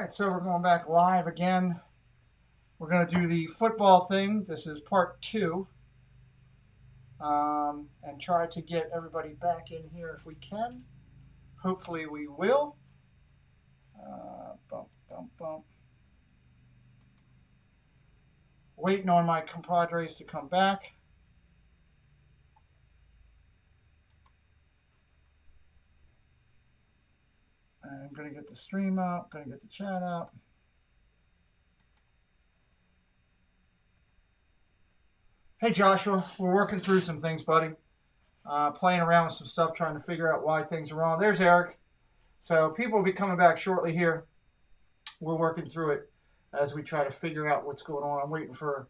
right, so we're going back live again. We're going to do the football thing. This is part two. And try to get everybody back in here if we can. Hopefully, we will. Bump, bump, bump. Waiting on my compadres to come back. And I'm going to get the stream up, going to get the chat up. Hey, Joshua, we're working through some things, buddy. Playing around with some stuff, trying to figure out why things are wrong. There's Eric. So people will be coming back shortly here. We're working through it as we try to figure out what's going on. I'm waiting for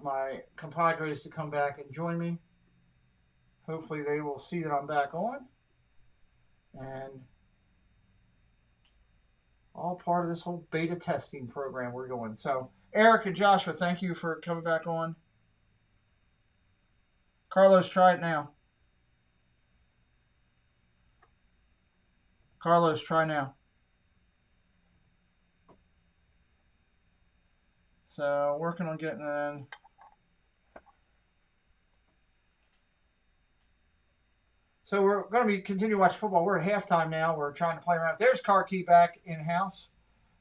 my compadres to come back and join me. Hopefully they will see that I'm back on. And all part of this whole beta testing program we're going. So Eric and Joshua, thank you for coming back on. Carlos, try it now. Carlos, try now. So working on getting in. So we're going to be continue to watch football. We're at halftime now. We're trying to play around. There's Car Key back in house.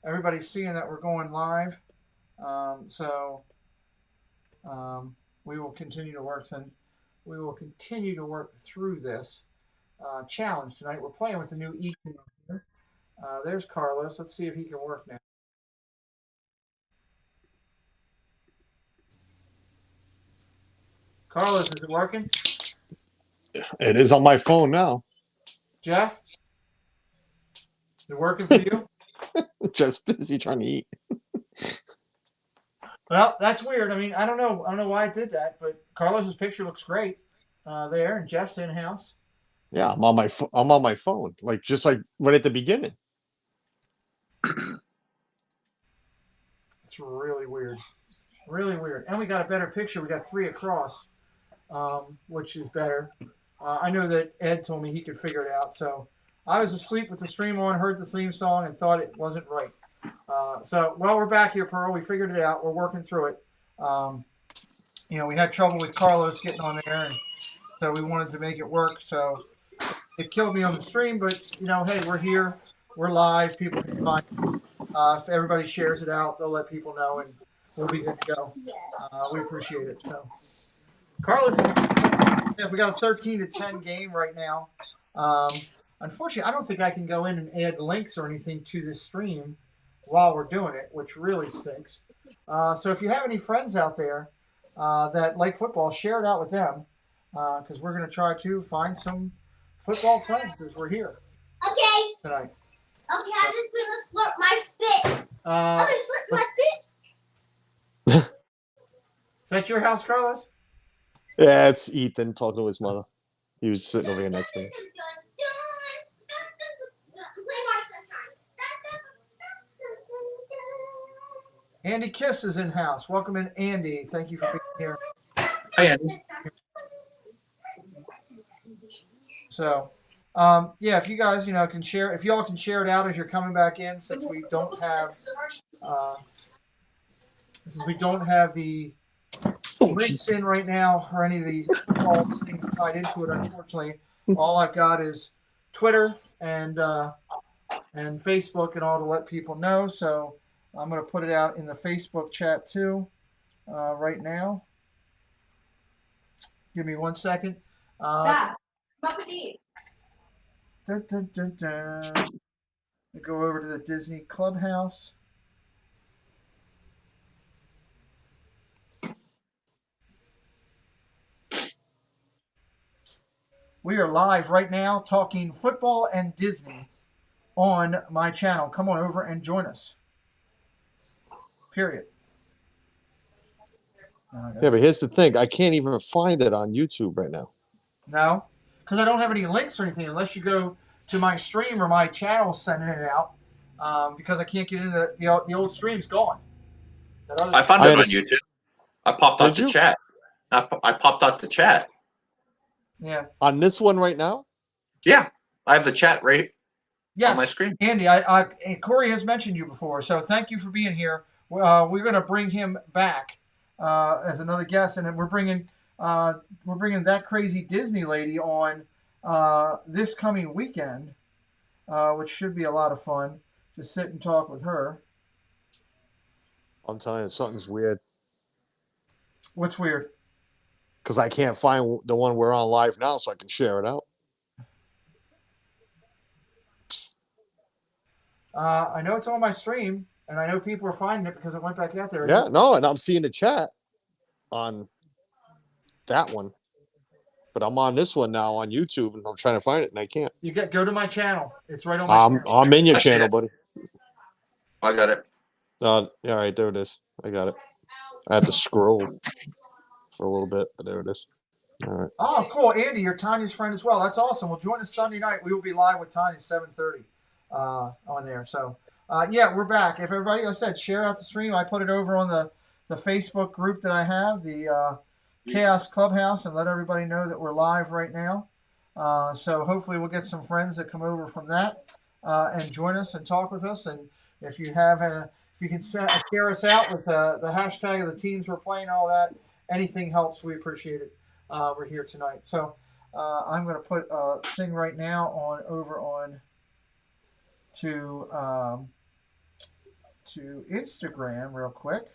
Everybody's seeing that we're going live. We will continue to work. We will continue to work through this challenge tonight. We're playing with the new Econ here. There's Carlos. Let's see if he can work now. Carlos, is it working? It is on my phone now. Jeff? Is it working for you? Jeff's busy trying to eat. Well, that's weird. I mean, I don't know why I did that, but Carlos's picture looks great there, and Jeff's in house. Yeah, I'm on my phone, just like right at the beginning. It's really weird, really weird. And we got a better picture. We got 3 across, which is better. I know that Ed told me he could figure it out. So I was asleep with the stream on, heard the theme song, and thought it wasn't right. We're back here, Pearl. We figured it out. We're working through it. We had trouble with Carlos getting on there, and so we wanted to make it work. So it killed me on the stream, but, hey, we're here. We're live. People can find it. If everybody shares it out, they'll let people know, and we'll be good to go. We appreciate it. So, Carlos, we got a 13-10 game right now. Unfortunately, I don't think I can go in and add links or anything to this stream while we're doing it, which really stinks. So if you have any friends out there that like football, share it out with them because we're going to try to find some football friends as we're here. Okay. Tonight. Okay, I'm just going to slurp my spit. I'm going to slurp my spit. Is that your house, Carlos? Yeah, it's Ethan talking to his mother. He was sitting over here next to me. Andy Kiss is in house. Welcome in, Andy. Thank you for being here. Hi, Andy. So, if you guys, can share, if y'all can share it out as you're coming back in, since we don't have, the links in right now or any of the football things tied into it. Unfortunately, all I've got is Twitter and Facebook and all to let people know. So I'm going to put it out in the Facebook chat too right now. Give me 1 second. Dun, dun, dun, dun. Go over to the Disney Clubhouse. We are live right now talking football and Disney on my channel. Come on over and join us. Period. Yeah, but here's the thing. I can't even find it on YouTube right now. No? Because I don't have any links or anything unless you go to my stream or my channel sending it out because I can't get into the old stream's gone. I found it on YouTube. I popped out the chat. I popped out the chat. Yeah. On this one right now? Yeah. I have the chat right. Yes, on my screen. Andy. Corey has mentioned you before, so thank you for being here. We're going to bring him back as another guest, and then we're bringing that crazy Disney lady on this coming weekend, which should be a lot of fun to sit and talk with her. I'm telling you, something's weird. What's weird? Because I can't find the one we're on live now, so I can share it out. I know it's on my stream, and I know people are finding it because it went back out there. Yeah, no, and I'm seeing the chat on that one, but I'm on this one now on YouTube, and I'm trying to find it, and I can't. Go to my channel. It's right on my channel. I'm in your channel, buddy. I got it. All right, there it is. I got it. I had to scroll for a little bit, but there it is. All right. Oh, cool, Andy, you're Tanya's friend as well. That's awesome. Well, join us Sunday night. We will be live with Tanya at 7:30 on there. So, yeah, we're back. If everybody, like I said, share out the stream. I put it over on the Facebook group that I have, the Chaos Clubhouse, and let everybody know that we're live right now. So hopefully we'll get some friends that come over from that and join us and talk with us. And if you have if you can share us out with the hashtag of the teams we're playing, all that, anything helps. We appreciate it. We're here tonight. So I'm going to put a thing right now over to Instagram real quick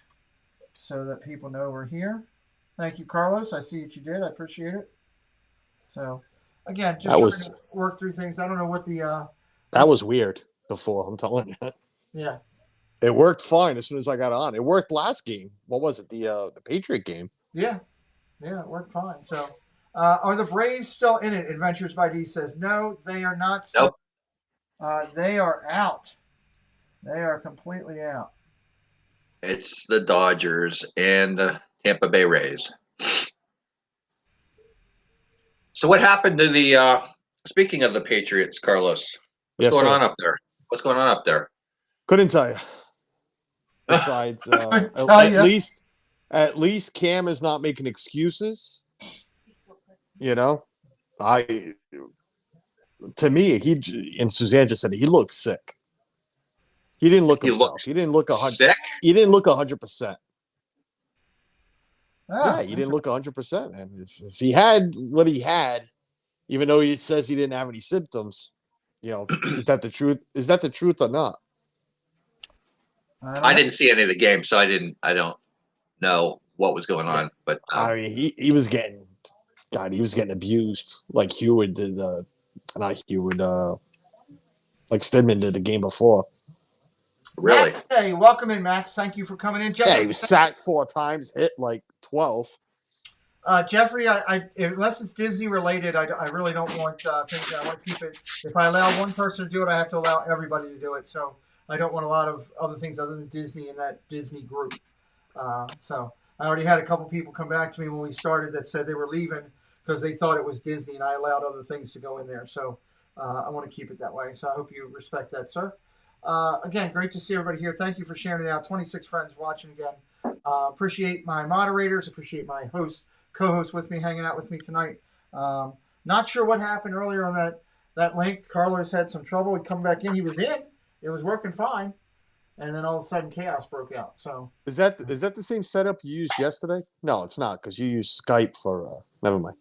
so that people know we're here. Thank you, Carlos. I see what you did. I appreciate it. So, again, just trying to work through things. I don't know what the that was weird before, I'm telling you. Yeah. It worked fine as soon as I got on. It worked last game. What was it? The Patriot game. Yeah. Yeah, it worked fine. So, are the Braves still in it? Adventures by D says, no, they are not. Nope. They are out. They are completely out. It's the Dodgers and the Tampa Bay Rays. So what happened to the speaking of the Patriots, Carlos? What's going on up there? What's going on up there? Couldn't tell you. Besides, at least Cam is not making excuses. You know, to me, and Suzanne just said he looked sick. He didn't look himself. He didn't look 100. Sick? He didn't look 100%. Oh, yeah, he didn't look 100%. Man, if he had what he had, even though he says he didn't have any symptoms, you know, is that the truth? Is that the truth or not? I didn't see any of the game, so I don't know what was going on. But I mean, he was getting abused like Hewitt did. Not Hewitt. Like Stidman did the game before. Really? Max, hey, welcome in, Max. Thank you for coming in. Jeffrey, yeah, he was sacked 4 times, hit like 12. Jeffrey, unless it's Disney related, I really don't want things. I want to keep it. If I allow one person to do it, I have to allow everybody to do it. So I don't want a lot of other things other than Disney in that Disney group. So I already had a couple people come back to me when we started that said they were leaving because they thought it was Disney, and I allowed other things to go in there. So I want to keep it that way. So I hope you respect that, sir. Again, great to see everybody here. Thank you for sharing it out. 26 friends watching again. Appreciate my moderators. Appreciate my co-host with me, hanging out with me tonight. Not sure what happened earlier on that link. Carlos had some trouble. He'd come back in. He was in. It was working fine. And then all of a sudden chaos broke out. So is that the same setup you used yesterday? No, it's not, because you used Skype for never mind.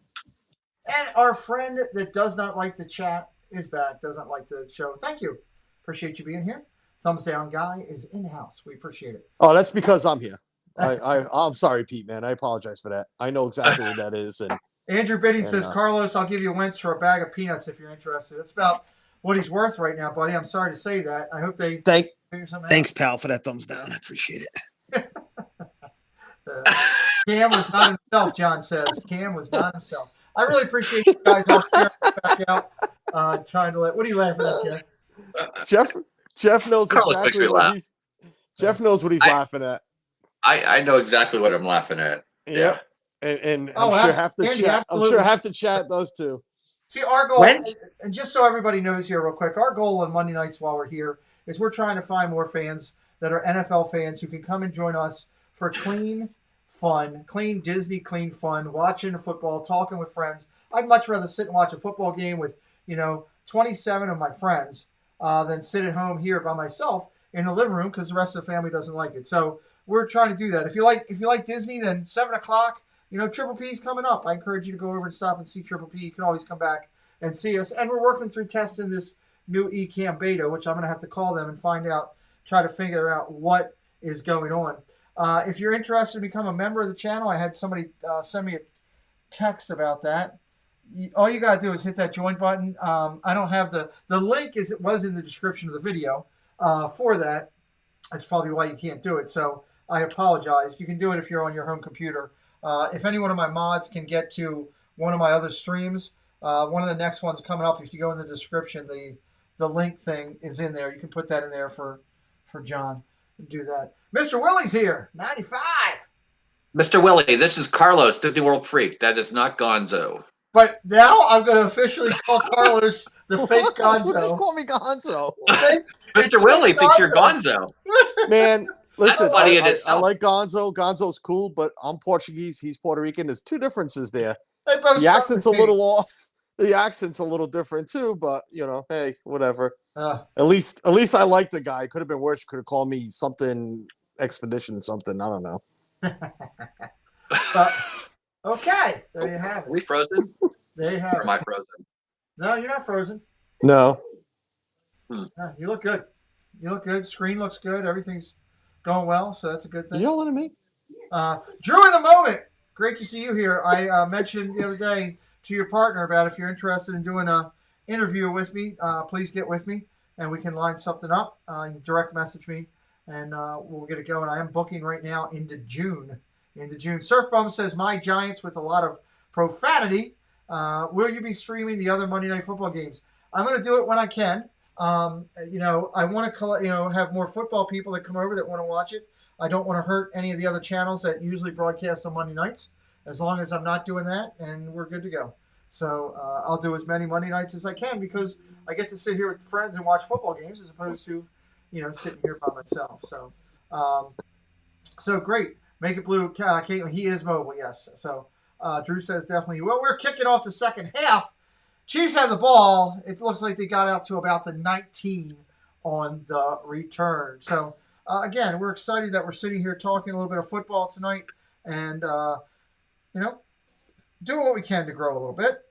And our friend that does not like the chat is back, doesn't like the show. Thank you. Appreciate you being here. Thumbs down guy is in the house. We appreciate it. Oh, that's because I'm here. I'm sorry, Pete, man. I apologize for that. I know exactly what that is. And Andrew Bidding says, Carlos, I'll give you a Wentz for a bag of peanuts if you're interested. That's about what he's worth right now, buddy. I'm sorry to say that. I hope they figure something out. Thanks, pal, for that thumbs down. I appreciate it. Cam was not himself, John says. Cam was not himself. I really appreciate you guys all sharing back out. Trying to what are you laughing at, Jeff? Jeff knows exactly what he's. Jeff knows what he's laughing at. I know exactly what I'm laughing at. Yeah, and I'm sure half the chat. I'm sure half the chat does too. See, our goal, and just so everybody knows here, real quick, our goal on Monday nights while we're here is we're trying to find more fans that are NFL fans who can come and join us for clean Disney, clean fun, watching football, talking with friends. I'd much rather sit and watch a football game with 27 of my friends than sit at home here by myself in the living room because the rest of the family doesn't like it. So we're trying to do that. If you like Disney, then 7 o'clock. Triple P's coming up. I encourage you to go over and stop and see Triple P. You can always come back and see us. And we're working through testing this new Ecamm beta, which I'm going to have to call them and find out, try to figure out what is going on. If you're interested to become a member of the channel, I had somebody send me a text about that. All you got to do is hit that join button. I don't have the link it was in the description of the video for that. That's probably why you can't do it. So I apologize. You can do it if you're on your home computer. If any one of my mods can get to one of my other streams, one of the next ones coming up, if you go in the description, the link thing is in there. You can put that in there for John to do that. Mr. Willie's here, 95. Mr. Willie, this is Carlos, Disney World Freak. That is not Gonzo. But now I'm going to officially call Carlos the fake Gonzo. Just call me Gonzo. Mr. Willie thinks you're Gonzo. Man, listen, funny in I itself. like Gonzo. Gonzo's cool, but I'm Portuguese. He's Puerto Rican. There's two differences there. They both The sound accent's the a same. little off. The accent's a little different too, but hey, whatever. At least I like the guy. Could have been worse. Could have called me something expedition something. I don't know. Okay, there you have Are it. we frozen? There you have Or am I it. frozen? No, you're not frozen. No. No, you look good. You look good. Screen looks good. Everything's going well, so that's a good thing. You yelling at me? Drew in the moment. Great to see you here. I mentioned the other day to your partner about if you're interested in doing an interview with me, please get with me and we can line something up. You can direct message me and we'll get it going. I am booking right now into June. Surf Bum says, my Giants with a lot of profanity. Will you be streaming the other Monday Night Football games? I'm going to do it when I can. I want to have more football people that come over that want to watch it. I don't want to hurt any of the other channels that usually broadcast on Monday nights, as long as I'm not doing that, and we're good to go. So I'll do as many Monday nights as I can because I get to sit here with friends and watch football games as opposed to, sitting here by myself. So great. Make it blue. Caitlin, he is mobile, yes. So Drew says definitely. Well, we're kicking off the second half. Chiefs have the ball. It looks like they got out to about the 19 on the return. So, again, we're excited that we're sitting here talking a little bit of football tonight and, doing what we can to grow a little bit,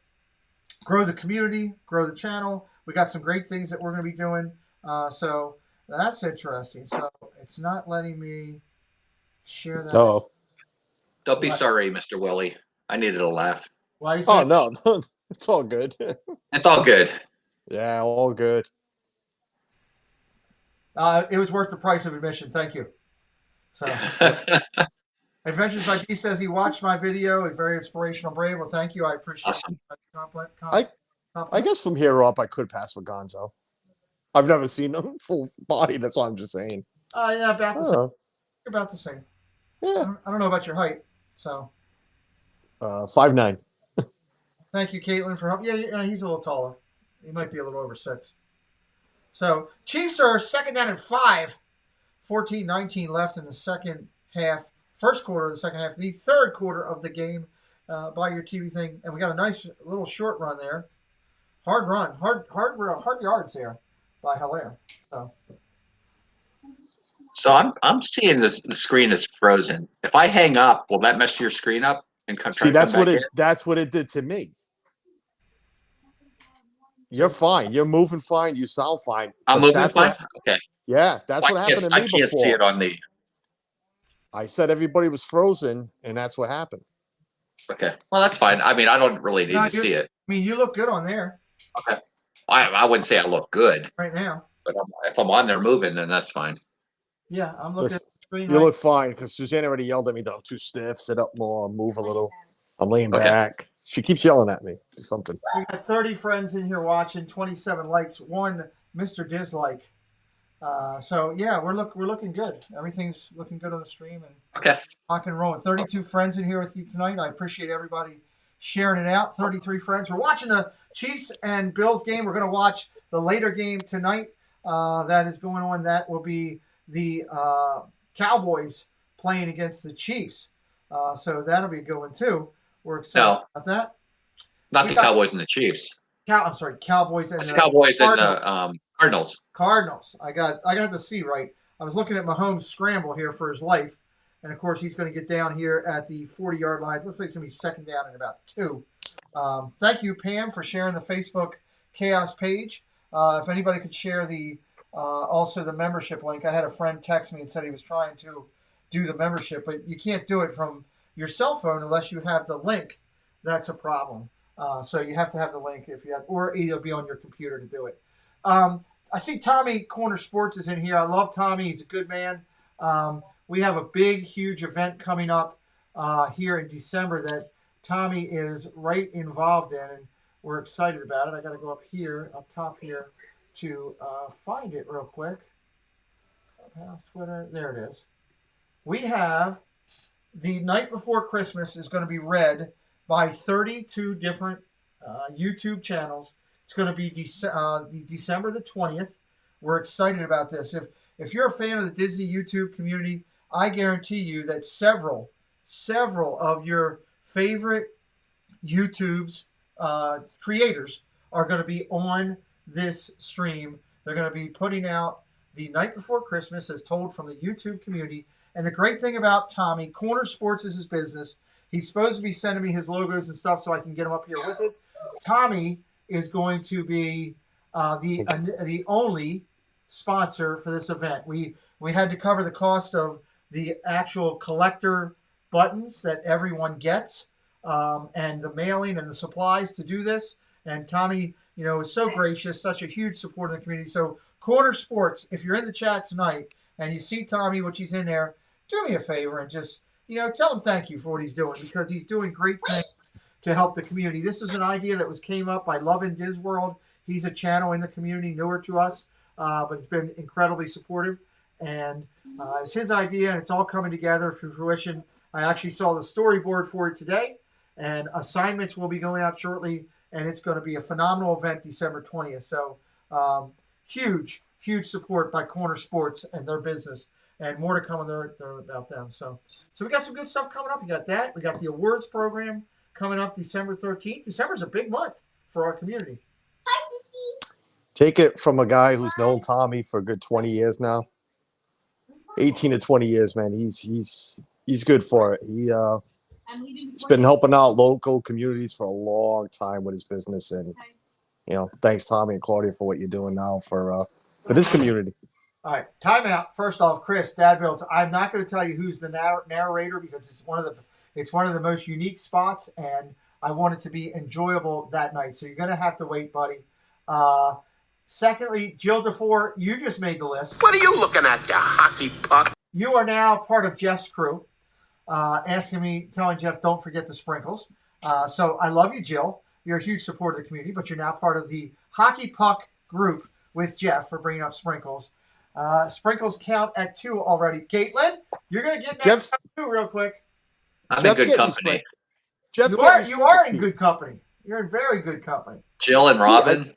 grow the community, grow the channel. We got some great things that we're going to be doing. So that's interesting. So it's not letting me share that. Oh. Don't be sorry, Mr. Willie. I needed a laugh. Why you Oh say- no, it's all good. It's all good. Yeah, all good. It was worth the price of admission. Thank you. So Adventures by D says he watched my video. A very inspirational, brave. Well, thank you. I appreciate Awesome. it. I guess from here up, I could pass for Gonzo. I've never seen him full body. That's why I'm just saying. Yeah, about the same. Oh, You're about the same. yeah, I don't know about your height. So 5'9". thank you, Caitlin, for help. Yeah, he's a little taller. He might be a little over 6. So Chiefs are second down and 5. 14-19 left in the second half. First quarter of the second half. The third quarter of the game by your TV thing. And we got a nice little short run there. Hard run. Hard yards there by Hilaire. So I'm seeing the screen is frozen. If I hang up, will that mess your screen up and come? See, that's that's what it did to me. You're fine. You're moving fine. You sound fine. I'm But moving that's fine. what- Okay. yeah, that's what happened to me I can't see before. it on the. I said everybody was frozen, and that's what happened. Okay. Well, that's fine. I mean, I don't really need No, to see it. I mean, you look good on there I wouldn't say I look good, right now. but if I'm on there moving, then that's fine. Yeah, I'm looking Listen, at the screen. You right look fine because Suzanne already yelled at me that I'm too stiff. Sit up more, move a little. I'm laying Okay. back. She keeps yelling at me for something. We got 30 friends in here watching, 27 likes, 1 Mr. Dislike. So yeah, we're looking good. Everything's looking good on the stream and Okay. rock and rolling. 32 friends in here with you tonight. I appreciate everybody sharing it out. 33 friends. We're watching the Chiefs and Bills game. We're going to watch the later game tonight that is going on. That will be the Cowboys playing against the Chiefs. So that'll be a good one too. We're excited about that. Not We the got- Cowboys and the Chiefs. I'm sorry, Cowboys and It's the Cowboys and Cardinals. Cardinals. Cardinals. I got the C right. I was looking at Mahomes' scramble here for his life. And, of course, he's going to get down here at the 40-yard line. Looks like it's going to be second down in about 2. Thank you, Pam, for sharing the Facebook Chaos page. If anybody could share the also the membership link. I had a friend text me and said he was trying to do the membership, but you can't do it from your cell phone unless you have the link. That's a problem. So you have to have the link if you have, or it'll be on your computer to do it. I see Tommy Corner Sports is in here. I love Tommy. He's a good man. We have a big, huge event coming up here in December that Tommy is right involved in, and we're excited about it. I got to go up here, up top here, to find it real quick. Past Twitter. There it is. We have the night before Christmas is going to be read by 32 different YouTube channels. It's going to be December the 20th. We're excited about this. If you're a fan of the Disney YouTube community, I guarantee you that several of your favorite YouTube's creators are going to be on this stream. They're going to be putting out the night before Christmas as told from the YouTube community. And the great thing about Tommy, Corner Sports is his business. He's supposed to be sending me his logos and stuff so I can get him up here with it. Tommy is going to be the only sponsor for this event. We had to cover the cost of the actual collector buttons that everyone gets, and the mailing and the supplies to do this. And Tommy, is so gracious, such a huge support of the community. So Corner Sports, if you're in the chat tonight and you see Tommy, which he's in there, do me a favor and just, tell him thank you for what he's doing, because he's doing great things to help the community. This is an idea that came up by Lovin' Disworld. He's a channel in the community, newer to us, but he's been incredibly supportive. And it's his idea, and it's all coming together to fruition. I actually saw the storyboard for it today, and assignments will be going out shortly, and it's going to be a phenomenal event December 20th. So huge support by Corner Sports and their business, and more to come on there about them. So we got some good stuff coming up. We got that. We got the awards program coming up December 13th. December's a big month for our community. Hi, Sissy. Take it from a guy who's known Tommy for a good 20 years now. 18 to 20 years, man. He's good for it. He's been helping out local communities for a long time with his business, and thanks Tommy and Claudia for what you're doing now for this community. All right, timeout. First off, Chris, Dad Builds. I'm not going to tell you who's the narrator because it's one of the most unique spots, and I want it to be enjoyable that night. So you're going to have to wait, buddy. Secondly, Jill DeFore, you just made the list. What are you looking at, you hockey puck? You are now part of Jeff's crew. Telling Jeff, don't forget the sprinkles. So I love you, Jill. You're a huge supporter of the community, but you're now part of the Hockey Puck group with Jeff for bringing up sprinkles. Sprinkles count at 2 already. Caitlin, you're going to get Jeff's 2 real quick. I'm in good company. You are in good company. You're in very good company. Jill and Robin.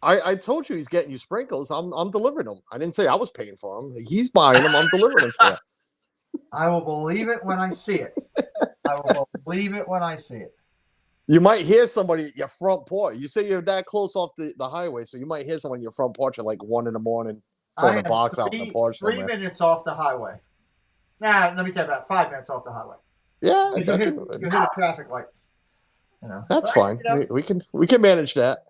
I told you he's getting you sprinkles. I'm delivering them. I didn't say I was paying for them. He's buying them. I'm delivering them to you. I will believe it when I see it. You might hear somebody at your front porch. You say you're that close off the highway, so you might hear someone at your front porch at like 1 a.m. throwing a box out in the porch. 3 minutes off the highway. Nah, let me tell you, about 5 minutes off the highway. Yeah, you hit a traffic light. That's fine. We can manage that.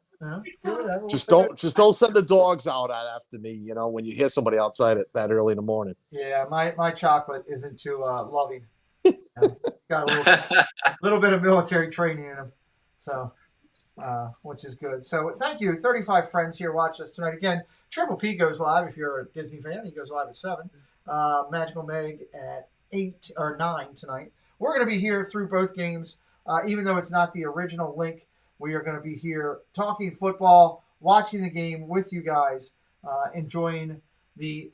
Just don't send the dogs out after me. When you hear somebody outside at that early in the morning. Yeah, my chocolate isn't too loving. Got a little bit of military training in him, so which is good. So thank you, 35 friends here watching us tonight. Again, Triple P goes live if you're a Disney fan. He goes live at 7. Magical Meg at 8 or 9 tonight. We're going to be here through both games, even though it's not the original link. We are going to be here talking football, watching the game with you guys, enjoying the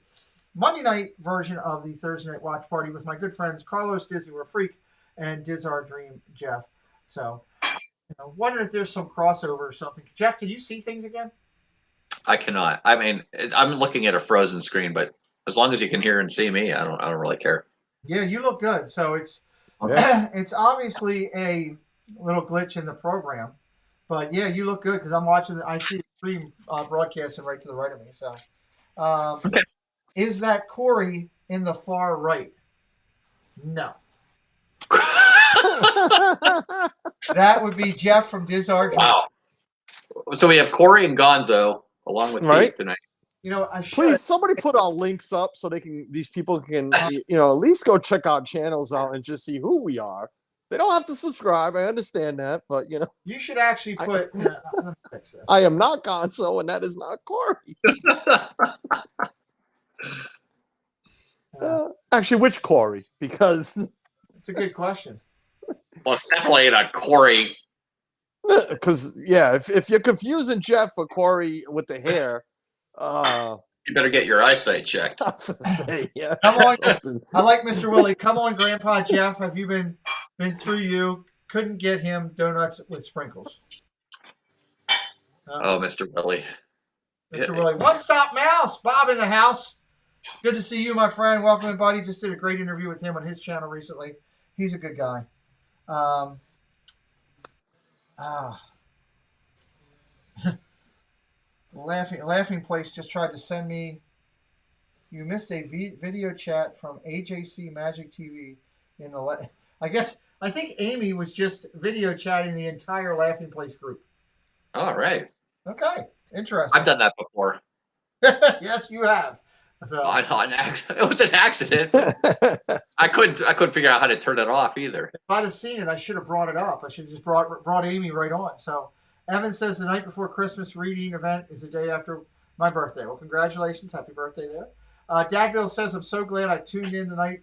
Monday night version of the Thursday Night Watch Party with my good friends Carlos Disney We're a Freak and Diz Our Dream Jeff. So, wondering if there's some crossover or something. Jeff, can you see things again? I cannot. I mean, I'm looking at a frozen screen, but as long as you can hear and see me, I don't really care. Yeah, you look good. So it's obviously a little glitch in the program. But yeah, you look good because I'm watching. I see stream broadcasting right to the right of me. So, Okay. is that Corey in the far right? No. That would be Jeff from Dizzard. Wow. So we have Corey and Gonzo along with Right. Pete tonight. You know, I should. Please, somebody put our links up so these people can, at least go check our channels out and just see who we are. They don't have to subscribe. I understand that, but You should actually put. Let me fix this. I am not Gonzo, and that is not Corey. Actually, which Corey? Because It's a good question. Well, it's definitely not Corey. if you're confusing Jeff for Corey with the hair, You better get your eyesight checked. I was gonna say, yeah. Come on, I like Mr. Willie. Come on, Grandpa Jeff. Have you been through you? Couldn't get him donuts with sprinkles. Oh, Mr. Willie. Mr. Willie. One Stop Mouse. Bob in the house. Good to see you, my friend. Welcome, everybody. Just did a great interview with him on his channel recently. He's a good guy. Laughing Place just tried to send me. You missed a video chat from AJC Magic TV in the. I think Amy was just video chatting the entire Laughing Place group. All right. Okay, interesting. I've done that before. Yes, you have. So, On accident. It was an accident. I couldn't figure out how to turn it off either. if I'd have seen it, I should have brought it up. I should have just brought Amy right on. So, Evan says the night before Christmas reading event is the day after my birthday. Well, congratulations, happy birthday there. Dad Bill says I'm so glad I tuned into night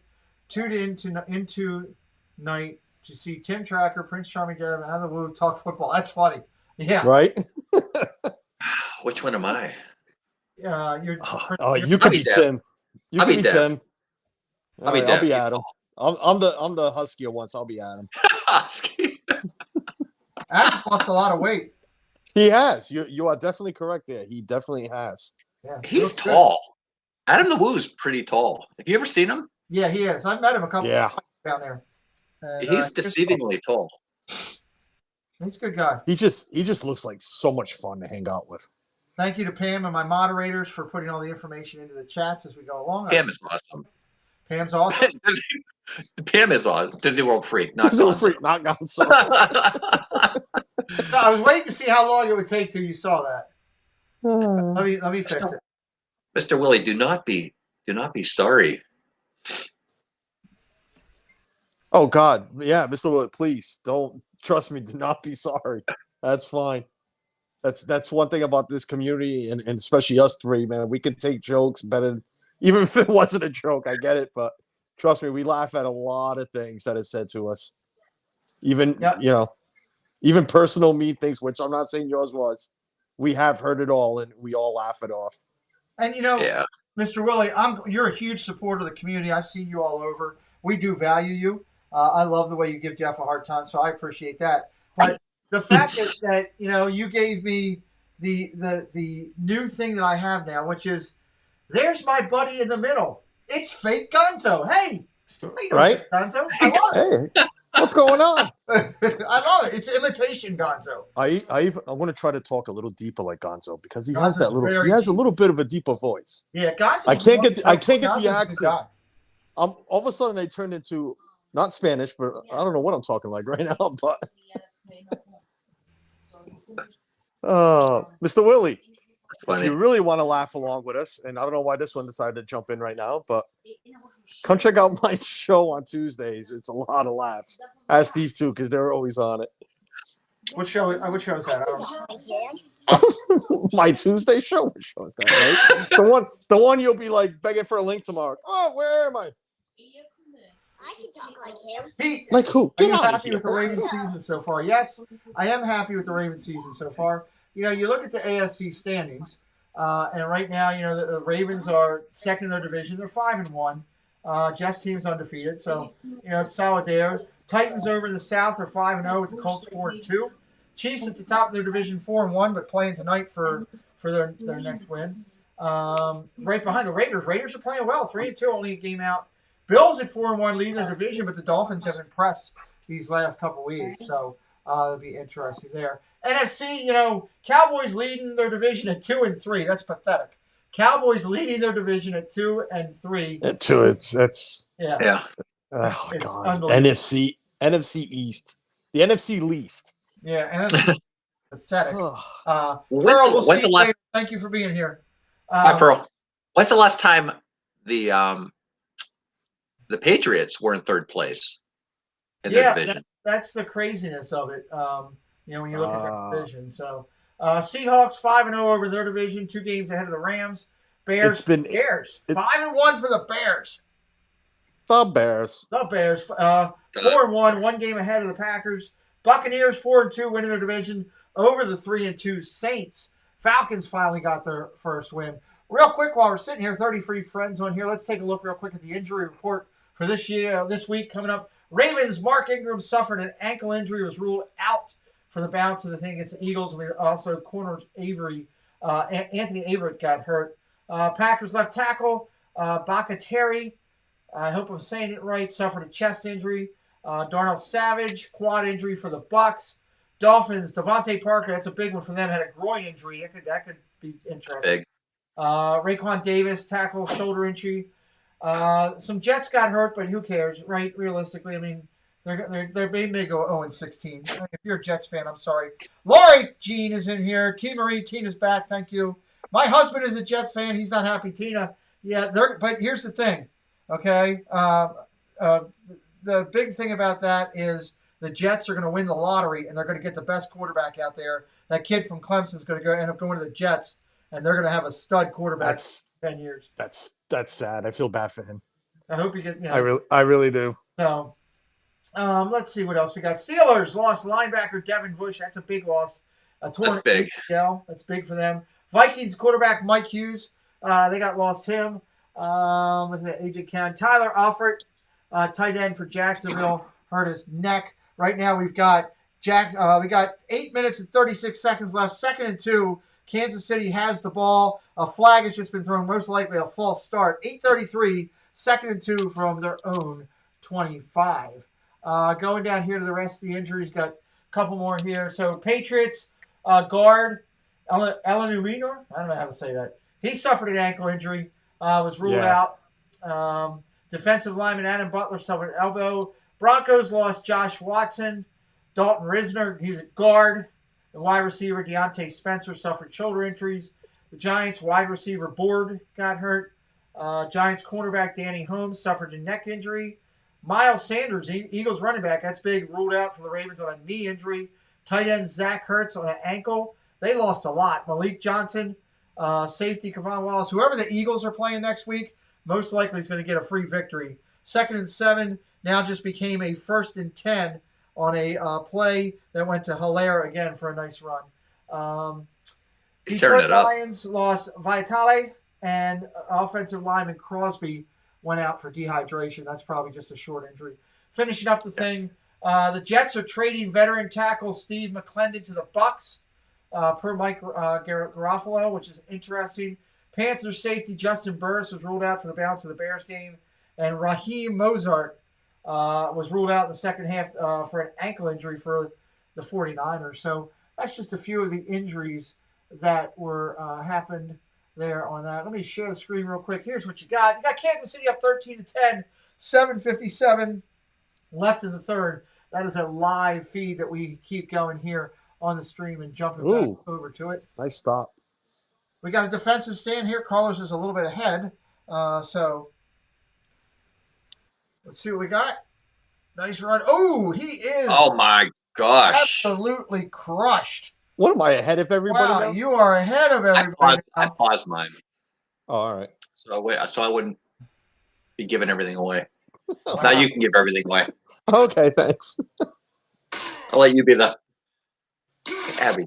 to see Tim Tracker, Prince Charming, Deb, and Heather Wu talk football. That's funny. Yeah. Right? Which one am I? You could be Tim. You I'll could be be Deb. Tim. I'll be I'll Deb. be Adam. I'm the huskier one, so I'll be Adam. Adam's lost a lot of weight. He has. You are definitely correct there. He definitely has. Yeah, He's looks good. tall. Adam the Woo's pretty tall. Have you ever seen him? Yeah, he is. I met him a couple of times down there. And, He's deceivingly tall. He's a good guy. He just looks like so much fun to hang out with. Thank you to Pam and my moderators for putting all the information into the chats as we go along. Pam is awesome. Pam's awesome. Pam is awesome. Disney World freak. Not Disney Gonzo. freak, not Gonzo. No, I was waiting to see how long it would take till you saw that. Let me fix it. Mr. Willie, do not be sorry. Oh God, yeah, Mr. Willett, please don't trust me. Do not be sorry. That's fine. That's one thing about this community, and especially us three, man. We can take jokes better, even if it wasn't a joke. I get it, but trust me, we laugh at a lot of things that is said to us. Even even personal mean things, which I'm not saying yours was. We have heard it all, and we all laugh it off. And Yeah. Mr. Willie, you're a huge supporter of the community. I've seen you all over. We do value you. I love the way you give Jeff a hard time, so I appreciate that. But the fact that you gave me the new thing that I have now, which is there's my buddy in the middle. It's fake Gonzo. Hey, Right? fake Gonzo. I love Hey, what's going on? it. I love it. It's imitation Gonzo. I want to try to talk a little deeper like Gonzo because he has Gonzo's that little. very He has a deep. little bit of a deeper voice. Yeah, Gonzo. I can't get the Gonzo's a good accent. guy. All of a sudden they turned into not Spanish, but I don't know what I'm talking like right now. But Mr. Willie, if Funny. you really want to laugh along with us, and I don't know why this one decided to jump in right now, but come check out my show on Tuesdays. It's a lot of laughs. Ask these two because they're always on it. What show is that? I don't know. My Tuesday show. What show is that? Right? the one you'll be like begging for a link tomorrow. Oh, where am I? I can talk like him. He, Like who? Are Get you out of happy here. with the Ravens season so far? Yes, I am happy with the Ravens season so far. You look at the AFC standings, and right now, the Ravens are second in their division. They're 5-1. Jeff's team's undefeated, so it's solid there. Titans over in the South are 5-0 with the Colts 4-2. Chiefs at the top of their division 4-1, but playing tonight for their next win. Right behind the Raiders. Raiders are playing well, 3-2, only a game out. Bills at 4-1 leading their division, but the Dolphins have impressed these last couple weeks, so it'll be interesting there. NFC, Cowboys leading their division at 2-3. That's pathetic. Cowboys leading their division at 2-3. At 2, it's Yeah. oh It's god. unbelievable. NFC East, the NFC least. Yeah, NFC pathetic. Pearl, When's we'll see the you last? later. Thank you for being here. Hi, Pearl. When's the last time the Patriots were in third place in their division? That's the craziness of it. When you look at their division. So Seahawks 5-0 over their division, 2 games ahead of the Rams. Bears 5-1 for the Bears. The Bears. 4-1, 1 game ahead of the Packers. Buccaneers 4-2, winning their division over the 3-2 Saints. Falcons finally got their first win. Real quick, while we're sitting here, 33 friends on here, let's take a look real quick at the injury report for this week coming up. Ravens, Mark Ingram suffered an ankle injury, was ruled out for the bounce of the thing against the Eagles. We also cornered Anthony Averett got hurt. Packers left tackle, Bakateri, I hope I'm saying it right, suffered a chest injury. Darnell Savage, quad injury for the Bucs. Dolphins, Devontae Parker, that's a big one for them, had a groin injury. That could be interesting. Big. Raekwon Davis, tackle, shoulder injury. Some Jets got hurt, but who cares, right? Realistically, I mean, they may go 0-16. If you're a Jets fan, I'm sorry. Lori Jean is in here. T. Marie, Tina's back. Thank you. My husband is a Jets fan. He's not happy. Tina, yeah. But here's the thing, okay? The big thing about that is the Jets are going to win the lottery, and they're going to get the best quarterback out there. That kid from Clemson is going to end up going to the Jets, and they're going to have a stud quarterback for 10 years. That's sad. I feel bad for him. I hope you get. I really do. So, let's see what else we got. Steelers lost linebacker Devin Bush. That's a big loss. That's big. That's big for them. Vikings quarterback Mike Hughes. They lost him. With the AJ Count. Tyler Alford, tight end for Jacksonville, hurt his neck. Right now we've got we got 8 minutes and 36 seconds left. 2nd and 2. Kansas City has the ball. A flag has just been thrown, most likely a false start. 8:33, 2nd and 2 from their own 25. Going down here to the rest of the injuries, got a couple more here. So Patriots guard Elenumino, I don't know how to say that. He suffered an ankle injury, was ruled out. Defensive lineman Adam Butler suffered an elbow. Broncos lost Josh Watson. Dalton Risner, he's a guard. The wide receiver Deontay Spencer suffered shoulder injuries. The Giants wide receiver Board got hurt. Giants cornerback Danny Holmes suffered a neck injury. Miles Sanders, Eagles running back, that's big, ruled out for the Ravens on a knee injury. Tight end Zach Ertz on an ankle. They lost a lot. Malik Johnson, safety Kevon Wallace. Whoever the Eagles are playing next week, most likely is going to get a free victory. 2nd and 7 now just became a 1st and 10 on a play that went to Hilaire again for a nice run. Detroit Lions lost Vitale, and offensive lineman Crosby went out for dehydration. That's probably just a short injury. Finishing up the thing, the Jets are trading veteran tackle Steve McClendon to the Bucs, per Mike Garofalo, which is interesting. Panthers safety Justin Burris was ruled out for the balance of the Bears game, and Raheem Mozart was ruled out in the second half for an ankle injury for the 49ers. So that's just a few of the injuries that were happened there on that. Let me share the screen real quick. Here's what you got. You got Kansas City up 13-10, 7:57 left in the third. That is a live feed that we keep going here on the stream and jumping back over to it. Nice stop. We got a defensive stand here. Carlos is a little bit ahead. So let's see what we got. Nice run. Oh, he is. Oh, my gosh. Absolutely crushed. What am I ahead of everybody? Wow, now? you are ahead of everybody. I paused mine. Oh, all right. So I wouldn't be giving everything away. Wow. Now you can give everything away. Okay, thanks. I'll let you be the Abby.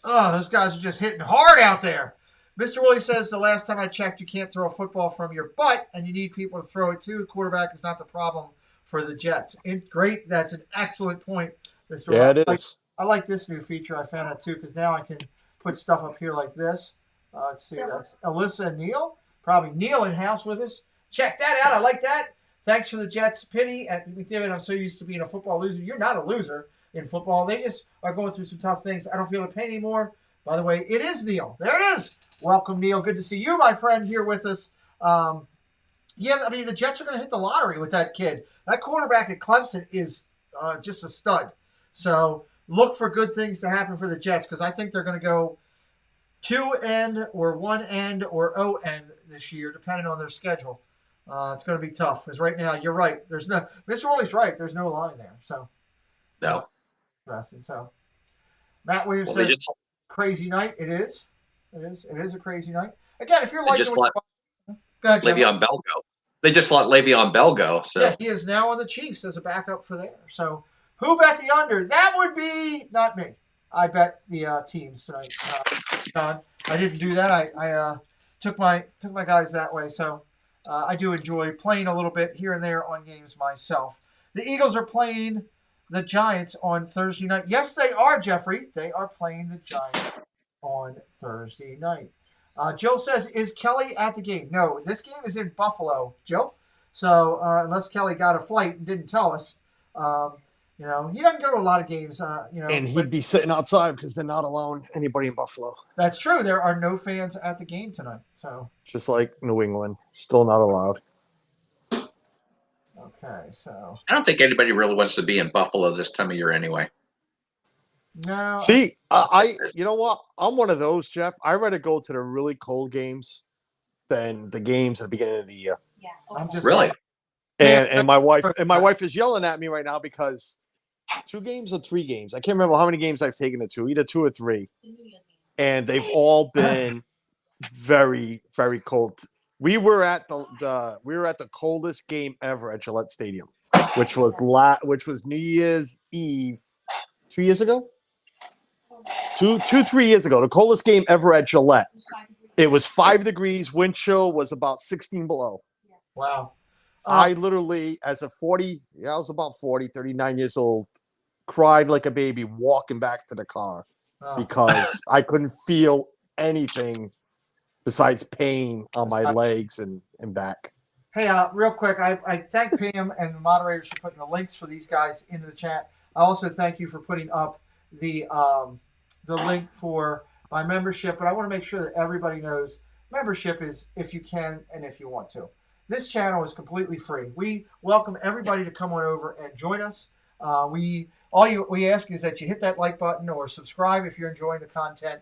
Oh, those guys are just hitting hard out there. Mr. Willie says the last time I checked, you can't throw a football from your butt, and you need people to throw it too. The quarterback is not the problem for the Jets. Great. That's an excellent point, Mr. Yeah, Willie. it is. I like this new feature. I found out too, because now I can put stuff up here like this. Let's see. That's Alyssa and Neil. Probably Neil in house with us. Check that out. I like that. Thanks for the Jets. Pity at McDivitt. I'm so used to being a football loser. You're not a loser. in football. They just are going through some tough things. I don't feel the pain anymore. By the way, it is Neil. There it is. Welcome, Neil. Good to see you, my friend, here with us. Yeah, I mean, the Jets are going to hit the lottery with that kid. That quarterback at Clemson is just a stud. So look for good things to happen for the Jets because I think they're going to go 2-end or 1-end or 0-end this year, depending on their schedule. It's going to be tough because right now, you're right. There's no Mr. Woolley's right. There's no line there. So No. So Matt Williams says crazy night. It is. It is a crazy night. Again, if you're like go ahead, Le'Veon Bell go. They just let Le'Veon Bell go. So yeah, he is now on the Chiefs as a backup for there. So who bet the under? That would be not me. I bet the teams tonight. John, I didn't do that. I took my guys that way. So I do enjoy playing a little bit here and there on games myself. The Eagles are playing the Giants on Thursday night. Yes, they are, Jeffrey. They are playing the Giants on Thursday night. Jill says, is Kelly at the game? No, this game is in Buffalo, Jill. So unless Kelly got a flight and didn't tell us, he doesn't go to a lot of games. And he'd be sitting outside because they're not allowing anybody in Buffalo. That's true. There are no fans at the game tonight. So just like New England, still not allowed. Okay, so I don't think anybody really wants to be in Buffalo this time of year anyway. no. See, you know what? I'm one of those, Jeff. I'd rather go to the really cold games than the games at the beginning of the year. Yeah. I'm just Really? And my wife is yelling at me right now because 2 games or 3 games. I can't remember how many games I've taken it to, either 2 or 3. And they've all been very, very cold. We were at the coldest game ever at Gillette Stadium, which was New Year's Eve 2 years ago. 3 years ago, the coldest game ever at Gillette. It was 5 degrees. Wind chill was about 16 below. Wow. I literally, as a 40, I was about 40, 39 years old, cried like a baby walking back to the car because I couldn't feel anything besides pain on my legs and back. Hey, real quick, I thank Pam and the moderators for putting the links for these guys into the chat. I also thank you for putting up the link for my membership, but I want to make sure that everybody knows membership is if you can and if you want to. This channel is completely free. We welcome everybody to come on over and join us. We ask is that you hit that like button or subscribe if you're enjoying the content.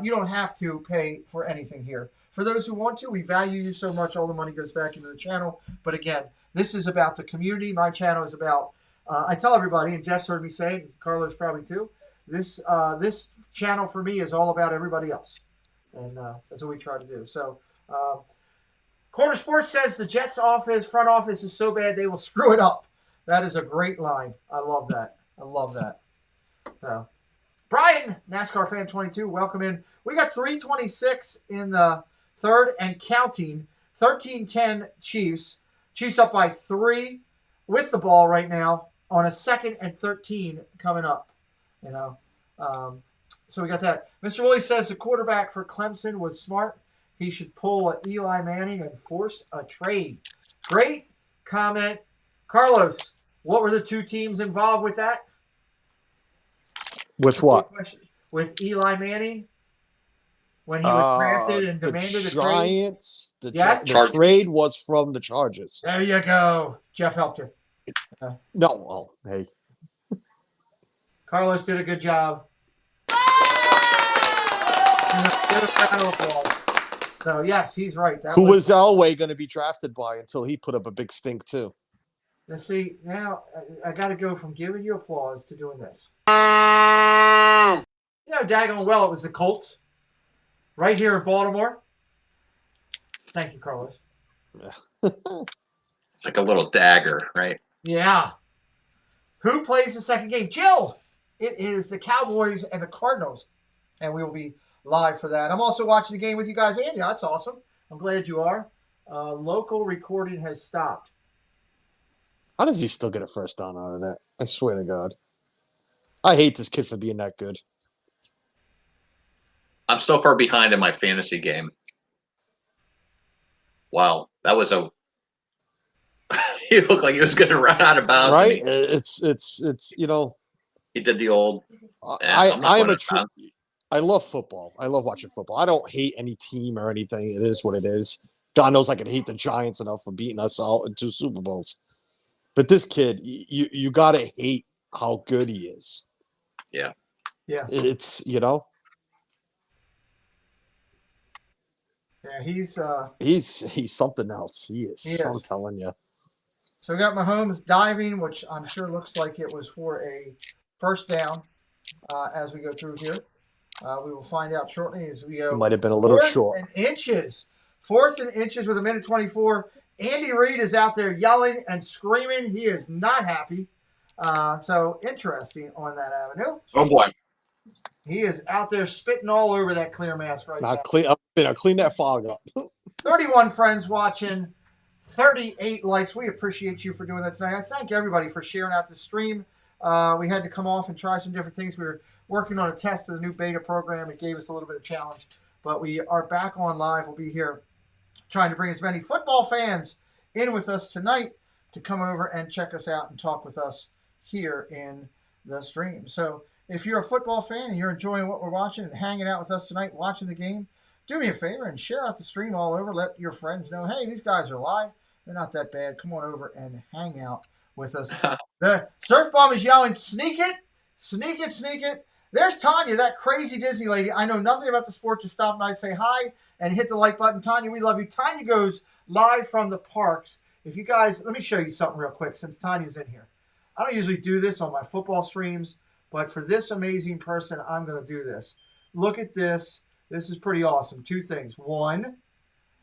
You don't have to pay for anything here. For those who want to, we value you so much. All the money goes back into the channel. But again, this is about the community. My channel is about, I tell everybody, and Jeff's heard me say, and Carlos probably too, this channel for me is all about everybody else. And that's what we try to do. So, Corner Sports says the Jets front office is so bad they will screw it up. That is a great line. I love that. So, Brian, NASCAR fan 22, welcome in. We got 3:26 in the third and counting. 13-10 Chiefs. Chiefs up by 3 with the ball right now on a 2nd and 13 coming up. So we got that. Mr. Woolley says the quarterback for Clemson was smart. He should pull a Eli Manning and force a trade. Great comment. Carlos, what were the 2 teams involved with that? With what? With Eli Manning when he was drafted and demanded a trade? Giants. The trade was from the Chargers. There you go. Jeff helped you. No, well, hey. Carlos did a good job. So, yes, he's right. Who was Elway going to be drafted by until he put up a big stink, too? Let's see. Now, I got to go from giving you applause to doing this. Daggone well, it was the Colts. Right here in Baltimore. Thank you, Carlos. It's like a little dagger, right? Yeah. Who plays the second game? Jill! It is the Cowboys and the Cardinals. And we will be live for that. I'm also watching the game with you guys. And yeah, that's awesome. I'm glad you are. Local recording has stopped. How does he still get a first down out of that? I swear to God. I hate this kid for being that good. I'm so far behind in my fantasy game. Wow, that was a. He looked like he was going to run out of bounds. Right? It's He did the old. I love football. I love watching football. I don't hate any team or anything. It is what it is. God knows I could hate the Giants enough for beating us all in 2 Super Bowls. But this kid, you gotta hate how good he is. Yeah. Yeah. It's, you know. Yeah, he's something else. He is. I'm telling you. So we got Mahomes diving, which I'm sure looks like it was for a first down as we go through here. We will find out shortly as we go. It might have been a little short. 4th and inches with a minute 24. Andy Reid is out there yelling and screaming. He is not happy. So interesting on that avenue. Oh, boy. He is out there spitting all over that clear mask right now. Clean that fog up. 31 friends watching, 38 likes. We appreciate you for doing that tonight. I thank everybody for sharing out the stream. We had to come off and try some different things. We were working on a test of the new beta program. It gave us a little bit of challenge. But we are back on live. We'll be here trying to bring as many football fans in with us tonight to come over and check us out and talk with us here in the stream. So if you're a football fan and you're enjoying what we're watching and hanging out with us tonight, watching the game, do me a favor and share out the stream all over. Let your friends know, hey, these guys are live. They're not that bad. Come on over and hang out with us. The Surf Bomb is yelling, sneak it, sneak it, sneak it. There's Tanya, that crazy Disney lady. I know nothing about the sport. Just stop by, say hi, and hit the like button. Tanya, we love you. Tanya goes live from the parks. If you guys, let me show you something real quick since Tanya's in here. I don't usually do this on my football streams, but for this amazing person, I'm going to do this. Look at this. This is pretty awesome. 2 things. 1,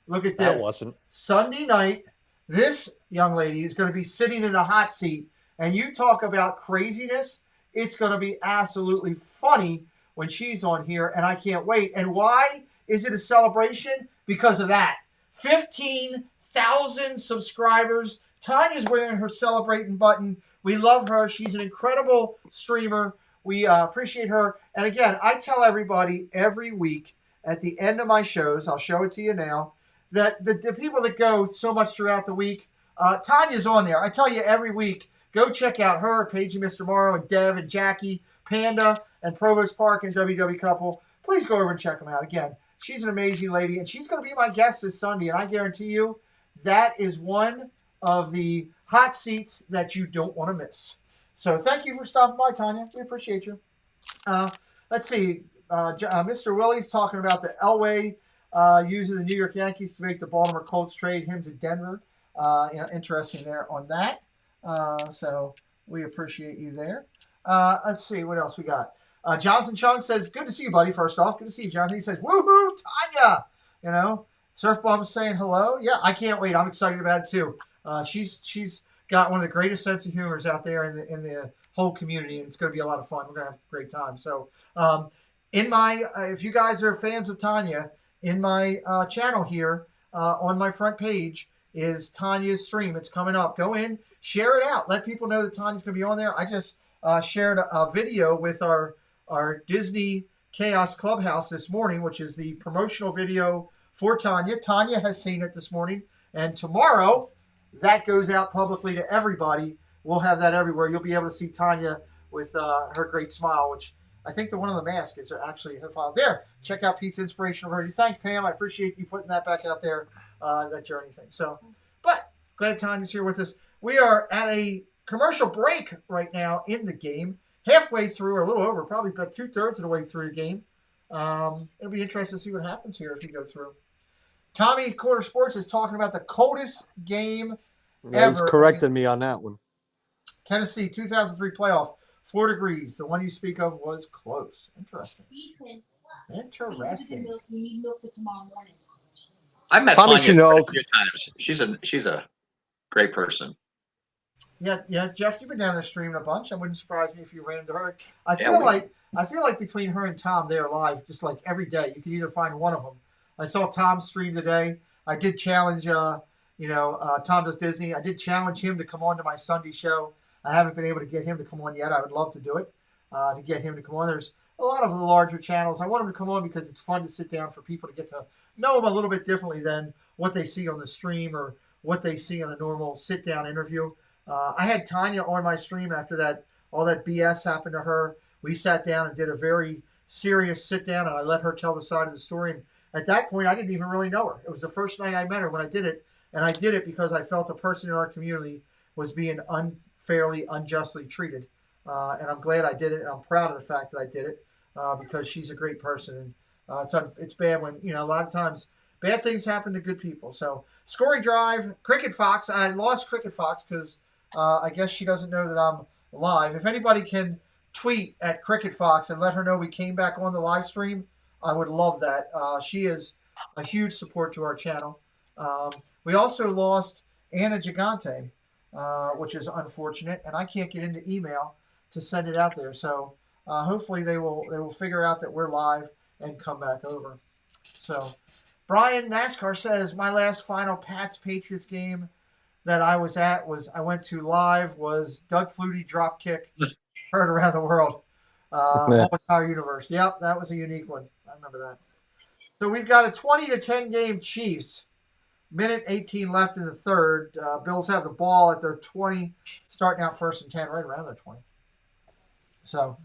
look at this. That wasn't. Sunday night, this young lady is going to be sitting in a hot seat, and you talk about craziness. It's going to be absolutely funny when she's on here, and I can't wait. And why is it a celebration? Because of that. 15,000 subscribers. Tanya's wearing her celebrating button. We love her. She's an incredible streamer. We appreciate her. And again, I tell everybody every week at the end of my shows, I'll show it to you now, that the people that go so much throughout the week, Tanya's on there. I tell you every week, go check out her, Paige and Mr. Morrow, and Dev and Jackie, Panda, and Provost Park and WW Couple. Please go over and check them out. Again, she's an amazing lady, and she's going to be my guest this Sunday, and I guarantee you that is one of the hot seats that you don't want to miss. So thank you for stopping by, Tanya. We appreciate you. Let's see. Mr. Willie's talking about the Elway using the New York Yankees to make the Baltimore Colts trade him to Denver. Interesting there on that. So we appreciate you there. Let's see what else we got. Jonathan Chung says, good to see you, buddy. First off, good to see you, Jonathan. He says, woohoo, Tanya. You know, Surf Bomb's saying hello. Yeah, I can't wait. I'm excited about it too. She's got one of the greatest sense of humors out there in the whole community, and it's going to be a lot of fun. We're going to have a great time. So, in my if you guys are fans of Tanya, in my channel here on my front page is Tanya's stream. It's coming up. Go in, share it out. Let people know that Tanya's going to be on there. I just shared a video with our Disney Chaos Clubhouse this morning, which is the promotional video for Tanya. Tanya has seen it this morning, and tomorrow that goes out publicly to everybody. We'll have that everywhere. You'll be able to see Tanya with her great smile, which I think the one on the mask is actually her file. There, check out Pete's Inspirational Verdi. Thanks, Pam. I appreciate you putting that back out there, that journey thing. So, but glad Tanya's here with us. We are at a commercial break right now in the game, halfway through, or a little over, probably about 2/3 of the way through the game. It'll be interesting to see what happens here as we go through. Tommy Quarter Sports is talking about the coldest game ever. He's corrected me on that one. Tennessee 2003 playoff, 4 degrees. The one you speak of was close. Interesting. Interesting. We need milk for tomorrow morning. I met Tommy Tanya a few times. She's a great person. Yeah, Jeff, you've been down there streaming a bunch. It wouldn't surprise me if you ran into her. I feel like between her and Tom, they're live just like every day. You can either find one of them. I saw Tom stream today. I did challenge, Tom Does Disney. I did challenge him to come on to my Sunday show. I haven't been able to get him to come on yet. I would love to do it, to get him to come on. There's a lot of the larger channels. I want him to come on because it's fun to sit down for people to get to know him a little bit differently than what they see on the stream or what they see on a normal sit-down interview. I had Tanya on my stream after that all that BS happened to her. We sat down and did a very serious sit down, and I let her tell the side of the story. And at that point, I didn't even really know her. It was the first night I met her when I did it, and I did it because I felt a person in our community was being unfairly, unjustly treated. And I'm glad I did it. And I'm proud of the fact that I did it because she's a great person. And it's bad when, a lot of times bad things happen to good people. So Scory Drive, Cricket Fox. I lost Cricket Fox because I guess she doesn't know that I'm live. If anybody can tweet at Cricket Fox and let her know we came back on the live stream, I would love that. She is a huge support to our channel. We also lost Anna Gigante, which is unfortunate, and I can't get into email to send it out there. So hopefully they will figure out that we're live and come back over. So Brian NASCAR says my last final Pats Patriots game that I was at I went to live was Doug Flutie drop kick heard around the world. Whole entire universe. Yep, that was a unique one. I remember that. So we've got a 20-10 game Chiefs. Minute 18 left in the third. Bills have the ball at their 20, starting out 1st and 10, right around their 20. So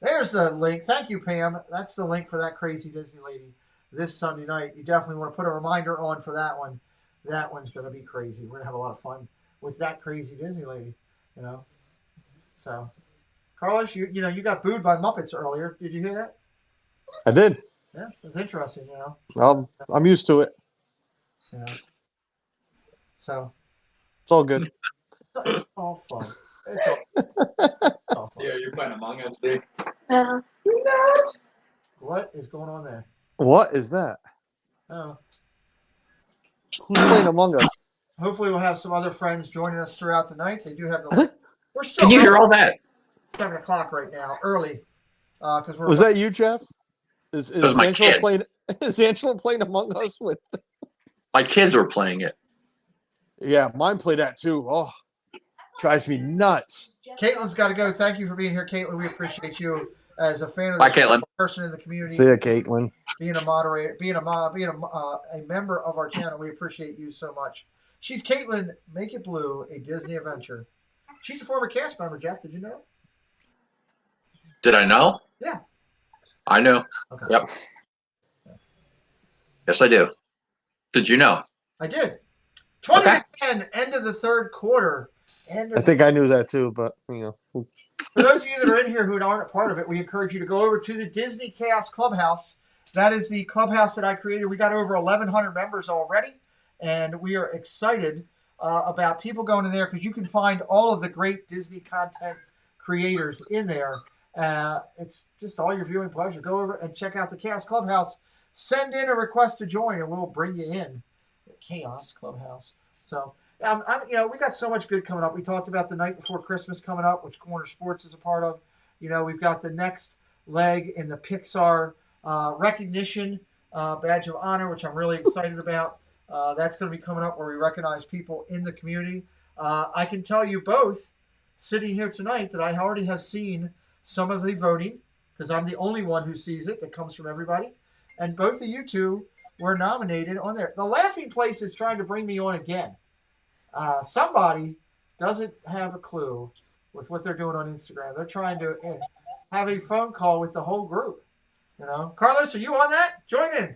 there's the link. Thank you, Pam. That's the link for that crazy Disney lady this Sunday night. You definitely want to put a reminder on for that one. That one's going to be crazy. We're going to have a lot of fun with that crazy Disney lady, So, Carlos, you got booed by Muppets earlier. Did you hear that? I did. Yeah, it was interesting, I'm used to it. So It's all good. it's all fun. All fun. Yeah, you're playing Among Us, dude. What is going on there? What is that? Oh. Who's playing Among Us? Hopefully we'll have some other friends joining us throughout the night. They do have the. We're still. Can you hear all that? 7 o'clock right now, early. Because we're. Was that you, Jeff? Is was my Angela kid. playing? Is Angela playing Among Us with? My kids were playing it. Yeah, mine played that too. Oh, drives me nuts. Caitlin's got to go. Thank you for being here, Caitlin. We appreciate you as a fan of Bye, the Caitlin. person in the community. See ya, Caitlin. Being a moderator, being a member of our channel. We appreciate you so much. She's Caitlin. Make It Blue, a Disney adventure. She's a former cast member. Jeff, did you know? Did I know? Yeah. I knew. Okay. Yep. Yes, I do. Did you know? I did. 20-10, end of the third quarter. I think I knew that too, but For those of you that are in here who aren't a part of it, we encourage you to go over to the Disney Chaos Clubhouse. That is the clubhouse that I created. We got over 1,100 members already, and we are excited about people going in there because you can find all of the great Disney content creators in there. It's just all your viewing pleasure. Go over and check out the Chaos Clubhouse. Send in a request to join, and we'll bring you in. The Chaos Clubhouse. So, we got so much good coming up. We talked about the night before Christmas coming up, which Corner Sports is a part of. We've got the next leg in the Pixar recognition badge of honor, which I'm really excited about. That's going to be coming up where we recognize people in the community. I can tell you both, sitting here tonight, that I already have seen some of the voting because I'm the only one who sees it that comes from everybody. And both of you two were nominated on there. The Laughing Place is trying to bring me on again. Somebody doesn't have a clue with what they're doing on Instagram. They're trying to have a phone call with the whole group. Carlos, are you on that? Join in.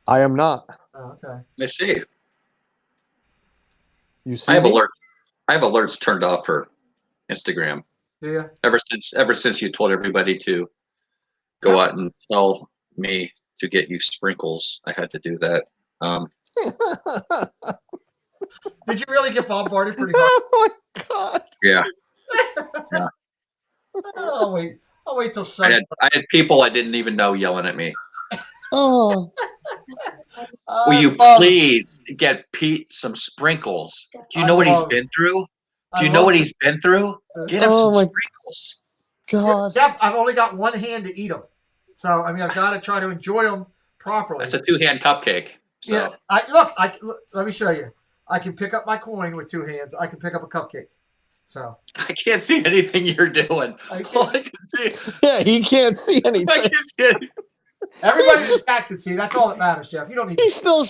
I am not. Oh, okay. Let's see. You see? I have me? alerts. I have alerts turned off for Instagram. Yeah. Ever since you told everybody to go out and tell me to get you sprinkles, I had to do that. Did you really get bombarded pretty hard? Oh my god! Yeah. I'll wait till Sunday. I had people I didn't even know yelling at me. Oh, Will you please get Pete some sprinkles? Do you know what he's been through? Do you know what he's been through? Get him some sprinkles. god! Jeff, I've only got one hand to eat them, so I've got to try to enjoy them properly. That's a 2-hand cupcake. So. Yeah, let me show you. I can pick up my coin with 2 hands. I can pick up a cupcake. So I can't see anything you're doing. All I can see. Yeah, he can't see anything. I can't see anything. Everybody in the chat can see. That's all that matters, Jeff. You don't need. He's still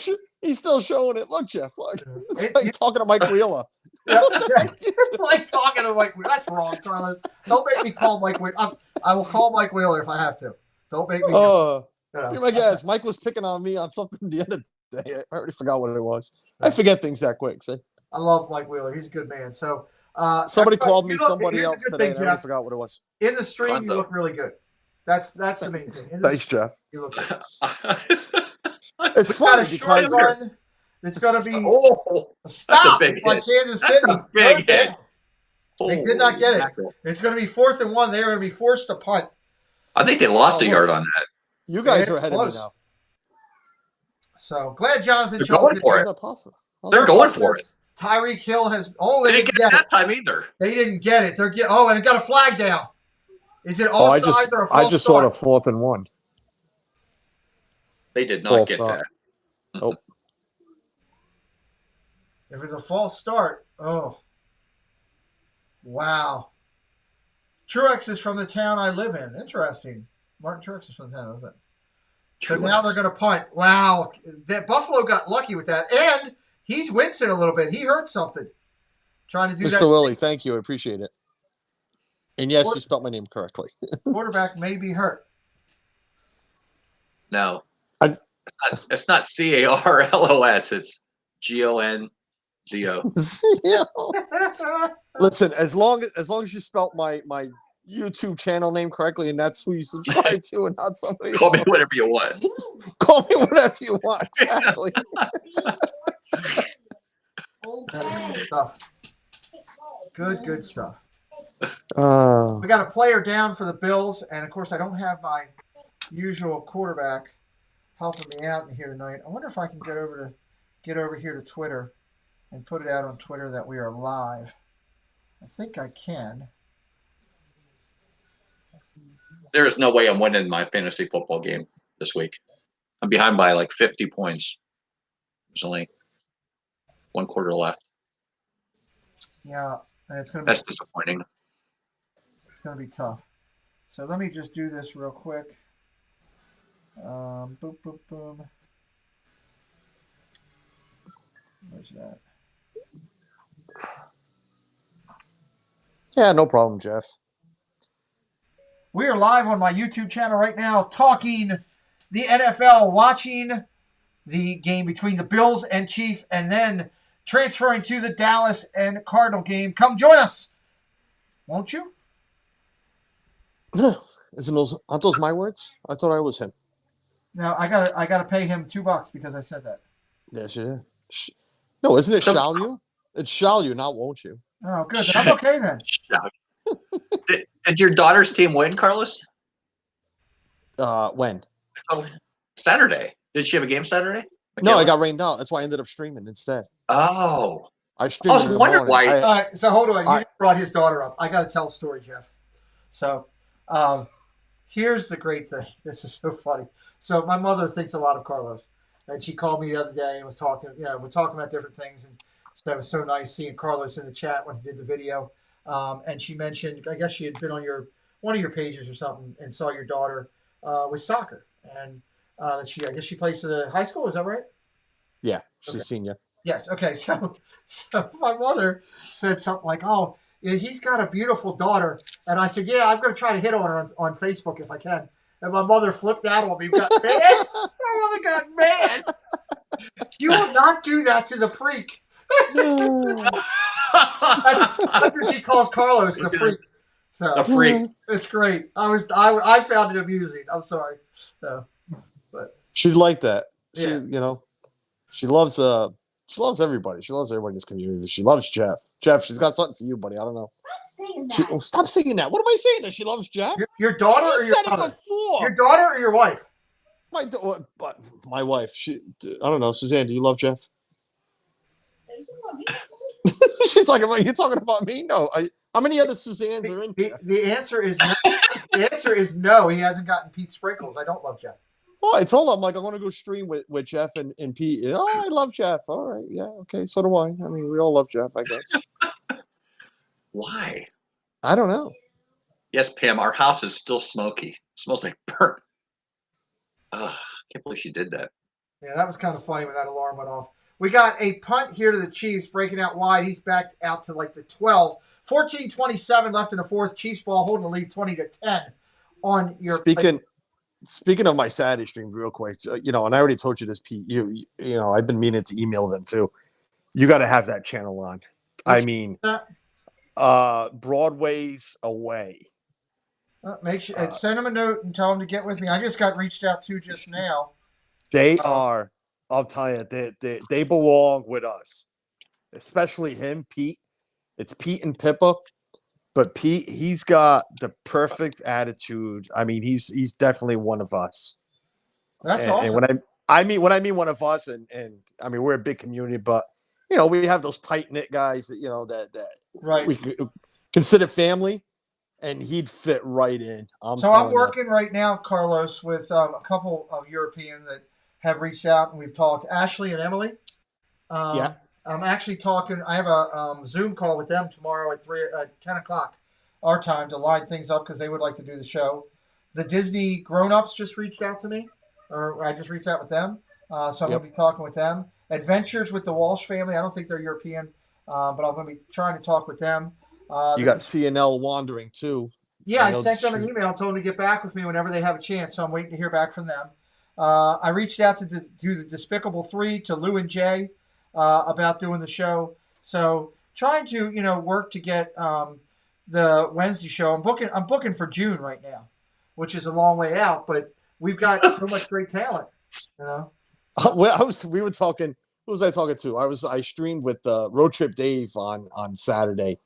showing it. Look, Jeff. Look. It's like talking to Mike Wheeler. It's like talking to Mike Wheeler. That's wrong, Carlos. Don't make me call Mike Wheeler. I will call Mike Wheeler if I have to. Don't make me. Be my guess. Mike was picking on me on something the other day. I already forgot what it was. I forget things that quick. See? I love Mike Wheeler. He's a good man. So somebody called me you look- somebody here's a else good today, thing, and I already Jeff. forgot what it was. In the stream, you Condo. look really good. That's the main thing. In the Thanks, stream, Jeff. You look good. It's We've got funny a short because run. It's going to be Oh, stop big like hit. Kansas That's City. a big Third hit. down. They did not get it. Mackerel. It's going to be 4th and 1. They are going to be forced to punt. I think they lost a yard on that. you guys Yeah, are it's ahead close. of me now. So glad Jonathan They're Jones going did for How's it. that possible? They're going for it. Tyreek Hill has. Oh, They they didn't didn't get it get it. that time either. They didn't get it. and it got a flag down. Is it Oh, offside or a false I just saw start? the 4th and 1. They did not False get start. that. If it's a false start, wow. Truex is from the town I live in. Interesting. Martin Truex is from the town I live in. So now they're going to punt. Wow. That Buffalo got lucky with that. And he's wincing a little bit. He hurt something. Trying to do Mr. that. Willie, thank you. I appreciate it. And yes, What- you spelled my name correctly. Quarterback may be hurt. No. I- It's not CARLOS. It's GONZO. Yeah. Listen, as long as you spelt my YouTube channel name correctly, and that's who you subscribe to, and not somebody Call me else. whatever you want. Call me whatever you want. Exactly. That is good stuff. Good stuff. Uh, We got a player down for the Bills, and of course, I don't have my usual quarterback helping me out in here tonight. I wonder if I can get over here to Twitter and put it out on Twitter that we are live. I think I can. There is no way I'm winning my fantasy football game this week. I'm behind by like 50 points. There's only 1 quarter left. Yeah, and it's gonna That's disappointing. be tough. So let me just do this real quick. Boom, boom, boom. Where's that? yeah, no problem, Jeff. We are live on my YouTube channel right now talking the NFL, watching the game between the Bills and Chiefs, and then transferring to the Dallas and Cardinal game. Come join us, won't you? Aren't those my words? I thought I was him. Now I gotta pay him $2 because I said that. Yes, yeah. No, isn't it shall you? It's shall you, not won't you. Oh, good. Then I'm okay then. Did your daughter's team win, Carlos? When? Saturday. Did she have a game Saturday? No, I Michaela? got rained out. That's why I ended up streaming instead. Oh. I streamed. I was in the wondering morning. why- All right, so hold on. You I- brought his daughter up. I got to tell a story, Jeff. So, here's the great thing. This is so funny. So, my mother thinks a lot of Carlos, and she called me the other day and was talking. We're talking about different things, and that was so nice seeing Carlos in the chat when he did the video. And she mentioned, I guess she had been on one of your pages or something, and saw your daughter with soccer, and I guess she plays to the high school. Is that right? Yeah, she's Okay. a senior. Yes. Okay. So my mother said something like, "Oh, he's got a beautiful daughter," and I said, "Yeah, I'm going to try to hit on her on Facebook if I can." And my mother flipped out on me, got mad. My mother got mad. You will not do that to the freak. That's what she calls Carlos, the freak. So A freak. it's great. I found it amusing. I'm sorry. So, She'd like that. She, Yeah. she loves everybody. She loves everybody in this community. She loves Jeff. Jeff, she's got something for you, buddy. I don't know. Stop saying She, that. stop saying that. What am I saying? That she loves Jeff? your daughter or She your said it mother? before. Your daughter or your wife? But my wife. I don't know. Suzanne, do you love Jeff? She's like, you're talking about me? No. How many other Suzannes are in here? The answer is no. The answer is no. He hasn't gotten Pete Sprinkles. I don't love Jeff. Oh, I told him, I want to go stream with Jeff and Pete. Oh, I love Jeff. All right. Yeah. Okay. So do I. I mean, we all love Jeff, I guess. Why? I don't know. Yes, Pam, our house is still smoky. Smells like burnt. Ugh, I can't believe she did that. Yeah, that was kind of funny when that alarm went off. We got a punt here to the Chiefs, breaking out wide. He's backed out to like the 12. 14:27 left in the fourth. Chiefs ball holding the lead 20-10 on your. Speaking of my Saturday stream, real quick, and I already told you this, Pete. I've been meaning to email them too. You got to have that channel on. I mean, Broadway's away. Make sure send them a note and tell them to get with me. I just got reached out to just now. They are. I'll tell you, they belong with us, especially him, Pete. It's Pete and Pippa, but Pete, he's got the perfect attitude. I mean, he's definitely one of us. That's awesome. And when I mean one of us, and I mean we're a big community, but we have those tight knit guys that right. we consider family. And he'd fit right in. I'm working right now, Carlos, with a couple of Europeans that have reached out and we've talked. Ashley and Emily. Yeah. I'm actually talking. I have a Zoom call with them tomorrow at 10 o'clock our time to line things up because they would like to do the show. The Disney grown-ups just reached out to me, or I just reached out with them. So I'm going to be talking with them. Adventures with the Walsh family. I don't think they're European, but I'm going to be trying to talk with them. You got CNL Wandering too. Yeah, I sent them an email and told them to get back with me whenever they have a chance. So I'm waiting to hear back from them. I reached out to do the Despicable 3 to Lou and Jay about doing the show. So trying to work to get the Wednesday show. I'm booking for June right now, which is a long way out, but we've got so much great talent. We were talking. Who was I talking to? I streamed with Road Trip Dave on Saturday.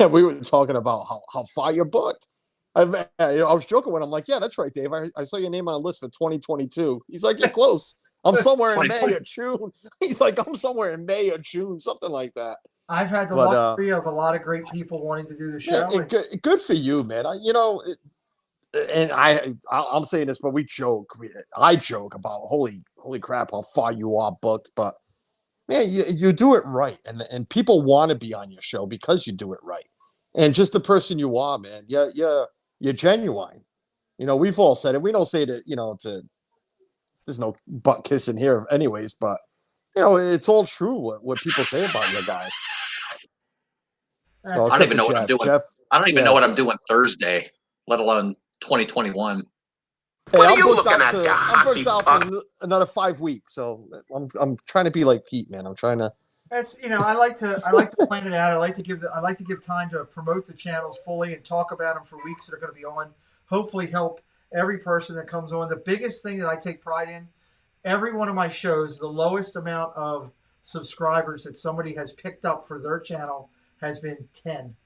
Yeah, we were talking about how far you're booked. I was joking when I'm like, yeah, that's right, Dave. I saw your name on a list for 2022. He's like, you're close. I'm somewhere in May or June. He's like, I'm somewhere in May or June, something like that. I've had the luxury of a lot of great people wanting to do the show. Yeah, good for you, man. I'm saying this, but we joke. I joke about holy crap, how far you are booked, but man, you do it right, and people want to be on your show because you do it right, and just the person you are, man. You're genuine. We've all said it. We don't say that. There's no butt kissing here, anyways. But it's all true what people say about your guy. I don't even know what I'm doing. I don't even know what I'm doing Thursday, let alone 2021. Hey, what are you looking at, you I'm hockey booked out puck? for another 5 weeks, so I'm trying to be like Pete, man. I'm trying to. That's I like to plan it out. I like to give time to promote the channels fully and talk about them for weeks that are going to be on. Hopefully, help every person that comes on. The biggest thing that I take pride in, every one of my shows, the lowest amount of subscribers that somebody has picked up for their channel has been 10,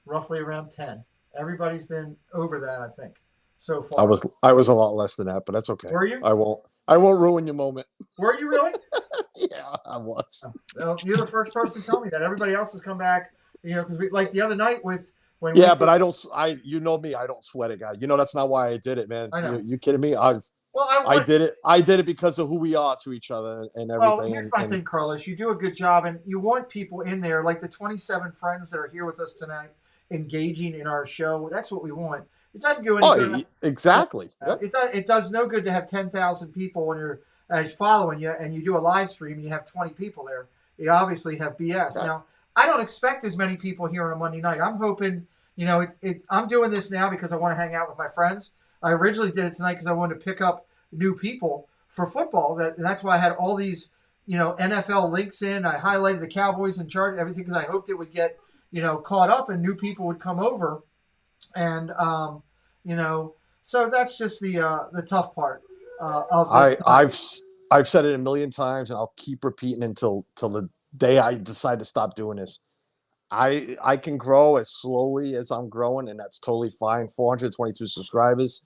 roughly around 10. Everybody's been over that, I think. So far. I was a lot less than that, but that's okay. Were you? I won't ruin your moment. Were you really? Yeah, I was. Well, you're the first person to tell me that. Everybody else has come back, because we like the other night with when. Yeah, but I don't. You know me. I don't sweat it, guy. That's not why I did it, man. I know. You kidding me? I did it. I did it because of who we are to each other and everything. Well, here's my thing, Carlos. You do a good job, and you want people in there, like the 27 friends that are here with us tonight, engaging in our show. That's what we want. It doesn't go any good. Exactly. Yep. It does no good to have 10,000 people when you're following you, and you do a live stream and you have 20 people there. You obviously have BS. Right. Now, I don't expect as many people here on a Monday night. I'm hoping, I'm doing this now because I want to hang out with my friends. I originally did it tonight because I wanted to pick up new people for football. And that's why I had all these, NFL links in. I highlighted the Cowboys and Chargers, everything, because I hoped it would get, caught up and new people would come over. And, so that's just the tough part of this. I've said it a million times, and I'll keep repeating until the day I decide to stop doing this. I can grow as slowly as I'm growing, and that's totally fine. 422 subscribers,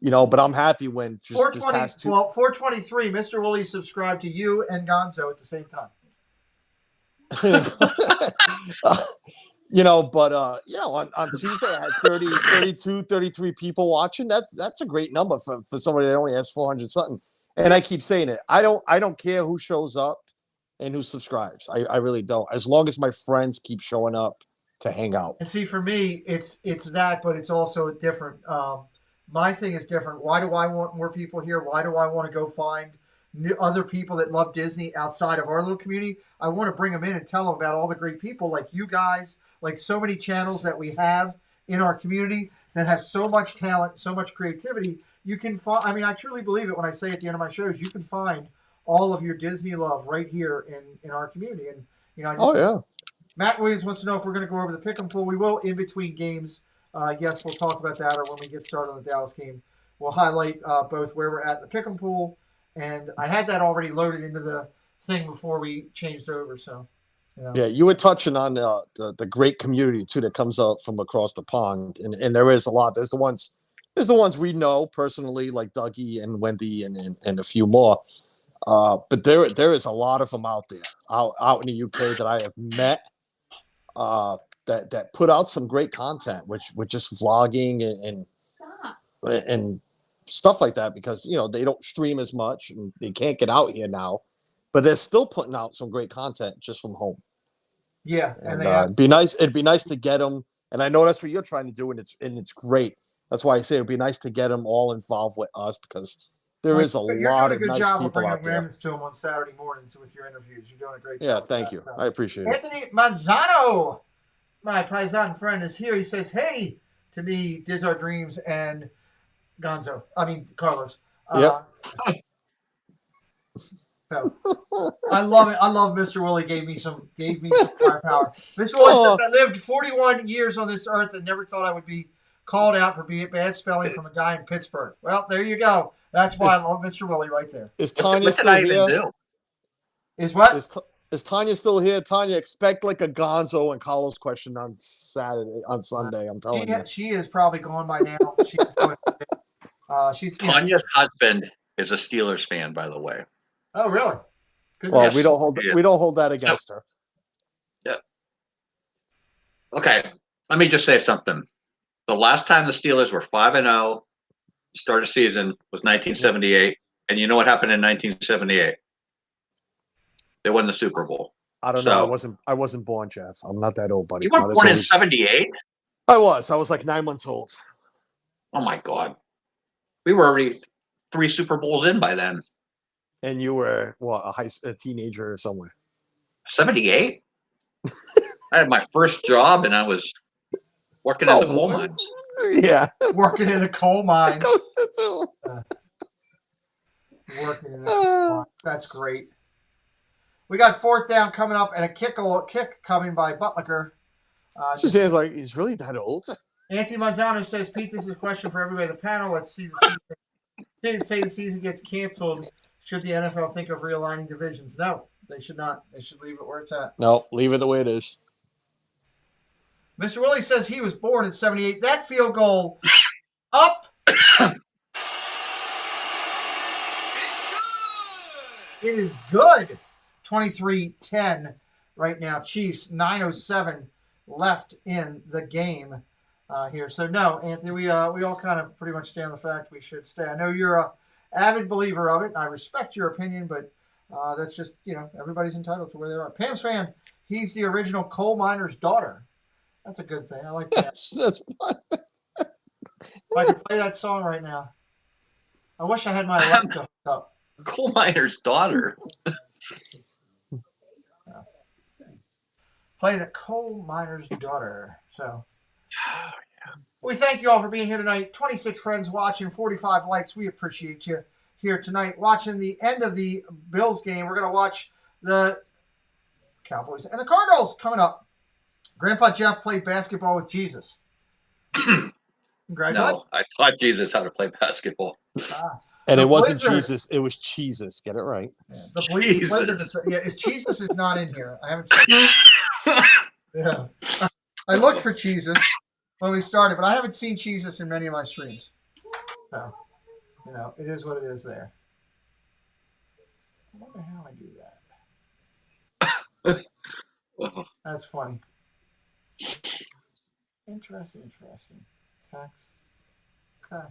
but I'm happy when just this past 423, Mr. Woolley subscribed to you and Gonzo at the same time. On Tuesday I had 32, 33 people watching. That's a great number for somebody that only has 400 something. And I keep saying it. I don't care who shows up and who subscribes. I really don't. As long as my friends keep showing up to hang out. And see, for me, it's that, but it's also different. My thing is different. Why do I want more people here? Why do I want to go find other people that love Disney outside of our little community, I want to bring them in and tell them about all the great people like you guys, like so many channels that we have in our community that have so much talent, so much creativity. You can find, I mean, I truly believe it when I say at the end of my shows, you can find all of your Disney love right here in our community. And, you know, I just, Matt Williams wants to know if we're going to go over the pick 'em pool. We will in between games. Yes, we'll talk about that, or when we get started on the Dallas game. We'll highlight both where we're at in the pick 'em pool, and I had that already loaded into the thing before we changed over. So, yeah, you were touching on the great community too that comes up from across the pond, and there is a lot. There's the ones we know personally, like Dougie and Wendy and a few more. But there is a lot of them out there, out in the UK that I have met, that put out some great content, with just vlogging and stuff like that, because you know they don't stream as much and they can't get out here now, but they're still putting out some great content just from home. Yeah, and it'd be nice to get them, and I know that's what you're trying to do, and it's great. That's why I say it'd be nice to get them all involved with us, because there is a lot of nice people out there. To them on Saturday mornings with your interviews. You're doing a great job. Yeah, thank you. I appreciate it. Anthony Manzano, my Paisan friend, is here. He says, "Hey," to me, Diz Our Dreams and Carlos. Yep. So, I love it. I love Mr. Willie gave me some firepower. Mr. Willie says, "I lived 41 years on this earth and never thought I would be called out for being bad spelling from a guy in Pittsburgh." Well, there you go. That's why I love Mr. Willie right there. Is Tanya still here? Is what? Is Tanya still here? Tanya, expect like a Gonzo and Carlos question on Sunday. I'm telling you. She is probably gone by now. She's Tanya's husband is a Steelers fan, by the way. Oh, really? Good. Well, we don't hold that against her. Yeah. Okay. Let me just say something. The last time the Steelers were 5-0, start of season, was 1978, and you know what happened in 1978? They won the Super Bowl. I don't know. I wasn't born, Jeff. I'm not that old, buddy. You were born in 78? I was like 9 months old. Oh my God. We were already 3 Super Bowls in by then. And you were what, a teenager or somewhere? 78? I had my first job and I was working in the coal mines. Yeah. Working in the coal mines. Working in the coal mines. That's great. We got 4th down coming up and a kick coming by Butler. Suzanne's like, he's really that old? Anthony Manzano says, Pete, this is a question for everybody on the panel. Let's see say the season gets canceled. Should the NFL think of realigning divisions? No, they should not. They should leave it where it's at. No, leave it the way it is. Mr. Willie says he was born in 78. That field goal up. It is good. 23-10 right now. Chiefs, 9:07 left in the game here. So, no, Anthony, we all kind of pretty much stand on the fact we should stay. I know you're a avid believer of it, and I respect your opinion, but that's just, everybody's entitled to where they are. Pam's fan, he's the original coal miner's daughter. That's a good thing. I like that. That's If I could play that song right now. I wish I had my Alexa hooked up. Coal miner's daughter. Play the coal miner's daughter. So we thank you all for being here tonight. 26 friends watching, 45 likes. We appreciate you here tonight watching the end of the Bills game. We're going to watch the Cowboys and the Cardinals coming up. Grandpa Jeff played basketball with Jesus. Congratulations. No, I taught Jesus how to play basketball. And it wasn't Jesus, it was Jesus. Get it right. Yeah, it's Jesus is not in here. I haven't seen it. Yeah. I looked for Jesus when we started, but I haven't seen Jesus in many of my streams. So, it is what it is there. I wonder how I do that. That's funny. Interesting. Text. Okay.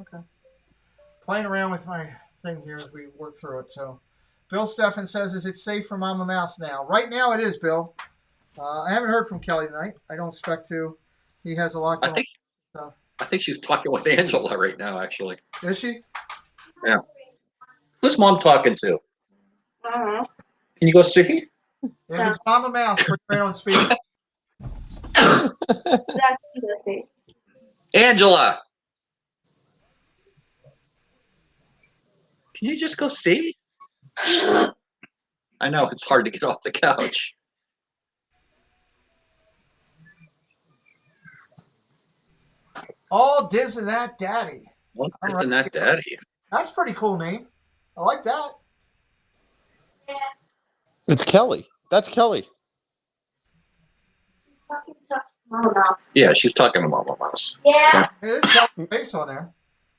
Okay. Playing around with my thing here as we work through it. So, Bill Steffen says, is it safe for Mama Mouse now? Right now it is, Bill. I haven't heard from Kelly tonight. I don't expect to. He has a lot going on. I think she's talking with Angela right now, actually. Is she? Who's mom talking to? Uh-huh. Can you go see? If it's Mama Mouse, put her on speaker. That's interesting. Angela, can you just go see? I know it's hard to get off the couch. All Diz and That Daddy. Well, All isn't that daddy? That's a pretty cool name. I like that. It's Kelly. That's Kelly. Yeah, she's talking to Mama Mouse. Yeah. Hey, there's Kelly's face on there.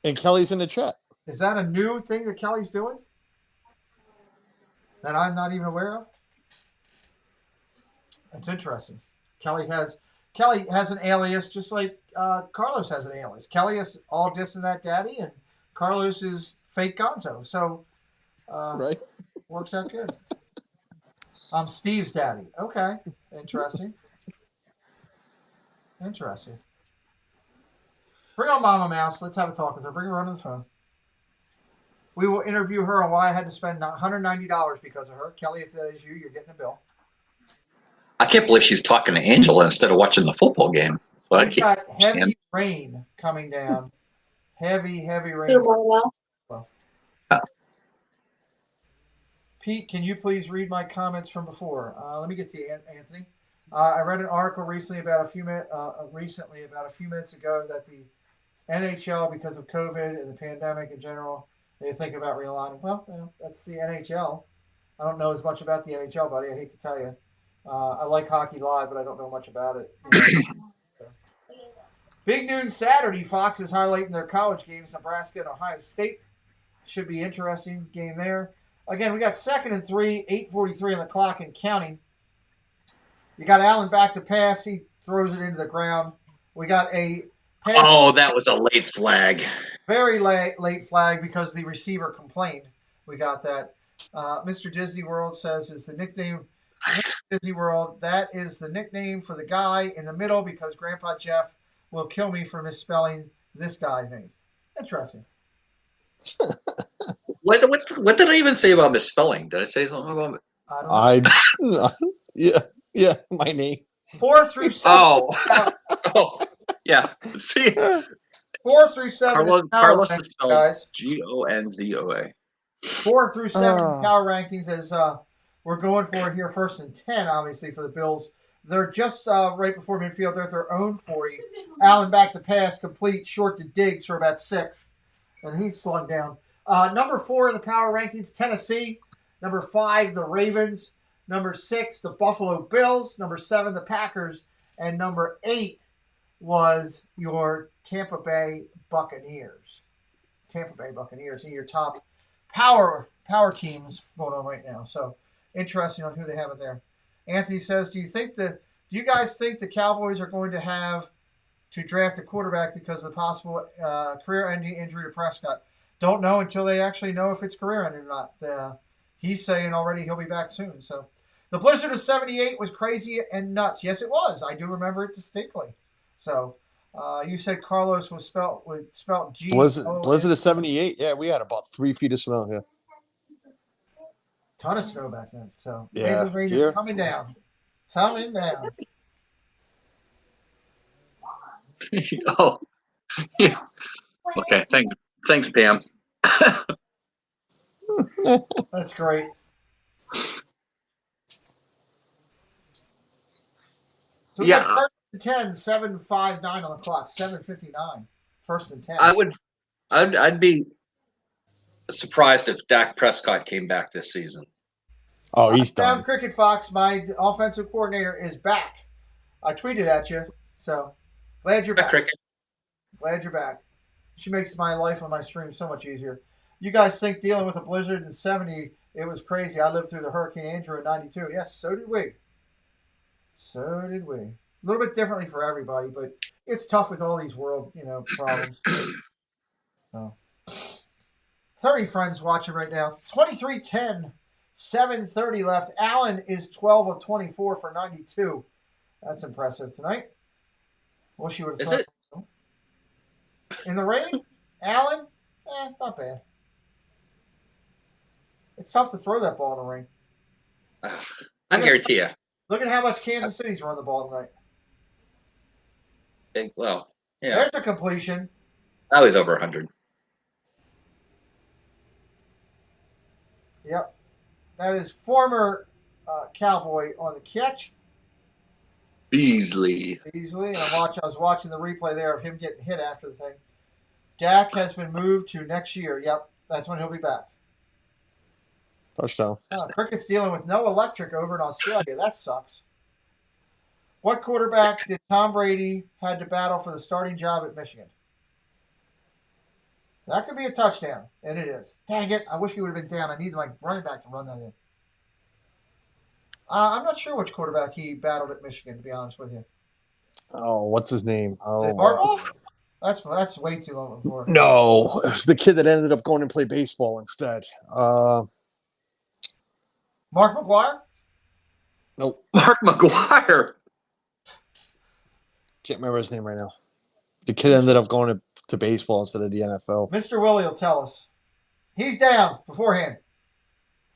And Kelly's in the chat. Is that a new thing that Kelly's doing? That I'm not even aware of? That's interesting. Kelly has an alias just like Carlos has an alias. Kelly is All Dis and That Daddy, and Carlos is Fake Gonzo. So Right. works out good. I'm Steve's daddy. Okay. Interesting. Interesting. Bring on Mama Mouse. Let's have a talk with her. Bring her onto the phone. We will interview her on why I had to spend $190 because of her. Kelly, if that is you, you're getting a bill. I can't believe she's talking to Angela instead of watching the football game. So I We've can't got heavy understand. rain coming down. Heavy rain. Pete, can you please read my comments from before? Let me get to you, Anthony. I read an article recently about a few minutes ago that the NHL, because of COVID and the pandemic in general, they think about realigning. Well, that's the NHL. I don't know as much about the NHL, buddy. I hate to tell you. I like hockey live, but I don't know much about it. Big noon Saturday. Fox is highlighting their college games. Nebraska and Ohio State should be interesting game there. Again, we got 2nd and 3, 8:43 on the clock and counting. You got Allen back to pass. He throws it into the ground. We got a pass. Oh, that was a late flag. Very late flag because the receiver complained. We got that. Mr. Disney World says is the nickname. Disney World, that is the nickname for the guy in the middle because Grandpa Jeff will kill me for misspelling this guy's name. Interesting. What did I even say about misspelling? Did I say something about it? I don't know. Yeah, my name. 4 through 7. Oh, yeah. See, 4 through 7. Carlos is spelled guys. Gonzoa. 4 through 7 power rankings as we're going for it here. 1st and 10, obviously, for the Bills. They're just right before midfield. They're at their own 40. Allen back to pass, complete, short to Diggs for about 6. And he's slung down. Number 4 in the power rankings, Tennessee. Number 5, the Ravens. Number 6, the Buffalo Bills. Number 7, the Packers. And number 8 was your Tampa Bay Buccaneers. Tampa Bay Buccaneers are your top power teams going on right now. So interesting on who they have it there. Anthony says, do you guys think the Cowboys are going to have to draft a quarterback because of the possible career-ending injury to Prescott? Don't know until they actually know if it's career-ending or not. He's saying already he'll be back soon. So the blizzard of 78 was crazy and nuts. Yes, it was. I do remember it distinctly. So you said Carlos was spelled G. Blizzard of 78. Yeah, we had about 3 feet of snow here. Ton of snow back then. So Yeah, the rain here. is coming down. Coming down. Oh, yeah. Okay. Thanks, Pam. That's great. So we Yeah. got 1st and 10, 7:59 on the clock, 7:59. 1st and 10. I'd be surprised if Dak Prescott came back this season. Oh, he's Down done. Cricket Fox, my offensive coordinator is back. I tweeted at you, so glad you're back. Cricket. Glad you're back. She makes my life on my stream so much easier. You guys think dealing with a blizzard in 70, it was crazy. I lived through the Hurricane Andrew in 92. Yes, so did we. So did we. A little bit differently for everybody, but it's tough with all these world, problems. So. 30 friends watching right now. 23-10, 7:30 left. Allen is 12 of 24 for 92. That's impressive tonight. Wish you would have Is thought. it? In the rain, Allen, not bad. It's tough to throw that ball in the rain. I guarantee you. Look at how much Kansas City's run the ball tonight. Well, yeah. There's a completion. Now he's over 100. Yep. That is former Cowboy on the catch. Beasley. Easily. And I was watching the replay there of him getting hit after the thing. Dak has been moved to next year. Yep. That's when he'll be back. Touchdown. Crickett's dealing with no electric over in Australia. That sucks. What quarterback did Tom Brady had to battle for the starting job at Michigan? That could be a touchdown, and it is. Dang it. I wish he would have been down. I need my running back to run that in. I'm not sure which quarterback he battled at Michigan, to be honest with you. Oh, what's his name? Oh, Harbaugh? That's way too long before. no, it was the kid that ended up going and play baseball instead. Mark McGuire? Nope, Mark McGuire. can't remember his name right now. The kid ended up going to baseball instead of the NFL. Mr. Willie will tell us. He's down beforehand.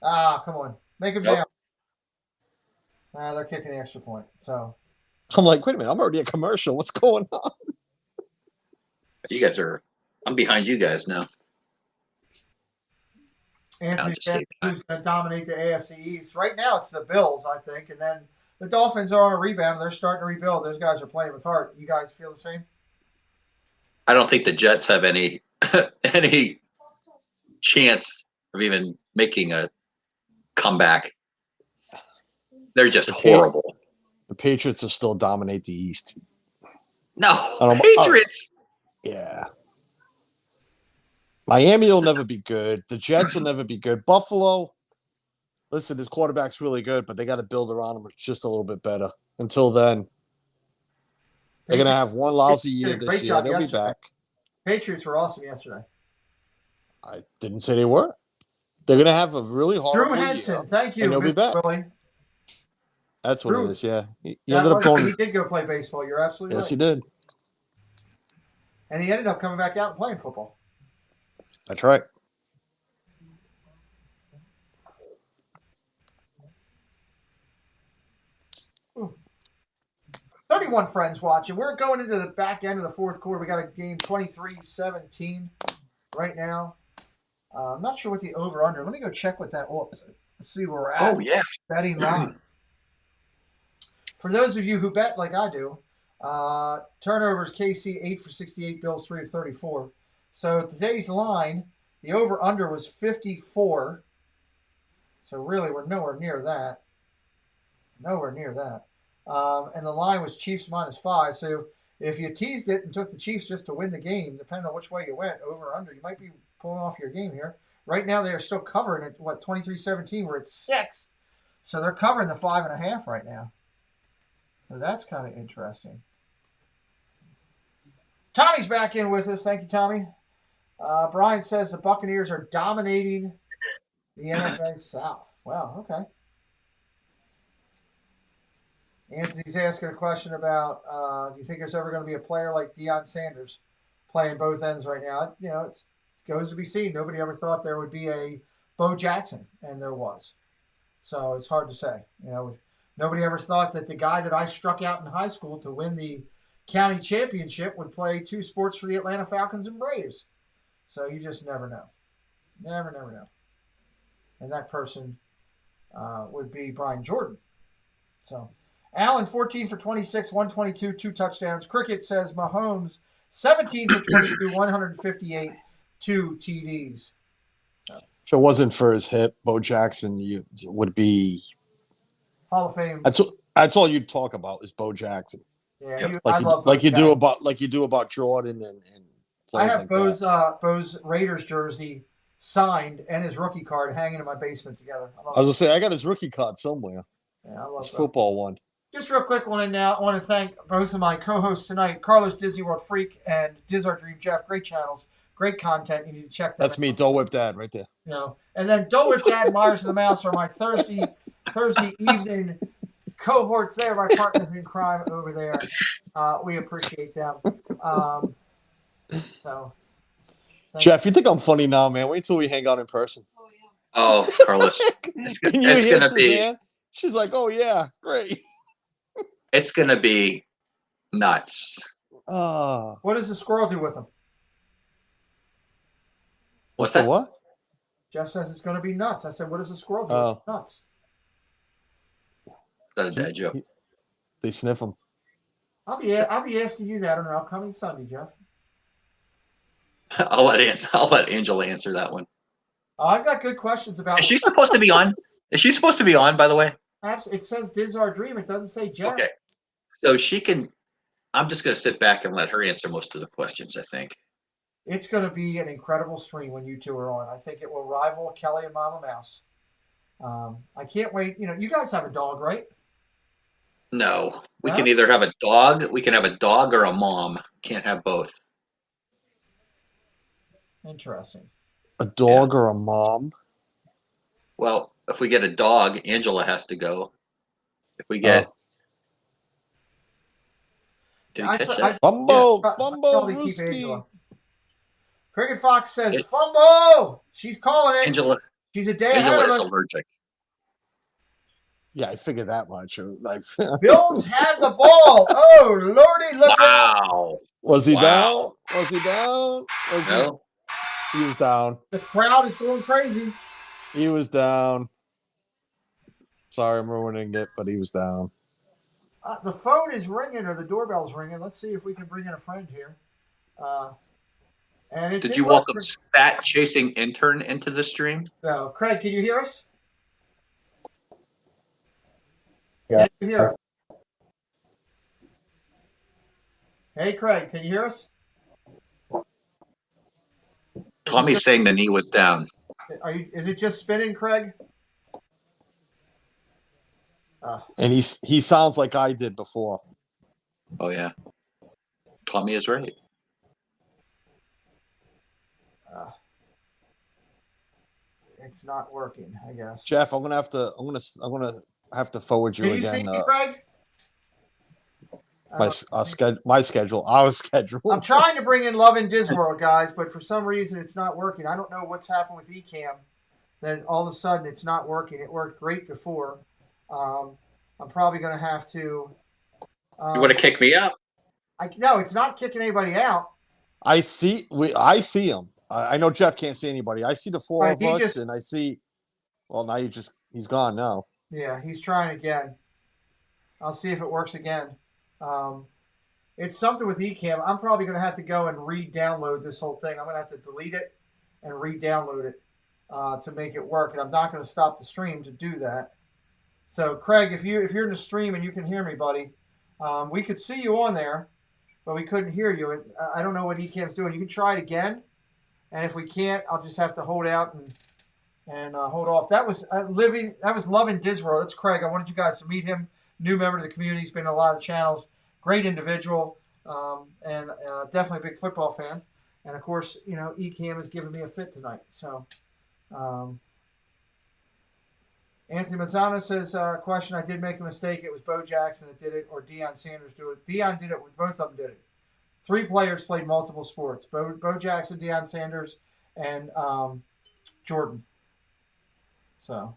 Come on. Make him down. They're kicking the extra point. So I'm like, wait a minute, I'm already a commercial. What's going on? You guys I'm behind you guys now. Anthony said who's going to dominate the AFC East. Right now it's the Bills, I think. And then the Dolphins are on a rebound. They're starting to rebuild. Those guys are playing with heart. You guys feel the same? I don't think the Jets have any chance of even making a comeback. They're just horrible. The Patriots will still dominate the East. No, Patriots. Yeah. Miami will never be good. The Jets will never be good. Buffalo, listen, his quarterback's really good, but they got to build around him just a little bit better. Until then, they're going to have one lousy year this year. They'll be back. Patriots were awesome yesterday. I didn't say they were. They're going to have a really hard Drew Henson, thank you, Mr. Willie. That's what it is, yeah. He ended up going. He did go play baseball. You're absolutely right. Yes, he did. And he ended up coming back out and playing football. That's right. Ooh. 31 friends watching. We're going into the back end of the fourth quarter. We got a game 23-17 right now. I'm not sure what the over-under. Let me go check what that was. Let's see where we're at. Oh, yeah. Betting line. For those of you who bet like I do, turnovers, KC 8 for 68, Bills 3 of 34. So today's line, the over-under was 54. So really, we're nowhere near that. Nowhere near that. And the line was Chiefs -5. So if you teased it and took the Chiefs just to win the game, depending on which way you went, over or under, you might be pulling off your game here. Right now, they are still covering at, 23-17. We're at 6. So they're covering the 5.5 right now. So that's kind of interesting. Tommy's back in with us. Thank you, Tommy. Brian says the Buccaneers are dominating the NFC South. Wow, okay. Anthony's asking a question about, do you think there's ever going to be a player like Deion Sanders playing both ends right now? You know, it goes to be seen. Nobody ever thought there would be a Bo Jackson, and there was. So it's hard to say. You know, nobody ever thought that the guy that I struck out in high school to win the county championship would play 2 sports for the Atlanta Falcons and Braves. So you just never know. Never know. And that person would be Brian Jordan. So Allen, 14 for 26, 122, 2 touchdowns. Cricket says Mahomes, 17 for 22, 158, 2 TDs. If it wasn't for his hip, Bo Jackson would be Hall of Fame. That's all you'd talk about is Bo Jackson. Yeah, like you do about Jordan and I have like Bo's Raiders jersey signed and his rookie card hanging in my basement together. I was gonna say I got his rookie card somewhere. Yeah, I love his football one. Just real quick one now. I want to thank both of my co-hosts tonight, Carlos Disney World Freak and Dizzard Dream Jeff. Great channels, great content. You need to check that. That's me, Dole Whip Dad, right there. You know, and then Dole Whip Dad, Myers of the Mouse are my Thursday evening cohorts there, my partners in crime over there. We appreciate them. So, thank Jeff, you think I'm funny now, man? Wait till we hang out in person. Oh, Carlos, Can you it's hear gonna be Suzanne? She's like, "Oh yeah, great." it's gonna be nuts. Ah, What does the squirrel do with him? What's the that? what? Jeff says it's going to be nuts. I said, what does the squirrel do? Oh. Nuts. Is that a dad joke? They sniff them. I'll be asking you that on an upcoming Sunday, Jeff. I'll let Angela answer that one. I've got good questions about. Is she supposed to be on? Is she supposed to be on? By the way. It says "Diz Our Dream." It doesn't say Jeff. Okay, so she can. I'm just gonna sit back and let her answer most of the questions. I think. It's going to be an incredible stream when you two are on. I think it will rival Kelly and Mama Mouse. I can't wait. You know, you guys have a dog, right? No, we No? can either have a dog. We can have a dog or a mom. Can't have both. Interesting. A dog or a mom? Well, if we get a dog, Angela has to go. If we get, did he catch that? Fumble, Yeah, fumble, probably keep Rooski. Angela. Cricket Fox says, "Fumble!" She's calling it. Angela, She's a day ahead Angela of is us. allergic. Yeah, I figured that much. Like, Bills have the ball. Oh, Lordy, look out. Wow. was he Wow. down? Was he down? Was No. he was down. The crowd is going crazy. He was down. Sorry, I'm ruining it, but he was down. The phone is ringing or the doorbell's ringing. Let's see if we can bring in a friend here. And Did you welcome Spat Chasing Intern into the stream? So, Craig, can you hear us? Yeah. Can you hear us? Hey, Craig, can you hear us? Tommy's saying the knee was down. Is it just spinning, Craig? And he sounds like I did before. Oh yeah. Tommy is right. It's not working, I guess. Jeff, I'm gonna have to forward you Can you again. see me, Craig? My schedule, our schedule. I'm trying to bring in Love in Disworld, guys, but for some reason it's not working. I don't know what's happened with Ecamm. That all of a sudden it's not working. It worked great before. I'm probably going to have to. You want to kick me out? No, it's not kicking anybody out. I see him. I know Jeff can't see anybody. I see the four Right, of he us, just- and I see. Well, now he's gone now. Yeah, he's trying again. I'll see if it works again. It's something with Ecamm. I'm probably going to have to go and re-download this whole thing. I'm going to have to delete it and re-download it to make it work. And I'm not going to stop the stream to do that. So, Craig, if you're in the stream and you can hear me, buddy, we could see you on there, but we couldn't hear you. I don't know what Ecamm's doing. You can try it again, and if we can't, I'll just have to hold out and hold off. That was Love in Disworld. That's Craig. I wanted you guys to meet him. New member of the community. He's been in a lot of channels. Great individual, and definitely a big football fan. And of course, you know, Ecamm has given me a fit tonight. So, Anthony Mazzano says, question, I did make a mistake. It was Bo Jackson that did it, or Deion Sanders do it. Deion did it. Both of them did it. 3 players played multiple sports. Bo Jackson, Deion Sanders, and Jordan. So,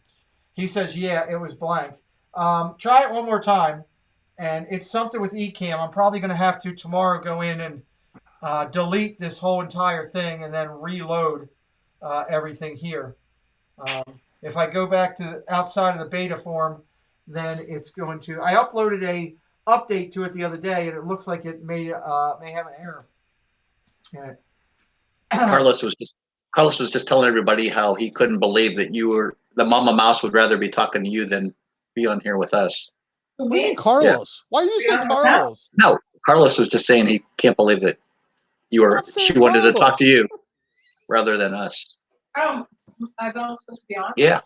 he says, yeah, it was blank. Try it one more time. And it's something with Ecamm. I'm probably going to have to tomorrow go in and delete this whole entire thing and then reload everything here. If I go back to outside of the beta form, then it's going to. I uploaded a update to it the other day, and it looks like it may have an error in it. Carlos was just telling everybody how he couldn't believe that the Mama Mouse would rather be talking to you than be on here with us. What do you mean, Carlos? Why do you say Carlos? No, Carlos was just saying he can't believe that Stop saying she wanted to talk Carlos. to you rather than us. Oh, I'm not supposed to be on? Yeah.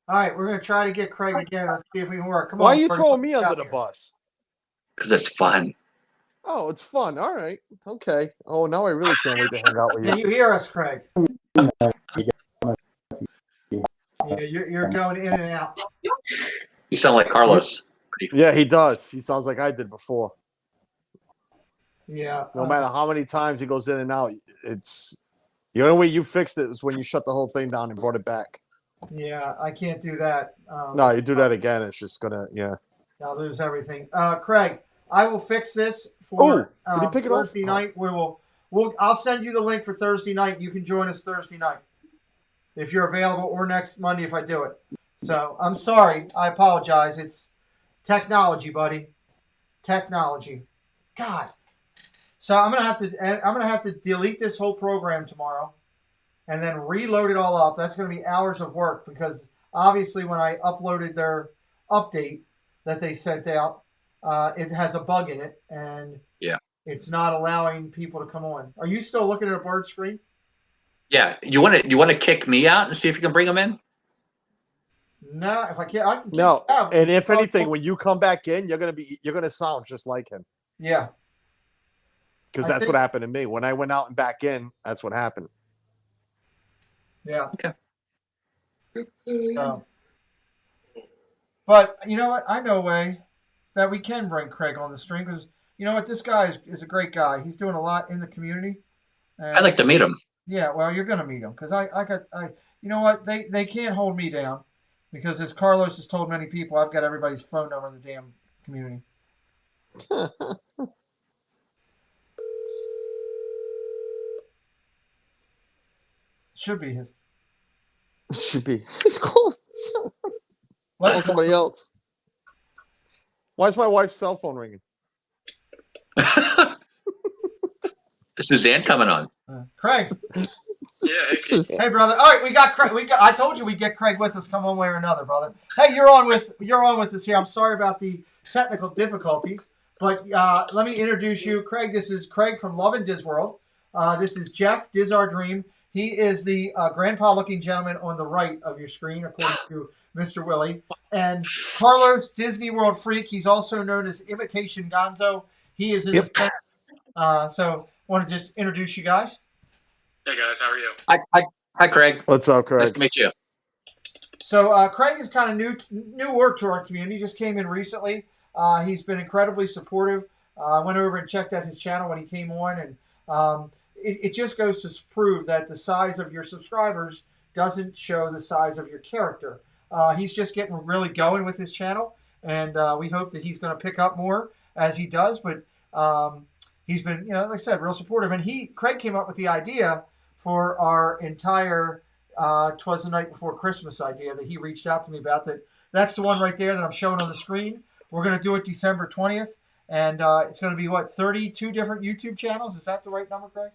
All right, we're going to try to get Craig again. Let's see if we can work. Come on. Why are you Craig, throwing me let's under go the here. bus? Because it's fun. Oh, it's fun. All right. Okay. Oh, now I really can't wait to hang out with Can you. you hear us, Craig? Yeah, you're going in and out. You sound like Carlos. Yeah, he does. He sounds like I did before. Yeah. No matter how many times he goes in and out, it's the only way you fixed it was when you shut the whole thing down and brought it back. Yeah, I can't do that. No, you do that again, it's just gonna I'll lose everything. Craig, I will fix this Oh, for did he pick it up? Thursday night. I'll send you the link for Thursday night. You can join us Thursday night if you're available, or next Monday if I do it. So I'm sorry. I apologize. It's technology, buddy. Technology. God. So I'm gonna have to delete this whole program tomorrow, and then reload it all up. That's gonna be hours of work because obviously when I uploaded their update that they sent out, it has a bug in it, and it's not allowing people to come on. Are you still looking at a blurred screen? Yeah, you want to kick me out and see if you can bring them in? No, if I can't, I can. no. Out. And if anything, when you come back in, you're gonna sound just like him. Yeah, Because I that's think- what happened to me. When I went out and back in, that's what happened. yeah. Okay. So, but you know what? I know a way that we can bring Craig on the stream because you know what? This guy is a great guy. He's doing a lot in the community. I'd like to meet him. Yeah, well, you're gonna meet him because you know what? They can't hold me down because as Carlos has told many people, I've got everybody's phone number in the damn community. Should be his. Should be. He's calling What? somebody else. Why is my wife's cell phone ringing? Suzanne coming on. Craig. Yeah, Hey, brother. All right, we got Craig. I told you we'd get Craig with us, come one way or another, brother. Hey, you're on with us here. I'm sorry about the technical difficulties, but let me introduce you, Craig. This is Craig from Love and Disworld. This is Jeff Diz Our Dream. He is the grandpa-looking gentleman on the right of your screen, according to Mr. Willie. And Carlos Disney World Freak. He's also known as Imitation Gonzo. He is in the center. So, want to just introduce you guys. Hey guys, how are you? Hi, Craig. What's up, Nice Craig? to meet you. So Craig is kind of new work to our community. Just came in recently. He's been incredibly supportive. I went over and checked out his channel when he came on, and it just goes to prove that the size of your subscribers doesn't show the size of your character. He's just getting really going with his channel, and we hope that he's going to pick up more as he does. But he's been, like I said, real supportive. And Craig came up with the idea for our entire "'Twas the Night Before Christmas" idea that he reached out to me about. That's the one right there that I'm showing on the screen. We're going to do it December 20th, and it's going to be 32 different YouTube channels. Is that the right number, Craig?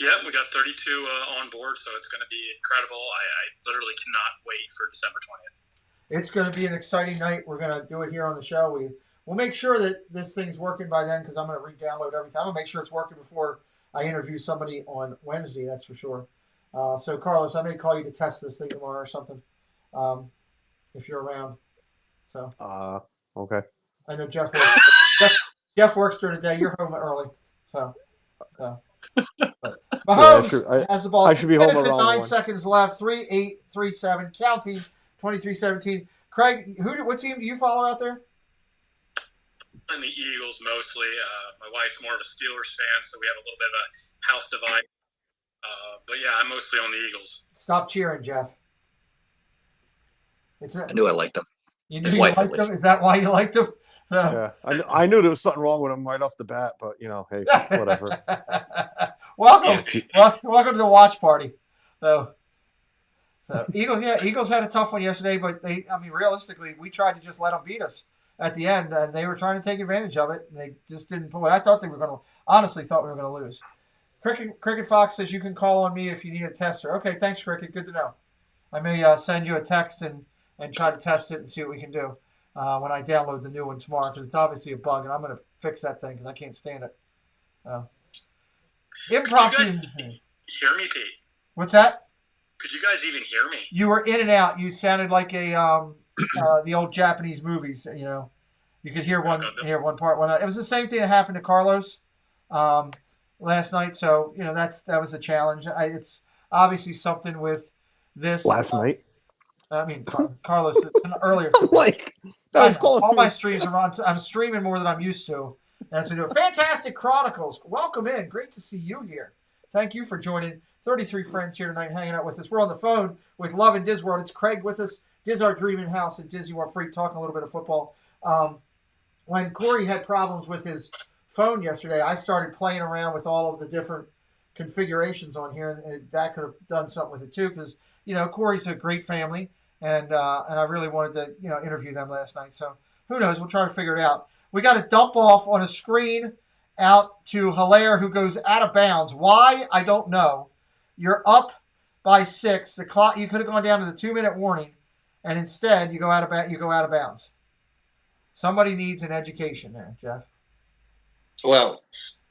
Yep, we got 32 on board, so it's going to be incredible. I literally cannot wait for December 20th. It's going to be an exciting night. We're going to do it here on the show. We'll make sure that this thing's working by then because I'm going to re-download everything. I'm going to make sure it's working before I interview somebody on Wednesday, that's for sure. So, Carlos, I may call you to test this thing tomorrow or something if you're around. So, Okay. I know Jeff works. Jeff works during the day. You're home early. So. But Mahomes has the ball. I should be home 2 minutes and around 9 1. seconds left. 3-8-3-7. Counting. 23-17. Craig, what team do you follow out there? I'm the Eagles mostly. My wife's more of a Steelers fan, so we have a little bit of a house divide. But yeah, I'm mostly on the Eagles. Stop cheering, Jeff. I knew I liked them. You His knew you wife liked at least. them? Is that why you liked them? Yeah, I knew there was something wrong with him right off the bat, but hey, whatever. welcome to the watch party. So Eagles had a tough one yesterday, but realistically, we tried to just let them beat us at the end, and they were trying to take advantage of it, and they just didn't pull it. I thought honestly thought we were going to lose. Cricket Fox says you can call on me if you need a tester. Okay, thanks, Cricket. Good to know. I may send you a text and try to test it and see what we can do when I download the new one tomorrow, because it's obviously a bug, and I'm going to fix that thing because I can't stand it. Impromptu. Hear me, Pete? What's that? Could you guys even hear me? You were in and out. You sounded like the old Japanese movies. You could hear one part. It was the same thing that happened to Carlos last night. So that was a challenge. It's obviously something with this Last night? Carlos earlier. I was calling all my streams are on. I'm streaming more than I'm used to, That's what we do. Fantastic Chronicles. Welcome in. Great to see you here. Thank you for joining 33 friends here tonight hanging out with us. We're on the phone with Love and Diz World. It's Craig with us. Diz Our Dreaming House at Disney World Freak, talking a little bit of football. When Corey had problems with his phone yesterday, I started playing around with all of the different configurations on here, and that could have done something with it too, because Corey's a great family, and I really wanted to interview them last night. So who knows? We'll try to figure it out. We got a dump off on a screen out to Hilaire, who goes out of bounds. Why? I don't know. You're up by 6. The clock. You could have gone down to the 2-minute warning, and instead you go out of bounds. Somebody needs an education there, Jeff. Well,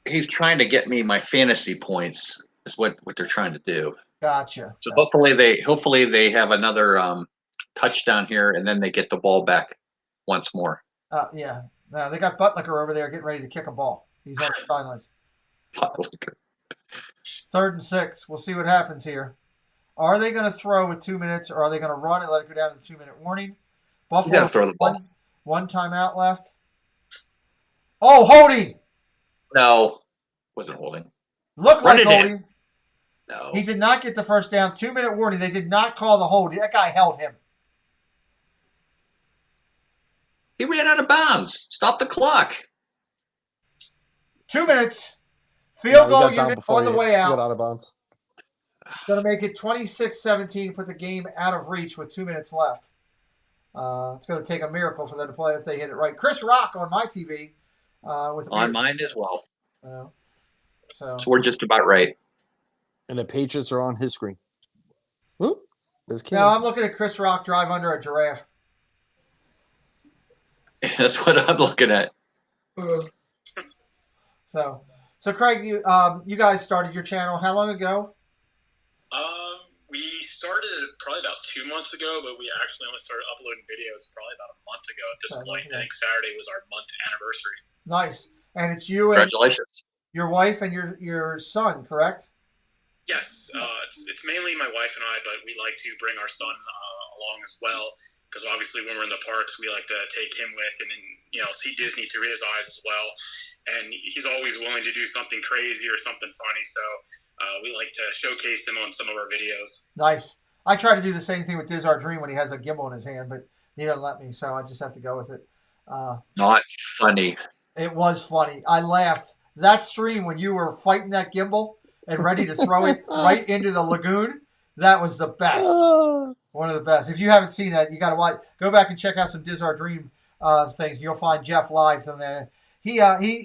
he's trying to get me my fantasy points. Is what they're trying to do. Gotcha. So hopefully they have another touchdown here, and then they get the ball back once more. Yeah. No, they got Buttlicker over there getting ready to kick a ball. He's on the sidelines. 3rd and 6. We'll see what happens here. Are they going to throw with 2 minutes, or are they going to run and let it go down to the 2-minute warning? Buffalo, You gotta throw the ball. One timeout left. Oh, holding! No, wasn't holding. Looked Run like it in. holding. No. He did not get the first down. 2-minute warning. They did not call the hold. That guy held him. He ran out of bounds. Stop the clock. 2 minutes. Field He goal got down unit before on the he way got out. of bounds. Going to make it 26-17, put the game out of reach with 2 minutes left. It's going to take a miracle for them to play if they hit it right. Chris Rock on my TV. On mine as well. So we're just about right. And the Patriots are on his screen. Whoop. There's King. now I'm looking at Chris Rock drive under a giraffe. That's what I'm looking at. So Craig, you guys started your channel how long ago? We started it probably about 2 months ago, but we actually only started uploading videos probably about a month ago at this point. Okay. I think Saturday was our month anniversary. Nice. And it's you and Congratulations. your wife and your son, correct? Yes, it's mainly my wife and I, but we like to bring our son along as well, because obviously when we're in the parks, we like to take him with and see Disney through his eyes as well. And he's always willing to do something crazy or something funny, so we like to showcase him on some of our videos. Nice. I try to do the same thing with Diz Our Dream when he has a gimbal in his hand, but he doesn't let me, so I just have to go with it. Not funny. It was funny. I laughed. That stream when you were fighting that gimbal and ready to throw it right into the lagoon, that was the best. One of the best. If you haven't seen that, you got to watch. Go back and check out some Diz Our Dream things. You'll find Jeff live from there. He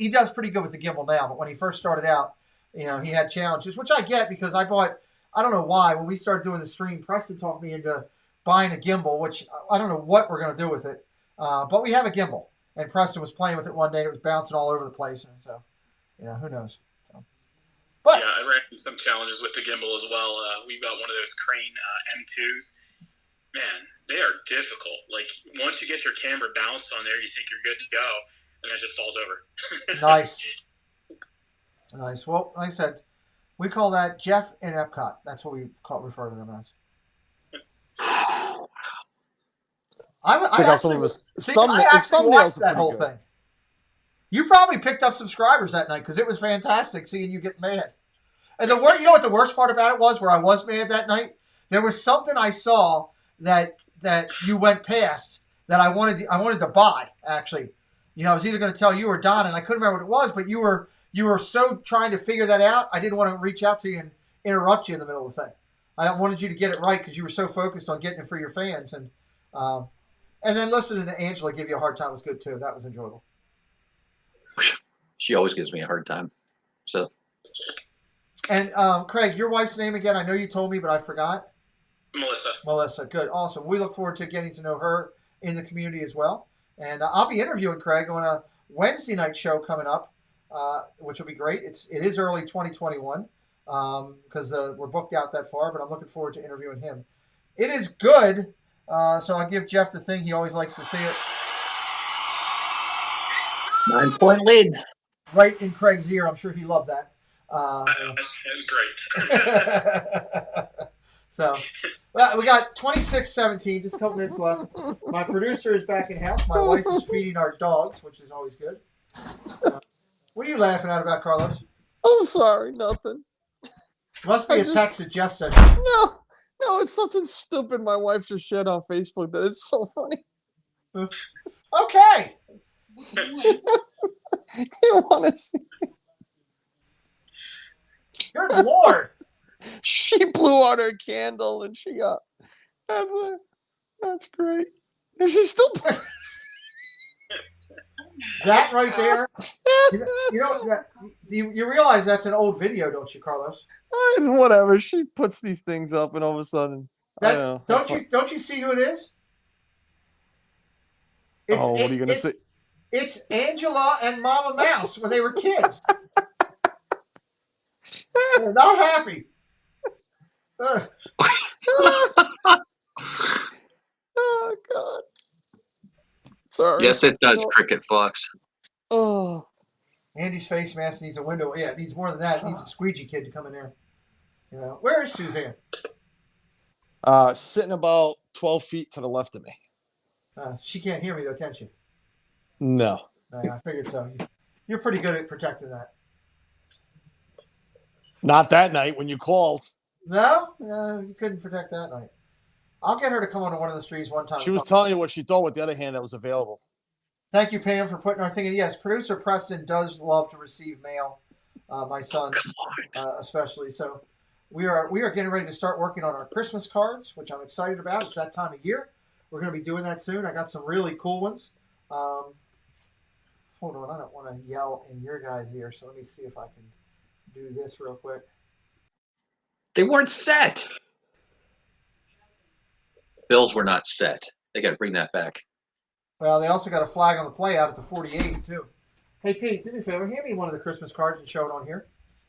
does pretty good with the gimbal now, but when he first started out, he had challenges, which I get because I bought. I don't know why. When we started doing the stream, Preston talked me into buying a gimbal, which I don't know what we're going to do with it. But we have a gimbal, and Preston was playing with it one day. And it was bouncing all over the place, and so who knows. But yeah, I ran into some challenges with the gimbal as well. We've got one of those Crane M2s. Man, they are difficult. Like, once you get your camera balanced on there, you think you're good to go, and it just falls over. Nice. Well, like I said, we call that Jeff and Epcot. That's what we refer to them as. Check out some of his I thumbnails. His actually thumbnails watched are that pretty whole good. thing. You probably picked up subscribers that night because it was fantastic seeing you get mad. And you know what the worst part about it was, where I was mad that night? There was something I saw that you went past that I wanted to buy, actually. I was either going to tell you or Don, and I couldn't remember what it was, but you were so trying to figure that out, I didn't want to reach out to you and interrupt you in the middle of the thing. I wanted you to get it right because you were so focused on getting it for your fans. And then listening to Angela give you a hard time was good, too. That was enjoyable. She always gives me a hard time. So. And Craig, your wife's name again? I know you told me, but I forgot. Melissa, good, awesome. We look forward to getting to know her in the community as well. And I'll be interviewing Craig on a Wednesday night show coming up, which will be great. It is early 2021 because we're booked out that far, but I'm looking forward to interviewing him. It is good, so I'll give Jeff the thing. He always likes to see it. 9-point lead. Right in Craig's ear. I'm sure he loved that. It was great. So, well, we got 26-17, just a couple minutes left. My producer is back in house. My wife is feeding our dogs, which is always good. What are you laughing at about, Carlos? I'm sorry, nothing. Must be I a just- text that Jeff sent. No, it's something stupid my wife just shared on Facebook that it's so funny. Okay. You want to see? Good Lord. She blew out her candle and she got. That's great. And she's still. That right there. You realize that's an old video, don't you, Carlos? Whatever. She puts these things up, and all of a sudden, I know. Don't you see who it is? What are you gonna say? It's Angela and Mama Mouse when they were kids. They're not happy. Oh God. Sorry. Yes, it does, Cricket Fox. Oh. Andy's face mask needs a window. Yeah, it needs more than that. It needs a squeegee kid to come in there. Where is Suzanne? Sitting about 12 feet to the left of me. She can't hear me though, can she? No. I figured so. You're pretty good at protecting that. Not that night when you called. No, you couldn't protect that night. I'll get her to come on to one of the streams one time. She was telling you what she thought with the other hand that was available. Thank you, Pam, for putting our thing in. Yes, producer Preston does love to receive mail. My son, especially. So we are getting ready to start working on our Christmas cards, which I'm excited about. It's that time of year. We're going to be doing that soon. I got some really cool ones. Hold on, I don't want to yell in your guys' ear, so let me see if I can do this real quick. They weren't set. Bills were not set. They got to bring that back. Well, they also got a flag on the play out at the 48, too. Hey, Pete, do me a favor. Hand me one of the Christmas cards and show it on here.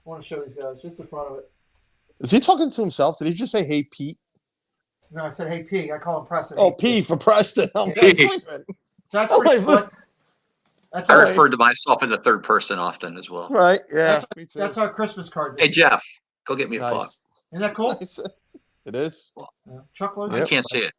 I want to show these guys just the front of it. Is he talking to himself? Did he just say, "Hey, Pete"? No, I said, hey, P. I call him Preston. Oh, Hey, P for Preston. I'm P. like, That's Oh, pretty wait, cool. listen. That's I our, refer to myself in the third person often as well. right? Yeah, That's- me too. that's our Christmas card. Hey, Jeff, go get me a puck. Nice. Isn't that cool? Nice. It is. Truckloads? I Yep. can't see it.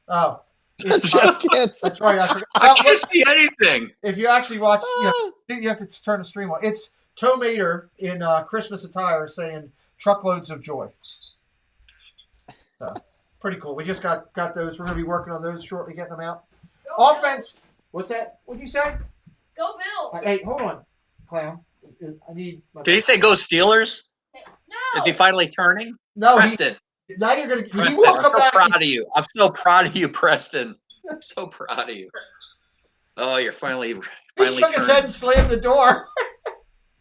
Oh. It's, Jeff can't say. that's right. I forgot. I Well, can't see anything. if you actually watch, Ah. you have to turn the stream on. It's Toe Mater in Christmas attire saying truckloads of joy. So, pretty cool. We just got those. We're going to be working on those shortly, getting them out. Go Offense. What's that? What'd you say? Bill. Go Bill. Hey, hold on, clown. I need my. Did he say go Steelers? No. Is he finally turning? No, Preston, now you're going to. He Preston, will I'm come so back. proud of you. I'm so proud of you, Preston. I'm so proud of you. Oh, you're finally He shook his head turning. and slammed the door.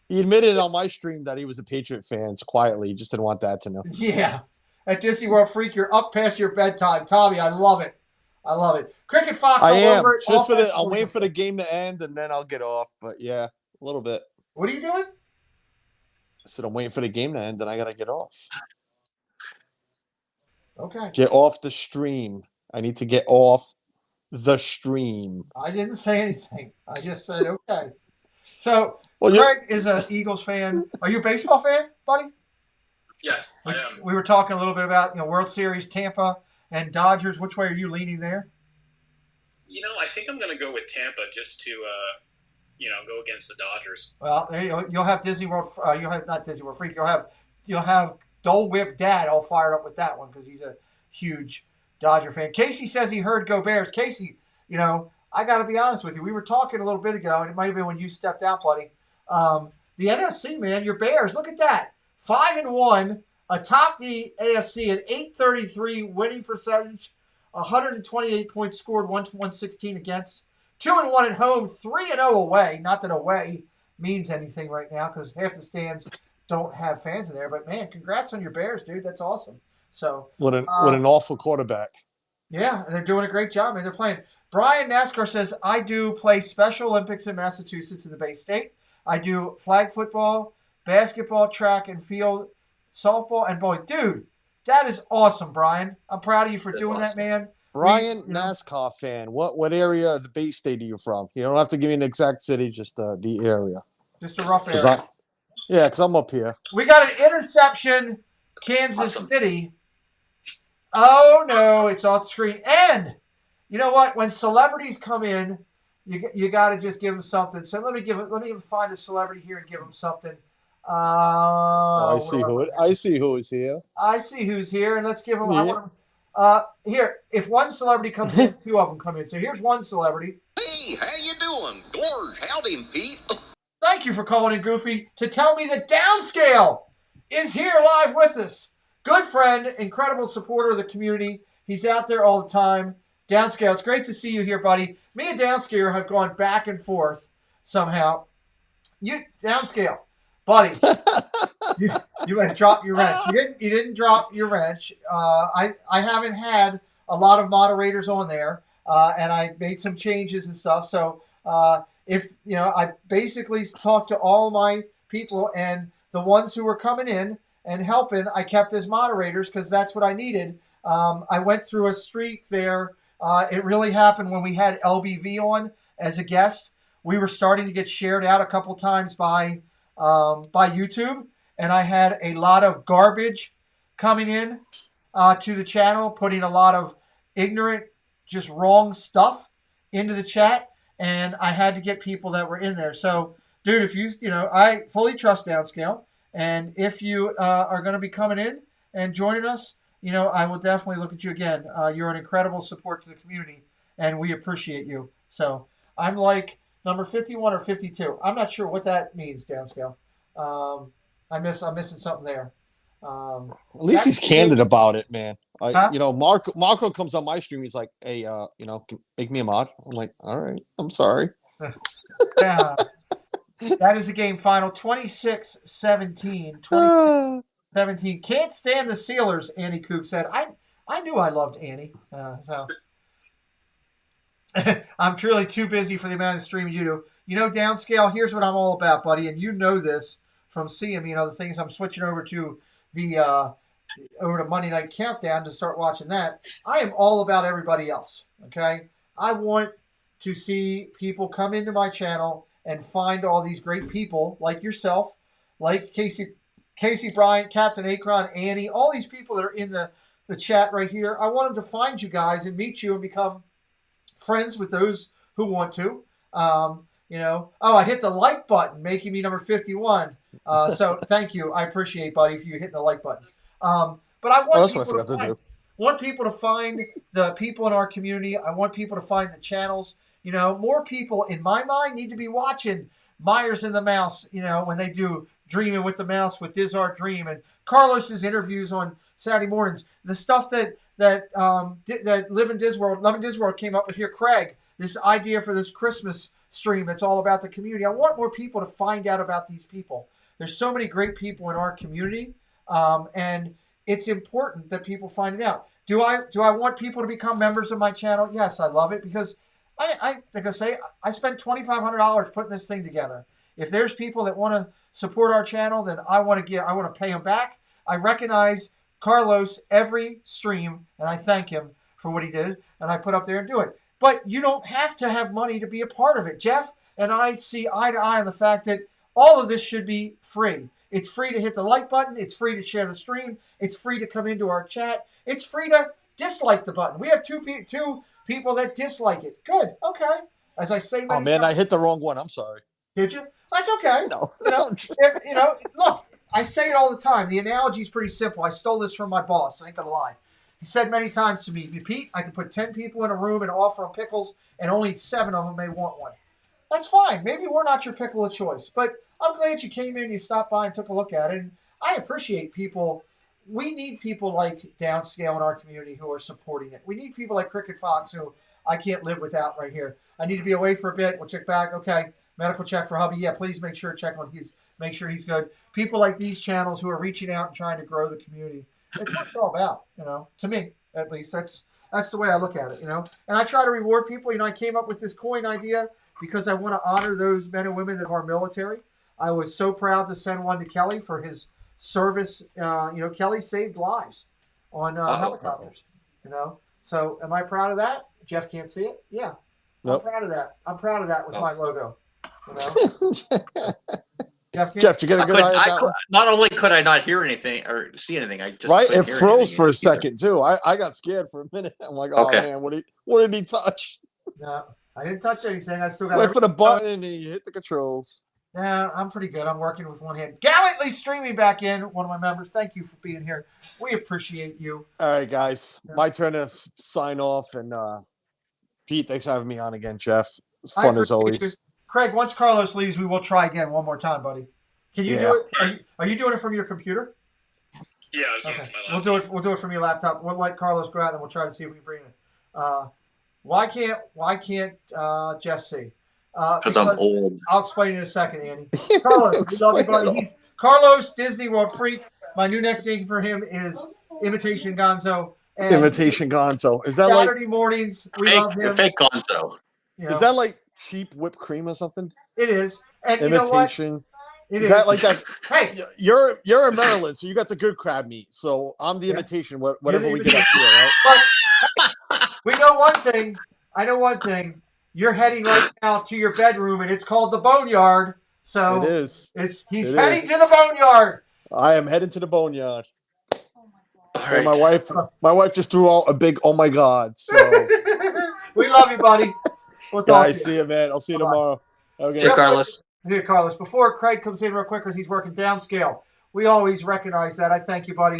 He admitted on my stream that he was a Patriot fan quietly. He just didn't want that to know. Yeah. At Disney World Freak, you're up past your bedtime. Tommy, I love it. I love it. Cricket Fox I all am. over it. Just for Offense, I'm waiting for the game to end and then I'll get off. But yeah, a little bit. What are you doing? I said I'm waiting for the game to end and I gotta get off. Okay. Get off the stream. I need to get off the stream. I didn't say anything. I just said okay. So Well, you Craig is an Eagles fan. Are you a baseball fan, buddy? Yes, I am. We were talking a little bit about World Series, Tampa and Dodgers. Which way are you leaning there? I think I'm going to go with Tampa just to, go against the Dodgers. Well, there you go. You'll have Disney World. You'll have not Disney World Freak. You'll have Dole Whip Dad all fired up with that one because he's a huge Dodger fan. Casey says he heard "Go Bears." Casey, I got to be honest with you. We were talking a little bit ago, and it might have been when you stepped out, buddy. The NFC, man, your Bears. Look at that, 5-1, atop the AFC at .833 winning percentage, 128 points scored, 116 against, 2-1 at home, 3-0 away. Not that away means anything right now because half the stands don't have fans in there. But man, congrats on your Bears, dude. That's awesome. So with an awful quarterback. yeah, and they're doing a great job. I mean, they're playing. Brian NASCAR says, I do play Special Olympics in Massachusetts in the Bay State. I do flag football, basketball, track and field, softball, and bowling. Dude, that is awesome, Brian. I'm proud of you for That's doing that, awesome. man. Brian, NASCAR fan. What area of the Bay State are you from? You don't have to give me an exact city, just the area. Just a rough 'Cause area. because I'm up here. We got an interception, Kansas Awesome. City. Oh, no, it's off the screen. And you know what? When celebrities come in You got to just give him something. So let me find a celebrity here and give him something. I see who is here. I see who's here, and let's give him. Yeah. I want here. If one celebrity comes in, two of them come in. So here's one celebrity. Hey, how you doing? Gorge, howdy, Pete. Thank you for calling in, Goofy, to tell me that Downscale is here live with us. Good friend, incredible supporter of the community. He's out there all the time. Downscale, it's great to see you here, buddy. Me and Downscale have gone back and forth somehow. Downscale, buddy, you had dropped your wrench. You didn't drop your wrench. I haven't had a lot of moderators on there, and I made some changes and stuff. So I basically talked to all my people, and the ones who were coming in and helping, I kept as moderators because that's what I needed. I went through a streak there. It really happened when we had LBV on as a guest. We were starting to get shared out a couple times by YouTube, and I had a lot of garbage coming in to the channel, putting a lot of ignorant, just wrong stuff into the chat, and I had to get people that were in there. So, dude, if I fully trust Downscale, and if you are going to be coming in and joining us, I will definitely look at you again. You're an incredible support to the community, and we appreciate you. So I'm like number 51 or 52. I'm not sure what that means, Downscale. I'm missing something there. At least he's candid about it, man. Huh? Marco comes on my stream. He's like, "Hey, make me a mod." I'm like, "All right, I'm sorry." Yeah. That is the game final, 26-17. 26-17. Can't stand the Sealers, Annie Kook said. I knew I loved Annie. So I'm truly too busy for the amount of streaming you do. Downscale, here's what I'm all about, buddy, and you know this from seeing me. The things I'm switching over to over to Monday Night Countdown to start watching that. I am all about everybody else, okay? I want to see people come into my channel and find all these great people like yourself, like Casey Bryant, Captain Akron, Annie, all these people that are in the chat right here. I want them to find you guys and meet you and become friends with those who want to. I hit the like button, making me number 51. So thank you. I appreciate, buddy, if you hit the like button. But I want people to find the people in our community. I want people to find the channels. More people, in my mind, need to be watching Myers and the Mouse, when they do Dreaming with the Mouse with Dizart Dream and Carlos's interviews on Saturday mornings. The stuff that Living Disworld came up with here, Craig, this idea for this Christmas stream. It's all about the community. I want more people to find out about these people. There's so many great people in our community, and it's important that people find it out. Do I want people to become members of my channel? Yes, I love it because I spent $2,500 putting this thing together. If there's people that want to support our channel, then I want to pay them back. I recognize Carlos every stream, and I thank him for what he did, and I put up there and do it. But you don't have to have money to be a part of it. Jeff and I see eye to eye on the fact that all of this should be free. It's free to hit the like button. It's free to share the stream. It's free to come into our chat. It's free to dislike the button. We have two people that dislike it. Good. Okay. As I say, oh man, I hit the wrong one. I'm sorry. Did you? That's okay. No. Look, I say it all the time. The analogy is pretty simple. I stole this from my boss. I ain't gonna lie. He said many times to me, Pete, I can put 10 people in a room and offer them pickles, and only 7 of them may want one. That's fine. Maybe we're not your pickle of choice, but I'm glad you came in, you stopped by and took a look at it. And I appreciate people. We need people like Downscale in our community who are supporting it. We need people like Cricket Fox, who I can't live without right here. I need to be away for a bit. We'll check back. Okay. Medical check for hubby. Yeah, please make sure make sure he's good. People like these channels who are reaching out and trying to grow the community. It's what it's all about, to me, at least. That's the way I look at it, And I try to reward people. I came up with this coin idea because I want to honor those men and women of our military. I was so proud to send one to Kelly for his service. Kelly saved lives on helicopters, So am I proud of that? Jeff can't see it? Yeah. Nope. I'm proud of that. I'm proud of that with my logo. Jeff, you get a good eye. Not only could I not hear anything or see anything, I just right. It froze for a second too. I got scared for a minute. I'm like, oh man, what did he touch? No, I didn't touch anything. I still got. Wait for the button and you hit the controls. Yeah, I'm pretty good. I'm working with one hand. Gallantly streaming back in, one of my members. Thank you for being here. We appreciate you. All right, guys. My turn to sign off. And Pete, thanks for having me on again, Jeff. It's I fun as appreciate always. you. Craig, once Carlos leaves, we will try again one more time, buddy. Can you do it? Are you doing it from your computer? Yeah, I was doing it Okay. from my We'll laptop. do it from your laptop. We'll let Carlos go out and we'll try to see if we can bring it. Why can't Jeff see? Because I'm old. I'll explain in a second, Andy. Carlos, we love you, buddy. He's Carlos Disney World Freak. My new nickname for him is Imitation Gonzo. And Imitation Gonzo. Is that Saturday mornings, we love him. Fake Gonzo. You know, is that like cheap whipped cream or something? it is. And you know what? Imitation. It Is that like that? Hey, You're in Maryland, so you got the good crab meat. So I'm the imitation, whatever we get up here, right? but we know one thing. I know one thing. You're heading right now to your bedroom, and it's called the Boneyard. So It is. He's It heading is. to the Boneyard. I am heading to the boneyard. All And right. my wife just threw out a big oh my god. So We love you, buddy. We'll talk guys, to see you. you, man. I'll see you Bye-bye. tomorrow. Okay. Hey, Carlos. Here, Carlos. Before Craig comes in real quick, because he's working downscale, we always recognize that. I thank you, buddy.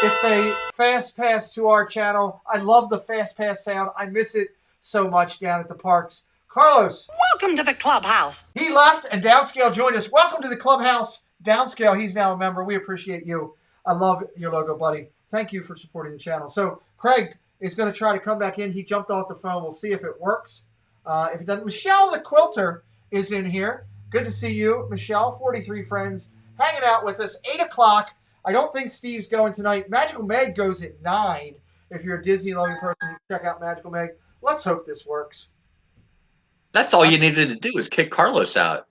It's a fast pass to our channel. I love the fast pass sound. I miss it so much down at the parks. Carlos. Welcome to the clubhouse. He left and Downscale joined us. Welcome to the clubhouse. Downscale, he's now a member. We appreciate you. I love your logo, buddy. Thank you for supporting the channel. So Craig is going to try to come back in. He jumped off the phone. We'll see if it works. If it doesn't, Michelle the Quilter is in here. Good to see you, Michelle. 43 friends hanging out with us. 8 o'clock. I don't think Steve's going tonight. Magical Meg goes at 9. If you're a Disney loving person, check out Magical Meg. Let's hope this works. That's all you needed to do is kick Carlos out.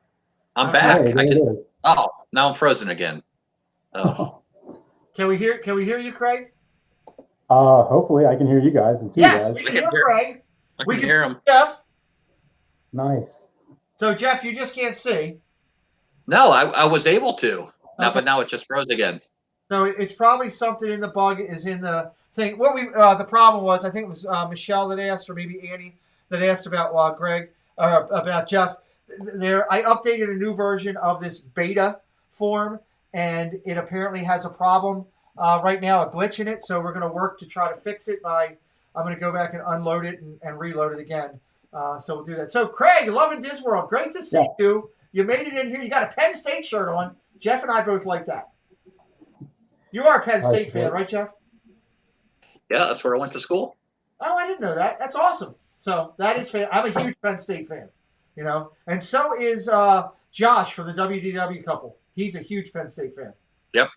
I'm back. Hey, I there it can, is. oh, now I'm frozen again. Oh. Can we hear you, Craig? Hopefully I can hear you guys and see Yes, you we guys. can hear Craig. I We can can hear see him. Jeff. Nice. So Jeff, you just can't see. No, I was able to. Now, Okay. but now it just froze again. So it's probably something in the bug is in the thing. What the problem was, I think it was Michelle that asked, or maybe Annie that asked about Greg or about Jeff. I updated a new version of this beta form, and it apparently has a problem right now, a glitch in it. So we're going to work to try to fix it I'm going to go back and unload it and reload it again. So we'll do that. So Craig, loving Disworld, great to see Yes. you. You made it in here. You got a Penn State shirt on. Jeff and I both like that. You are a Penn State fan, right, Jeff? Yeah, that's where I went to school. Oh, I didn't know that. That's awesome. So that is fan. I'm a huge Penn State fan, you know, and so is Josh from the WDW couple. He's a huge Penn State fan. Yep.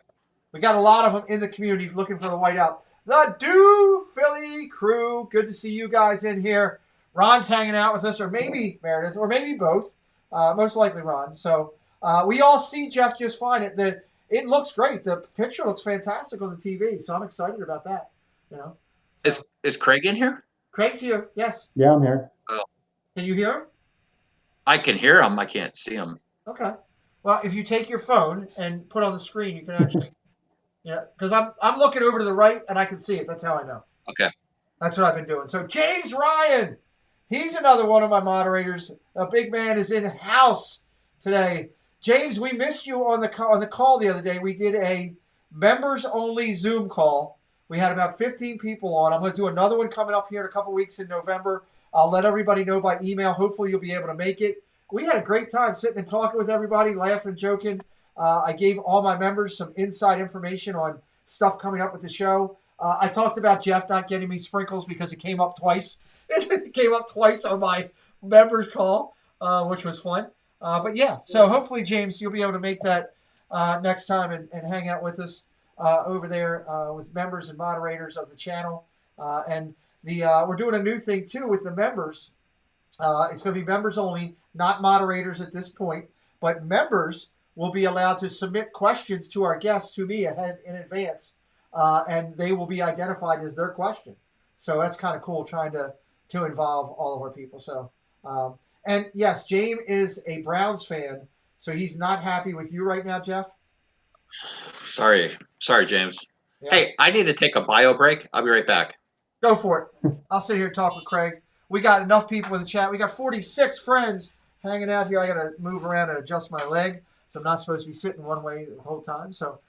We got a lot of them in the community looking for the whiteout. The Do Philly crew. Good to see you guys in here. Ron's hanging out with us, or maybe Meredith, or maybe both. Most likely Ron. So we all see Jeff just fine. It looks great. The picture looks fantastic on the TV. So I'm excited about that. You know. Is Craig in here? Craig's here. Yes. Yeah, I'm here. Can you hear him? I can hear him. I can't see him. Okay. Well, if you take your phone and put on the screen, you can actually, yeah, because I'm looking over to the right and I can see it. That's how I know. Okay. That's what I've been doing. So James Ryan, he's another one of my moderators. A big man is in house today. James, we missed you on the call the other day. We did a members only Zoom call. We had about 15 people on. I'm going to do another one coming up here in a couple weeks in November. I'll let everybody know by email. Hopefully you'll be able to make it. We had a great time sitting and talking with everybody, laughing, joking. I gave all my members some inside information on stuff coming up with the show. I talked about Jeff not getting me sprinkles because it came up twice. It came up twice on my members call, which was fun. But yeah, so hopefully, James, you'll be able to make that next time and hang out with us over there with members and moderators of the channel. And we're doing a new thing, too, with the members. It's going to be members only, not moderators at this point, but members will be allowed to submit questions to our guests, to me, ahead in advance, and they will be identified as their question. So that's kind of cool, trying to involve all of our people. So, and yes, James is a Browns fan, so he's not happy with you right now, Jeff. Sorry, James. Yeah. Hey, I need to take a bio break. I'll be right back. Go for it. I'll sit here and talk with Craig. we got enough people in the chat. We got 46 friends hanging out here. I got to move around and adjust my leg, so I'm not supposed to be sitting one way the whole time. So,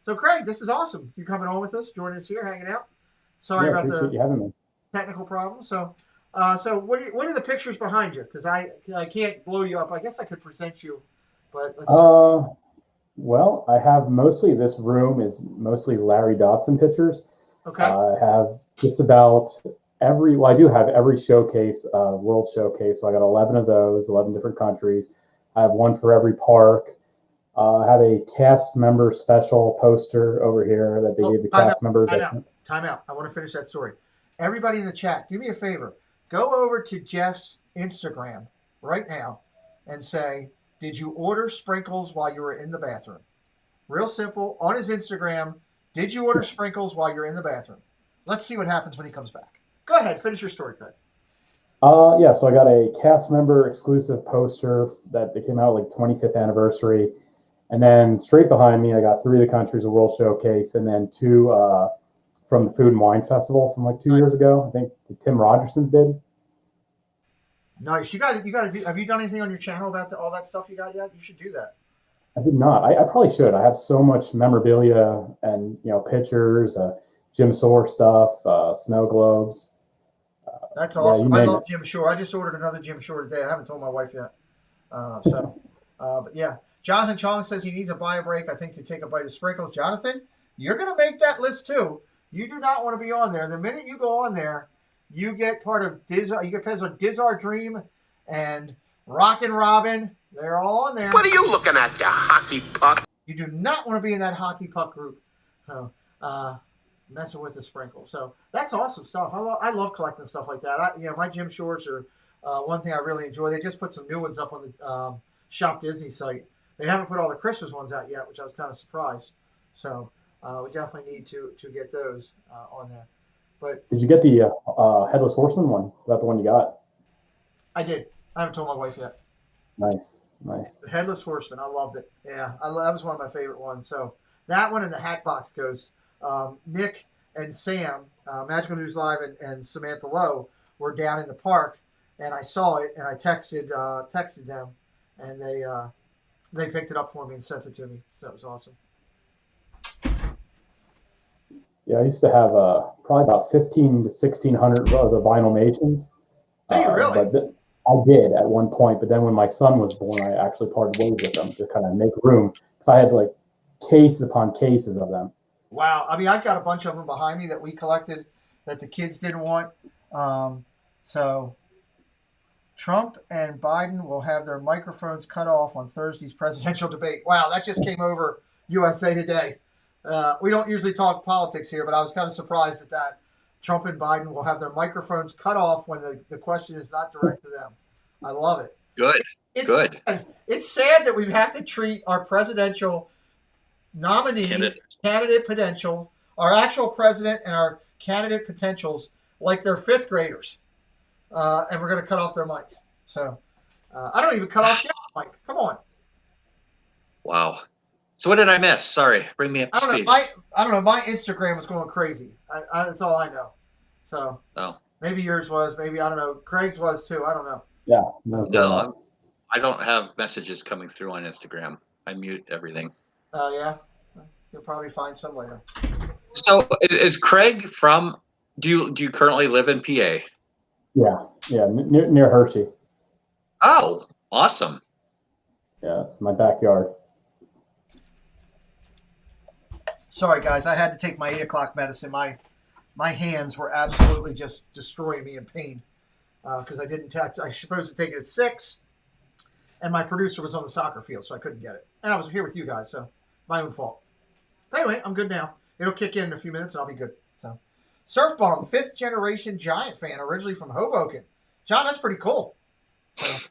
Craig, this is awesome. You coming on with us, joining us here, hanging out. Sorry about appreciate you having me. technical problem. So, what are the pictures behind you? Because I can't blow you up. I guess I could present you, but let's. Well, I have mostly this room is mostly Larry Dodson pictures. Okay. I have just about every. Well, I do have every showcase, world showcase. So I got 11 of those, 11 different countries. I have one for every park. I have a cast member special poster over here that they gave the cast members. Time out. I want to finish that story. Everybody in the chat, do me a favor. Go over to Jeff's Instagram right now and say, did you order sprinkles while you were in the bathroom? Real simple. On his Instagram, did you order sprinkles while you're in the bathroom? Let's see what happens when he comes back. Go ahead. Finish your story, Craig. Yeah, so I got a cast member exclusive poster that they came out like 25th anniversary. And then straight behind me, I got 3 of the countries of World Showcase, and then 2 from the Food and Wine Festival from like 2 years ago. I think Tim Rogersons did. Nice. You got to do. Have you done anything on your channel about all that stuff you got yet? You should do that. I did not. I probably should. I have so much memorabilia and pictures, Jim Shore stuff, snow globes. That's awesome. I love Jim Shore. I just ordered another Jim Shore today. I haven't told my wife yet. But yeah. Jonathan Chong says he needs a bio break, I think, to take a bite of sprinkles. Jonathan, you're going to make that list too. You do not want to be on there. The minute you go on there, you get part of Diz. You get part of Dizar Dream and Rockin' Robin. They're all on there. What are you looking at, you hockey puck? You do not want to be in that hockey puck group. Messing with the sprinkle. So that's awesome stuff. I love collecting stuff like that. My Jim Shores are one thing I really enjoy. They just put some new ones up on the Shop Disney site. They haven't put all the Christmas ones out yet, which I was kind of surprised. So we definitely need to get those on there. But did you get the Headless Horseman one? Is that the one you got? I did. I haven't told my wife yet. Nice. The Headless Horseman. I loved it. Yeah, that was one of my favorite ones. So that one and the Hatbox Ghost. Nick and Sam, Magical News Live and Samantha Lowe were down in the park, and I saw it, and I texted them, and they picked it up for me and sent it to me. So it was awesome. Yeah, I used to have probably about 1,500 to 1,600 of the vinyl Masons. Do you really? I did at one point, but then when my son was born, I actually parted ways with them to kind of make room, because I had like cases upon cases of them. Wow. I mean, I've got a bunch of them behind me that we collected that the kids didn't want. So Trump and Biden will have their microphones cut off on Thursday's presidential debate. Wow, that just came over USA Today. We don't usually talk politics here, but I was kind of surprised at that. Trump and Biden will have their microphones cut off when the question is not direct to them. I love it. Good. Good. It's sad that we have to treat our presidential nominee, candidate potential, our actual president and our candidate potentials like they're 5th graders. And we're going to cut off their mics. So I don't even cut off Jeff's mic. Come on. Wow. So what did I miss? Sorry. Bring me up to speed. I don't know. My Instagram was going crazy. That's all I know. So maybe yours was. Maybe, I don't know. Craig's was too. I don't know. Yeah. No, I don't have messages coming through on Instagram. I mute everything. Oh, yeah? You'll probably find some later. So is Craig from, do you currently live in PA? Yeah, near Hershey. Oh, awesome. Yeah, it's my backyard. Sorry, guys. I had to take my 8 o'clock medicine. My hands were absolutely just destroying me in pain because I didn't text. I was supposed to take it at 6, and my producer was on the soccer field, so I couldn't get it. And I was here with you guys, so my own fault. But anyway, I'm good now. It'll kick in a few minutes, and I'll be good. So, Surf Bomb, 5th generation Giant fan, originally from Hoboken. John, that's pretty cool. So,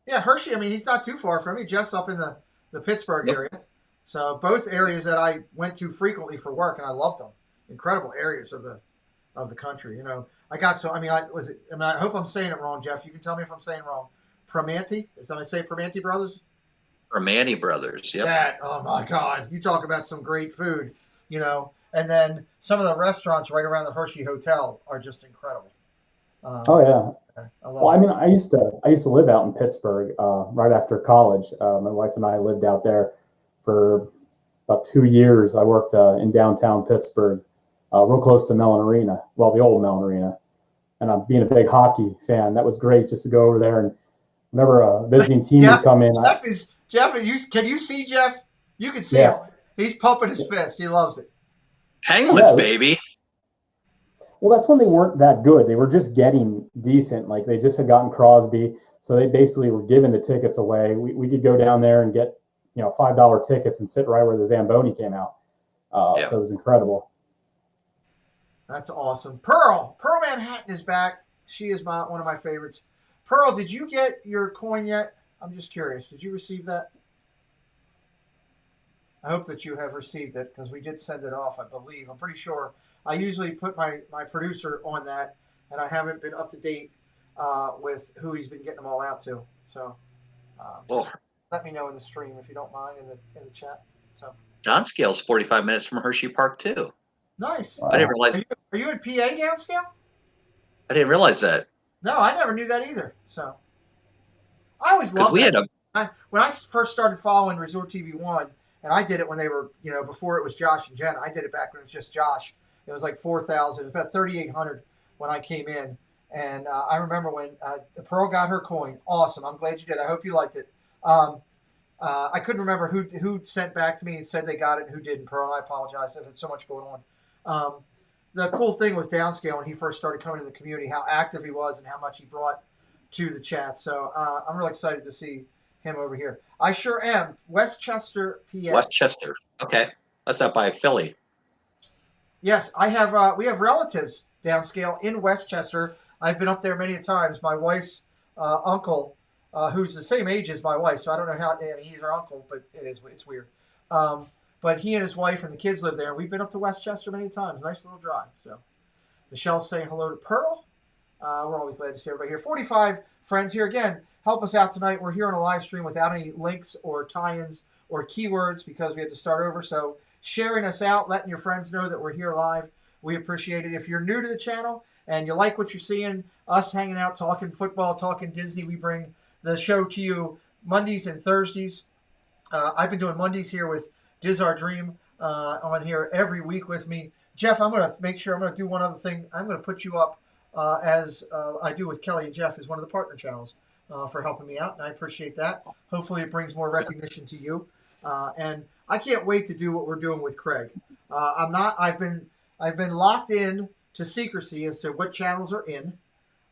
yeah, Hershey, I mean, he's not too far from me. Jeff's up in the Pittsburgh area. So both areas that I went to frequently for work, and I loved them. Incredible areas of the country. You know, I got so. I mean, I hope I'm saying it wrong, Jeff. You can tell me if I'm saying it wrong. Primanti? Is that I say Primanti Brothers? Primanti Brothers. Yep. That. Oh my God! You talk about some great food. You know, and then some of the restaurants right around the Hershey Hotel are just incredible. Oh yeah. I love Well, I it. mean, I used to live out in Pittsburgh right after college. My wife and I lived out there for about 2 years. I worked in downtown Pittsburgh, real close to Mellon Arena. Well, the old Mellon Arena. And being a big hockey fan, that was great just to go over there. And whenever a visiting team would come in, Jeff. Can you see Jeff? You can see Yeah. him. He's pumping his fist. He loves it. Penguins, Yeah. baby. well, that's when they weren't that good. They were just getting decent. Like they just had gotten Crosby, so they basically were giving the tickets away. We could go down there and get $5 tickets and sit right where the Zamboni came out. Yeah. So it was incredible. That's awesome. Pearl Manhattan is back. She is one of my favorites. Pearl, did you get your coin yet? I'm just curious. Did you receive that? I hope that you have received it because we did send it off, I believe. I'm pretty sure. I usually put my producer on that, and I haven't been up to date with who he's been getting them all out to. So Well, let me know in the stream if you don't mind in the chat. So Downscale's 45 minutes from Hershey Park too. nice. I didn't realize. Are you in PA downscale? I didn't realize that No, I never knew that either. So I always because loved we that. had a When I first started following Resort TV 1, and I did it when they were, before it was Josh and Jen. I did it back when it was just Josh. It was like 4,000. It was about 3,800 when I came in. And I remember when Pearl got her coin. Awesome. I'm glad you did. I hope you liked it. I couldn't remember who sent back to me and said they got it and who didn't, Pearl. I apologize. I've had so much going on. The cool thing with Downscale when he first started coming to the community, how active he was and how much he brought to the chat. So I'm really excited to see him over here. I sure am. Westchester, PA. Westchester. Okay, that's out by Philly. Yes, I have. We have relatives downscale in Westchester. I've been up there many times. My wife's uncle, who's the same age as my wife, so I don't know how. I mean, he's her uncle, but it's weird. But he and his wife and the kids live there. We've been up to Westchester many times. Nice little drive. So Michelle's saying hello to Pearl. We're always glad to see everybody here. 45 friends here again. Help us out tonight. We're here on a live stream without any links or tie-ins or keywords because we had to start over. So sharing us out, letting your friends know that we're here live, we appreciate it. If you're new to the channel and you like what you're seeing, us hanging out, talking football, talking Disney, we bring the show to you Mondays and Thursdays. I've been doing Mondays here with Diz Our Dream on here every week with me. Jeff, I'm going to make sure I'm going to do one other thing. I'm going to put you up as I do with Kelly and Jeff as one of the partner channels for helping me out, and I appreciate that. Hopefully it brings more recognition to you. And I can't wait to do what we're doing with Craig. I've been locked in to secrecy as to what channels are in.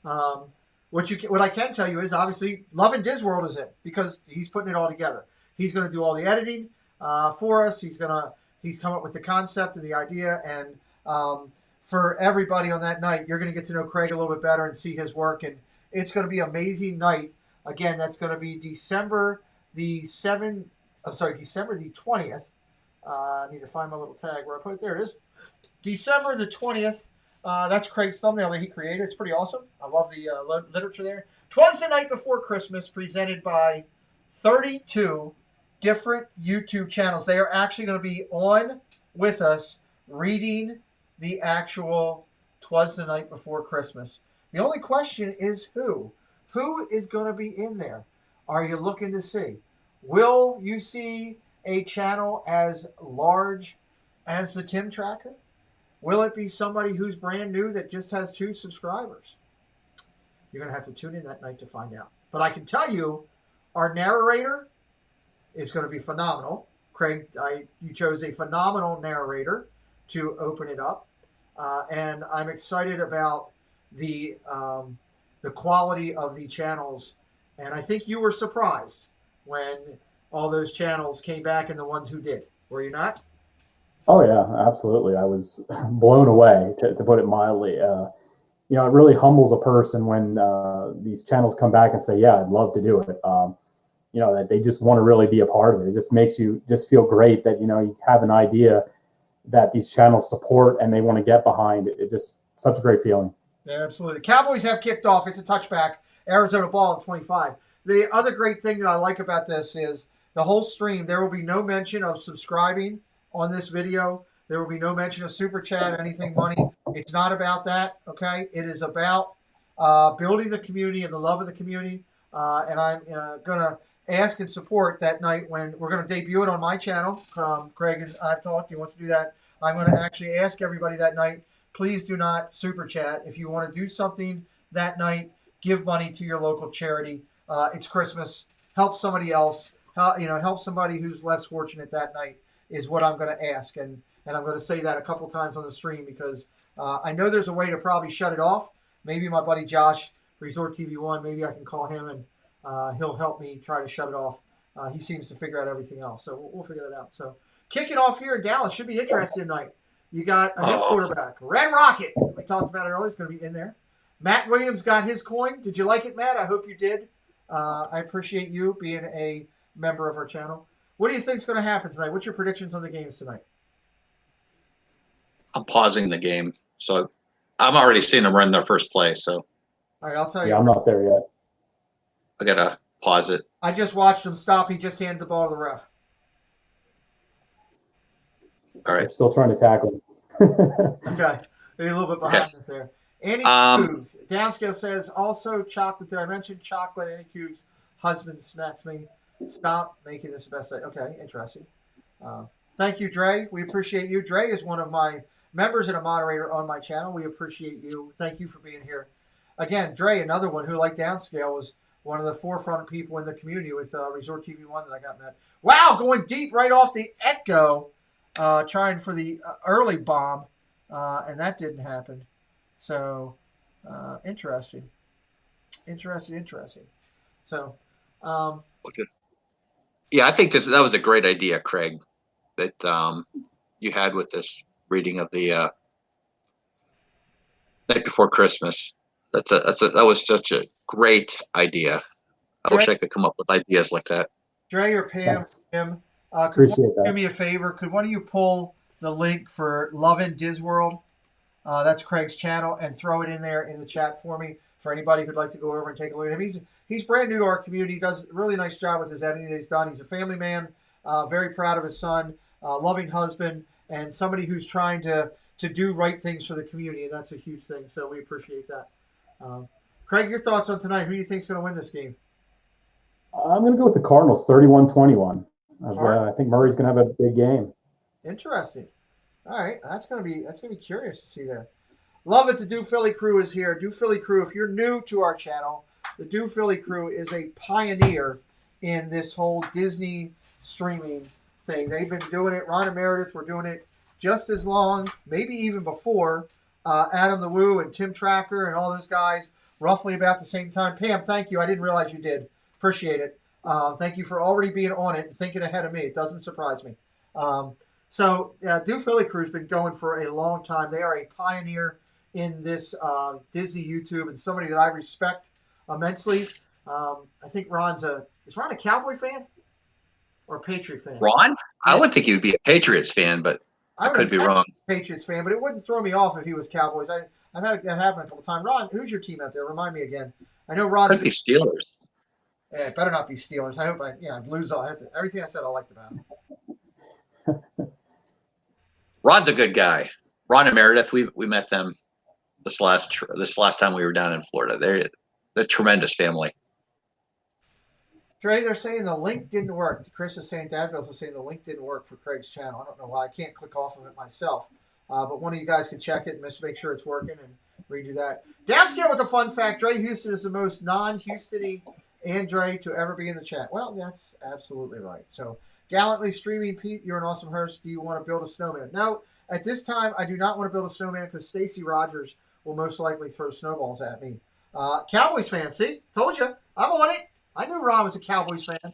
What I can tell you is obviously Love and Diz World is in because he's putting it all together. He's going to do all the editing for us. He's come up with the concept and the idea, and for everybody on that night, you're going to get to know Craig a little bit better and see his work, and it's going to be an amazing night. Again, that's going to be December the 20th. I need to find my little tag where I put it. There it is. December the 20th. That's Craig's thumbnail that he created. It's pretty awesome. I love the literature there. 'Twas the Night Before Christmas, presented by 32 different YouTube channels. They are actually going to be on with us reading the actual 'Twas the Night Before Christmas. The only question is who? Who is going to be in there? Are you looking to see? Will you see a channel as large as the Tim Tracker? Will it be somebody who's brand new that just has 2 subscribers? You're going to have to tune in that night to find out. But I can tell you, our narrator is going to be phenomenal. Craig, you chose a phenomenal narrator to open it up. And I'm excited about the quality of the channels. And I think you were surprised when all those channels came back and the ones who did. Were you not? Oh yeah, absolutely. I was blown away, to put it mildly. It really humbles a person when these channels come back and say, "Yeah, I'd love to do it." That they just want to really be a part of it. It just makes you just feel great that you have an idea that these channels support and they want to get behind it. It's just such a great feeling. Yeah, absolutely. Cowboys have kicked off. It's a touchback. Arizona ball at 25. The other great thing that I like about this is the whole stream. There will be no mention of subscribing on this video. There will be no mention of super chat or anything money. It's not about that, okay? It is about building the community and the love of the community. And I'm going to ask and support that night when we're going to debut it on my channel. Craig and I've talked. He wants to do that. I'm going to actually ask everybody that night, please do not super chat. If you want to do something that night, give money to your local charity. It's Christmas. Help somebody else. Help somebody who's less fortunate that night is what I'm going to ask. And I'm going to say that a couple times on the stream because I know there's a way to probably shut it off. Maybe my buddy Josh, Resort TV1, maybe I can call him and he'll help me try to shut it off. He seems to figure out everything else. So we'll figure that out. So kicking off here in Dallas should be interesting tonight. You got a new quarterback, Red Rocket. We talked about it earlier. It's going to be in there. Matt Williams got his coin. Did you like it, Matt? I hope you did. I appreciate you being a member of our channel. What do you think is going to happen tonight? What's your predictions on the games tonight? I'm pausing the game, so I'm already seeing them run their first play. So, all right, I'll tell you. Yeah, I'm not there yet. I gotta pause it. I just watched him stop. He just handed the ball to the ref. All right. I'm still trying to tackle him. Okay, you're a little bit behind us there. Andy Coog, Downscale says, also chocolate. Did I mention chocolate? Andy Coog's husband smacks me. Stop making this the best day. Okay, interesting. Thank you, Dre. We appreciate you. Dre is one of my members and a moderator on my channel. We appreciate you. Thank you for being here. Again, Dre, another one who, like Downscale, was one of the forefront people in the community with Resort TV1 that I got met. Wow, going deep right off the Echo, trying for the early bomb, and that didn't happen. So, interesting. So, yeah, I think that was a great idea, Craig, that you had with this reading of the night before Christmas. That was such a great idea. I wish I could come up with ideas like that. Dre or Pam, Thanks. Tim, Appreciate that. do me a favor. Could one of you pull the link for Lovin' Disworld? That's Craig's channel, and throw it in there in the chat for me for anybody who'd like to go over and take a look at him. He's brand new to our community. He does a really nice job with his editing that he's done. He's a family man, very proud of his son, loving husband, and somebody who's trying to do right things for the community, and that's a huge thing. So we appreciate that. Craig, your thoughts on tonight? Who do you think is going to win this game? I'm going to go with the Cardinals, 31-21. I think Murray's going to have a big game. Interesting. All right, that's gonna be curious to see there. Love it. The Do Philly Crew is here. Do Philly Crew. If you're new to our channel, the Do Philly Crew is a pioneer in this whole Disney streaming thing. They've been doing it. Ron and Meredith were doing it just as long, maybe even before Adam the Woo and Tim Tracker and all those guys, roughly about the same time. Pam, thank you. I didn't realize you did. Appreciate it. Thank you for already being on it and thinking ahead of me. It doesn't surprise me. So Do Philly Crew's been going for a long time. They are a pioneer in this Disney YouTube and somebody that I respect immensely. I think is Ron a Cowboy fan or a Patriot fan? Ron? I would think he would be a Patriots fan, but I could be wrong. Patriots fan, but it wouldn't throw me off if he was Cowboys. I've had that happen a couple times. Ron, who's your team out there? Remind me again. I know Ron. Could be Steelers. Yeah, it better not be Steelers. I hope I lose all. Everything I said I liked about him. Ron's a good guy. Ron and Meredith, we met them this last time we were down in Florida. They're a tremendous family. Dre, they're saying the link didn't work. Chris is saying, Dadville's is saying the link didn't work for Craig's channel. I don't know why. I can't click off of it myself. But one of you guys can check it and just make sure it's working and redo that. Downscale with a fun fact. Dre Houston is the most non-Houston-y and Dre to ever be in the chat. Well, that's absolutely right. So, gallantly streaming, Pete, you're an awesome host. Do you want to build a snowman? No, at this time, I do not want to build a snowman because Stacy Rogers will most likely throw snowballs at me. Cowboys fan, see? Told you. I'm on it. I knew Ron was a Cowboys fan.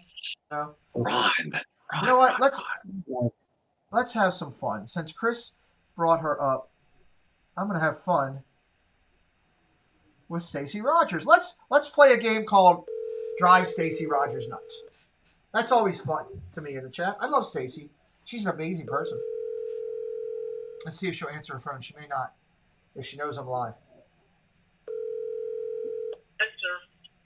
Ron. You know what? Let's have some fun. Since Chris brought her up, I'm going to have fun with Stacy Rogers. Let's play a game called Drive Stacy Rogers Nuts. That's always fun to me in the chat. I love Stacy. She's an amazing person. Let's see if she'll answer her phone. She may not, if she knows I'm live.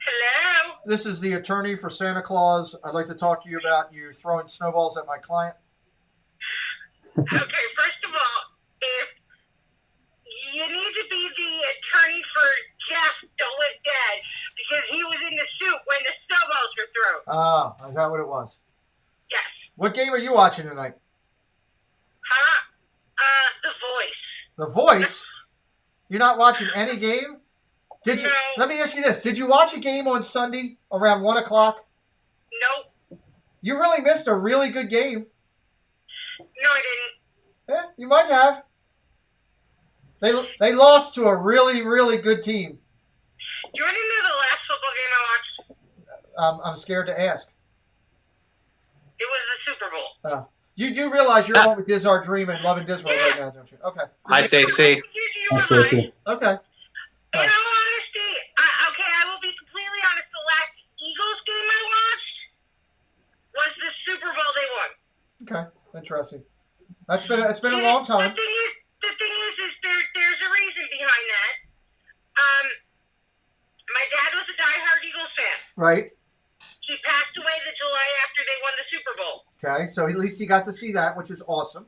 Hello? This is the attorney for Santa Claus. I'd like to talk to you about you throwing snowballs at my client. Okay, first of all, if you need to be the attorney for Jeff, don't Oh, is that what it was? Yes. What game are you watching tonight? Huh? The Voice. The Voice? You're not watching any game? Did you? No. Let me ask you this. Did you watch a game on Sunday around 1 o'clock? Nope. You really missed a really good game. No, I didn't. Yeah, you might have. They lost to a really, really good team. You want to know the last football game I watched? I'm scared to ask. It was the Super Bowl. You do realize you're on with Diz Our Dream and Loving Disney right now, don't you? Okay. Hi, Stacy. You Thanks, were Stacy. Okay. In all honesty, I will be completely honest. The last Eagles game I watched was the Super Bowl they won. Okay. Interesting. It's been a long time. The thing is there's a reason behind that. My dad was a diehard Eagles fan. Right. He passed away the July after they won the Super Bowl. Okay. So at least you got to see that, which is awesome.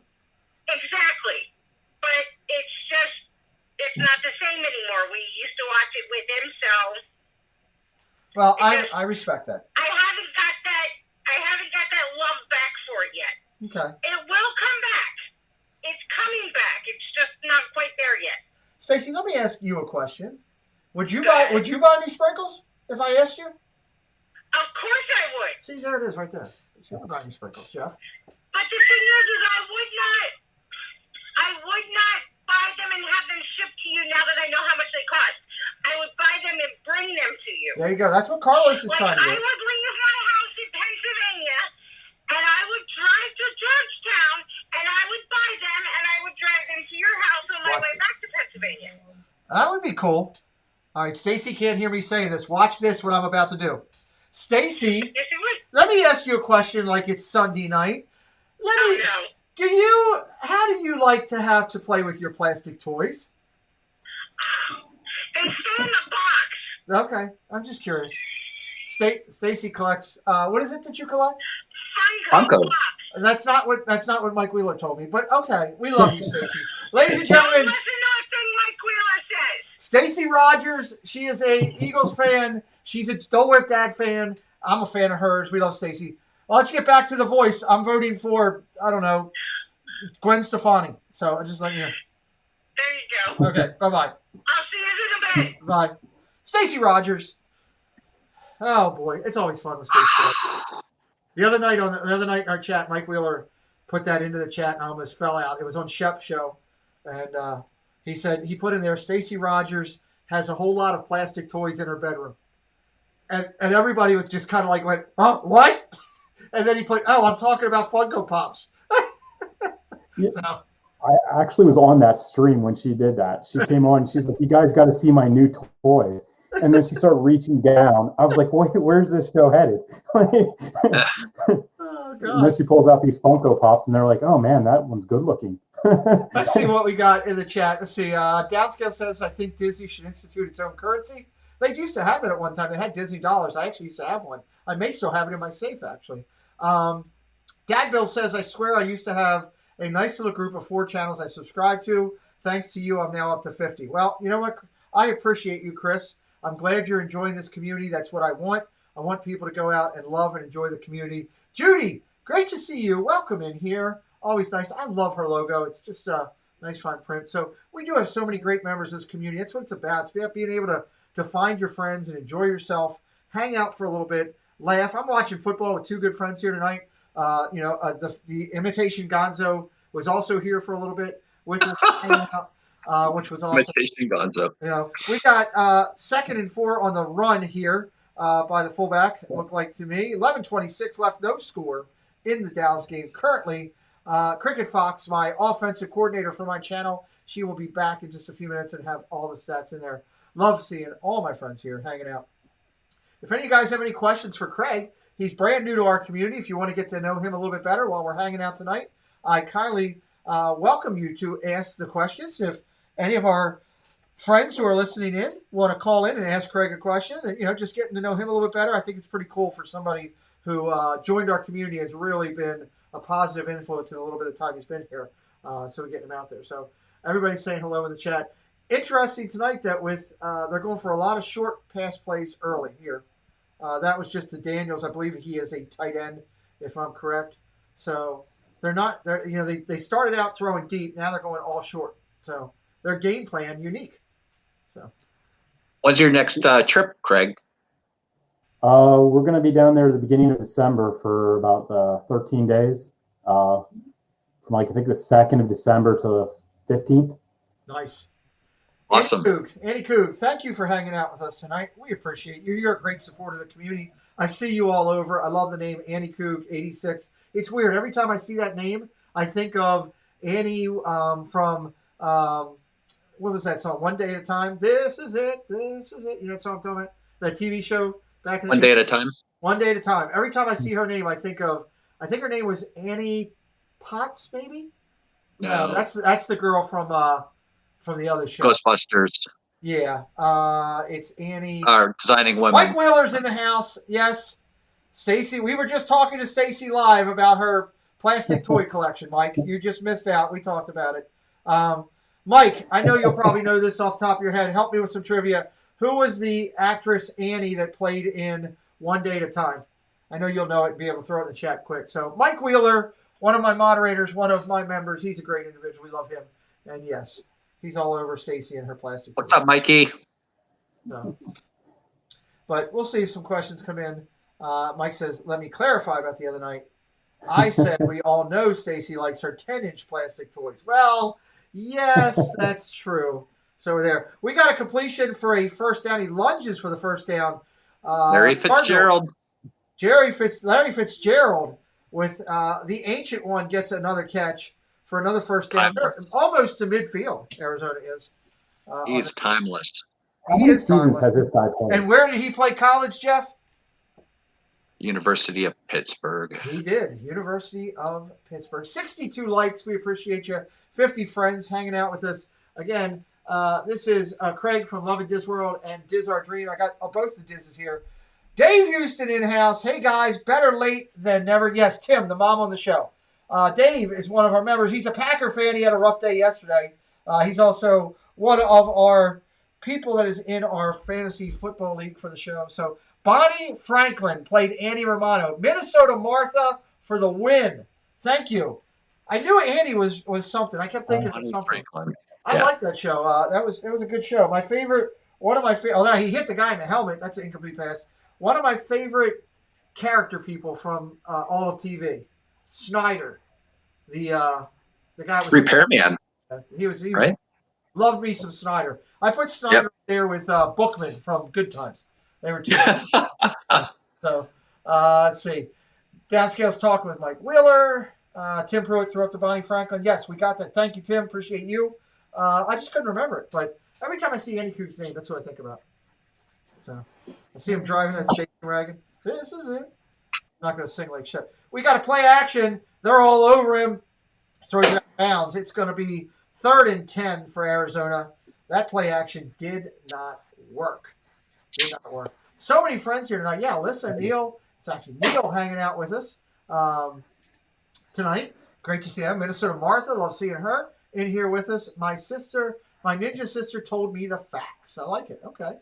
Exactly. But it's not the same anymore. We used to watch it with him, so Well, I respect that. I haven't got that love back for it yet. Okay. It will come back. It's coming back. It's just not quite there yet. Stacy, let me ask you a question. Would you buy me sprinkles if I asked you? Of course I would. See, there it is right there. You would buy me sprinkles, Jeff. But the thing is I would not buy them and have them shipped to you now that I know how much they cost. I would buy them and bring them to you. There you go. That's what Carlos is trying to I do. would leave my house in Pennsylvania and I would drive to Georgetown and I would buy them and I would drive them to your house on my way back to Pennsylvania. That would be cool. All right, Stacy can't hear me saying this. Watch this, what I'm about to do. Stacy, Yes, it would. let me ask you a question like it's Sunday night. No. How do you like to have to play with your plastic toys? They stay in the box. Okay, I'm just curious. Stacy collects, what is it that you collect? Funko. Pops. That's not what Mike Wheeler told me, but okay, we love you, Stacy. Ladies and Don't gentlemen, listen to a thing Mike Wheeler says. Stacy Rogers, she is a Eagles fan. She's a Dole Whip Dad fan. I'm a fan of hers. We love Stacy. Well, let's get back to The Voice. I'm voting for, I don't know, Gwen Stefani. So I just let you know. There you go. Okay, bye-bye. I'll see you in a bit. Bye. Stacy Rogers. Oh, boy. It's always fun with Stacy. The other night in our chat, Mike Wheeler put that into the chat and I almost fell out. It was on Shep's show. And he said, he put in there, Stacy Rogers has a whole lot of plastic toys in her bedroom. And everybody was just kind of like, went, oh, what? And then he put, I'm talking about Funko Pops. Yeah. So, I actually was on that stream when she did that. She came on. She's like, "You guys got to see my new toys." And then she started reaching down. I was like, "Wait, where's this show headed?" oh, And then God. she pulls out these Funko Pops, and they're like, "Oh man, that one's good looking." Let's see what we got in the chat. Let's see. Downscale says, I think Disney should institute its own currency. They used to have that at one time. They had Disney dollars. I actually used to have one. I may still have it in my safe, actually. Dad Bill says, I swear I used to have a nice little group of 4 channels I subscribed to. Thanks to you, I'm now up to 50. Well, you know what? I appreciate you, Chris. I'm glad you're enjoying this community. That's what I want. I want people to go out and love and enjoy the community. Judy, great to see you. Welcome in here. Always nice. I love her logo. It's just a nice fine print. So we do have so many great members of this community. That's what it's about. It's about being able to find your friends and enjoy yourself, hang out for a little bit, laugh. I'm watching football with 2 good friends here tonight. The Imitation Gonzo was also here for a little bit with us, hanging out, which was awesome. Imitation Gonzo. You know, we got 2nd and 4 on the run here by the fullback. It looked like to me 11:26 left, no score in the Dallas game currently. Cricket Fox, my offensive coordinator for my channel, she will be back in just a few minutes and have all the stats in there. Love seeing all my friends here hanging out. If any of you guys have any questions for Craig, he's brand new to our community. If you want to get to know him a little bit better while we're hanging out tonight, I kindly welcome you to ask the questions. If any of our friends who are listening in want to call in and ask Craig a question, and just getting to know him a little bit better, I think it's pretty cool for somebody who joined our community, has really been a positive influence in a little bit of time he's been here. So we're getting him out there. So everybody's saying hello in the chat. Interesting tonight that with they're going for a lot of short pass plays early here. That was just to Daniels. I believe he is a tight end, if I'm correct. So they're not. They started out throwing deep. Now they're going all short. So their game plan unique. So When's your next trip, Craig? We're going to be down there at the beginning of December for about 13 days. From I think the 2nd of December to the 15th. Nice. Awesome. Andy Coog, thank you for hanging out with us tonight. We appreciate you. You're a great supporter of the community. I see you all over. I love the name Andy Coog 86. It's weird. Every time I see that name, I think of Annie from what was that song? One Day at a Time. This is it. This is it. You know what I'm talking about? That TV show back in the One Day at a Time. One Day at a Time. Every time I see her name, I think her name was Annie Potts, maybe. No, that's the girl from the other show. Ghostbusters. Yeah. It's Annie. Our Designing Women. Mike Wheeler's in the house. Yes. Stacy, we were just talking to Stacy live about her plastic toy collection, Mike. You just missed out. We talked about it. Mike, I know you'll probably know this off the top of your head. Help me with some trivia. Who was the actress Annie that played in One Day at a Time? I know you'll know it and be able to throw it in the chat quick. So Mike Wheeler, one of my moderators, one of my members. He's a great individual. We love him. And yes, he's all over Stacy and her plastic. What's up, Mikey? So, but we'll see if some questions come in. Mike says, let me clarify about the other night. I said we all know Stacy likes her 10-inch plastic toys. Well, yes, that's true. So we're there. We got a completion for a first down. He lunges for the first down. Larry Fitzgerald. Larry Fitzgerald with the ancient one gets another catch for another first down. Almost to midfield, Arizona is. He's timeless. How many seasons has this guy played? And where did he play college, Jeff? University of Pittsburgh. He did. University of Pittsburgh. 62 likes. We appreciate you. 50 friends hanging out with us. Again, this is Craig from Love and Diz World and Diz Our Dream. I got both the Diz's here. Dave Houston in-house. Hey, guys, better late than never. Yes, Tim, the mom on the show. Dave is one of our members. He's a Packer fan. He had a rough day yesterday. He's also one of our people that is in our fantasy football league for the show. So Bonnie Franklin played Andy Romano. Minnesota Martha for the win. Thank you. I knew Andy was something. I kept thinking of something. Franklin. I like that show. That was a good show. My favorite, one of my favorite, although he hit the guy in the helmet. That's an incomplete pass. One of my favorite character people from all of TV, Snyder, the guy was Repairman. He was right. Loved me some Snyder. I put Snyder there with Bookman from Good Times. They were two. So let's see. Downscale's talking with Mike Wheeler. Tim Pruitt threw up to Bonnie Franklin. Yes, we got that. Thank you, Tim. Appreciate you. I just couldn't remember it, but every time I see Andy Coog's name, that's what I think about. So I see him driving that station wagon. This is it. I'm not going to sing like shit. We got to play action. They're all over him. Throws it out of bounds. It's going to be 3rd and 10 for Arizona. That play action did not work. Did not work. So many friends here tonight. Yeah, listen, Neil. It's actually Neil hanging out with us tonight. Great to see that. Minnesota Martha. Love seeing her in here with us. My ninja sister told me the facts. I like it. Okay.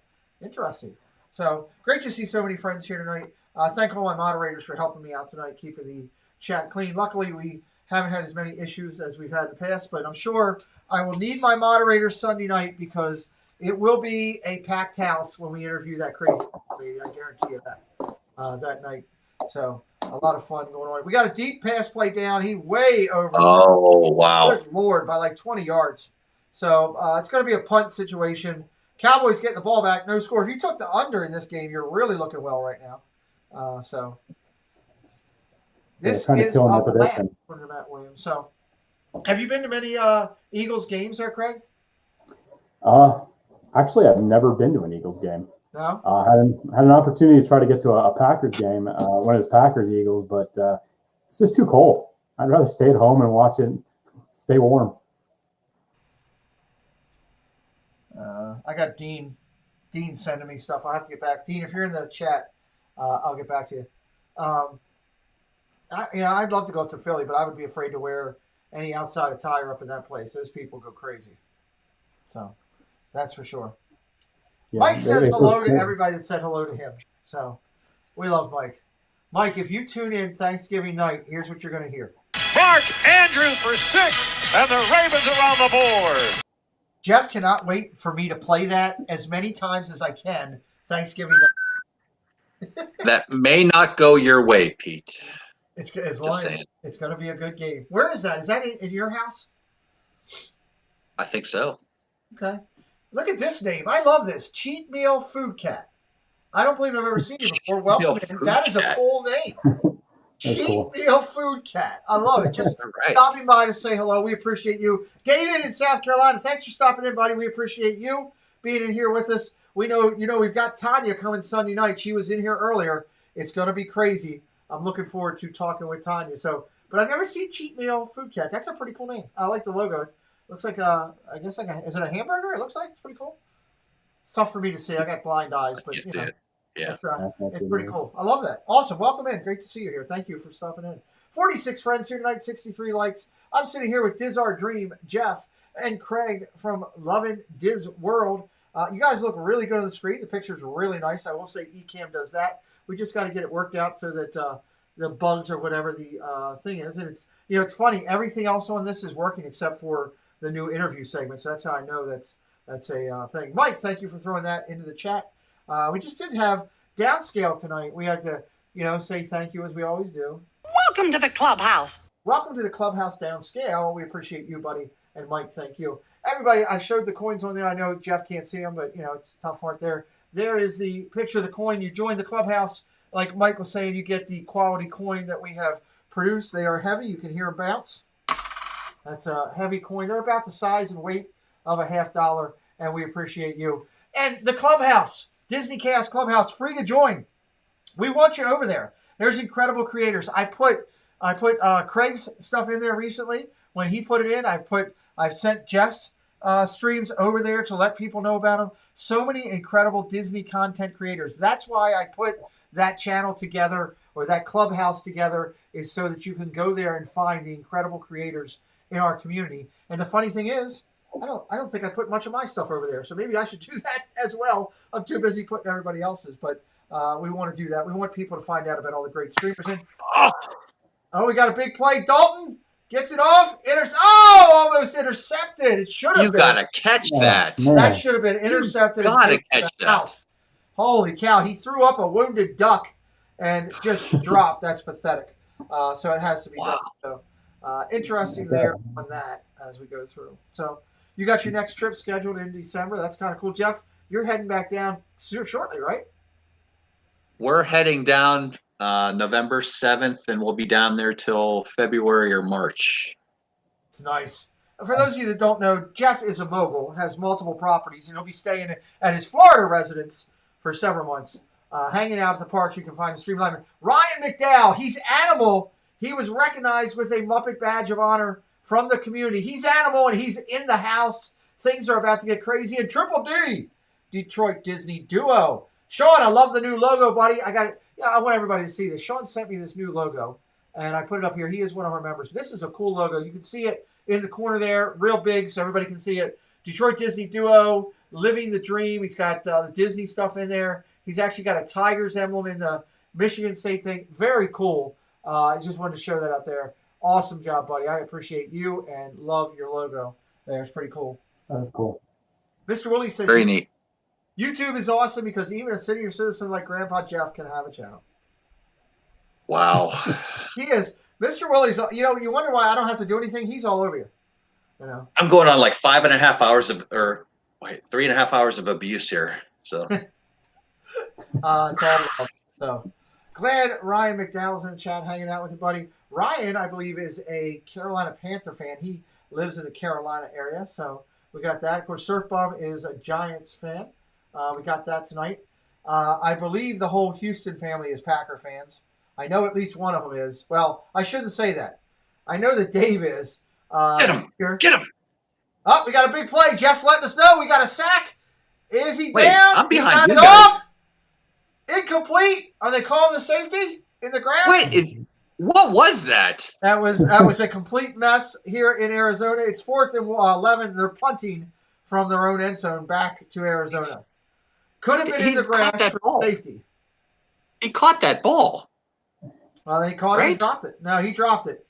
Interesting. So great to see so many friends here tonight. Thank all my moderators for helping me out tonight, keeping the chat clean. Luckily, we haven't had as many issues as we've had in the past, but I'm sure I will need my moderators Sunday night because it will be a packed house when we interview that crazy lady. I guarantee you that that night. So a lot of fun going on. We got a deep pass play down. He way over. Oh, wow. Good Lord, by like 20 yards. So it's going to be a punt situation. Cowboys getting the ball back. No score. If you took the under in this game, you're really looking well right now. So this is a plan for Matt Williams. So have you been to many Eagles games there, Craig? Actually, I've never been to an Eagles game. No? Had an opportunity to try to get to a Packers game when it was Packers-Eagles, but it's just too cold. I'd rather stay at home and watch it, stay warm. I got Dean sending me stuff. I'll have to get back. Dean, if you're in the chat, I'll get back to you. I'd love to go up to Philly, but I would be afraid to wear any outside attire up in that place. Those people go crazy. So that's for sure. Yeah, Mike says hello to everybody that said hello to him. So We love Mike. Mike, if you tune in Thanksgiving night, here's what you're going to hear. Mark Andrews for 6, and the Ravens are on the board. Jeff cannot wait for me to play that as many times as I can Thanksgiving night. That may not go your way, Pete. It's as long as it's going to be a good game. Where is that? Is that in your house? I think so. Okay. Look at this name. I love this. Cheat Meal Food Cat. I don't believe I've ever seen it before. Welcome in. That is a cool name. Cheat Meal Food Cat. I love it. Just stopping by to say hello. We appreciate you. David in South Carolina, thanks for stopping in, buddy. We appreciate you being in here with us. We know, we've got Tanya coming Sunday night. She was in here earlier. It's going to be crazy. I'm looking forward to talking with Tanya. But I've never seen Cheat Meal Food Cat. That's a pretty cool name. I like the logo. It looks like is it a hamburger? It looks like it's pretty cool. It's tough for me to see. I got blind eyes, but yeah, it's pretty cool. I love that. Awesome. Welcome in. Great to see you here. Thank you for stopping in. 46 friends here tonight, 63 likes. I'm sitting here with Diz Our Dream, Jeff, and Craig from Lovin' Diz World. You guys look really good on the screen. The picture's really nice. I will say Ecamm does that. We just got to get it worked out so that the bugs or whatever the thing is. And it's funny. Everything else on this is working except for the new interview segment. So that's how I know that's a thing. Mike, thank you for throwing that into the chat. We just didn't have downscale tonight. We had to, say thank you as we always do. Welcome to the clubhouse. Welcome to the clubhouse downscale. We appreciate you, buddy. And Mike, thank you. Everybody, I showed the coins on there. I know Jeff can't see them, but, it's a tough part there. There is the picture of the coin. You join the clubhouse. Like Mike was saying, you get the quality coin that we have produced. They are heavy. You can hear them bounce. That's a heavy coin. They're about the size and weight of a $50, and we appreciate you. And the clubhouse, Disney Chaos Clubhouse, free to join. We want you over there. There's incredible creators. I put Craig's stuff in there recently. When he put it in, I've sent Jeff's streams over there to let people know about them. So many incredible Disney content creators. That's why I put that channel together, or that clubhouse together, is so that you can go there and find the incredible creators in our community. And the funny thing is, I don't think I put much of my stuff over there, so maybe I should do that as well. I'm too busy putting everybody else's, but we want to do that. We want people to find out about all the great streamers. And we got a big play. Dalton gets it off. Almost intercepted. It should have been. You got to catch that. That should have been intercepted. You got to catch that. House. Holy cow. He threw up a wounded duck and just dropped. That's pathetic. So it has to be done. So interesting there on that as we go through. So you got your next trip scheduled in December. That's kind of cool. Jeff, you're heading back down shortly, right? We're heading down November 7th, and we'll be down there till February or March. It's nice. For those of you that don't know, Jeff is a mogul, has multiple properties, and he'll be staying at his Florida residence for several months, hanging out at the park. You can find him streaming live. Ryan McDowell, he's Animal. He was recognized with a Muppet Badge of Honor from the community. He's Animal, and he's in the house. Things are about to get crazy. And Triple D, Detroit Disney Duo. Sean, I love the new logo, buddy. I want everybody to see this. Sean sent me this new logo, and I put it up here. He is one of our members. This is a cool logo. You can see it in the corner there, real big, so everybody can see it. Detroit Disney Duo, living the dream. He's got the Disney stuff in there. He's actually got a Tigers emblem in the Michigan State thing. Very cool. I just wanted to show that out there. Awesome job, buddy. I appreciate you and love your logo. There, it's pretty cool. That's cool. Mr. Willie says, very neat. YouTube is awesome because even a senior citizen like Grandpa Jeff can have a channel. Wow. He is. Mr. Willie's, you wonder why I don't have to do anything. He's all over you. I'm going on like 3.5 hours of abuse here. So. It's all love. So glad Ryan McDowell's in the chat hanging out with you, buddy. Ryan, I believe, is a Carolina Panther fan. He lives in the Carolina area, so we got that. Of course, Surf Bum is a Giants fan. We got that tonight. I believe the whole Houston family is Packer fans. I know at least one of them is. Well, I shouldn't say that. I know that Dave is. Get him. Get him. Oh, we got a big play. Jeff's letting us know. We got a sack. Is he Wait, down? I'm behind he you got it guys. off. Incomplete. Are they calling the safety in the ground? Wait, what was that? That was a complete mess here in Arizona. It's 4th and 11. They're punting from their own end zone back to Arizona. Could have been in the grass for safety. He caught that ball. Well, they caught it Right? and dropped it. No, he dropped it.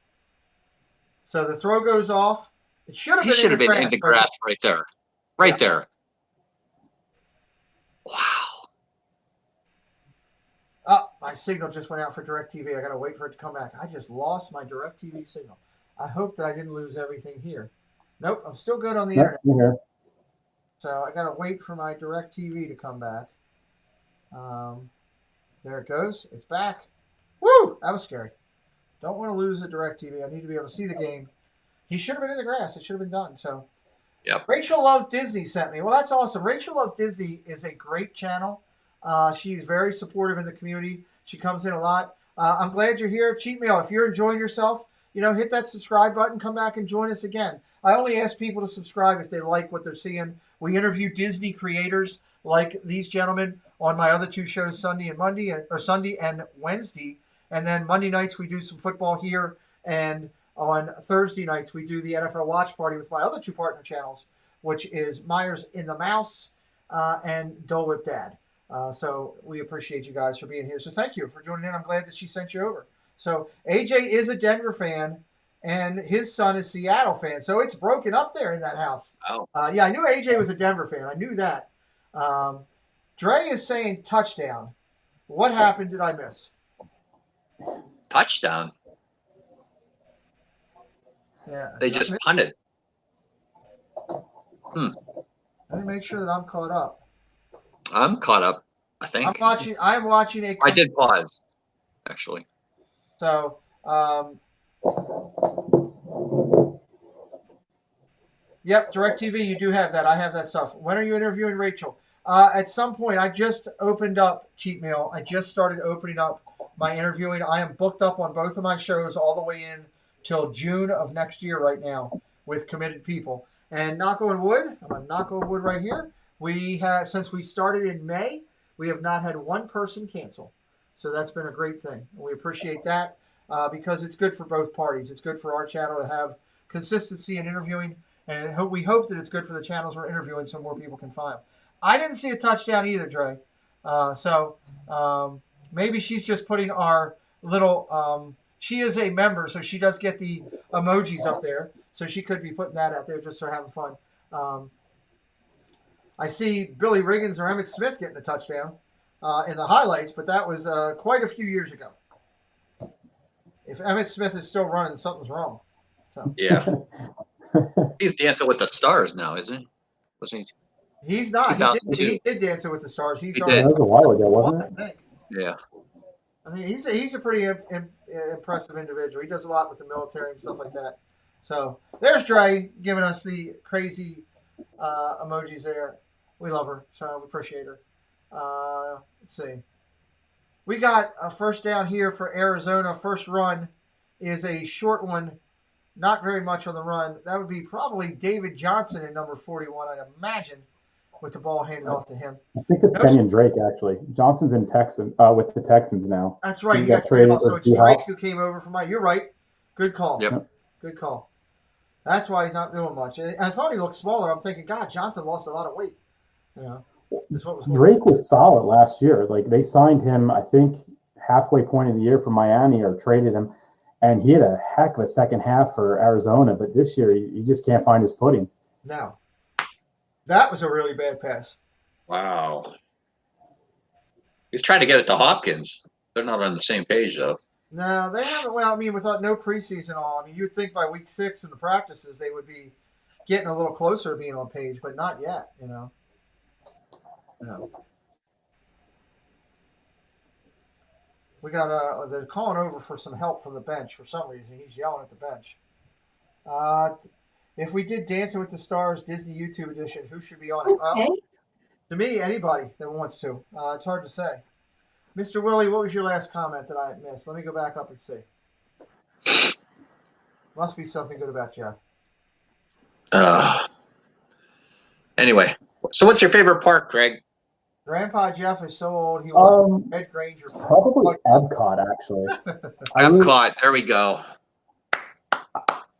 So the throw goes off. It should have He been should have been in grass, the but- grass right there. Right Yeah. there. Wow. Oh, my signal just went out for DirecTV. I got to wait for it to come back. I just lost my DirecTV signal. I hope that I didn't lose everything here. Nope, I'm still good on the Yep, internet. I'm here. So I got to wait for my DirecTV to come back. There it goes. It's back. Woo! That was scary. Don't want to lose the DirecTV. I need to be able to see the game. He should have been in the grass. It should have been done. So, Yep. Rachel Loves Disney sent me. Well, that's awesome. Rachel Loves Disney is a great channel. She's very supportive in the community. She comes in a lot. I'm glad you're here. Cheat Meal, if you're enjoying yourself, hit that subscribe button. Come back and join us again. I only ask people to subscribe if they like what they're seeing. We interview Disney creators like these gentlemen on my other two shows, Sunday and Wednesday. And then Monday nights we do some football here, and on Thursday nights we do the NFL Watch Party with my other two partner channels, which is Myers in the Mouse and Dole Whip Dad. So we appreciate you guys for being here. So thank you for joining in. I'm glad that she sent you over. So AJ is a Denver fan, and his son is Seattle fan. So it's broken up there in that house. Oh. Yeah, I knew AJ was a Denver fan. I knew that. Dre is saying touchdown. What happened did I miss? Touchdown. Yeah. They just punted. Let me make sure that I'm caught up. I'm caught up, I think. I'm watching a. I did pause, actually. So, yep, DirecTV, you do have that. I have that stuff. When are you interviewing Rachel? At some point. I just opened up Cheat Meal. I just started opening up my interviewing. I am booked up on both of my shows all the way in till June of next year right now with committed people. And knock on wood, I'm going to knock on wood right here. We have, since we started in May, we have not had one person cancel. So that's been a great thing. And we appreciate that because it's good for both parties. It's good for our channel to have consistency in interviewing. And we hope that it's good for the channels we're interviewing so more people can find them. I didn't see a touchdown either, Dre. So maybe she's just putting our little she is a member, so she does get the emojis up there. So she could be putting that out there just for having fun. I see Billy Riggins or Emmitt Smith getting a touchdown in the highlights, but that was quite a few years ago. If Emmitt Smith is still running, something's wrong. So Yeah. He's Dancing with the Stars now, isn't he? Wasn't he? he's not. 2002. He did Dancing with the Stars. He's He already- did. That was a while ago, wasn't I it? think. Yeah. I mean, he's a pretty impressive individual. He does a lot with the military and stuff like that. So there's Dre giving us the crazy emojis there. We love her, so we appreciate her. Let's see. We got a first down here for Arizona. First run is a short one, not very much on the run. That would be probably David Johnson in number 41, I'd imagine, with the ball handed off to him. I think it's Kenyon Drake, actually. Johnson's in with the Texans now. That's right. He You got got traded. traded So for it's D-Hop. Drake who came over from You're right. Good call. Yep. Good call. That's why he's not doing much. I thought he looked smaller. I'm thinking, God, Johnson lost a lot of weight. That's what was going on. Drake was solid last year. Like, they signed him, I think, halfway point of the year from Miami or traded him, and he had a heck of a second half for Arizona. But this year, he just can't find his footing. No. That was a really bad pass. Wow. He's trying to get it to Hopkins. They're not on the same page, though. No, they haven't. Well, I mean, without no preseason on, I mean, you'd think by week 6 in the practices they would be getting a little closer to being on page, but not yet, No. We got they're calling over for some help from the bench for some reason. He's yelling at the bench. If we did Dancing with the Stars Disney YouTube edition, who should be on it? Okay. To me, anybody that wants to. It's hard to say. Mr. Willie, what was your last comment that I missed? Let me go back up and see. Must be something good about Jeff. Anyway, so what's your favorite park, Greg? Grandpa Jeff is so old he was Ed Granger. Probably Epcot, actually. Epcot. There we go.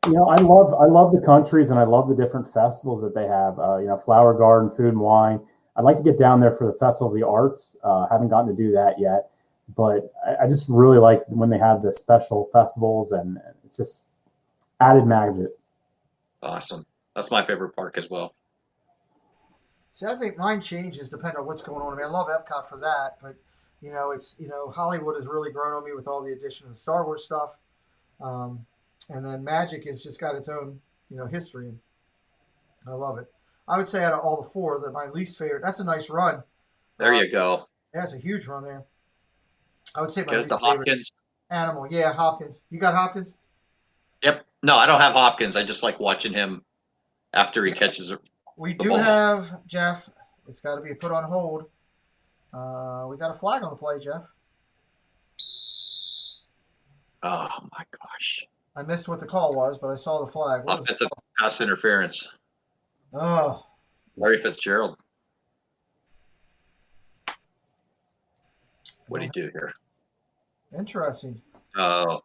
I love the countries, and I love the different festivals that they have. Flower Garden, Food and Wine. I'd like to get down there for the Festival of the Arts. Haven't gotten to do that yet. but I just really like when they have the special festivals, and it's just added magic. Awesome. That's my favorite park as well. See, I think mine changes depending on what's going on. I mean, I love Epcot for that, but it's Hollywood has really grown on me with all the addition of the Star Wars stuff, and then Magic has just got its own history. I love it. I would say out of all the four, that my least favorite. That's a nice run. There you go. Yeah, it's a huge run there. I would say my Get it least to favorite Hopkins. animal. Yeah, Hopkins. You got Hopkins? Yep. No, I don't have Hopkins. I just like watching him after he catches it. We do have, Jeff. It's got to be put on hold. We got a flag on the play, Jeff. Oh my gosh. I missed what the call was, but I saw the flag. What was the Offensive call? pass interference. Oh, Larry Fitzgerald. What do you do here? interesting. Oh,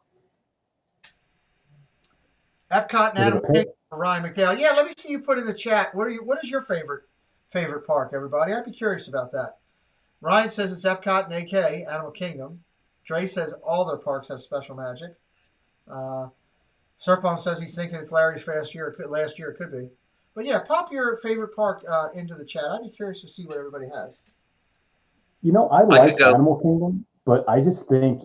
Epcot and Is it a Animal pick? Kingdom for Ryan McDowell. Yeah, let me see you put in the chat. What is your favorite park, everybody? I'd be curious about that. Ryan says it's Epcot and AK, Animal Kingdom. Dre says all their parks have special magic. Surfbomb says he's thinking it's Larry's last year. It could be. But yeah, pop your favorite park into the chat. I'd be curious to see what everybody has. I could like go- Animal Kingdom, but I just think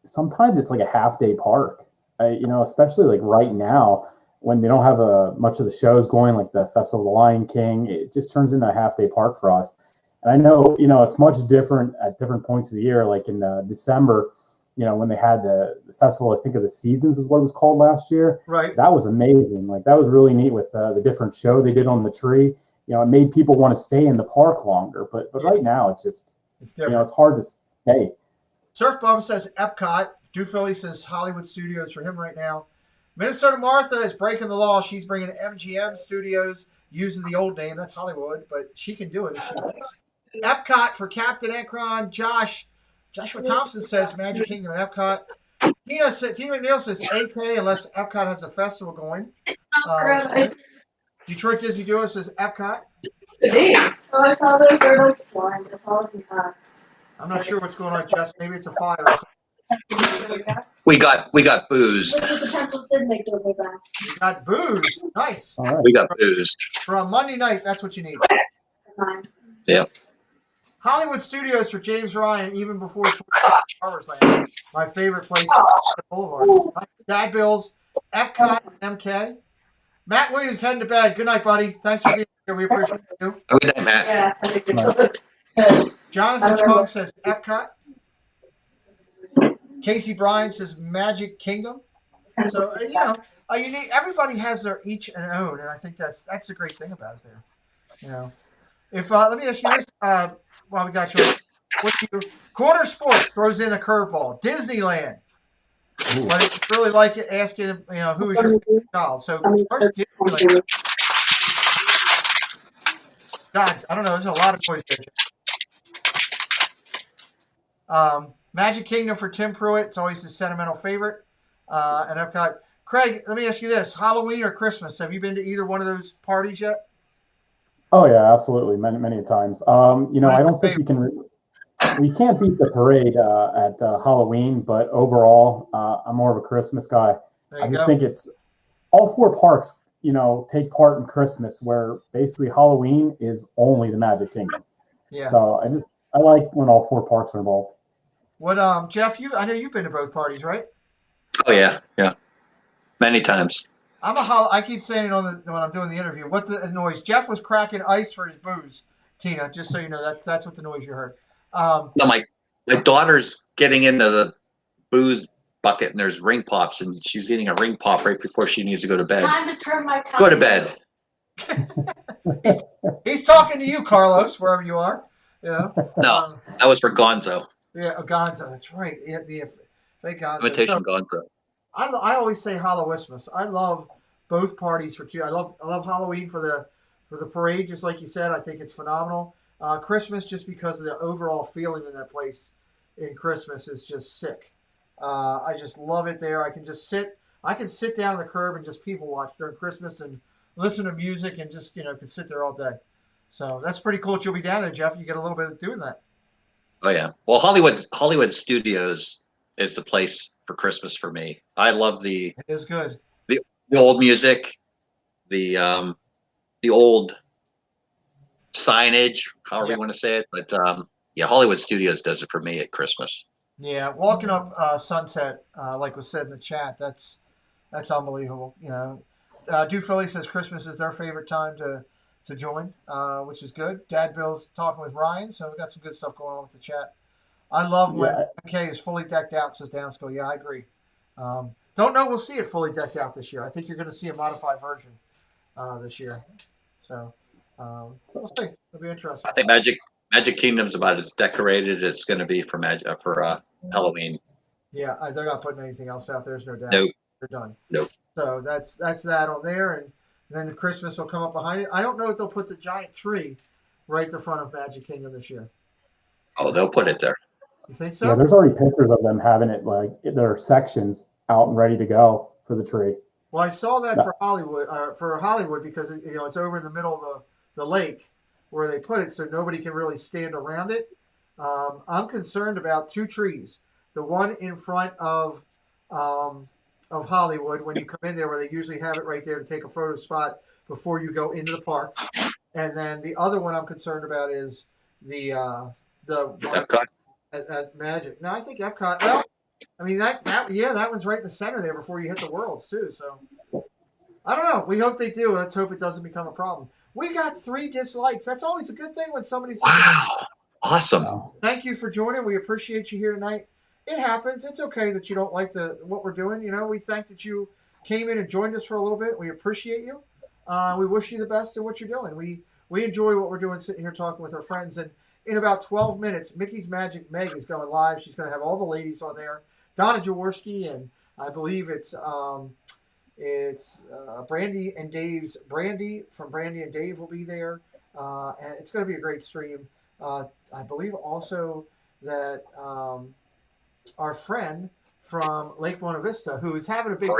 sometimes it's like a half-day park. Especially like right now when they don't have much of the shows going, like the Festival of the Lion King. It just turns into a half-day park for us. And I know, it's much different at different points of the year. Like in December, when they had the Festival, I think of the Seasons is what it was called last year. Right. That was amazing. Like that was really neat with the different show they did on the tree. It made people want to stay in the park longer. But right now it's just, It's different. it's hard to stay. Surfbomb says Epcot. Dew Philly says Hollywood Studios for him right now. Minnesota Martha is breaking the law. She's bringing MGM Studios using the old name. That's Hollywood, but she can do it if she wants. Epcot for Captain Ekron. Joshua Thompson says Magic Kingdom and Epcot. Tina McNeil says AK unless Epcot has a festival going. Detroit Disney Duo says Epcot. I saw the turtles flying. That's all we have. I'm not sure what's going on, Jess. Maybe it's a fire or something. we got boozed. But the pencils did make their way back. You got booze. Nice. All right. We got boozed. For a Monday night, that's what you need. Yep. Hollywood Studios for James Ryan, even before Farmers Land. My favorite place on the Boulevard. Dad Bills, Epcot, MK. Matt Williams heading to bed. Good night, buddy. Thanks for being here. We appreciate you. Good night, Matt. Yeah, I think it's Jonathan Chung says Epcot. Casey Bryan says Magic Kingdom. So everybody has their each and own, and I think that's the great thing about it there. If let me ask you this, while we got you, what do you Quarter Sports throws in a curveball? Disneyland. But it's really like asking, who is your favorite child? So first Disneyland. God, I don't know. There's a lot of choice there. Magic Kingdom for Tim Pruitt. It's always his sentimental favorite. And I've got Craig. Let me ask you this: Halloween or Christmas? Have you been to either one of those parties yet? Oh yeah, absolutely, many times. I don't think we can't beat the parade at Halloween, but overall, I'm more of a Christmas guy. I just think it's all four parks, take part in Christmas, where basically Halloween is only the Magic Kingdom. Yeah. So I like when all four parks are involved. What, Jeff? I know you've been to both parties, right? Oh yeah, many times. I keep saying it when I'm doing the interview. What the noise? Jeff was cracking ice for his booze. Tina, just so you know, that's what the noise you heard. No, my daughter's getting into the booze bucket, and there's ring pops, and she's eating a ring pop right before she needs to go to bed. Time to turn my Go to bed. He's talking to you, Carlos, wherever you are. No, that was for Gonzo. Yeah, Gonzo. That's right. Yeah, fake Gonzo. Imitation Gonzo. I always say Hallowismus. I love both parties for two. I love Halloween for the parade, just like you said. I think it's phenomenal. Christmas, just because of the overall feeling in that place in Christmas, is just sick. I just love it there. I can sit down on the curb and just people watch during Christmas and listen to music and just can sit there all day. So that's pretty cool that you'll be down there, Jeff. You get a little bit of doing that. Oh yeah. Well, Hollywood Studios is the place for Christmas for me. I love It is good. the old music, the old signage, however Yeah. you want to say it. But yeah, Hollywood Studios does it for me at Christmas. Yeah, walking up Sunset, like was said in the chat, that's unbelievable. You know, Dude Philly says Christmas is their favorite time to join, which is good. Dad Bill's talking with Ryan, so we got some good stuff going on with the chat. I love when MK is fully decked out, says Downschool. Yeah, I agree. Don't know we'll see it fully decked out this year. I think you're going to see a modified version this year. So we'll see. It'll be interesting. I think Magic Kingdom's about as decorated as it's going to be for Halloween. Yeah, they're not putting anything else out. There's no doubt. Nope. They're done. Nope. So that's that on there, and then Christmas will come up behind it. I don't know if they'll put the giant tree right at the front of Magic Kingdom this year. Oh, they'll put it there. You think so? Yeah, there's already pictures of them having it like there are sections out and ready to go for the tree. Well, I saw that for Hollywood because it's over in the middle of the lake where they put it, so nobody can really stand around it. I'm concerned about two trees. The one in front of Hollywood when you come in there, where they usually have it right there to take a photo spot before you go into the park, and then the other one I'm concerned about is the Epcot at Magic. No, I think Epcot. Well, I mean that one's right in the center there before you hit the Worlds too. So I don't know. We hope they do. Let's hope it doesn't become a problem. We got 3 dislikes. That's always a good thing when somebody's. Wow, awesome. Thank you for joining. We appreciate you here tonight. It happens. It's okay that you don't like what we're doing. You know, we thank that you came in and joined us for a little bit. We appreciate you. We wish you the best in what you're doing. We enjoy what we're doing, sitting here talking with our friends. And in about 12 minutes, Mickey's Magic Meg is going live. She's going to have all the ladies on there. Donna Jaworski, and I believe it's Brandy and Dave's Brandy from Brandy and Dave will be there. And it's going to be a great stream. I believe also that our friend from Lake Buena Vista, who is having a big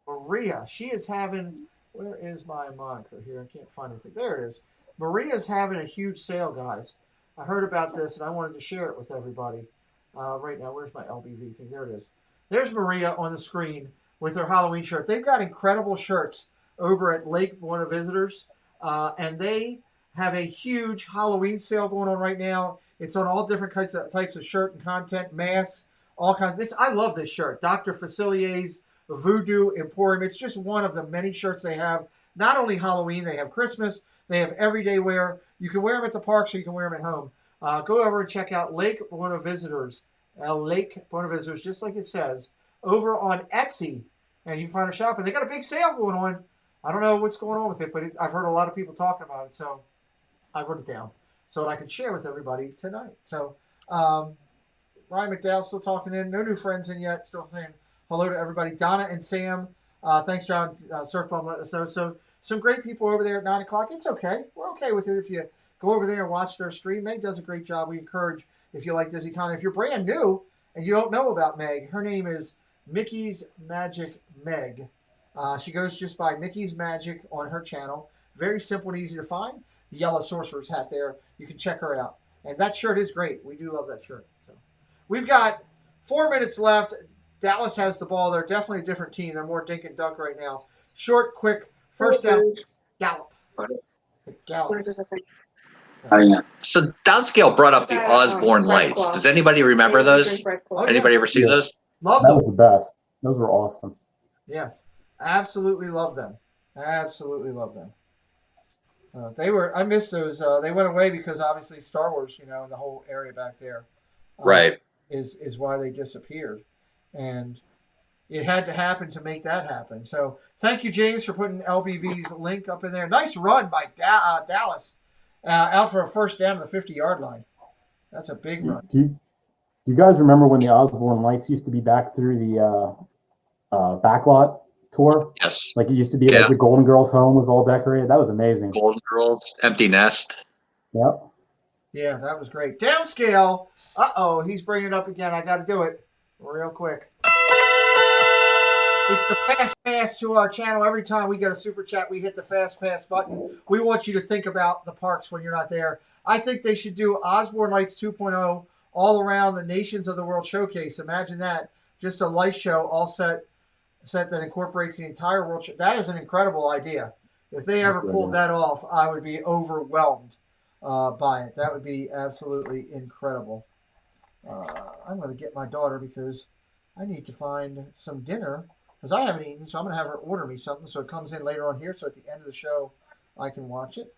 Maria, she is having. Where is my moniker here? I can't find anything. There it is. Maria's having a huge sale, guys. I heard about this and I wanted to share it with everybody. Right now, where's my LBV thing? There it is. There's Maria on the screen with her Halloween shirt. They've got incredible shirts over at Lake Buena Visitors, and they have a huge Halloween sale going on right now. It's on all different types of shirt and content, masks, all kinds. I love this shirt. Dr. Facilier's Voodoo Emporium. It's just one of the many shirts they have. Not only Halloween, they have Christmas. They have everyday wear. You can wear them at the park, so you can wear them at home. Go over and check out Lake Buena Visitors. Lake Buena Visitors, just like it says, over on Etsy. And you can find a shop. And they got a big sale going on. I don't know what's going on with it, but I've heard a lot of people talking about it. So I wrote it down so that I can share with everybody tonight. So Ryan McDowell still talking in. No new friends in yet. Still saying hello to everybody. Donna and Sam. Thanks, John. Surfbomb let us know. So some great people over there at 9 o'clock. It's okay. We're okay with it if you go over there and watch their stream. Meg does a great job. We encourage, if you like Disney Con. If you're brand new and you don't know about Meg, her name is Mickey's Magic Meg. She goes just by Mickey's Magic on her channel. Very simple and easy to find. The yellow sorcerer's hat there. You can check her out. And that shirt is great. We do love that shirt. So we've got 4 minutes left. Dallas has the ball. They're definitely a different team. They're more dink and dunk right now. Short, quick, first down, gallop. Gallop. So Downscale brought up the Osborne lights. Does anybody remember those? Anybody ever see those? Love That them. was the best. Those were awesome. Yeah, absolutely love them. Absolutely love them. I miss those. They went away because obviously Star Wars, and the whole area back there, Right. is why they disappeared, and it had to happen to make that happen. So thank you, James, for putting LBV's link up in there. Nice run by Dallas, out for a first down to the 50-yard line. That's a big run. Do you guys remember when the Osborne lights used to be back through the backlot tour? Yes. Like it used to be like the Golden Girls home was all decorated. That was amazing. Golden Girls, Empty Nest. Yep. Yeah, that was great. Downscale. Uh-oh, he's bringing it up again. I got to do it real quick. It's the Fast Pass to our channel. Every time we get a super chat, we hit the Fast Pass button. We want you to think about the parks when you're not there. I think they should do Osborne Lights 2.0 all around the Nations of the World Showcase. Imagine that. Just a light show all set that incorporates the entire world. That is an incredible idea. If they ever pulled that off, I would be overwhelmed by it. That would be absolutely incredible. I'm going to get my daughter because I need to find some dinner because I haven't eaten, so I'm going to have her order me something so it comes in later on here so at the end of the show I can watch it.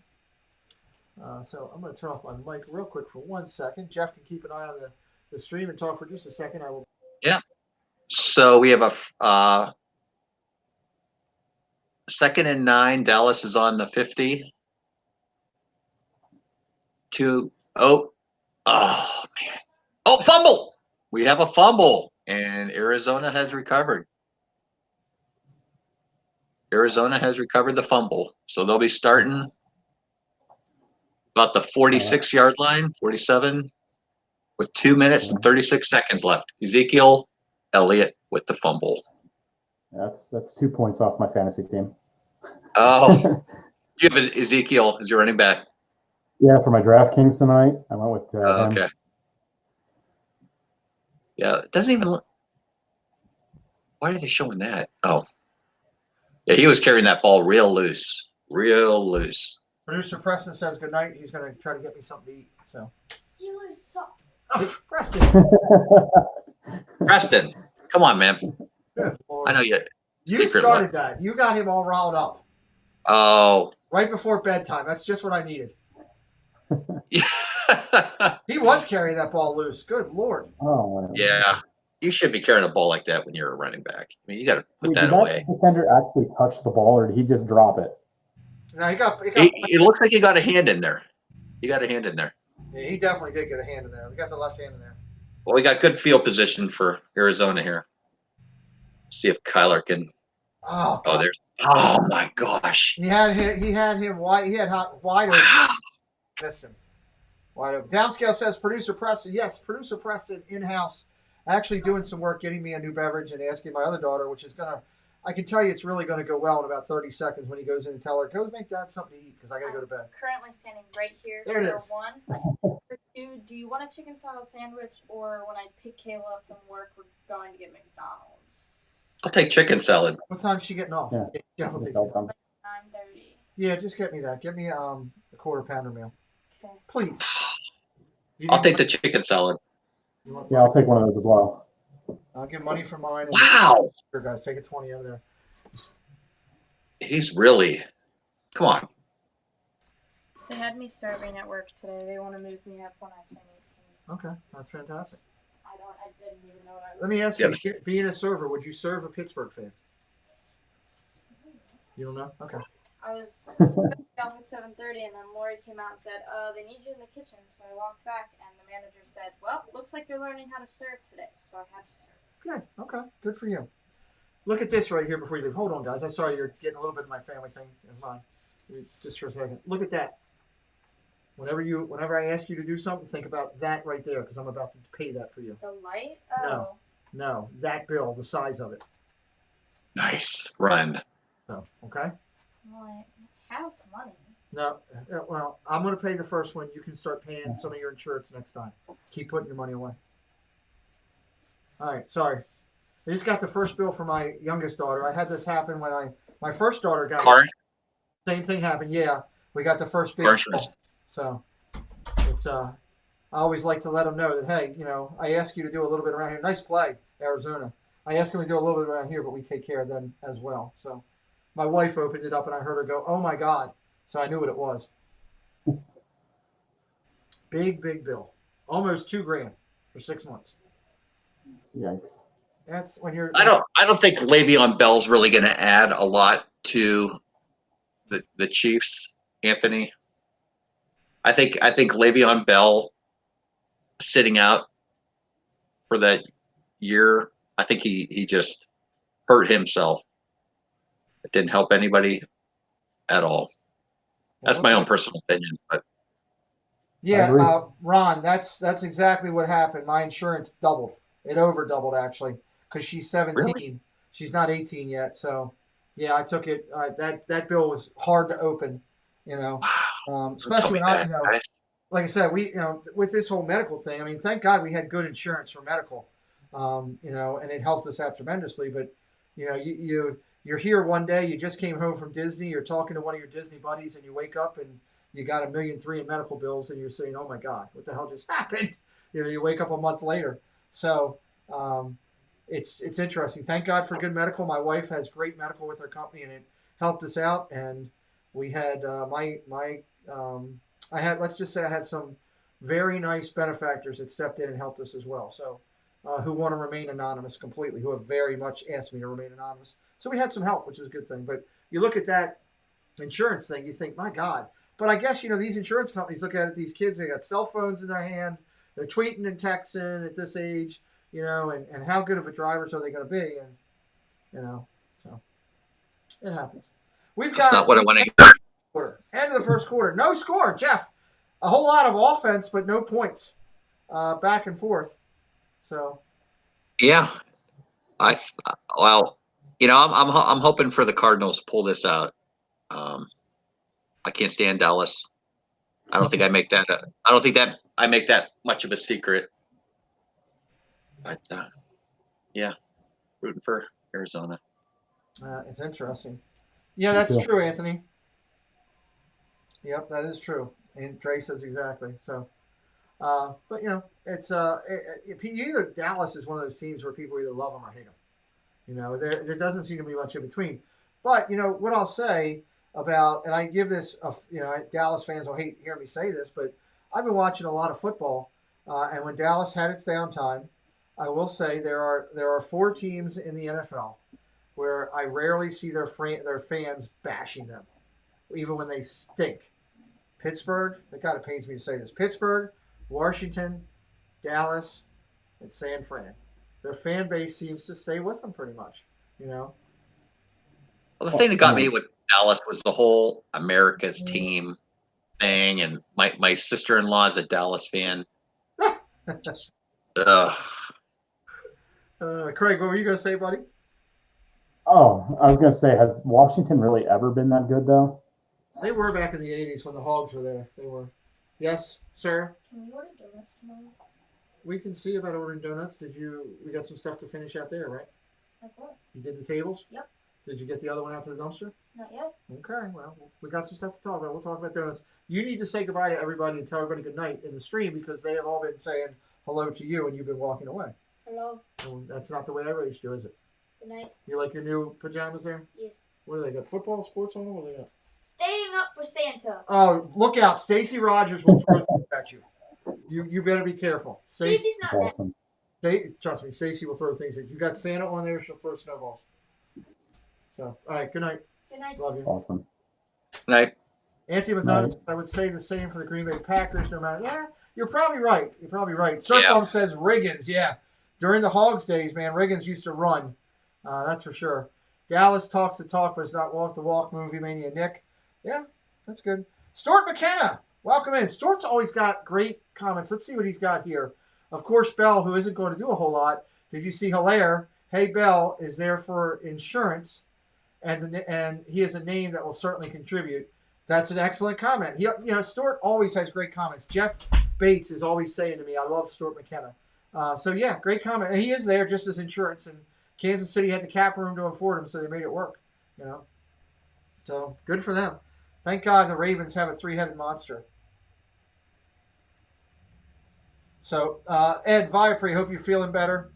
So I'm going to turn off my mic real quick for 1 second. Jeff can keep an eye on the stream and talk for just a second. I will. Yeah. So we have a 2nd and 9. Dallas is on the 50. Oh, man. Oh, fumble. We have a fumble, and Arizona has recovered. Arizona has recovered the fumble. So they'll be starting about the 46-yard line, 47, with 2 minutes and 36 seconds left. Ezekiel Elliott with the fumble. That's 2 points off my fantasy team. Oh, you have Ezekiel as your running back. Yeah, for my DraftKings tonight, I went with him. Okay. Yeah, it doesn't even look. Why are they showing that? Oh. Yeah, he was carrying that ball real loose. Real loose. Producer Preston says good night. He's going to try to get me something to eat. So. Steelers suck. Oh, Preston. Preston, come on, man. Good Lord. I know you. You started that. You got him all riled up. Oh. Right before bedtime. That's just what I needed. He was carrying that ball loose. Good Lord. Oh, man. Yeah. You should be carrying a ball like that when you're a running back. I mean, you got to put that Did away. that defender actually touch the ball, or did he just drop it? No, It looks like he got a hand in there. He got a hand in there. Yeah, he definitely did get a hand in there. We got the left hand in there. Well, we got good field position for Arizona here. See if Kyler can. Oh, there's. Oh my gosh. He had him wide. He had wide open. Missed him. Wide open. Downscale says producer Preston. Yes, producer Preston in house, actually doing some work, getting me a new beverage and asking my other daughter, which is gonna. I can tell you it's really going to go well in about 30 seconds when he goes in and tell her, go make Dad something to eat because I got to go to bed. Currently standing right here. There it for is. 1. For 2, do you want a chicken salad sandwich, or when I pick Kayla up from work, we're going to get McDonald's? I'll take chicken salad. What time's she getting off? Yeah. Definitely. 9:30. Yeah, just get me that. Get me a quarter pounder meal. Okay. Please. I'll take the chicken salad. Yeah, I'll take one of those as well. I'll get money for mine. And Wow. Here, guys, take a 20 over there. He's really. Come on. They had me serving at work today. They want to move me up when I turn 18. Okay, that's fantastic. I didn't even know what I was. Let me ask you, being a server, would you serve a Pittsburgh fan? You don't know? Okay. I was off at 7:30, and then Lori came out and said, they need you in the kitchen. So I walked back, and the manager said, well, looks like you're learning how to serve today. So I had to serve. Good. Okay. Good for you. Look at this right here before you leave. Hold on, guys. I'm sorry you're getting a little bit of my family thing in mind. Just for a second. Look at that. Whenever I ask you to do something, think about that right there because I'm about to pay that for you. The light? No. That bill, the size of it. Nice run. So, okay? Well, I have the money. No. Well, I'm going to pay the first one. You can start paying some of your insurance next time. Keep putting your money away. All right. Sorry. I just got the first bill for my youngest daughter. I had this happen when my first daughter got Car? Same thing happened. Yeah. We got the first big bill. So it's I always like to let them know that, hey, I ask you to do a little bit around here. Nice play, Arizona. I ask them to do a little bit around here, but we take care of them as well. So my wife opened it up and I heard her go, oh my God. So I knew what it was. Big bill. Almost $2,000 for 6 months. Yikes. That's when you're. I don't think Le'Veon Bell's really going to add a lot to the Chiefs, Anthony. I think Le'Veon Bell sitting out for that year. I think he just hurt himself. It didn't help anybody at all. That's my own personal opinion, but yeah, Ron, that's exactly what happened. My insurance doubled. It over doubled actually because she's 17. Really? She's not 18 yet. So yeah, I took it. That bill was hard to open. Especially when like I said, with this whole medical thing, I mean, thank God we had good insurance for medical, and it helped us out tremendously. But, you're here one day, you just came home from Disney, you're talking to one of your Disney buddies, and you wake up and you got $1.3 million in medical bills, and you're saying, "Oh my God, what the hell just happened?" You wake up a month later. So it's interesting. Thank God for good medical. My wife has great medical with her company, and it helped us out. And we had let's just say I had some very nice benefactors that stepped in and helped us as well. So who want to remain anonymous completely, who have very much asked me to remain anonymous. So we had some help, which is a good thing. But you look at that insurance thing, you think, my God. But I guess, these insurance companies look at it, these kids, they got cell phones in their hand, they're tweeting and texting at this age, and how good of a drivers are they going to be? And, so it happens. We've got not what I want to hear. End of the first quarter. No score, Jeff. A whole lot of offense, but no points. Back and forth. So. Yeah. I'm hoping for the Cardinals to pull this out. I can't stand Dallas. I don't think I make that much of a secret. But yeah, rooting for Arizona. It's interesting. Yeah, that's true, Anthony. Yep, that is true. And Dre says exactly. So, but it's either Dallas is one of those teams where people either love them or hate them. There doesn't seem to be much in between. But what I'll say about, and I give this, Dallas fans will hate hearing me say this, but I've been watching a lot of football, and when Dallas had its downtime, I will say there are 4 teams in the NFL where I rarely see their fans bashing them, even when they stink. Pittsburgh, it kind of pains me to say this, Pittsburgh, Washington, Dallas, and San Fran. Their fan base seems to stay with them pretty much, Well, the thing that got me with Dallas was the whole America's team thing, and my sister-in-law is a Dallas fan. Craig, what were you going to say, buddy? Oh, I was going to say, has Washington really ever been that good, though? They were back in the 80s when the Hogs were there. They were. Yes, sir? Can we order donuts tomorrow? We can see about ordering donuts. We got some stuff to finish out there, right? Like what? You did the tables? Yep. Did you get the other one out to the dumpster? Not yet. Okay, well, we got some stuff to talk about. We'll talk about donuts. You need to say goodbye to everybody and tell everybody good night in the stream because they have all been saying hello to you and you've been walking away. Hello. Well, that's not the way I raised you, is it? Good night. You like your new pajamas there? Yes. What do they got? Football, sports on them? What do they got? Staying up for Santa. Oh, look out. Stacey Rogers will throw things at you. You better be careful. Stacey's not awesome. Trust me, Stacey will throw things at you. You got Santa on there, she'll throw snowballs. So, all right, good night. Good night. Love you. Awesome. Good night. Anthony Mazzano, I would say the same for the Green Bay Packers, no matter. Yeah, you're probably right. Circum says Riggins, yeah. During the Hogs days, man, Riggins used to run. That's for sure. Dallas talks the talk, but it's not walk the walk. Movie Mania Nick. Yeah, that's good. Stuart McKenna, welcome in. Stuart's always got great comments. Let's see what he's got here. Of course, Bell, who isn't going to do a whole lot. Did you see Hilaire? Hey, Bell is there for insurance, and he has a name that will certainly contribute. That's an excellent comment. Stuart always has great comments. Jeff Bates is always saying to me, I love Stuart McKenna. So, yeah, great comment. And he is there just as insurance, and Kansas City had the cap room to afford him, so they made it work, So, good for them. Thank God the Ravens have a 3-headed monster. So, Ed Viapre, hope you're feeling better.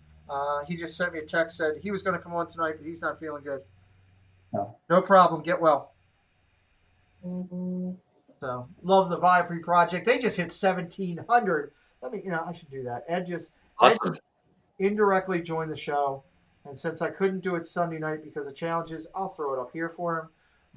He just sent me a text, said he was going to come on tonight, but he's not feeling good. No problem. Get well. So, love the Viapre project. They just hit 1,700. I should do that. Ed indirectly joined the show. And since I couldn't do it Sunday night because of challenges, I'll throw it up here for him.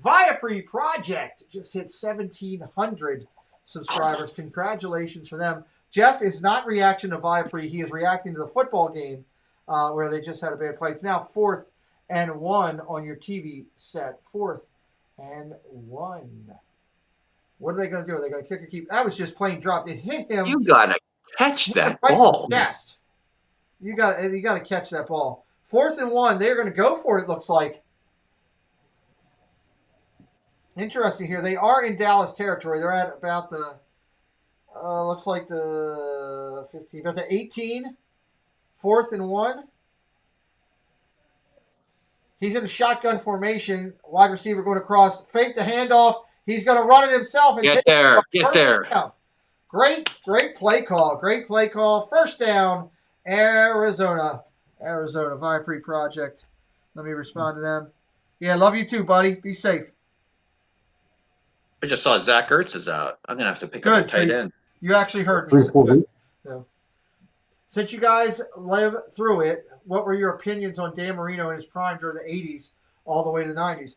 Viapre Project just hit 1,700 subscribers. Congratulations for them. Jeff is not reacting to Viapre. He is reacting to the football game where they just had a bad play. It's now 4th and 1 on your TV set. 4th and 1. What are they going to do? Are they going to kick or keep? That was just plain dropped. It hit him. You got to catch that ball. Yes. You got to catch that ball. 4th and 1. They're going to go for it, it looks like. Interesting here. They are in Dallas territory. They're at about the Looks like the 15, but the 18, 4th and 1. He's in a shotgun formation. Wide receiver going across. Fake the handoff. He's going to run it himself. And Get there. Get there. Down. Great play call. Great play call. First down, Arizona. Arizona Vipree Project. Let me respond to them. Yeah, love you too, buddy. Be safe. I just saw Zach Ertz is out. I'm gonna have to pick up a tight end. You actually heard me. 3-4 weeks. So, since you guys live through it, what were your opinions on Dan Marino in his prime during the 80s all the way to the 90s?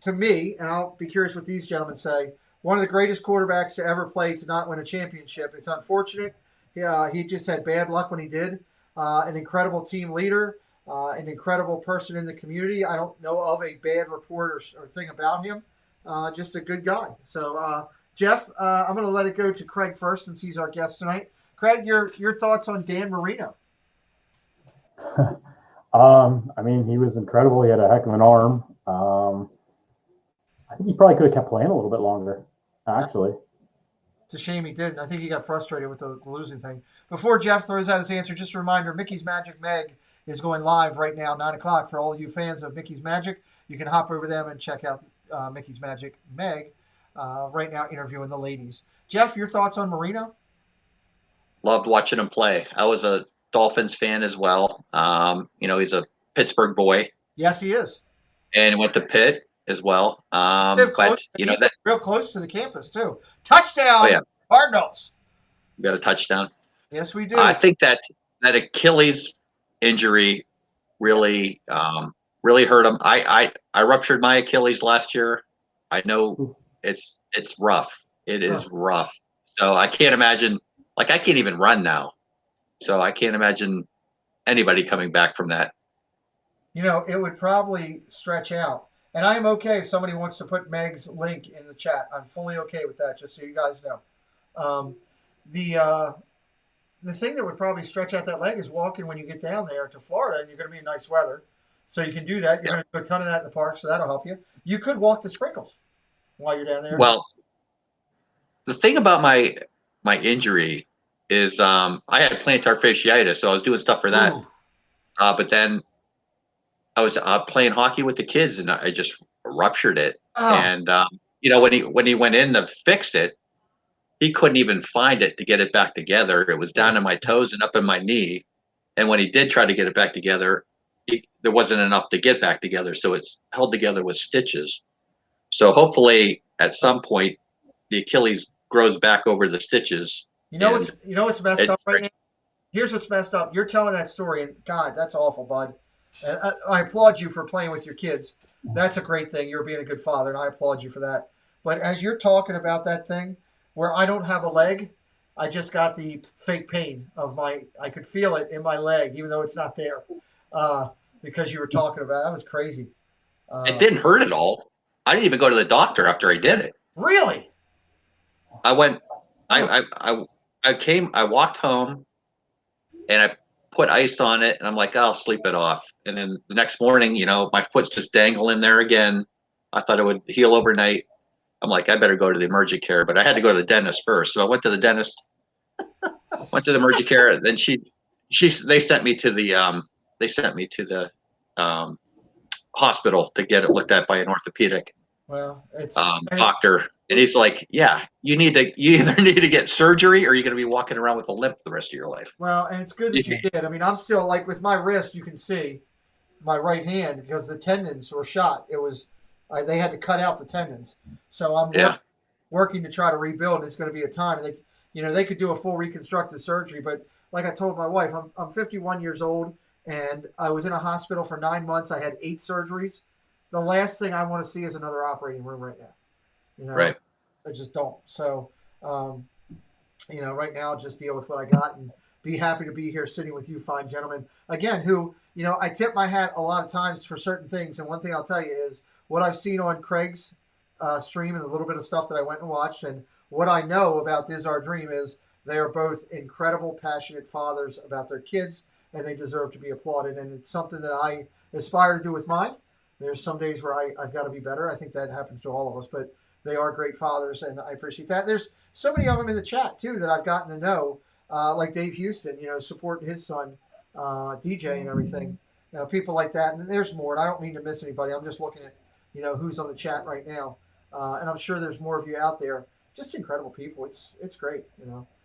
To me, and I'll be curious what these gentlemen say, one of the greatest quarterbacks to ever play to not win a championship. It's unfortunate. He just had bad luck when he did. An incredible team leader, an incredible person in the community. I don't know of a bad report or thing about him. Just a good guy. So, Jeff, I'm going to let it go to Craig first since he's our guest tonight. Craig, your thoughts on Dan Marino? I mean, he was incredible. He had a heck of an arm. I think he probably could have kept playing a little bit longer, actually. It's a shame he didn't. I think he got frustrated with the losing thing. Before Jeff throws out his answer, just a reminder, Mickey's Magic Meg is going live right now, 9 o'clock. For all you fans of Mickey's Magic, you can hop over them and check out Mickey's Magic Meg right now interviewing the ladies. Jeff, your thoughts on Marino? Loved watching him play. I was a Dolphins fan as well. He's a Pittsburgh boy. Yes, he is. And went to Pitt as well. Real close to the campus too. Touchdown, oh, yeah. Cardinals. We got a touchdown. Yes, we do. I think that Achilles injury really hurt him. I ruptured my Achilles last year. I know it's rough. It is rough. So I can't imagine. I can't even run now. So I can't imagine anybody coming back from that. It would probably stretch out. And I'm okay if somebody wants to put Meg's link in the chat. I'm fully okay with that, just so you guys know. The thing that would probably stretch out that leg is walking when you get down there to Florida, and you're going to be in nice weather. So you can do that. You're going to do a ton of that in the park, so that'll help you. You could walk the sprinkles while you're down there. Well, the thing about my injury is I had plantar fasciitis, so I was doing stuff for that. But then I was playing hockey with the kids, and I just ruptured it. Oh. And when he went in to fix it, he couldn't even find it to get it back together. It was down in my toes and up in my knee. And when he did try to get it back together, there wasn't enough to get back together. So it's held together with stitches. So hopefully at some point the Achilles grows back over the stitches. What's messed up right now? Here's what's messed up. You're telling that story, and God, that's awful, bud. And I applaud you for playing with your kids. That's a great thing. You're being a good father, and I applaud you for that. But as you're talking about that thing where I don't have a leg, I just got the fake pain I could feel it in my leg, even though it's not there, because you were talking about it. That was crazy. It didn't hurt at all. I didn't even go to the doctor after I did it. Really? I went, I walked home and I put ice on it and I'm like, I'll sleep it off. And then the next morning, my foot's just dangling there again. I thought it would heal overnight. I'm like, I better go to the emergent care, but I had to go to the dentist first. So I went to the dentist, went to the emergent care. Then they sent me to the hospital to get it looked at by an orthopedic doctor. And he's like, yeah, you either need to get surgery or you're going to be walking around with a limp the rest of your life. Well, and it's good that you did. I mean, I'm still with my wrist, you can see my right hand because the tendons were shot. It was, they had to cut out the tendons. So I'm working to try to rebuild. And it's going to be a time. They could do a full reconstructive surgery. But like I told my wife, I'm 51 years old and I was in a hospital for 9 months. I had 8 surgeries. The last thing I want to see is another operating room right now. Right. I just don't. So, right now I'll just deal with what I got and be happy to be here sitting with you fine gentlemen. Again, who, I tip my hat a lot of times for certain things. And one thing I'll tell you is what I've seen on Craig's stream and a little bit of stuff that I went and watched. And what I know about Diz Our Dream is they are both incredible, passionate fathers about their kids, and they deserve to be applauded. And it's something that I aspire to do with mine. There's some days where I've got to be better. I think that happens to all of us. But they are great fathers, and I appreciate that. There's so many of them in the chat too that I've gotten to know, like Dave Houston, supporting his son, DJ and everything. People like that, and there's more. And I don't mean to miss anybody. I'm just looking at, who's on the chat right now, and I'm sure there's more of you out there. Just incredible people. It's great.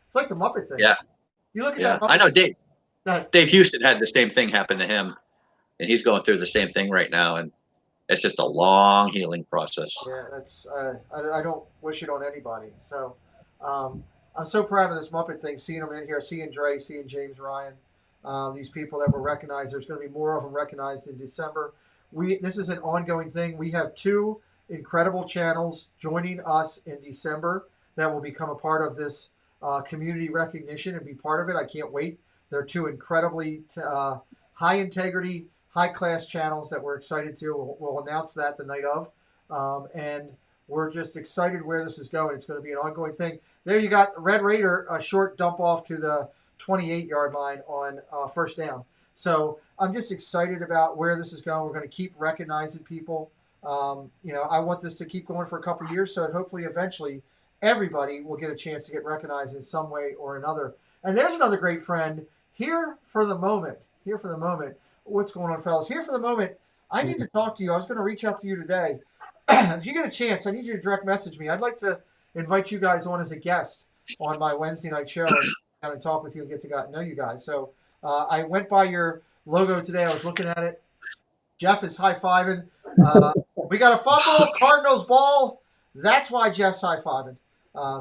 It's like the Muppet thing. Yeah. You look at that. Muppet I know thing. Dave Houston had the same thing happen to him, and he's going through the same thing right now, and it's just a long healing process. Yeah, that's I don't wish it on anybody. So I'm so proud of this Muppet thing, seeing them in here, seeing Dre, seeing James Ryan, these people that were recognized. There's going to be more of them recognized in December. This is an ongoing thing. We have 2 incredible channels joining us in December that will become a part of this community recognition and be part of it. I can't wait. They're 2 incredibly high integrity, high class channels that we're excited to. We'll announce that the night of. And we're just excited where this is going. It's going to be an ongoing thing. There you got Red Raider, a short dump off to the 28-yard line on first down. So I'm just excited about where this is going. We're going to keep recognizing people. I want this to keep going for a couple of years, so that hopefully eventually everybody will get a chance to get recognized in some way or another. And there's another great friend here for the moment. What's going on, fellas? Here for the moment. I need to talk to you. I was going to reach out to you today. If you get a chance, I need you to direct message me. I'd like to invite you guys on as a guest on my Wednesday night show and talk with you and get to know you guys. So I went by your logo today. I was looking at it. Jeff is high-fiving. We got a fumble, Cardinals ball. That's why Jeff's high-fiving.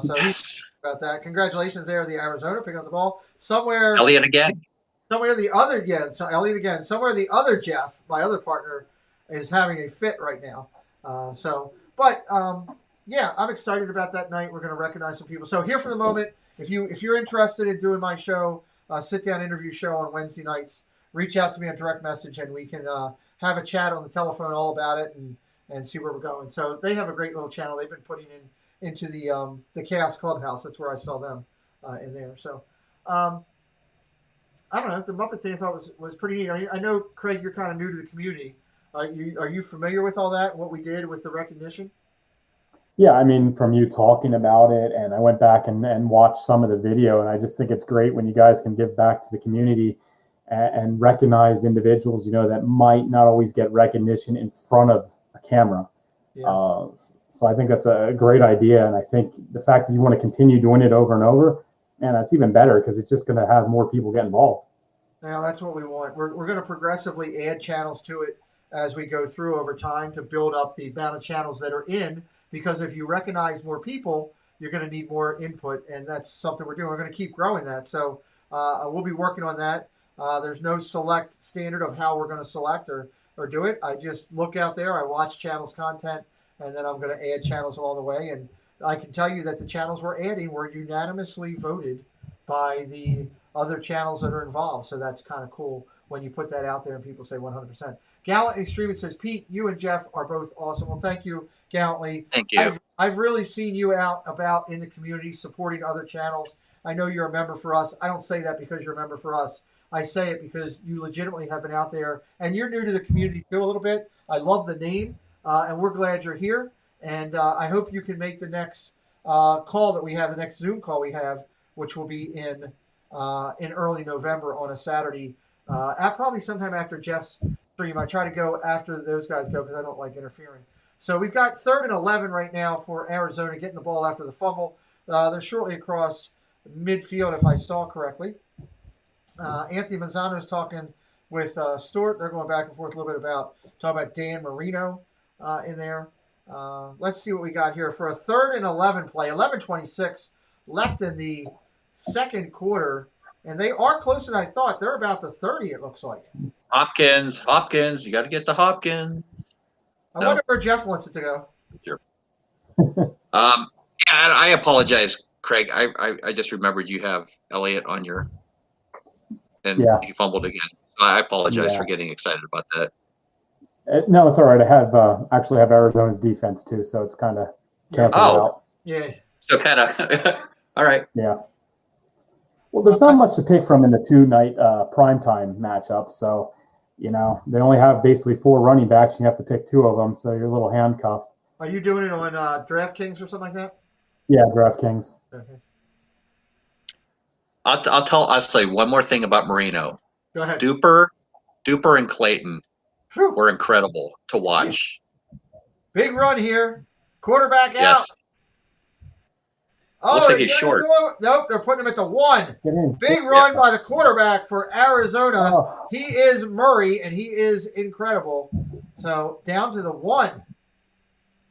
So he's about that. Congratulations there, the Arizona picking up the ball. Somewhere Elliott again. Somewhere the other, Elliott again. Somewhere the other Jeff, my other partner, is having a fit right now. I'm excited about that night. We're going to recognize some people. So here for the moment, if you're interested in doing my show, sit-down interview show on Wednesday nights, reach out to me on direct message, and we can have a chat on the telephone all about it and see where we're going. So they have a great little channel. They've been putting into the Chaos Clubhouse. That's where I saw them in there. So I don't know. The Muppet thing I thought was pretty neat. I know, Craig, you're kind of new to the community. Are you familiar with all that, what we did with the recognition? Yeah, I mean, from you talking about it, and I went back and watched some of the video, and I just think it's great when you guys can give back to the community and recognize individuals, that might not always get recognition in front of a camera. Yeah. So I think that's a great idea, and I think the fact that you want to continue doing it over and over, man, that's even better because it's just going to have more people get involved. Now, that's what we want. We're going to progressively add channels to it as we go through over time to build up the amount of channels that are in, because if you recognize more people, you're going to need more input, and that's something we're doing. We're going to keep growing that. So we'll be working on that. There's no select standard of how we're going to select or do it. I just look out there, I watch channels content, and then I'm going to add channels along the way. And I can tell you that the channels we're adding were unanimously voted by the other channels that are involved. So that's kind of cool when you put that out there and people say 100%. Gallantly Streaming says, Pete, you and Jeff are both awesome. Well, thank you, Gallantly. Thank you. I've really seen you out about in the community supporting other channels. I know you're a member for us. I don't say that because you're a member for us. I say it because you legitimately have been out there, and you're new to the community too a little bit. I love the name, and we're glad you're here. And I hope you can make the next call that we have, the next Zoom call we have, which will be in early November on a Saturday, probably sometime after Jeff's stream. I try to go after those guys go because I don't like interfering. So we've got 3rd and 11 right now for Arizona, getting the ball after the fumble. They're shortly across midfield, if I saw correctly. Anthony Manzano is talking with Stuart. They're going back and forth a little bit talking about Dan Marino in there. Let's see what we got here for a 3rd and 11 play. 11:26 left in the second quarter, and they are closer than I thought. They're about the 30, it looks like. Hopkins, you got to get the Hopkins. I wonder where Jeff wants it to go. Sure. I apologize, Craig. I just remembered you have Elliott on your, and he fumbled again. I apologize for getting excited about that. No, it's all right. I have actually have Arizona's defense too, so it's kind of canceled out. Yeah. So kind of. All right. Yeah. Well, there's not much to pick from in the 2-night primetime matchup, so they only have basically 4 running backs. You have to pick 2 of them, so you're a little handcuffed. Are you doing it on DraftKings or something like that? Yeah, DraftKings. Okay. I'll say one more thing about Marino. Go ahead. Duper and Clayton True. were incredible to watch. Big run here. Quarterback out. Yes. Oh, Looks like he's short. Nope, they're putting him at the 1. Big run by the quarterback for Arizona. Oh. He is Murray, and he is incredible. So down to the 1.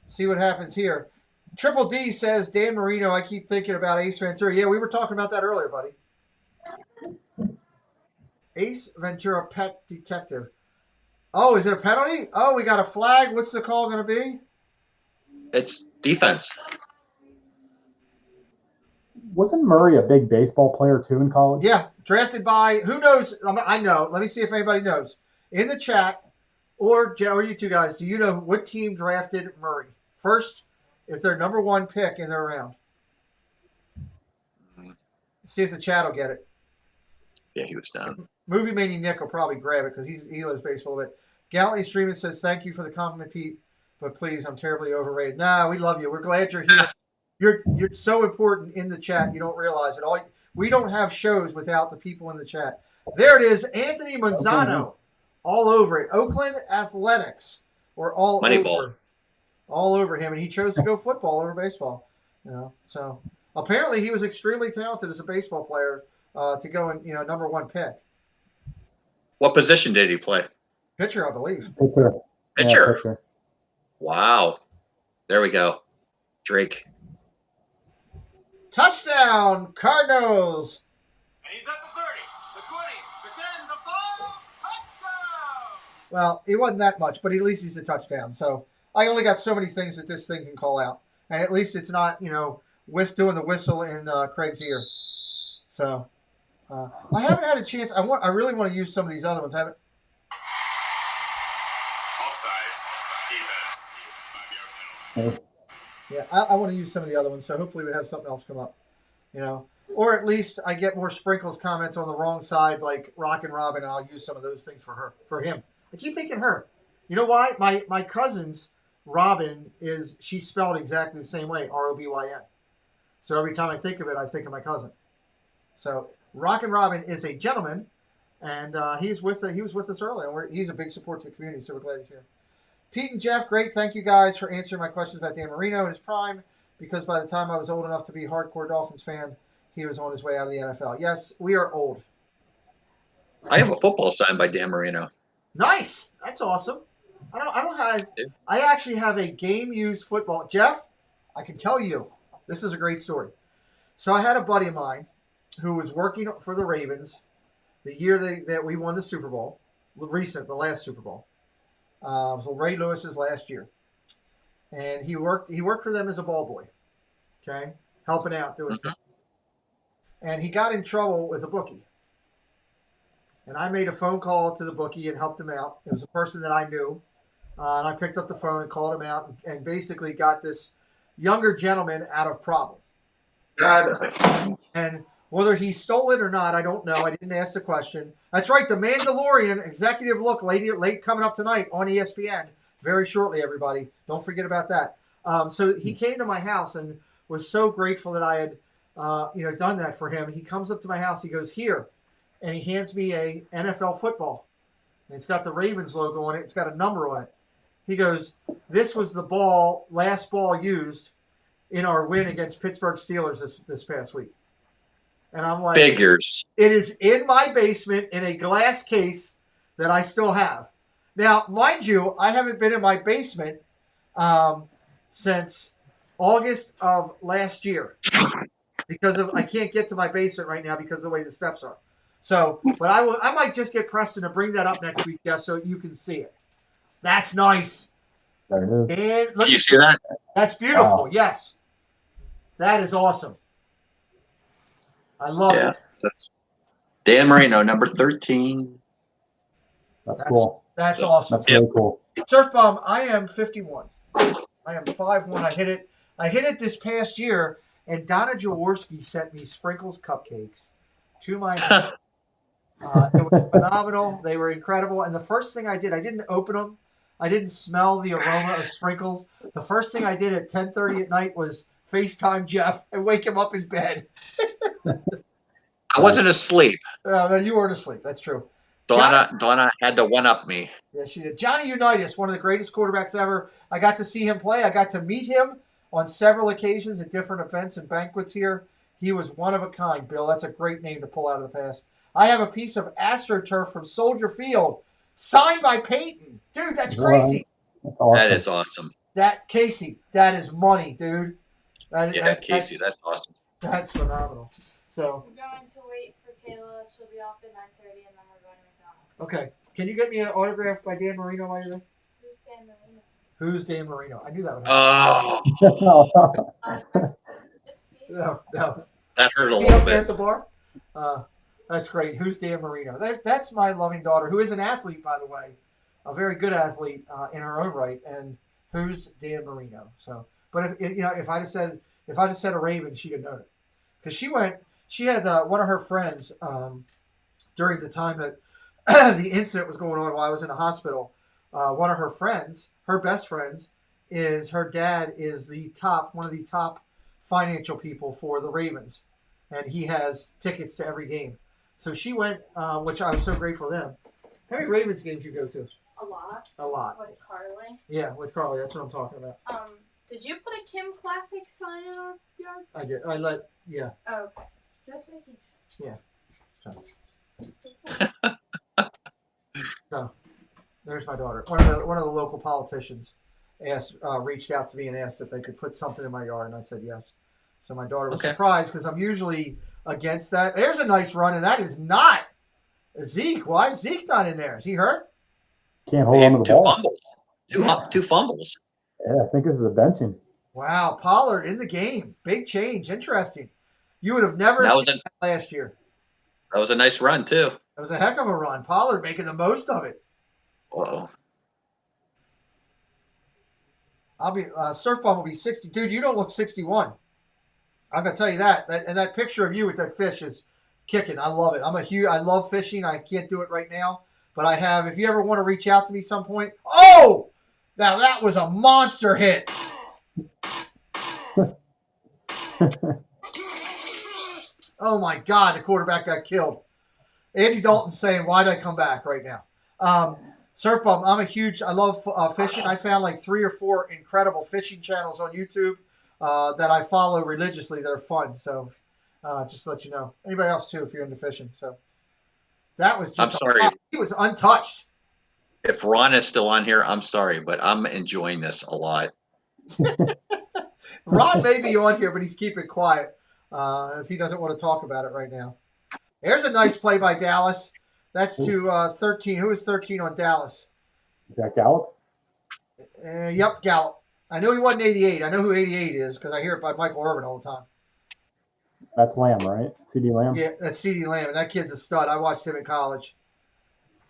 See what happens here. Triple D says, Dan Marino, I keep thinking about Ace Ventura. Yeah, we were talking about that earlier, buddy. Ace Ventura, pet detective. Oh, is it a penalty? Oh, we got a flag. What's the call going to be? It's defense. Wasn't Murray a big baseball player too in college? Yeah, drafted by, who knows? I know. Let me see if anybody knows. In the chat, or you two guys, do you know what team drafted Murray? First, if they're number 1 pick in their round. See if the chat will get it. Yeah, he was down. Movie Mania Nick will probably grab it because he loves baseball. But Gallantly Streaming says, thank you for the compliment, Pete. But please, I'm terribly overrated. Nah, we love you. We're glad you're here. You're so important in the chat. You don't realize it. We don't have shows without the people in the chat. There it is. Anthony Manzano. All over it. Oakland Athletics. Or all over him. And he chose to go football over baseball. So apparently he was extremely talented as a baseball player to go in, number 1 pick. What position did he play? Pitcher, I believe. Pitcher. Pitcher. Yeah, pitcher. Wow. There we go. Drake. Touchdown, Cardinals. And he's at the 30, the 20, the 10, the 5, touchdown! Well, it wasn't that much, but at least he's a touchdown. So I only got so many things that this thing can call out. And at least it's not, doing the whistle in Craig's ear. So I haven't had a chance. I really want to use some of these other ones. I haven't. Offsides, defense. Yeah, I want to use some of the other ones. So hopefully we have something else come up. Or at least I get more Sprinkles comments on the wrong side, like Rockin' Robin, and I'll use some of those things for him. I keep thinking her. You know why? My cousin's Robin she's spelled exactly the same way, Robyn. So every time I think of it, I think of my cousin. So Rockin' Robin is a gentleman, and he was with us earlier. And he's a big support to the community, so we're glad he's here. Pete and Jeff, great. Thank you guys for answering my questions about Dan Marino in his prime, because by the time I was old enough to be a hardcore Dolphins fan, he was on his way out of the NFL. Yes, we are old. I have a football signed by Dan Marino. Nice. That's awesome. I actually have a game-used football. Jeff, I can tell you, this is a great story. So I had a buddy of mine who was working for the Ravens the year that we won the Super Bowl, the last Super Bowl. It was Ray Lewis's last year. And he worked for them as a ball boy, okay, helping out, doing stuff. And he got in trouble with a bookie. And I made a phone call to the bookie and helped him out. It was a person that I knew. And I picked up the phone and called him out and basically got this younger gentleman out of problem. And whether he stole it or not, I don't know. I didn't ask the question. That's right, The Mandalorian, executive look, late coming up tonight on ESPN. Very shortly, everybody. Don't forget about that. So he came to my house and was so grateful that I had done that for him. He comes up to my house. He goes, here. And he hands me a NFL football. And it's got the Ravens logo on it. It's got a number on it. He goes, this was the last ball used in our win against Pittsburgh Steelers this past week. And I'm like, figures. It is in my basement in a glass case that I still have. Now, mind you, I haven't been in my basement since August of last year I can't get to my basement right now because of the way the steps are. So, but I might just get Preston to bring that up next week, Jeff, so you can see it. That's nice. There it is. And look, Do you see that? That's beautiful. Wow. Yes. That is awesome. I love it. That's Dan Marino, number 13. That's cool. That's awesome. That's really cool. Surf Bomb, I am 51. I am 5'1". I hit it this past year, and Donna Jaworski sent me Sprinkles cupcakes to my house. It was phenomenal. They were incredible. And the first thing I did, I didn't open them. I didn't smell the aroma of sprinkles. The first thing I did at 10:30 at night was FaceTime Jeff and wake him up in bed. I wasn't asleep. Then you weren't asleep. That's true. Donna had to one-up me. Yeah, she did. Johnny Unitas, one of the greatest quarterbacks ever. I got to see him play. I got to meet him on several occasions at different events and banquets here. He was one of a kind, Bill. That's a great name to pull out of the past. I have a piece of AstroTurf from Soldier Field, signed by Peyton. Dude, that's crazy. That's awesome. That is awesome. Casey, that is money, dude. Casey, that's awesome. That's phenomenal. So we're going to wait for Kayla. She'll be off at 9:30, and then we're going to McDonald's. okay, can you get me an autograph by Dan Marino while you're there? Who's Dan Marino? Who's Dan Marino? I knew that would happen. Oh, No. that hurt a He little up there at bit. the bar? That's great. Who's Dan Marino? That's my loving daughter, who is an athlete, by the way, a very good athlete in her own right. And who's Dan Marino? So, but if I'd have said a Raven, she'd have known it, because she had one of her friends during the time that the incident was going on while I was in the hospital. One of her friends, her best friends, is her dad is one of the top financial people for the Ravens, and he has tickets to every game. So she went, which I was so grateful to them. How many Ravens games you go to? A lot. A lot. With Carly. Yeah, with Carly. That's what I'm talking about. Did you put a Kim Classic sign in our yard? I did. Yeah. Oh, okay. Just making sure. Yeah. So there's my daughter. One of the local politicians reached out to me and asked if they could put something in my yard, and I said yes. So my daughter was surprised, because I'm usually against that. There's a nice run, and that is not Zeke. Why is Zeke not in there? Is he hurt? Can't hold on to the ball. Fumbles. Two fumbles. Yeah, I think this is a benching. Wow, Pollard in the game. Big change. Interesting. You would have never seen that last year. That was a nice run, too. That was a heck of a run. Pollard making the most of it. Uh-oh. Surf Bomb will be 60. Dude, you don't look 61. I'm gonna tell you that. And that picture of you with that fish is kicking. I love it. I love fishing. I can't do it right now, but I have. If you ever want to reach out to me some point. Oh, now that was a monster hit. Oh my God, the quarterback got killed. Andy Dalton's saying, "Why'd I come back right now?" Surf Bomb, I love fishing. I found like 3 or 4 incredible fishing channels on YouTube that I follow religiously that are fun. So just to let you know. Anybody else too, if you're into fishing. So that was just I'm sorry. He was untouched. If Ron is still on here, I'm sorry, but I'm enjoying this a lot. Ron may be on here, but he's keeping quiet as he doesn't want to talk about it right now. There's a nice play by Dallas. That's to 13. Who is 13 on Dallas? Is that Gallup? Yep, Gallup. I know he wasn't 88. I know who 88 is because I hear it by Michael Irvin all the time. That's Lamb, right? C.D. Lamb? Yeah, that's C.D. Lamb, and that kid's a stud. I watched him in college.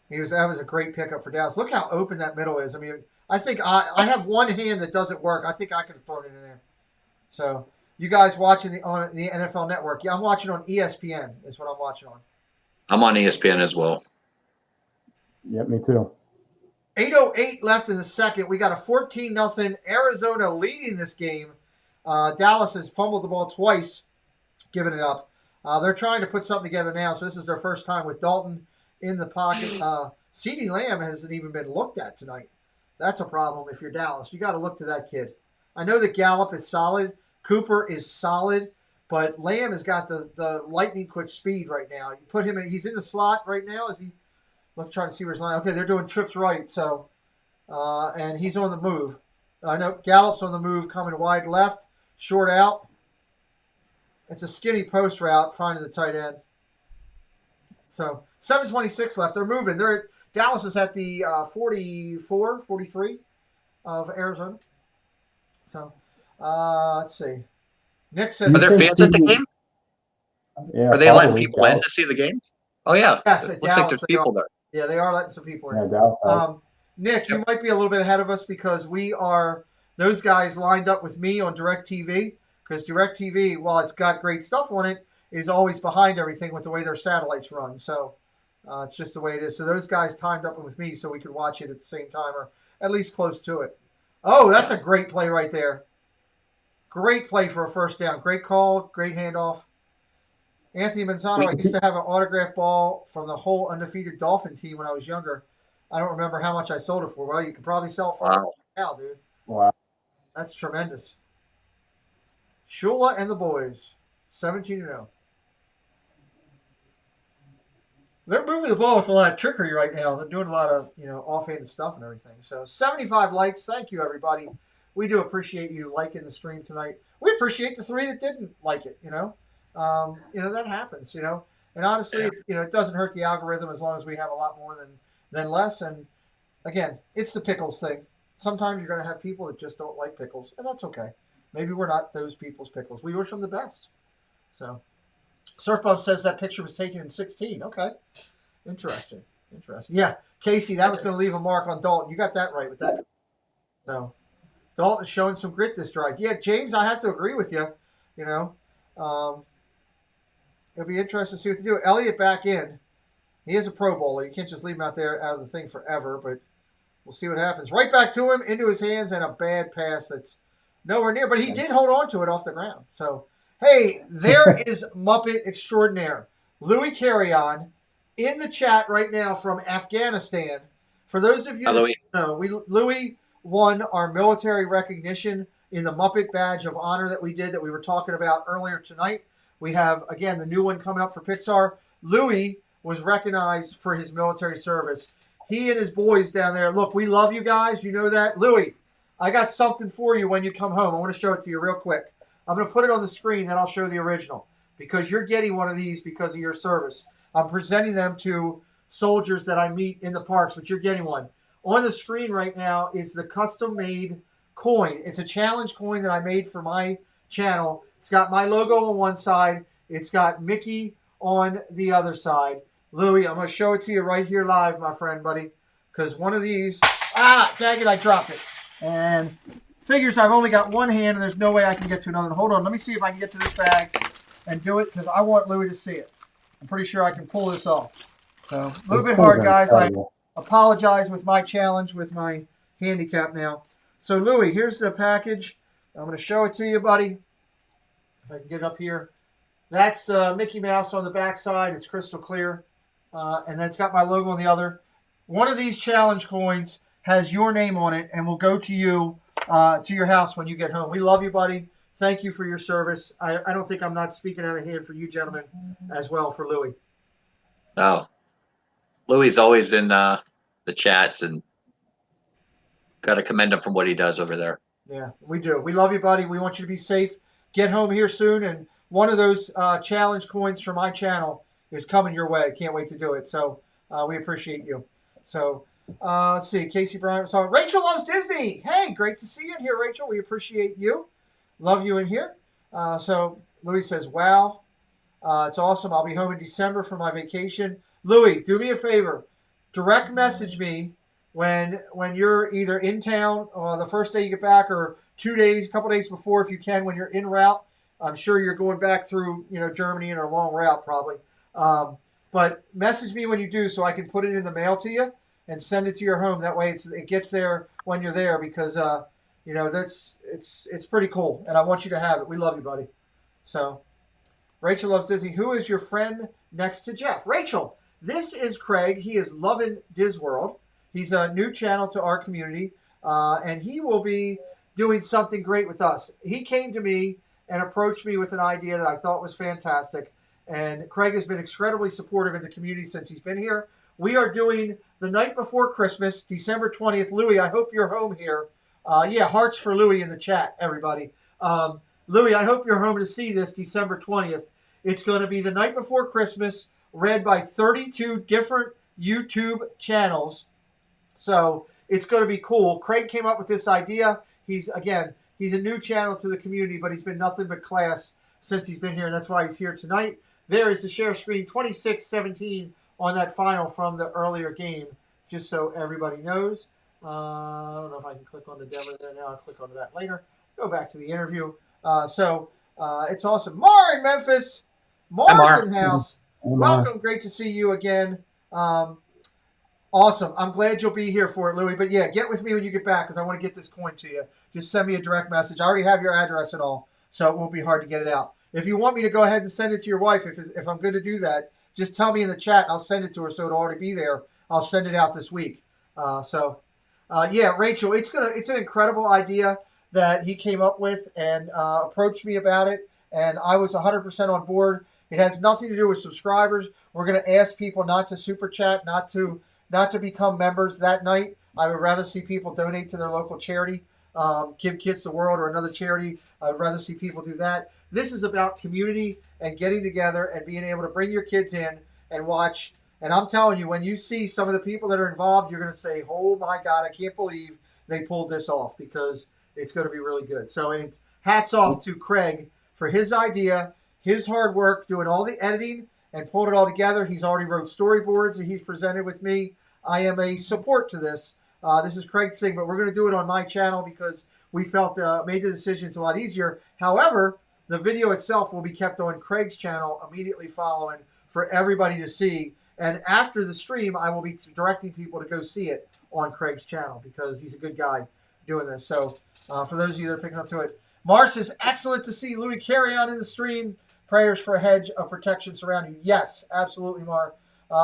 That was a great pickup for Dallas. Look how open that middle is. I mean, I think I have one hand that doesn't work. I think I could have thrown it in there. So you guys watching on the NFL Network? Yeah, I'm watching on ESPN. Is what I'm watching on. I'm on ESPN as well. Yep, me too. 8:08 left in the second. We got a 14-0 Arizona leading this game. Dallas has fumbled the ball twice, giving it up. They're trying to put something together now, so this is their first time with Dalton in the pocket. CeeDee Lamb hasn't even been looked at tonight. That's a problem if you're Dallas. You got to look to that kid. I know that Gallup is solid. Cooper is solid. But Lamb has got the lightning quick speed right now. You put him in. He's in the slot right now. Is he? Let's try to see where he's lying. Okay, they're doing trips right. So, and he's on the move. I know Gallup's on the move, coming wide left, short out. It's a skinny post route, finding the tight end. So 7:26 left. They're moving. Dallas is at the 44, 43 of Arizona. So let's see. Nick says, are there fans at the game? Yeah, are they letting people in to see the game? Oh, yeah. Yes, Looks like there's people there. Yeah, they are letting some people in. Yeah, Nick, you might be a little bit ahead of us because those guys lined up with me on DirecTV, because DirecTV, while it's got great stuff on it, is always behind everything with the way their satellites run. So it's just the way it is. So those guys timed up with me so we could watch it at the same time. Or at least close to it. Oh, that's a great play right there. Great play for a first down. Great call. Great handoff. Anthony Manzano, I used to have an autographed ball from the whole undefeated Dolphin team when I was younger. I don't remember how much I sold it for. Well, you could probably sell it for now, dude. Wow. That's tremendous. Shula and the boys, 17-0. They're moving the ball with a lot of trickery right now. They're doing a lot of, offhanded stuff and everything. So 75 likes. Thank you, everybody. We do appreciate you liking the stream tonight. We appreciate the 3 that didn't like it, that happens, And honestly, it doesn't hurt the algorithm as long as we have a lot more than less. And again, it's the pickles thing. Sometimes you're going to have people that just don't like pickles, and that's okay. Maybe we're not those people's pickles. We wish them the best. So, Surfbump says that picture was taken in 16. Okay. Interesting. Yeah, Casey, that was going to leave a mark on Dalton. You got that right with that. So, Dalton is showing some grit this drive. Yeah, James, I have to agree with you. It'll be interesting to see what to do. Elliott back in. He is a Pro Bowler. You can't just leave him out of the thing forever, but we'll see what happens. Right back to him, into his hands, and a bad pass that's nowhere near. But he did hold on to it off the ground. So, hey, there is Muppet Extraordinaire. Louis Carrion in the chat right now from Afghanistan. For those of you who don't know, Louis won our military recognition in the Muppet Badge of Honor that we did that we were talking about earlier tonight. We have, again, the new one coming up for Pixar. Louis was recognized for his military service. He and his boys down there. Look, we love you guys. You know that. Louis, I got something for you when you come home. I want to show it to you real quick. I'm going to put it on the screen, then I'll show the original. Because you're getting one of these because of your service. I'm presenting them to soldiers that I meet in the parks, but you're getting one. On the screen right now is the custom-made coin. It's a challenge coin that I made for my channel. It's got my logo on one side. It's got Mickey on the other side. Louis, I'm going to show it to you right here live, my friend, buddy. Because one of these... dang it, I dropped it. And figures I've only got one hand, and there's no way I can get to another. Hold on, let me see if I can get to this bag and do it, because I want Louis to see it. I'm pretty sure I can pull this off. So, a little bit hard, guys. I apologize with my challenge with my handicap now. So, Louis, here's the package. I'm going to show it to you, buddy. If I can get it up here. That's the Mickey Mouse on the back side. It's crystal clear. And then it's got my logo on the other. One of these challenge coins has your name on it and will go to you, to your house when you get home. We love you, buddy. Thank you for your service. I don't think I'm not speaking out of hand for you gentlemen as well for Louis. No. Louis is always in the chats, and got to commend him from what he does over there. Yeah, we do. We love you, buddy. We want you to be safe. Get home here soon, and one of those challenge coins from my channel is coming your way. Can't wait to do it. So we appreciate you. So let's see. Casey Bryant was talking. Rachel loves Disney. Hey, great to see you in here, Rachel. We appreciate you. Love you in here. So Louis says, wow, it's awesome. I'll be home in December for my vacation. Louis, do me a favor. Direct message me when you're either in town the first day you get back, or 2 days, a couple days before if you can, when you're en route. I'm sure you're going back through Germany in a long route probably. But message me when you do so I can put it in the mail to you and send it to your home. That way it gets there when you're there, because it's pretty cool, and I want you to have it. We love you, buddy. So, Rachel loves Disney. Who is your friend next to Jeff? Rachel, this is Craig. He is loving Disworld. He's a new channel to our community, and he will be doing something great with us. He came to me and approached me with an idea that I thought was fantastic, and Craig has been incredibly supportive in the community since he's been here. We are doing the night before Christmas, December 20th. Louis, I hope you're home here. Yeah, hearts for Louis in the chat, everybody. Louis, I hope you're home to see this December 20th. It's going to be the night before Christmas, read by 32 different YouTube channels. So it's going to be cool. Craig came up with this idea. He's a new channel to the community, but he's been nothing but class since he's been here, and that's why he's here tonight. There is the share screen, 26-17 on that final from the earlier game, just so everybody knows. I don't know if I can click on the demo there now. I'll click onto that later. Go back to the interview. It's awesome. Mar in Memphis. Mar's in house. Welcome. Great to see you again. Awesome. I'm glad you'll be here for it, Louie. But yeah, get with me when you get back because I want to get this coin to you. Just send me a direct message. I already have your address and all, so it won't be hard to get it out. If you want me to go ahead and send it to your wife, if I'm going to do that, just tell me in the chat. I'll send it to her, so it'll already be there. I'll send it out this week. Yeah, Rachel, it's an incredible idea that he came up with and approached me about it, and I was 100% on board. It has nothing to do with subscribers. We're going to ask people not to super chat, not to become members that night. I would rather see people donate to their local charity, Give Kids the World or another charity. I would rather see people do that. This is about community and getting together and being able to bring your kids in and watch. And I'm telling you, when you see some of the people that are involved, you're going to say, oh my God, I can't believe they pulled this off, because it's going to be really good. So it's hats off to Craig for his idea, his hard work, doing all the editing and pulled it all together. He's already wrote storyboards that he's presented with me. I am a support to this. This is Craig's thing, but we're going to do it on my channel because we felt made the decisions a lot easier. However, the video itself will be kept on Craig's channel immediately following for everybody to see. And after the stream, I will be directing people to go see it on Craig's channel because he's a good guy doing this. So for those of you that are picking up to it, Mars is excellent to see Louis carry on in the stream. Prayers for a hedge of protection surrounding you. Yes, absolutely, Mar.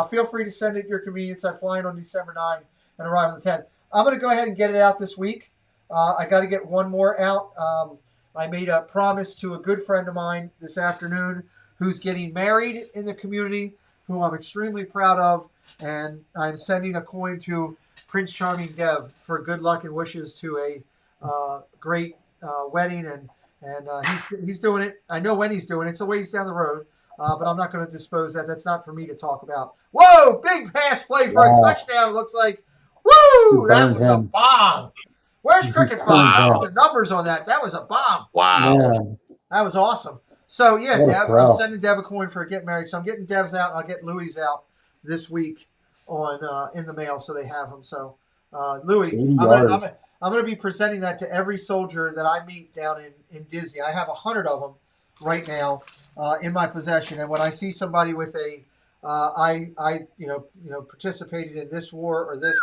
Feel free to send it at your convenience. I fly in on December 9 and arrive on the 10th. I'm going to go ahead and get it out this week. I got to get one more out. I made a promise to a good friend of mine this afternoon who's getting married in the community, who I'm extremely proud of, and I'm sending a coin to Prince Charming Dev for good luck and wishes to a great wedding, and he's doing it. I know when he's doing it. It's a ways down the road, but I'm not going to dispose that. That's not for me to talk about. Whoa, big pass play for a touchdown. It looks like, woo, that was a bomb. Where's Cricket Fox? I got the numbers on that. That was a bomb. Wow. Yeah. That was awesome. So, yeah, What a Dev, throw. I'm sending Dev a coin for getting married. So I'm getting Dev's out, and I'll get Louis' out this week on in the mail so they have them. So, Louis, 80 I'm yards. going to be presenting that to every soldier that I meet down in Disney. I have 100 of them right now in my possession. And when I see somebody with a, I participated in this war or this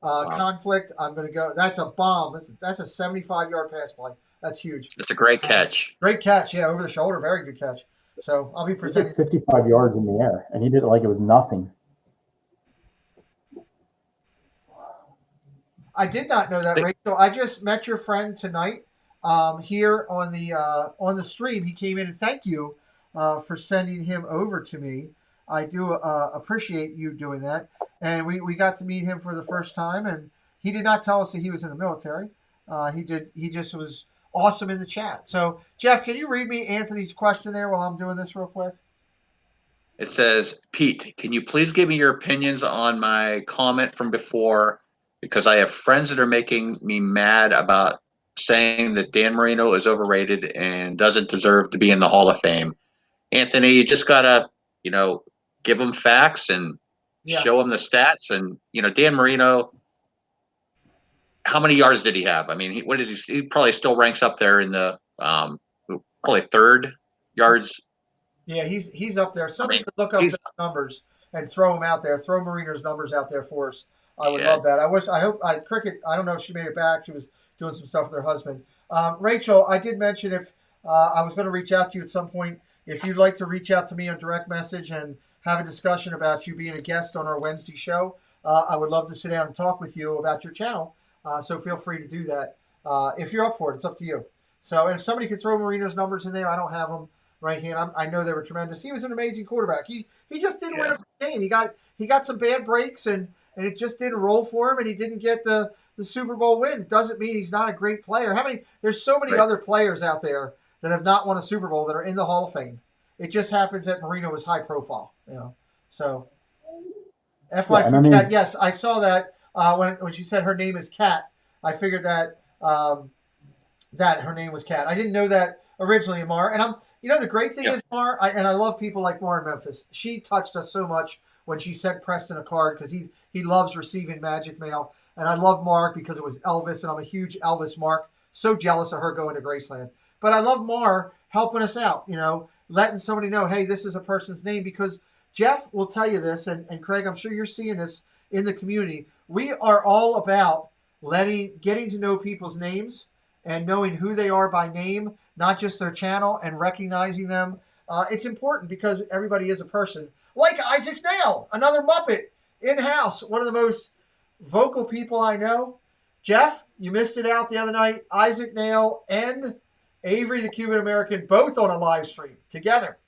conflict, I'm going to go. That's a bomb. That's a 75-yard pass play. That's huge. It's a great catch. Great catch. Yeah, over the shoulder. Very good catch. So I'll be He took presenting. 55 yards in the air, and he did it like it was nothing. I did not know that, Rachel. I just met your friend tonight here on the stream. He came in, and thank you for sending him over to me. I do appreciate you doing that. And we got to meet him for the first time, and he did not tell us that he was in the military. He just was awesome in the chat. So, Jeff, can you read me Anthony's question there while I'm doing this real quick? It says, Pete, can you please give me your opinions on my comment from before? Because I have friends that are making me mad about saying that Dan Marino is overrated and doesn't deserve to be in the Hall of Fame. Anthony, you just got to, give them facts and show them the stats. And, Dan Marino, how many yards did he have? I mean, he probably still ranks up there in the probably third yards. Yeah, he's up there. Somebody could look up the numbers and throw them out there. Throw Marino's numbers out there for us. I would love that. Cricket, I don't know if she made it back. She was doing some stuff with her husband. Rachel, I did mention if I was going to reach out to you at some point, if you'd like to reach out to me on direct message and have a discussion about you being a guest on our Wednesday show, I would love to sit down and talk with you about your channel. So feel free to do that. If you're up for it, it's up to you. So if somebody could throw Marino's numbers in there, I don't have them right here. I know they were tremendous. He was an amazing quarterback. He just didn't win a game. He got some bad breaks and it just didn't roll for him, and he didn't get the Super Bowl win. Doesn't mean he's not a great player. There's so many other players out there that have not won a Super Bowl that are in the Hall of Fame. It just happens that Marino was high profile, So FY yes, I saw that when she said her name is Kat. I figured that that her name was Kat. I didn't know that originally, Mar. And the great thing is, Mar, I love people like Mar in Memphis. She touched us so much when she sent Preston a card because he loves receiving Magic Mail. And I love Mark because it was Elvis, and I'm a huge Elvis Mark. So jealous of her going to Graceland. But I love Mar helping us out, letting somebody know, hey, this is a person's name. Because Jeff will tell you this, and Craig, I'm sure you're seeing this in the community. We are all about getting to know people's names and knowing who they are by name, not just their channel, and recognizing them. It's important because everybody is a person. Like Isaac Nail, another Muppet in-house, one of the most vocal people I know. Jeff, you missed it out the other night. Isaac Nail and Avery the Cuban American, both on a live stream together.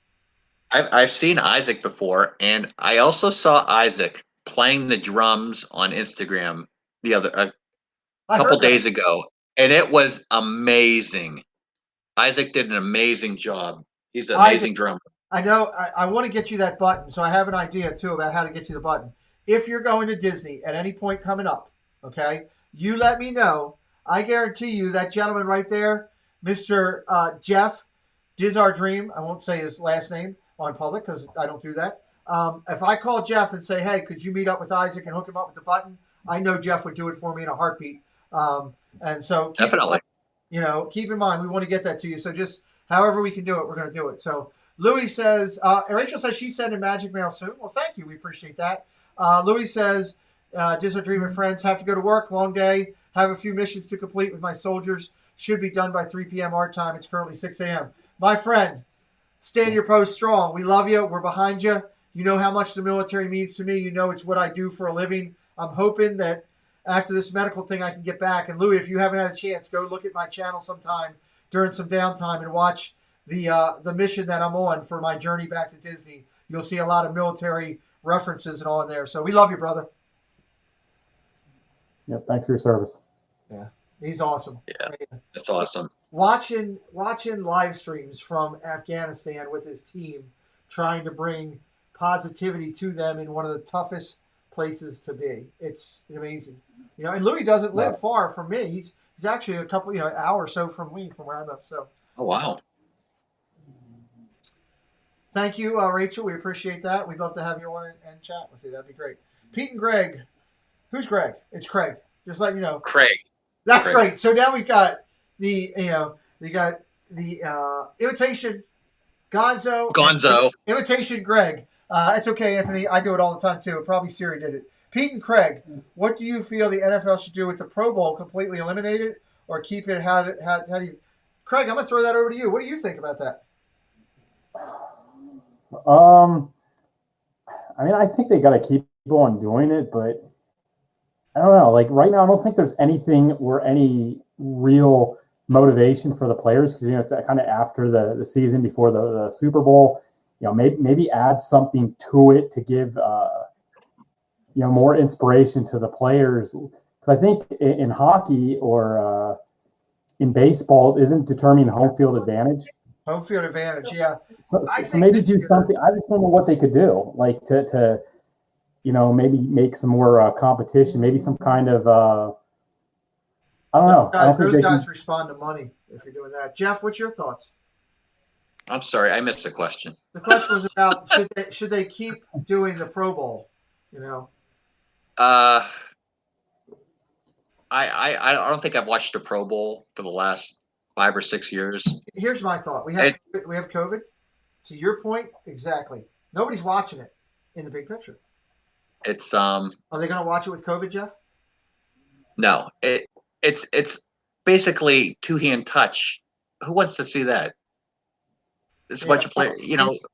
I've seen Isaac before, and I also saw Isaac playing the drums on Instagram a couple days ago, and it was amazing. Isaac did an amazing job. He's an amazing drummer. I know. I want to get you that button, so I have an idea too about how to get you the button. If you're going to Disney at any point coming up, okay, you let me know. I guarantee you that gentleman right there, Mr. Jeff Dizar Dream, I won't say his last name on public because I don't do that. If I call Jeff and say, hey, could you meet up with Isaac and hook him up with the button? I know Jeff would do it for me in a heartbeat. And so definitely, keep in mind, we want to get that to you. So just however we can do it, we're going to do it. So Louis says, Rachel says she's sending magic mail soon. Well, thank you. We appreciate that. Louis says, Disney Dream and friends have to go to work. Long day. Have a few missions to complete with my soldiers. Should be done by 3 p.m. our time. It's currently 6 a.m. My friend, stand your post strong. We love you. We're behind you. You know how much the military means to me. You know it's what I do for a living. I'm hoping that after this medical thing I can get back. And Louis, if you haven't had a chance, go look at my channel sometime during some downtime and watch the mission that I'm on for my journey back to Disney. You'll see a lot of military references and all in there. So we love you, brother. Yep. Thanks for your service. Yeah. He's awesome. Yeah. That's awesome. Watching live streams from Afghanistan with his team, trying to bring positivity to them in one of the toughest places to be. It's amazing. And Louis doesn't live far from me. He's actually a couple, hour or so from me, from where I live. So. Oh, wow. Thank you, Rachel. We appreciate that. We'd love to have you on and chat with you. That'd be great. Pete and Greg. Who's Greg? It's Craig. Just let you know. Craig. That's great. So now we've got the imitation Gonzo. Imitation Greg. It's okay, Anthony. I do it all the time too. Probably Siri did it. Pete and Craig, what do you feel the NFL should do with the Pro Bowl? Completely eliminate it or keep it? How do you? Craig, I'm gonna throw that over to you. What do you think about that? I mean, I think they got to keep on doing it, but I don't know. Like right now, I don't think there's anything or any real motivation for the players because it's kind of after the season before the Super Bowl. Maybe add something to it to give more inspiration to the players. Because I think in hockey or in baseball, isn't determining home field advantage. Home field advantage, yeah. So maybe do something. I just don't know what they could do, like to maybe make some more competition, maybe some kind of I don't know. Those guys respond to money if you're doing that. Jeff, what's your thoughts? I'm sorry, I missed the question. The question was about should they keep doing the Pro Bowl? I don't think I've watched a Pro Bowl for the last 5 or 6 years. Here's my thought. We have COVID. To your point, exactly. Nobody's watching it in the big picture. It's Are they going to watch it with COVID, Jeff? No. It's basically two-hand touch. Who wants to see that? It's a bunch of players.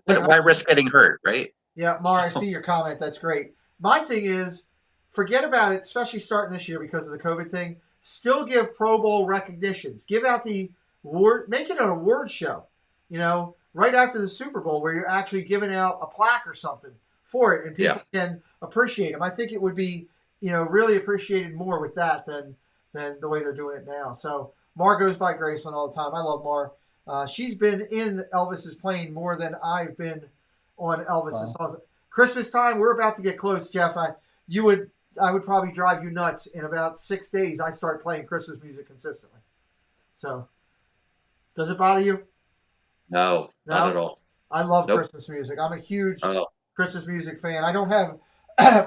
Why risk getting hurt, right? Yeah, Mar, I see your comment. That's great. My thing is, forget about it, especially starting this year because of the COVID thing. Still give Pro Bowl recognitions. Give out the award. Make it an award show. Right after the Super Bowl, where you're actually giving out a plaque or something for it, and people can appreciate them. I think it would be, really appreciated more with that than the way they're doing it now. So Mar goes by Graceland all the time. I love Mar. She's been in Elvis's plane more than I've been on Elvis's. Wow. Christmas time, we're about to get close, Jeff. I would probably drive you nuts. In about 6 days, I start playing Christmas music consistently. So, does it bother you? No, not at all. I love Christmas music. I'm a huge Christmas music fan. I don't have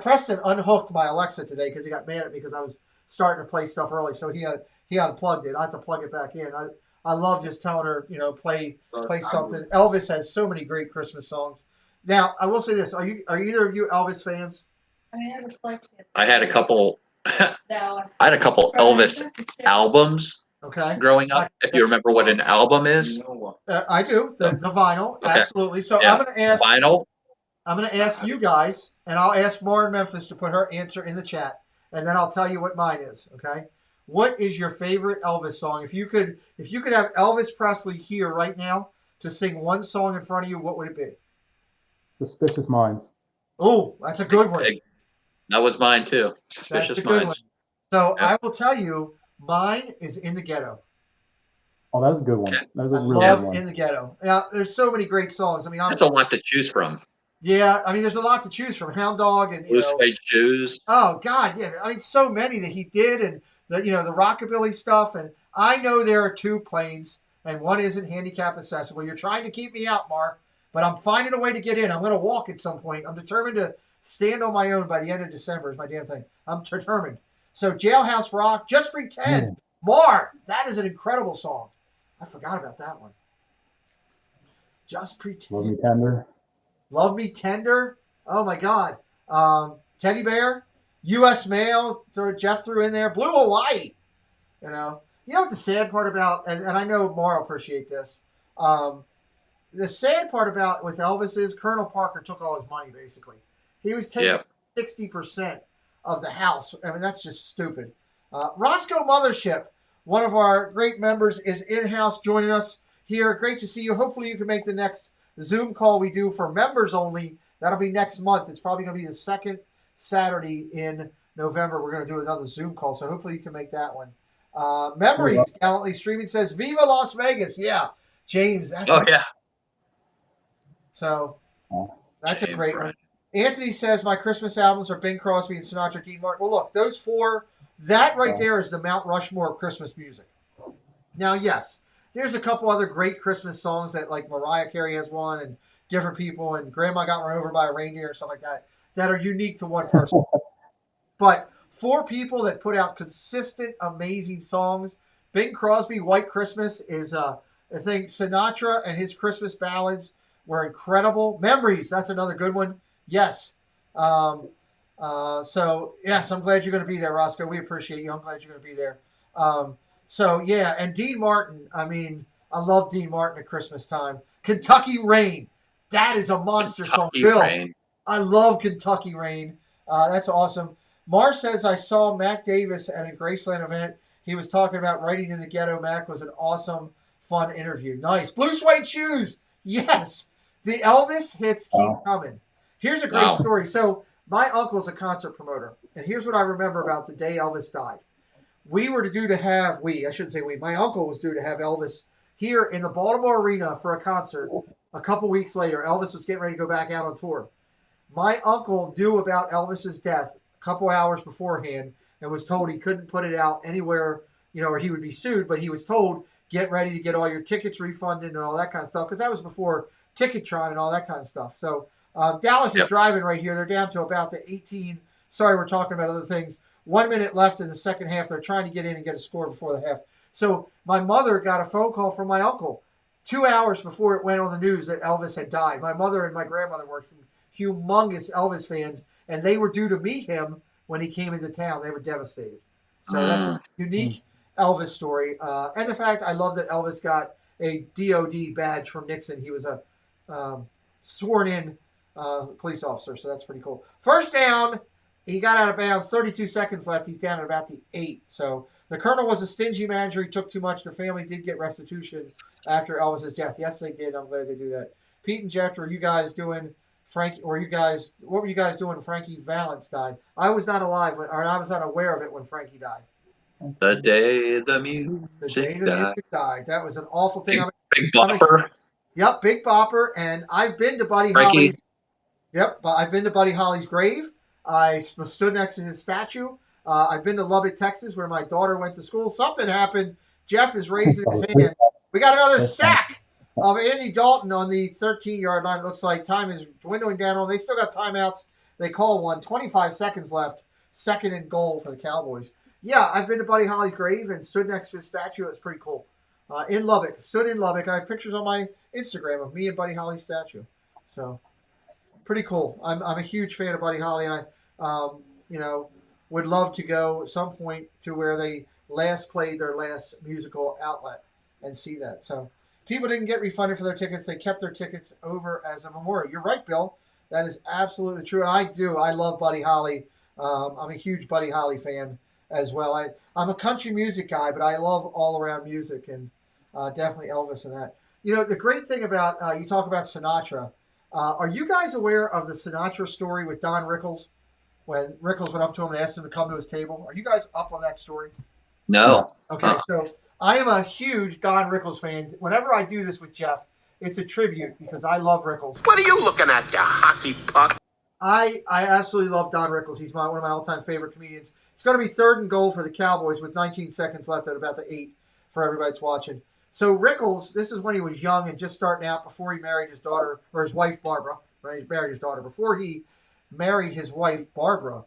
Preston unhooked my Alexa today because he got mad at me because I was starting to play stuff early. So he unplugged it. I had to plug it back in. I love just telling her, play something. Elvis has so many great Christmas songs. Now, I will say this: are either of you Elvis fans? I mean, I was like, I had a couple. no. I had a couple Elvis albums Okay. growing up. If you remember what an album is, I do the vinyl, Okay. absolutely. So Yeah. I'm going to ask. vinyl. I'm going to ask you guys, and I'll ask Maura in Memphis to put her answer in the chat, and then I'll tell you what mine is. Okay. What is your favorite Elvis song? If you could have Elvis Presley here right now to sing one song in front of you, what would it be? Suspicious Minds. Oh, that's a good one. That was mine too. That's Suspicious a good one. Minds. So Yep. I will tell you, mine is In the Ghetto. Oh, that was a good one. That was a I really love good one. In the Ghetto. Now, there's so many great songs. I mean, That's a lot to choose from. yeah, I mean, there's a lot to choose from. Hound Dog and Blue Suede Shoes. oh God, yeah. I mean, so many that he did, and the the rockabilly stuff. And I know there are two planes, and one isn't handicap accessible. You're trying to keep me out, Mark, but I'm finding a way to get in. I'm going to walk at some point. I'm determined to stand on my own by the end of December. Is my damn thing. I'm determined. So Jailhouse Rock, Just Pretend, Mark. That is an incredible song. I forgot about that one. Just Pretend. Love Me Tender. Love Me Tender. Oh my God. Teddy Bear. U.S. Mail. Jeff threw in there. Blue Hawaii. You know what the sad part about, and I know Maura will appreciate this. The sad part about with Elvis is Colonel Parker took all his money basically. He was taking 60% of the house. I mean, that's just stupid. Roscoe Mothership, one of our great members, is in-house joining us here. Great to see you. Hopefully you can make the next Zoom call we do for members only. That'll be next month. It's probably going to be the second Saturday in November. We're going to do another Zoom call, so hopefully you can make that one. Memories, gallantly streaming, says, Viva Las Vegas. Yeah, James. That's yeah. So that's James a great Brown. one. Anthony says, my Christmas albums are Bing Crosby and Sinatra, Dean Martin. Well, look, those four, that right there is the Mount Rushmore of Christmas music. Now, yes, there's a couple other great Christmas songs that, like Mariah Carey has one, and different people, and Grandma Got Run Over by a Reindeer and stuff like that, that are unique to one person. But four people that put out consistent, amazing songs. Bing Crosby, White Christmas is, I think Sinatra and his Christmas ballads were incredible. Memories, that's another good one. Yes. So, yes, I'm glad you're going to be there, Roscoe. We appreciate you. I'm glad you're going to be there. So, yeah, and Dean Martin, I mean, I love Dean Martin at Christmas time. Kentucky Rain, that is a monster song. Bill, Rain. I love Kentucky Rain. That's awesome. Mar says, I saw Mac Davis at a Graceland event. He was talking about writing in the ghetto. Mac was an awesome, fun interview. Nice. Blue Suede Shoes. Yes. The Elvis hits keep coming. Here's a great story. So my uncle's a concert promoter, and here's what I remember about the day Elvis died. We were due to have, my uncle was due to have Elvis here in the Baltimore Arena for a concert a couple weeks later. Elvis was getting ready to go back out on tour. My uncle knew about Elvis's death a couple hours beforehand and was told he couldn't put it out anywhere, or he would be sued, but he was told, get ready to get all your tickets refunded and all that kind of stuff, because that was before Ticketron and all that kind of stuff. So Dallas is driving right here. They're down to about the 18. Sorry, we're talking about other things. 1 minute left in the second half. They're trying to get in and get a score before the half. So my mother got a phone call from my uncle 2 hours before it went on the news that Elvis had died. My mother and my grandmother were humongous Elvis fans, and they were due to meet him when he came into town. They were devastated. So that's a unique Elvis story. And the fact I love that Elvis got a DOD badge from Nixon. He was a sworn-in police officer, so that's pretty cool. First down, he got out of bounds. 32 seconds left. He's down at about the 8. So the colonel was a stingy manager. He took too much. The family did get restitution after Elvis's death. Yes, they did. I'm glad they do that. Pete and Jeff, were you guys doing Frankie? What were you guys doing when Frankie Valance died? I was not alive, or I was not aware of it when Frankie died. The day the music died. That was an awful thing. Big Bopper. Yep, Big Bopper. And I've been to Buddy Holly's. Yep, I've been to Buddy Holly's grave. I stood next to his statue. I've been to Lubbock, Texas, where my daughter went to school. Something happened. Jeff is raising his hand. We got another sack of Andy Dalton on the 13-yard line. It looks like time is dwindling down on. They still got timeouts. They call one. 25 seconds left. Second and goal for the Cowboys. Yeah, I've been to Buddy Holly's grave and stood next to his statue. It was pretty cool. In Lubbock. Stood in Lubbock. I have pictures on my Instagram of me and Buddy Holly's statue. So, pretty cool. I'm a huge fan of Buddy Holly, and you know, would love to go at some point to where they last played their last musical outlet and see that. So people didn't get refunded for their tickets. They kept their tickets over as a memorial. You're right, Bill. That is absolutely true. And I do. I love Buddy Holly. I'm a huge Buddy Holly fan as well. I'm a country music guy, but I love all around music, and definitely Elvis and that. You know, the great thing about, you talk about Sinatra. Are you guys aware of the Sinatra story with Don Rickles? When Rickles went up to him and asked him to come to his table. Are you guys up on that story? No. Okay, so I am a huge Don Rickles fan. Whenever I do this with Jeff, it's a tribute because I love Rickles. What are you looking at, you hockey puck? I absolutely love Don Rickles. He's one of my all-time favorite comedians. It's going to be 3rd and goal for the Cowboys with 19 seconds left at about the 8 for everybody that's watching. So Rickles, this is when he was young and just starting out before he married his daughter, or his wife, Barbara. Right? He married his daughter. Before he married his wife, Barbara,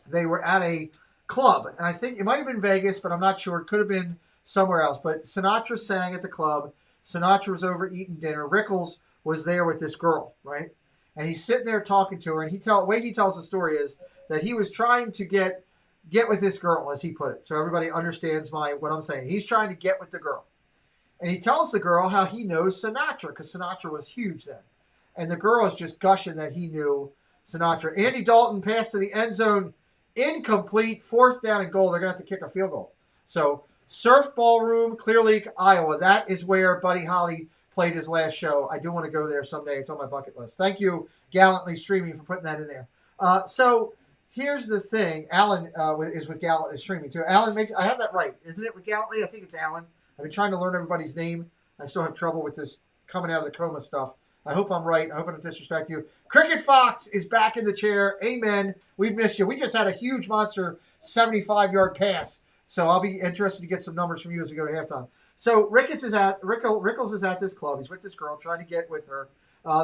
they were at a club. And I think it might have been Vegas, but I'm not sure. It could have been somewhere else. But Sinatra sang at the club. Sinatra was over eating dinner. Rickles was there with this girl, right? And he's sitting there talking to her. And the way he tells the story is that he was trying to get with this girl, as he put it. So everybody understands what I'm saying. He's trying to get with the girl. And he tells the girl how he knows Sinatra, because Sinatra was huge then. And the girl is just gushing that he knew Sinatra. Andy Dalton passed to the end zone, incomplete, 4th down and goal. They're going to have to kick a field goal. So Surf Ballroom, Clear Lake, Iowa. That is where Buddy Holly played his last show. I do want to go there someday. It's on my bucket list. Thank you, Gallantly Streaming, for putting that in there. So here's the thing. Alan is with Gallantly Streaming too. Alan, I have that right, isn't it, with Gallantly? I think it's Alan. I've been trying to learn everybody's name. I still have trouble with this coming out of the coma stuff. I hope I'm right. I hope I don't disrespect you. Cricket Fox is back in the chair. Amen. We've missed you. We just had a huge monster 75-yard pass. So I'll be interested to get some numbers from you as we go to halftime. So Rickles is at this club. He's with this girl, trying to get with her.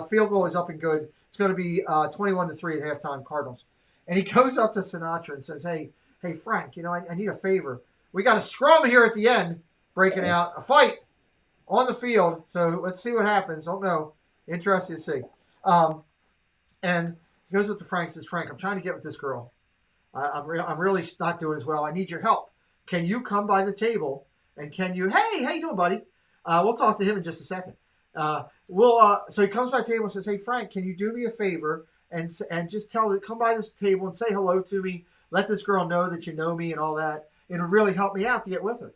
Field goal is up and good. It's going to be 21-3 at halftime, Cardinals. And he goes up to Sinatra and says, hey, Frank, I need a favor. We got a scrum here at the end, breaking out a fight on the field. So let's see what happens. Don't know. Interesting to see. And he goes up to Frank and says, Frank, I'm trying to get with this girl. I'm really not doing as well. I need your help. Can you come by the table and can you, hey, how you doing, buddy? We'll talk to him in just a second. So he comes by the table and says, hey, Frank, can you do me a favor and just come by this table and say hello to me. Let this girl know that you know me and all that. It'll really help me out to get with her.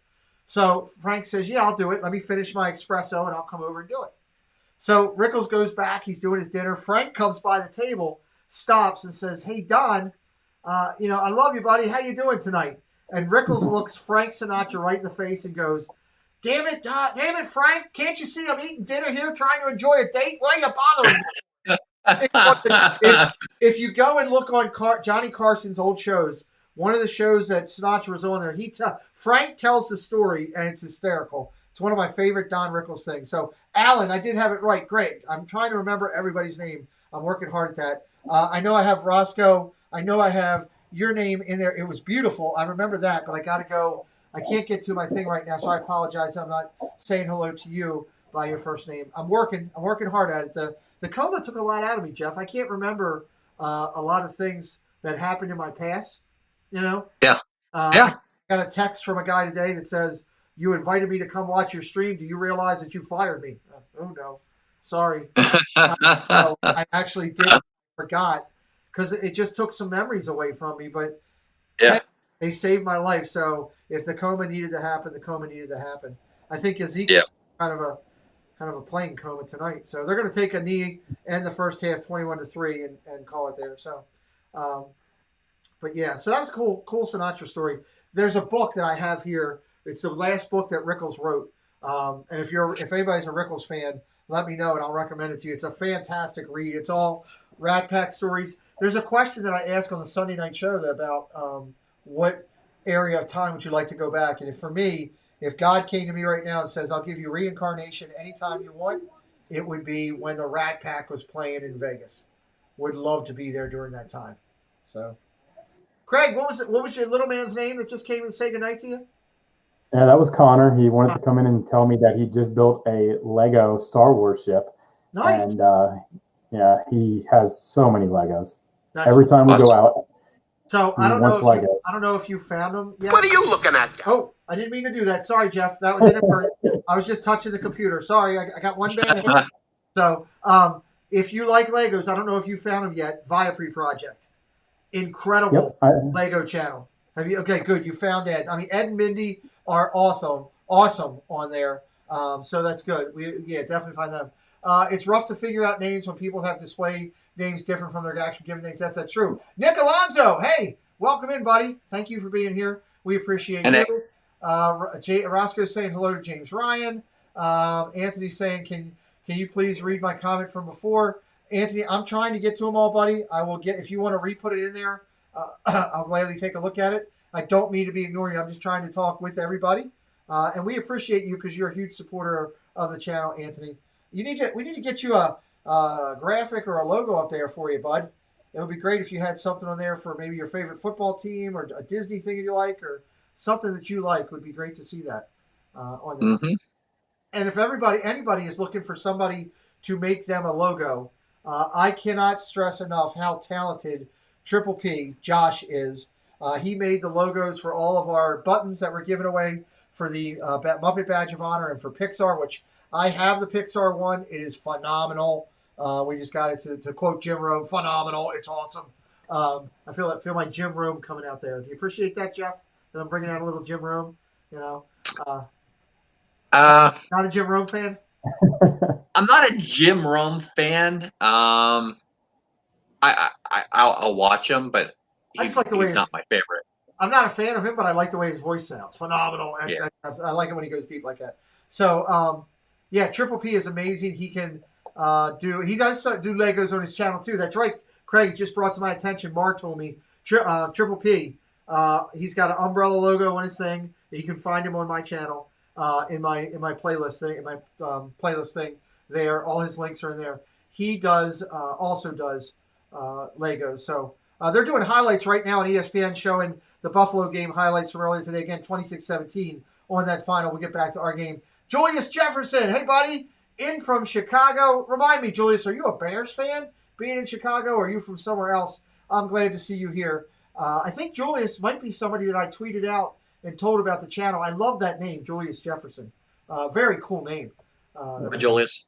So Frank says, yeah, I'll do it. Let me finish my espresso and I'll come over and do it. So Rickles goes back. He's doing his dinner. Frank comes by the table, stops and says, hey, Don, I love you, buddy. How you doing tonight? And Rickles looks Frank Sinatra right in the face and goes, damn it, Frank. Can't you see I'm eating dinner here trying to enjoy a date? Why are you bothering me? If you go and look on Johnny Carson's old shows, one of the shows that Sinatra was on there, Frank tells the story, and it's hysterical. It's one of my favorite Don Rickles things. So, Alan, I did have it right. Great. I'm trying to remember everybody's name. I'm working hard at that. I know I have Roscoe. I know I have your name in there. It was beautiful. I remember that, but I got to go. I can't get to my thing right now, so I apologize. I'm not saying hello to you by your first name. I'm working hard at it. The coma took a lot out of me, Jeff. I can't remember a lot of things that happened in my past. Yeah. I got a text from a guy today that says, you invited me to come watch your stream. Do you realize that you fired me? Oh, no. Sorry. No, I actually did. I forgot because it just took some memories away from me. But yeah, they saved my life. So if the coma needed to happen, the coma needed to happen. I think Ezekiel's kind of a playing coma tonight. So they're going to take a knee and the first half 21-3 and call it there. So, but yeah, so that was cool Sinatra story. There's a book that I have here. It's the last book that Rickles wrote. And if anybody's a Rickles fan, let me know and I'll recommend it to you. It's a fantastic read. It's all Rat Pack stories. There's a question that I ask on the Sunday night show about what area of time would you like to go back? And for me, if God came to me right now and says, I'll give you reincarnation anytime you want, it would be when the Rat Pack was playing in Vegas. Would love to be there during that time. So, Craig, what was your little man's name that just came and say goodnight to you? Yeah, that was Connor. He wanted to come in and tell me that he just built a Lego Star Wars ship. Nice. And he has so many Legos. Every time we go out, So He I don't wants know. If Lego. I don't know if you found them yet. What are you looking at? Oh, I didn't mean to do that. Sorry, Jeff. That was inadvertent. I was just touching the computer. Sorry, I got one bad hit. So, if you like Legos, I don't know if you found them yet. Viapre Project, incredible Lego channel. Have you? Okay, good. You found Ed. I mean, Ed and Mindy are awesome on there. So that's good. Definitely find them. It's rough to figure out names when people have display names different from their actual given names. That's true. Nick Alonso, hey, welcome in, buddy. Thank you for being here. We appreciate you. Roscoe's saying hello to James Ryan. Anthony's saying, can you please read my comment from before? Anthony, I'm trying to get to them all, buddy. I will get, if you want to re-put it in there, I'll gladly take a look at it. I don't mean to be ignoring you. I'm just trying to talk with everybody. And we appreciate you because you're a huge supporter of the channel, Anthony. We need to get you a graphic or a logo up there for you, bud. It would be great if you had something on there for maybe your favorite football team or a Disney thing you like or something that you like. Would be great to see that on there. Mm-hmm. And if anybody is looking for somebody to make them a logo, I cannot stress enough how talented Triple P, Josh, is. He made the logos for all of our buttons that were given away for the Muppet Badge of Honor and for Pixar, which I have the Pixar one. It is phenomenal. We just got it to quote Jim Rome, phenomenal. It's awesome. I feel my Jim Rome coming out there. Do you appreciate that, Jeff? That I'm bringing out a little Jim Rome, Not a Jim Rome fan? I'm not a Jim Rome fan. I'll watch him, but he's not my favorite. I'm not a fan of him, but I like the way his voice sounds. Phenomenal. I like it when he goes deep like that. So, Triple P is amazing. He can he does do Legos on his channel too. That's right. Craig just brought to my attention. Mark told me Triple P. He's got an umbrella logo on his thing. You can find him on my channel in my playlist thing. There, all his links are in there. He also does Legos. So they're doing highlights right now on ESPN showing the Buffalo game highlights from earlier today. Again, 26-17 on that final. We'll get back to our game. Julius Jefferson, hey buddy, in from Chicago. Remind me, Julius, are you a Bears fan being in Chicago, or are you from somewhere else? I'm glad to see you here. I think Julius might be somebody that I tweeted out and told about the channel. I love that name, Julius Jefferson. Very cool name. Julius.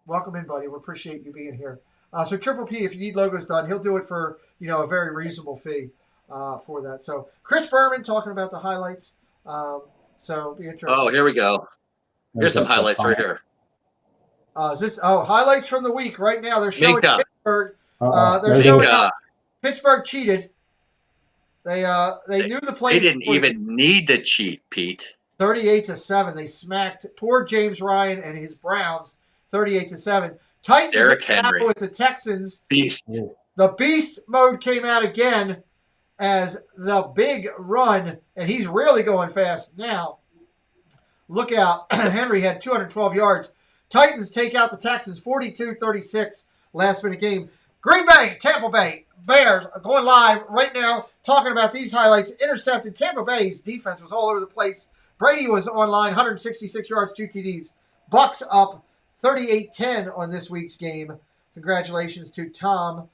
Welcome in, buddy. We appreciate you being here. So Triple P, if you need logos done, he'll do it for a very reasonable fee for that. So Chris Berman talking about the highlights. So be interesting. Oh, here we go. Here's some highlights right here. Is this highlights from the week right now? They're showing Pittsburgh. Pittsburgh cheated. They knew the place. They didn't even need to cheat, Pete. 38-7. They smacked poor James Ryan and his Browns 38-7. Titans Derrick Henry with the Texans. Beast. The beast mode came out again as the big run, and he's really going fast now. Look out. Henry had 212 yards. Titans take out the Texans 42-36 last minute game. Green Bay, Tampa Bay, Bears going live right now talking about these highlights. Intercepted. Tampa Bay's defense was all over the place. Brady was online, 166 yards, 2 TDs. Bucks up 38-10 on this week's game. Congratulations to Tom.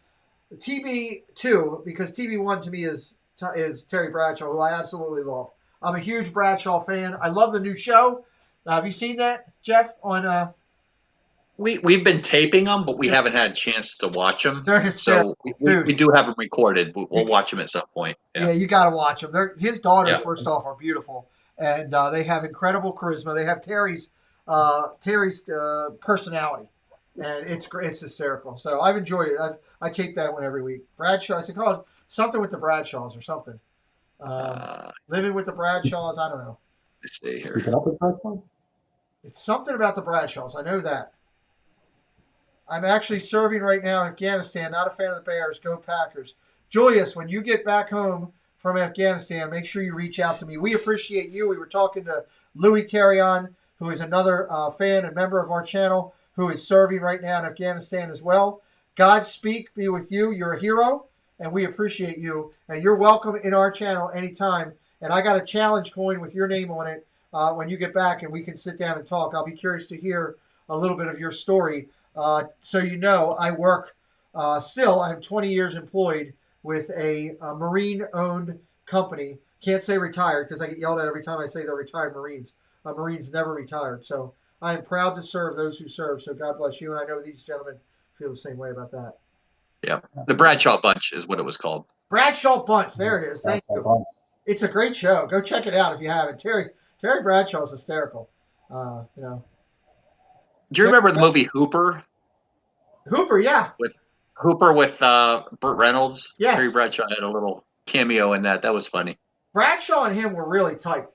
TB2, because TB1 to me is Terry Bradshaw, who I absolutely love. I'm a huge Bradshaw fan. I love the new show. Have you seen that, Jeff? On We've been taping them, but we haven't had a chance to watch them. So we do have them recorded. We'll watch them at some point. Yeah, you got to watch them. His daughters, first off, are beautiful, and they have incredible charisma. They have Terry's personality, and it's great. It's hysterical. So I've enjoyed it. I tape that one every week. Bradshaw. It's called something with the Bradshaws or something. Living with the Bradshaws. I don't know. Let's see here. Keeping up with Bradshaws? It's something about the Bradshaws. I know that. I'm actually serving right now in Afghanistan. Not a fan of the Bears. Go Packers. Julius, when you get back home from Afghanistan, make sure you reach out to me. We appreciate you. We were talking to Louis Carrion, who is another fan and member of our channel, who is serving right now in Afghanistan as well. Godspeed be with you. You're a hero, and we appreciate you. And you're welcome in our channel anytime. And I got a challenge coin with your name on it when you get back, and we can sit down and talk. I'll be curious to hear a little bit of your story. So I work still. I'm 20 years employed with a Marine-owned company. Can't say retired because I get yelled at every time I say they're retired Marines. Marines never retired. So I am proud to serve those who serve. So God bless you. And I know these gentlemen feel the same way about that. Yeah. The Bradshaw Bunch is what it was called. Bradshaw Bunch. There it is. Thank you. It's a great show. Go check it out if you haven't. Terry Bradshaw is hysterical. You know. Do you remember the movie Hooper? Hooper, yeah. With Burt Reynolds. Yes. Terry Bradshaw had a little cameo in that. That was funny. Bradshaw and him were really tight.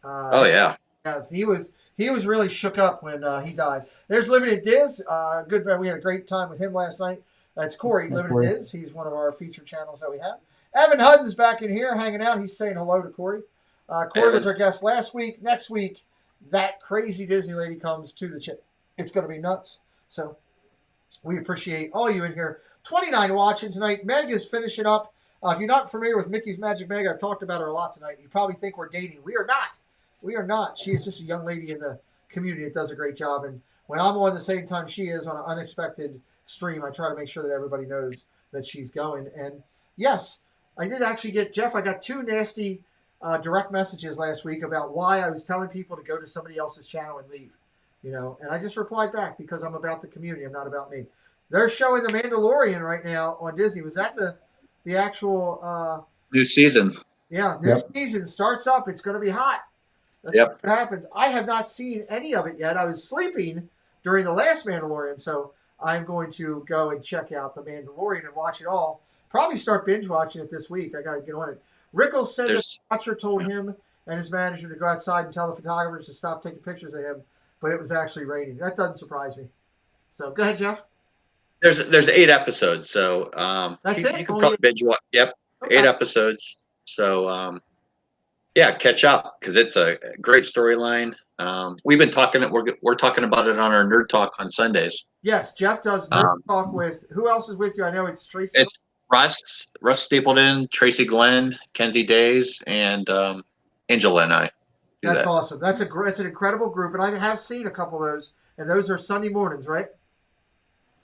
Oh yeah. Yeah, he was really shook up when he died. There's Living at Diz. Good man. We had a great time with him last night. That's Corey, Living at Diz. He's one of our featured channels that we have. Evan Hutton's back in here hanging out. He's saying hello to Corey. Corey was our guest last week. Next week, that crazy Disney lady comes to the chip. It's going to be nuts. So we appreciate all you in here. 29 watching tonight. Meg is finishing up. If you're not familiar with Mickey's Magic Meg, I've talked about her a lot tonight. You probably think we're dating. We are not. We are not. She is just a young lady in the community that does a great job. And when I'm on the same time she is on an unexpected stream, I try to make sure that everybody knows that she's going. And yes, I did actually get, Jeff, I got 2 nasty direct messages last week about why I was telling people to go to somebody else's channel and leave. You know, and I just replied back because I'm about the community. I'm not about me. They're showing The Mandalorian right now on Disney. Was that the actual new season? Yeah, new season starts up. It's going to be hot. That's what happens. I have not seen any of it yet. I was sleeping during the last Mandalorian, so I'm going to go and check out The Mandalorian and watch it all. Probably start binge watching it this week. I got to get on it. Rickles said that the watcher told him and his manager to go outside and tell the photographers to stop taking pictures of him, but it was actually raining. That doesn't surprise me. So go ahead, Jeff. There's 8 episodes, so that's you can probably binge watch. Yep, okay. 8 episodes. So yeah, catch up because it's a great storyline. We've been talking. We're talking about it on our Nerd Talk on Sundays. Yes, Jeff does Nerd Talk with who else is with you? I know it's Tracy. It's Russ Stapleton, Tracy Glenn, Kenzie Days, and Angela and I. That's awesome. That's an incredible group, and I have seen a couple of those, and those are Sunday mornings, right?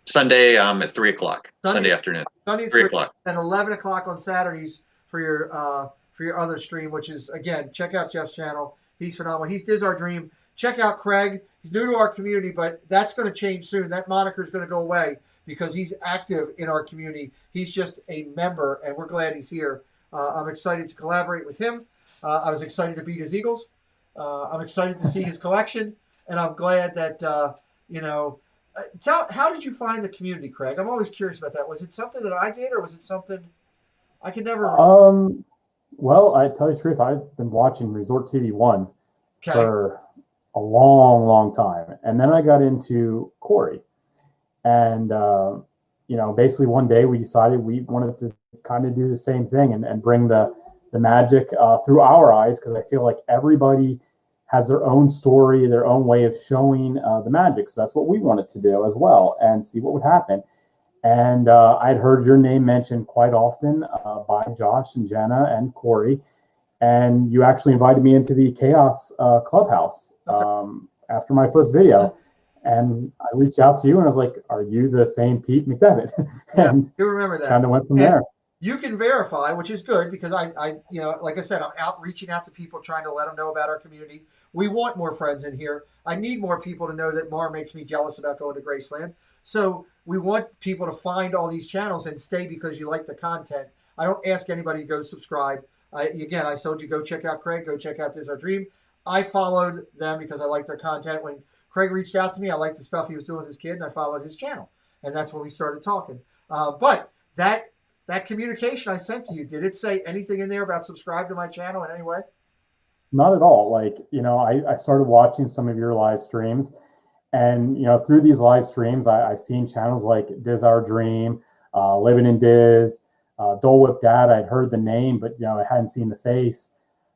Sunday at 3 o'clock. Sunday afternoon. Sunday 3 o'clock. And 11 o'clock on Saturdays for your other stream, which is, again, check out Jeff's channel. He's phenomenal. He's Diz Our Dream. Check out Craig. He's new to our community, but that's going to change soon. That moniker is going to go away because he's active in our community. He's just a member, and we're glad he's here. I'm excited to collaborate with him. I was excited to beat his Eagles. I'm excited to see his collection, and I'm glad that, how did you find the community, Craig? I'm always curious about that. Was it something that I did, or was it something I could never Well, I tell you the truth, I've been watching Resort TV 1 for a long, long time. And then I got into Corey. And, basically one day we decided we wanted to kind of do the same thing and bring the magic through our eyes, because I feel like everybody has their own story, their own way of showing the magic. So that's what we wanted to do as well and see what would happen. And I'd heard your name mentioned quite often by Josh and Jenna and Corey. And you actually invited me into the Chaos Clubhouse after my first video. And I reached out to you and I was like, are you the same Pete McDevitt? And you remember that. Kind of went from there. You can verify, which is good because I like I said, I'm reaching out to people trying to let them know about our community. We want more friends in here. I need more people to know that Mar makes me jealous about going to Graceland. So we want people to find all these channels and stay because you like the content. I don't ask anybody to go subscribe. I told you, go check out Craig, go check out Diz Our Dream. I followed them because I like their content. When Craig reached out to me, I liked the stuff he was doing with his kid, and I followed his channel. And that's when we started talking. But that communication I sent to you, did it say anything in there about subscribe to my channel in any way? Not at all. I started watching some of your live streams. And, through these live streams, I've seen channels like Diz Our Dream, Living in Diz, Dole Whip Dad. I'd heard the name, but, I hadn't seen the face.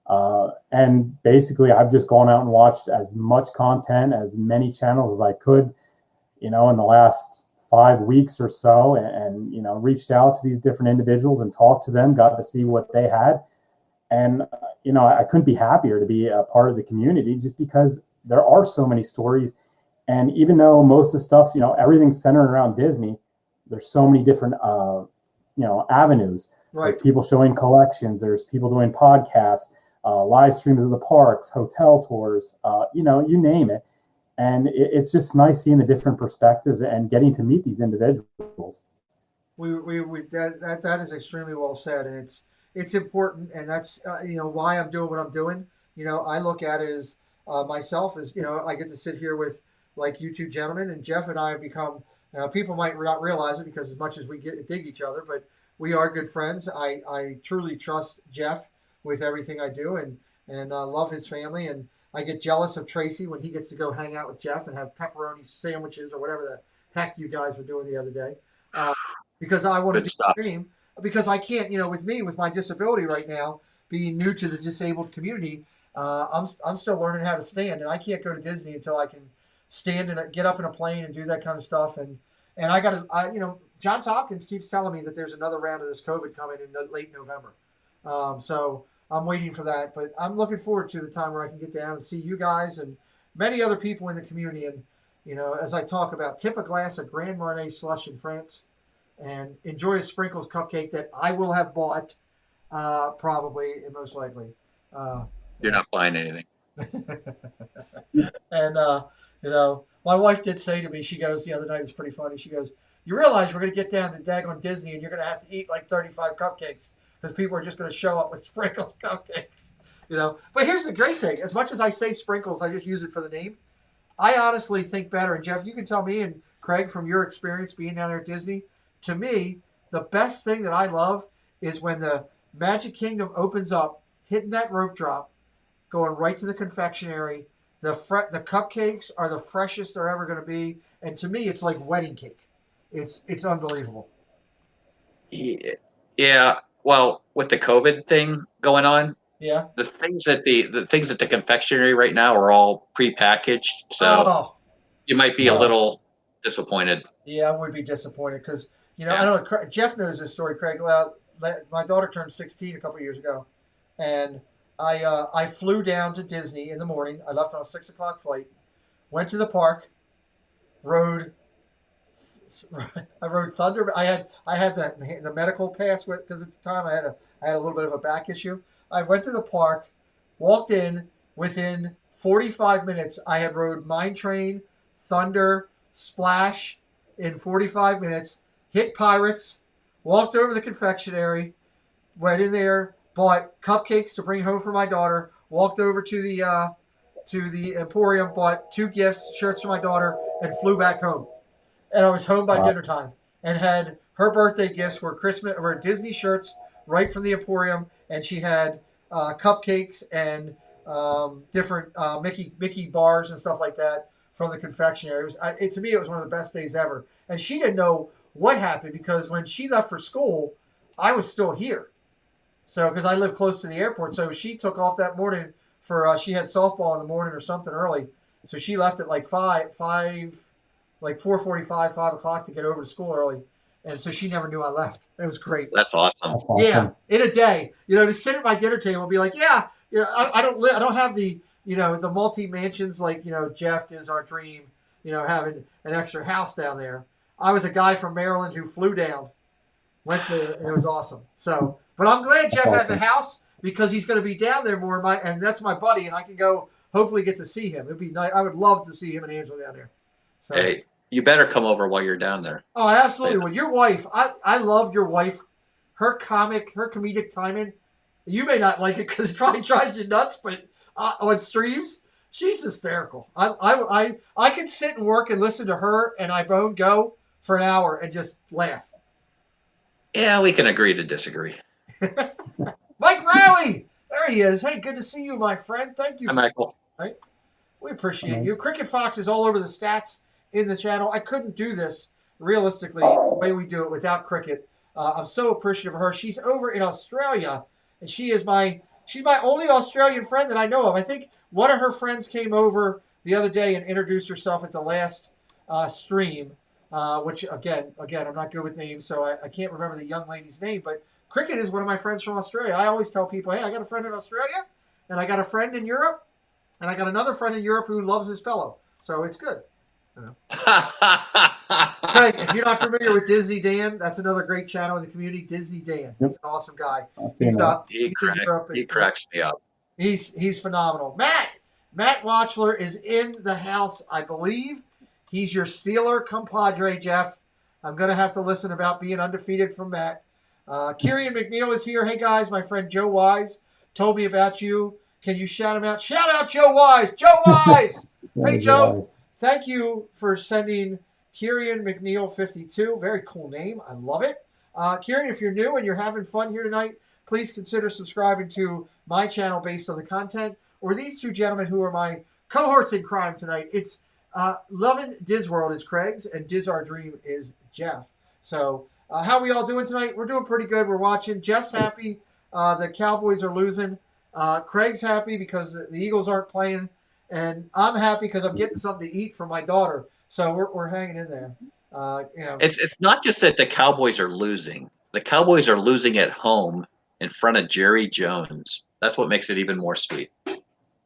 And basically, I've just gone out and watched as much content, as many channels as I could, in the last 5 weeks or so, and reached out to these different individuals and talked to them, got to see what they had. And, I couldn't be happier to be a part of the community just because there are so many stories. And even though most of the stuff's, everything's centered around Disney, there's so many different, avenues Right. There's people showing collections. There's people doing podcasts, live streams of the parks, hotel tours, you name it. And it's just nice seeing the different perspectives and getting to meet these individuals. That is extremely well said, and it's important, and that's why I'm doing what I'm doing. I look at it as myself as I get to sit here with like you two gentlemen, and Jeff and I have become. People might not realize it because as much as we dig each other, but we are good friends. I truly trust Jeff with everything I do, and love his family, and I get jealous of Tracy when he gets to go hang out with Jeff and have pepperoni sandwiches or whatever the heck you guys were doing the other day. Because I want to do the same. Because I can't, with me, with my disability right now, being new to the disabled community, I'm still learning how to stand, and I can't go to Disney until I can stand and get up in a plane and do that kind of stuff. And I got to, Johns Hopkins keeps telling me that there's another round of this COVID coming in late November. So I'm waiting for that, but I'm looking forward to the time where I can get down and see you guys and many other people in the community. And, as I talk about, tip a glass of Grand Marnier slush in France and enjoy a Sprinkles cupcake that I will have bought probably and most likely. You're not buying anything. And, my wife did say to me, she goes, the other night, it was pretty funny. She goes, you realize we're going to get down to daggone Disney and you're going to have to eat like 35 cupcakes because people are just going to show up with Sprinkles cupcakes, But here's the great thing. As much as I say Sprinkles, I just use it for the name. I honestly think better. And Jeff, you can tell me, and Craig, from your experience being down there at Disney, to me, the best thing that I love is when the Magic Kingdom opens up, hitting that rope drop, going right to the confectionery. The cupcakes are the freshest they're ever going to be. And to me, it's like wedding cake. It's unbelievable. Yeah. Well, with the COVID thing going on, yeah, the things at the confectionery right now are all prepackaged, so you might be a little disappointed. Yeah, I would be disappointed because I don't know. Jeff knows this story, Craig. Well, my daughter turned 16 a couple of years ago, and I flew down to Disney in the morning. I left on a 6 o'clock flight, went to the park, rode Thunder. I had the medical pass with because at the time I had a little bit of a back issue. I went to the park, walked in. Within 45 minutes, I had rode Mine Train, Thunder, Splash in 45 minutes. Hit Pirates, walked over to the confectionery, went in there, bought cupcakes to bring home for my daughter. Walked over to the Emporium, bought 2 gifts, shirts for my daughter, and flew back home. And I was home by dinner time and had her birthday gifts were Disney shirts right from the Emporium, and she had cupcakes and different Mickey bars and stuff like that from the confectionery. To me, it was one of the best days ever. And she didn't know what happened because when she left for school, I was still here. So because I live close to the airport, so she took off that morning for she had softball in the morning or something early. So she left at like 4:45, 5 o'clock to get over to school early. And so she never knew I left. It was great. That's awesome. Yeah, in a day, to sit at my dinner table and be like, yeah, I don't have the, the multi mansions like, Jeff is our dream, having an extra house down there. I was a guy from Maryland who flew down, and it was awesome. So, but I'm glad Jeff has a house because he's going to be down there more. And that's my buddy, and I can go hopefully get to see him. It'd be nice. I would love to see him and Angela down there. So. Hey, you better come over while you're down there. Oh, absolutely. Well, your wife, I love your wife. Her comedic timing. You may not like it because it probably drives you nuts, but on streams, she's hysterical. I can sit and work and listen to her and Ibone go for an hour and just laugh. Yeah, we can agree to disagree. Mike Rowley, there he is. Hey, good to see you, my friend. Thank you. Hi, Michael. Right? We appreciate you. Cricket Fox is all over the stats in the channel. I couldn't do this realistically the way we do it without Cricket. I'm so appreciative of her. She's over in Australia, and she's my only Australian friend that I know of. I think one of her friends came over the other day and introduced herself at the last stream, which again, I'm not good with names, so I can't remember the young lady's name. But Cricket is one of my friends from Australia. I always tell people, hey, I got a friend in Australia, and I got a friend in Europe, and I got another friend in Europe who loves his pillow. So it's good. Craig, if you're not familiar with Disney Dan, that's another great channel in the community. Disney Dan, he's an awesome guy. He's He cracks me up. He's phenomenal. Matt Watchler is in the house, I believe. He's your Steeler compadre, Jeff. I'm going to have to listen about being undefeated from Matt. Kieran McNeil is here. Hey, guys, my friend Joe Wise told me about you. Can you shout him out? Shout out Joe Wise. Joe Wise. Hey, Joe. Thank you for sending Kieran McNeil 52. Very cool name. I love it. Kieran, if you're new and you're having fun here tonight, please consider subscribing to my channel based on the content, or these two gentlemen who are my cohorts in crime tonight. It's Lovin' Disworld is Craig's, and Diz Our Dream is Jeff. So how are we all doing tonight? We're doing pretty good. We're watching. Jeff's happy. The Cowboys are losing. Craig's happy because the Eagles aren't playing. And I'm happy because I'm getting something to eat for my daughter. So we're hanging in there. It's not just that the Cowboys are losing. The Cowboys are losing at home in front of Jerry Jones. That's what makes it even more sweet.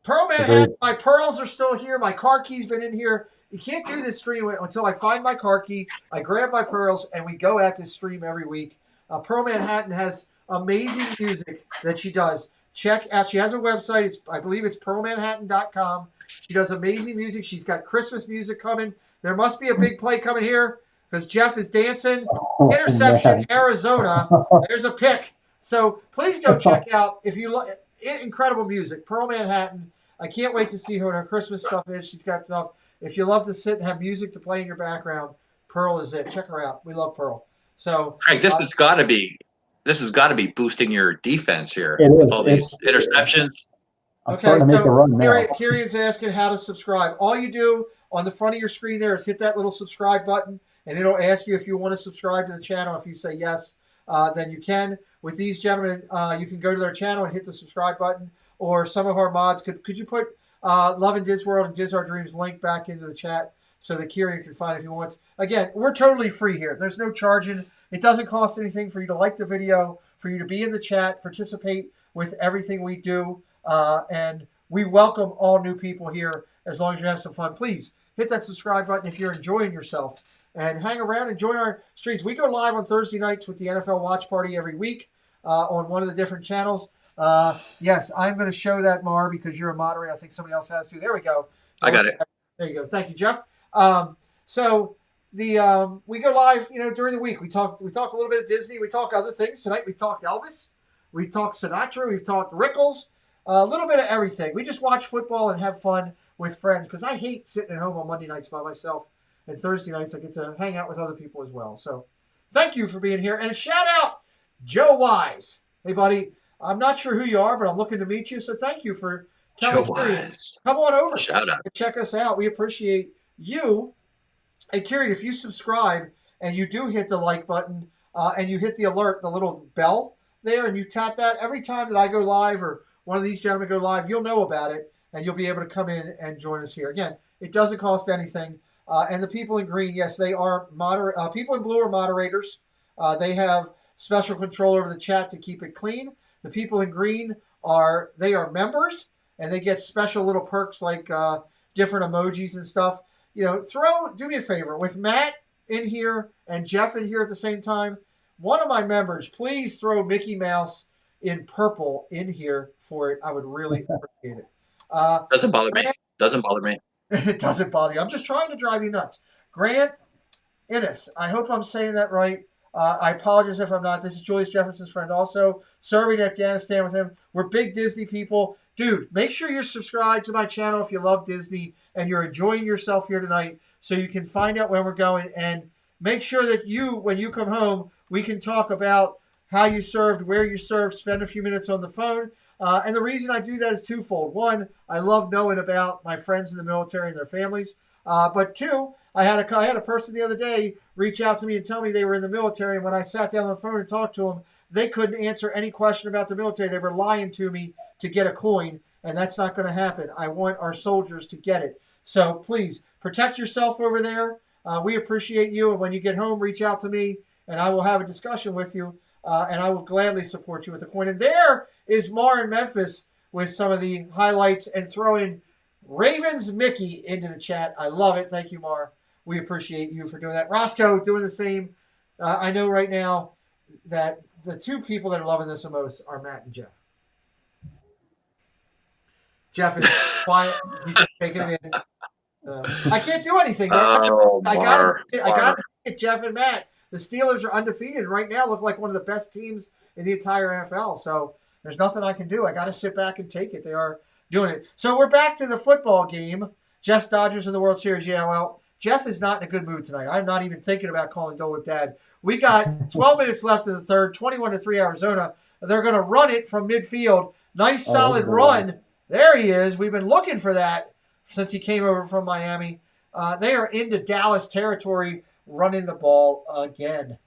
Pearl Manhattan, my pearls are still here. My car key's been in here. You can't do this stream until I find my car key. I grab my pearls, and we go at this stream every week. Pearl Manhattan has amazing music that she does. Check out. She has a website. I believe it's pearlmanhattan.com. She does amazing music. She's got Christmas music coming. There must be a big play coming here because Jeff is dancing. Interception, Arizona. There's a pick. So please go check out if you like. Incredible music. Pearl Manhattan. I can't wait to see what her Christmas stuff is. She's got stuff. If you love to sit and have music to play in your background, Pearl is it. Check her out. We love Pearl. So Craig, this has got to be boosting your defense here with all these interceptions. I'm starting to make a run now. Kieran's asking how to subscribe. All you do on the front of your screen there is hit that little subscribe button, and it'll ask you if you want to subscribe to the channel. If you say yes, then you can. With these gentlemen, you can go to their channel and hit the subscribe button. Or some of our mods, could you put Lovin' Disworld and Diz Our Dreams link back into the chat so that Kieran can find it if he wants. Again, we're totally free here. There's no charging. It doesn't cost anything for you to like the video, for you to be in the chat, participate with everything we do. And we welcome all new people here as long as you have some fun. Please hit that subscribe button if you're enjoying yourself. And hang around and join our streams. We go live on Thursday nights with the NFL Watch Party every week on one of the different channels. Yes, I'm going to show that, Mar, because you're a moderator. I think somebody else has to. There we go. I got it. There you go. Thank you, Jeff. So the we go live, during the week. We talk a little bit of Disney. We talk other things. Tonight we talked Elvis. We talked Sinatra. We've talked Rickles. A little bit of everything. We just watch football and have fun with friends because I hate sitting at home on Monday nights by myself. And Thursday nights, I get to hang out with other people as well. So thank you for being here. And shout out Joe Wise. Hey, buddy, I'm not sure who you are, but I'm looking to meet you. So thank you for telling Kieran. Come on over. Shout out. Check us out. We appreciate you. And Kieran, if you subscribe and you do hit the like button and you hit the alert, the little bell there, and you tap that, every time that I go live or one of these gentlemen go live, you'll know about it, and you'll be able to come in and join us here. Again, it doesn't cost anything. And the people in green, yes, they are people in blue are moderators. They have special control over the chat to keep it clean. The people in green are members, and they get special little perks like different emojis and stuff. Do me a favor with Matt in here and Jeff in here at the same time. One of my members, please throw Mickey Mouse in purple in here for it. I would really appreciate it. Doesn't bother me. Doesn't bother me. It doesn't bother you. I'm just trying to drive you nuts. Grant Innes, I hope I'm saying that right. I apologize if I'm not. This is Julius Jefferson's friend also, serving in Afghanistan with him. We're big Disney people. Dude, make sure you're subscribed to my channel if you love Disney and you're enjoying yourself here tonight so you can find out where we're going. And make sure that when you come home, we can talk about how you served, where you served, spend a few minutes on the phone. And the reason I do that is twofold. One, I love knowing about my friends in the military and their families. But two, I had a person the other day reach out to me and tell me they were in the military. And when I sat down on the phone and talked to them, they couldn't answer any question about the military. They were lying to me to get a coin, and that's not going to happen. I want our soldiers to get it. So please protect yourself over there. We appreciate you. And when you get home, reach out to me, and I will have a discussion with you. And I will gladly support you with a coin. And there is Mar in Memphis with some of the highlights and throwing Ravens Mickey into the chat. I love it. Thank you, Mar. we appreciate you for doing that. Roscoe doing the same. I know right now that the two people that are loving this the most are Matt and Jeff. Jeff is quiet. He's just taking it in. I can't do anything. I got to get Jeff and Matt. The Steelers are undefeated right now. Look like one of the best teams in the entire NFL. So there's nothing I can do. I got to sit back and take it. They are doing it. So we're back to the football game. Jeff's Dodgers in the World Series. Yeah, well, Jeff is not in a good mood tonight. I'm not even thinking about calling Dole Whip Dad. We got 12 minutes left in the third, 21-3 Arizona. They're going to run it from midfield. Nice solid run. There he is. We've been looking for that since he came over from Miami. They are into Dallas territory, running the ball again.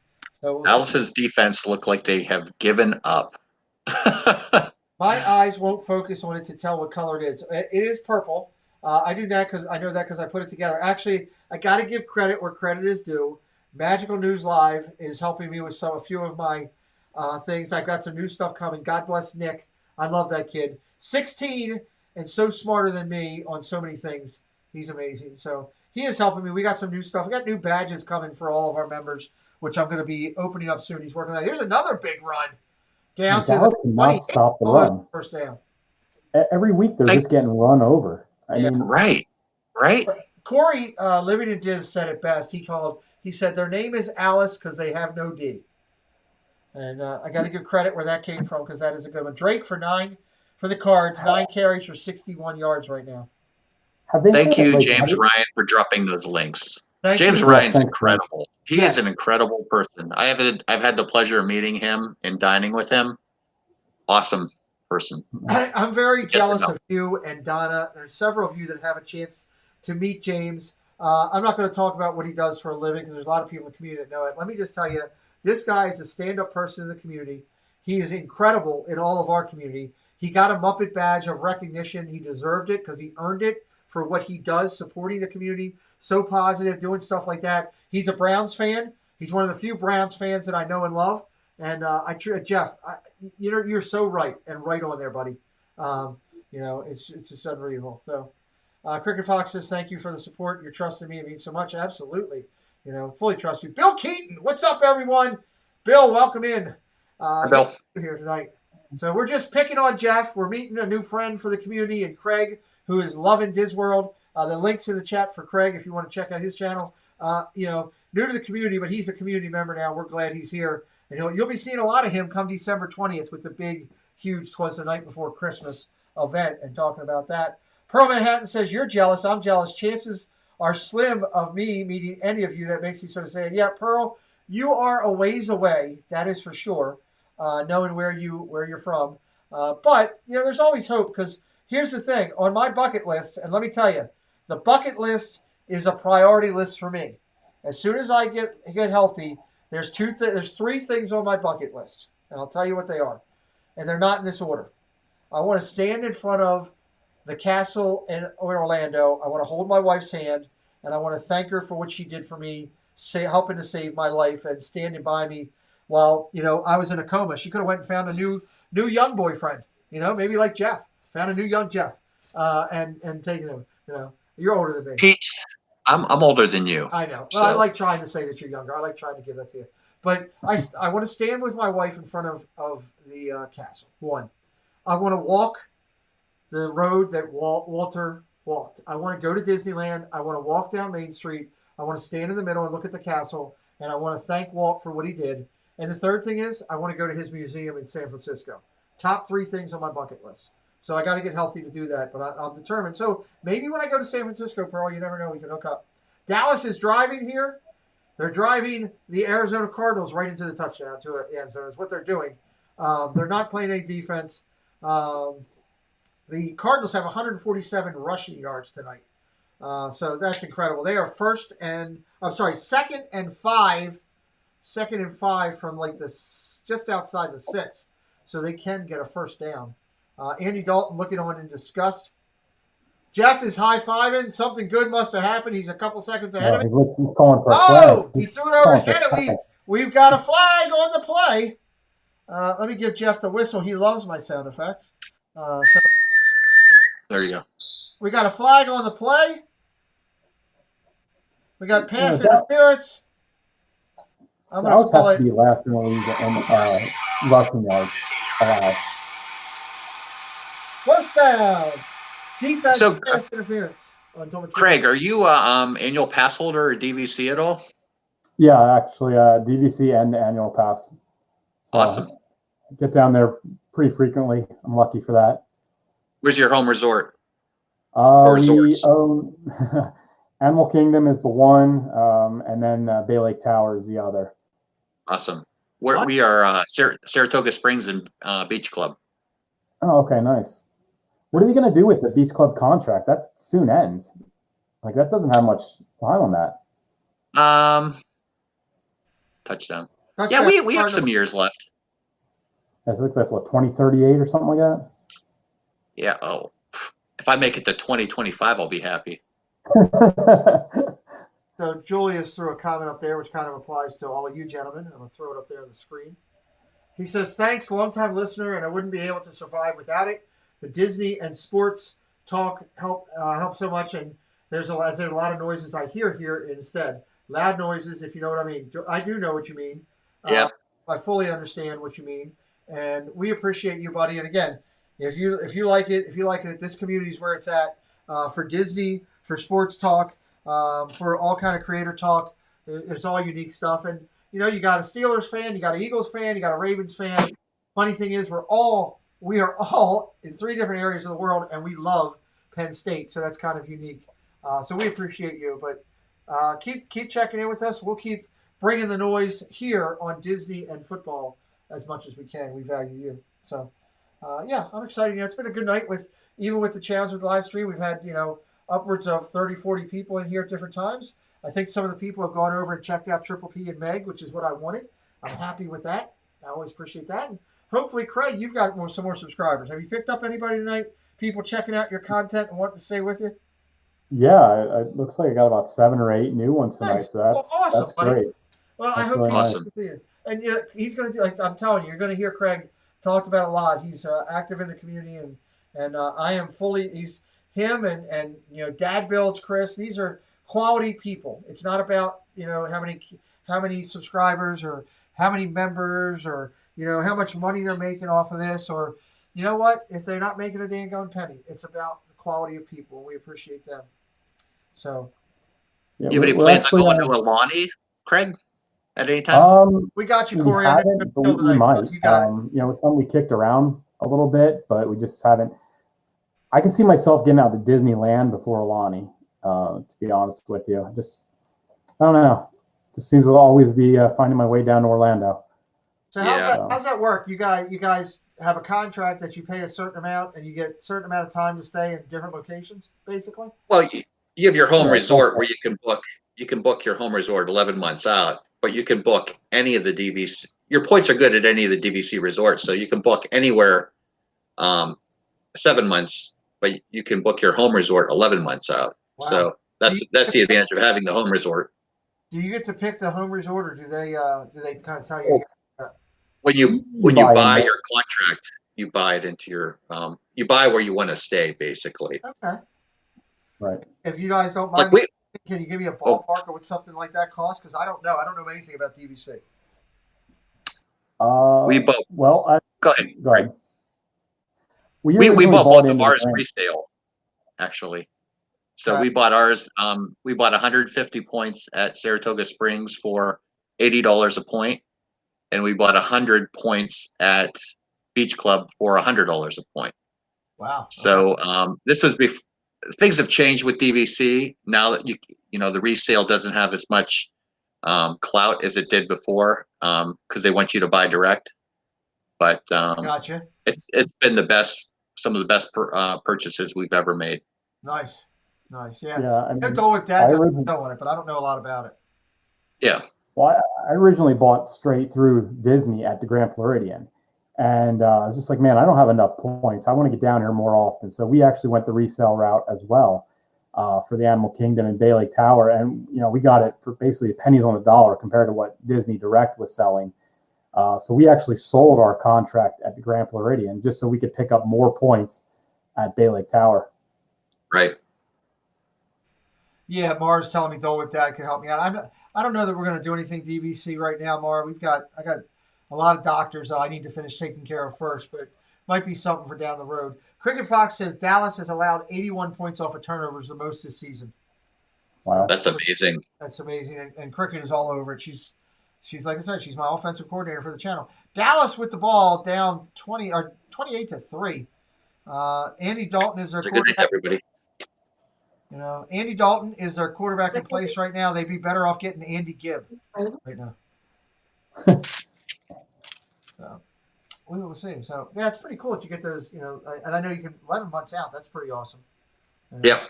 So Dallas's defense looked like they have given up. My eyes won't focus on it to tell what color it is. It is purple. I do that because I know that because I put it together. Actually, I got to give credit where credit is due. Magical News Live is helping me with a few of my things. I've got some new stuff coming. God bless Nick. I love that kid. 16 and so smarter than me on so many things. He's amazing. So he is helping me. We got some new stuff. We got new badges coming for all of our members, which I'm going to be opening up soon. He's working on that. Here's another big run down to the 20. Stop the run. First down. Every week they're just getting run over. I mean, right. Corey Living and Diz said it best. He said their name is Alice because they have no D. And I got to give credit where that came from because that is a good one. Drake for 9 for the Cards. 9 carries for 61 yards right now. Thank you, James Ryan, for dropping those links. James Ryan's incredible. He is an incredible person. I've had the pleasure of meeting him and dining with him. Awesome person. I'm very jealous of you and Donna. There's several of you that have a chance to meet James. I'm not going to talk about what he does for a living because there's a lot of people in the community that know it. Let me just tell you, this guy is a stand-up person in the community. He is incredible in all of our community. He got a Muppet badge of recognition. He deserved it because he earned it for what he does, supporting the community. So positive, doing stuff like that. He's a Browns fan. He's one of the few Browns fans that I know and love. And Jeff, you're so right and right on there, buddy. It's just unbelievable. So, Cricket Fox says, thank you for the support. You're trusting me. It means so much. Absolutely. Fully trust you. Bill Keaton, what's up, everyone? Bill, welcome in. Hi, Bill. Here tonight. So we're just picking on Jeff. We're meeting a new friend for the community, and Craig, who is loving Disworld. The link's in the chat for Craig if you want to check out his channel. New to the community, but he's a community member now. We're glad he's here. And you'll be seeing a lot of him come December 20th with the big, huge Twas the Night Before Christmas event and talking about that. Pearl Manhattan says, you're jealous. I'm jealous. Chances are slim of me meeting any of you. That makes me sort of say, yeah, Pearl, you are a ways away. That is for sure, knowing where you're from. But, there's always hope because here's the thing. On my bucket list, and let me tell you, the bucket list is a priority list for me. As soon as I get healthy, there's 3 things on my bucket list, and I'll tell you what they are. And they're not in this order. I want to stand in front of the castle in Orlando. I want to hold my wife's hand, and I want to thank her for what she did for me, helping to save my life and standing by me while, I was in a coma. She could have went and found a new young boyfriend, maybe like Jeff. Found a new young Jeff and taken him, You're older than me. Pete, I'm older than you. I know. Well, I like trying to say that you're younger. I like trying to give that to you. But I want to stand with my wife in front of the castle. 1. I want to walk the road that Walter walked. I want to go to Disneyland. I want to walk down Main Street. I want to stand in the middle and look at the castle. And I want to thank Walt for what he did. And the third thing is I want to go to his museum in San Francisco. Top 3 things on my bucket list. So I got to get healthy to do that, but I'm determined. So maybe when I go to San Francisco, Pearl, you never know, we can hook up. Dallas is driving here. They're driving the Arizona Cardinals right into the touchdown to the end zone is what they're doing. They're not playing any defense. The Cardinals have 147 rushing yards tonight. So that's incredible. They are second and 5 from like just outside the 6. So they can get a first down. Andy Dalton looking on in disgust. Jeff is high-fiving. Something good must have happened. He's a couple seconds ahead of me. He's calling for a flag. He threw it over his head. We've got a flag on the play. Let me give Jeff the whistle. He loves my sound effects. There you go. We got a flag on the play. We got pass that- interference. I'm gonna Dallas call has it. to be last in the league in rushing yards allowed. First down. Defense So, pass interference. On Thomas Craig, are you annual pass holder or DVC at all? Yeah, actually, DVC and the annual pass. So Awesome. I get down there pretty frequently. I'm lucky for that. Where's your home resort? We resorts? own Animal Kingdom is the one, and then Bay Lake Tower is the other. Awesome. We are Saratoga Springs and Beach Club. Oh, okay, nice. What are they going to do with the Beach Club contract? That soon ends. Like, that doesn't have much time on that. Touchdown. Yeah, we have some years left. I think that's what, 2038 or something like that? Yeah. Oh, if I make it to 2025, I'll be happy. So Julius threw a comment up there, which kind of applies to all of you gentlemen. I'm going to throw it up there on the screen. He says, thanks, longtime listener, and I wouldn't be able to survive without it. The Disney and sports talk help so much, and there's a lot of noises I hear here instead. Loud noises, if you know what I mean. I do know what you mean. Yeah. I fully understand what you mean, and we appreciate you, buddy. And again, if you like it, this community is where it's at for Disney, for sports talk, for all kind of creator talk. It's all unique stuff, and you know, you got a Steelers fan, you got an Eagles fan, you got a Ravens fan. Funny thing is, we are all in 3 different areas of the world, and we love Penn State, so that's kind of unique. So we appreciate you, but keep checking in with us. We'll keep bringing the noise here on Disney and football as much as we can. We value you. So, yeah, I'm excited. You know, it's been a good night even with the challenge with the live stream. We've had, you know, upwards of 30, 40 people in here at different times. I think some of the people have gone over and checked out Triple P and Meg, which is what I wanted. I'm happy with that. I always appreciate that. And hopefully, Craig, you've got some more subscribers. Have you picked up anybody tonight? People checking out your content and wanting to stay with you? Yeah, it looks like I got about 7 or 8 new ones tonight, Nice. so that's Awesome, that's buddy. great. Well, That's I hope really you nice. Awesome. see it. And you know, he's going to do. Like I'm telling you, you're going to hear Craig talked about a lot. He's active in the community, and I am fully. He's him and you know, Dad builds Chris. These are quality people. It's not about, you know, how many subscribers or how many members or, you know, how much money they're making off of this, or, you know what, if they're not making a dang gone penny. It's about the quality of people. We appreciate them. So Yeah, You have any we're plans actually, on going to Alani, Craig, at any time? we got you, we Corey. I haven't, didn't but know we tonight, might. but you got it. You know, it's something we kicked around a little bit, but we just haven't. I can see myself getting out to Disneyland before Alani, to be honest with you. I don't know. Just seems to always be finding my way down to Orlando. So Yeah. how's that work? You guys have a contract that you pay a certain amount, and you get a certain amount of time to stay in different locations, basically. Well, you have your home Yeah, resort okay. where you can book your home resort 11 months out, but you can book any of the DVC. Your points are good at any of the DVC resorts, so you can book anywhere 7 months, but you can book your home resort 11 months out. Wow. So that's the advantage of having the home resort. Do you get to pick the home resort, or do they kind of tell you? When you buy buy in. your contract, you buy it into your you buy where you want to stay, basically. Okay. Right. If you guys don't Like mind, can you give me a ballpark of what something like that costs? Because I don't know. I don't know anything about DVC. We both Well, go ahead. go ahead. We originally bought both of into ours the brand. resale, actually. So Right. we bought ours. We bought 150 points at Saratoga Springs for $80 a point, and we bought 100 points at Beach Club for $100 a point. Wow. So this was things have changed with DVC now that you know the resale doesn't have as much clout as it did before because they want you to buy direct. But Gotcha. it's been some of the best purchases we've ever made. Nice. Yeah. Yeah, I I mean, told what Dad I doesn't originally- know on it, but I don't know a lot about it. Yeah. Well, I originally bought straight through Disney at the Grand Floridian. And I was just like, man, I don't have enough points. I want to get down here more often. So we actually went the resale route as well for the Animal Kingdom and Bay Lake Tower. And, you know, we got it for basically pennies on the dollar compared to what Disney Direct was selling. So we actually sold our contract at the Grand Floridian just so we could pick up more points at Bay Lake Tower. Right. Yeah, Mara's telling me Dole Whip Dad can help me out. I don't know that we're going to do anything DVC right now, Mara. I got a lot of doctors that I need to finish taking care of first, but might be something for down the road. Cricket Fox says Dallas has allowed 81 points off of turnovers, the most this season. Wow, That's amazing. That's amazing, and Cricket is all over it. She's like I said, she's my offensive coordinator for the channel. Dallas with the ball down 28-3. Andy Dalton is their It's a good day, quarterback. everybody. You know, Andy Dalton is their quarterback in place right now. They'd be better off getting Andy Gibb right now. So we will see. So yeah, it's pretty cool that you get those. You know, and I know you can 11 months out. That's pretty awesome. Yeah.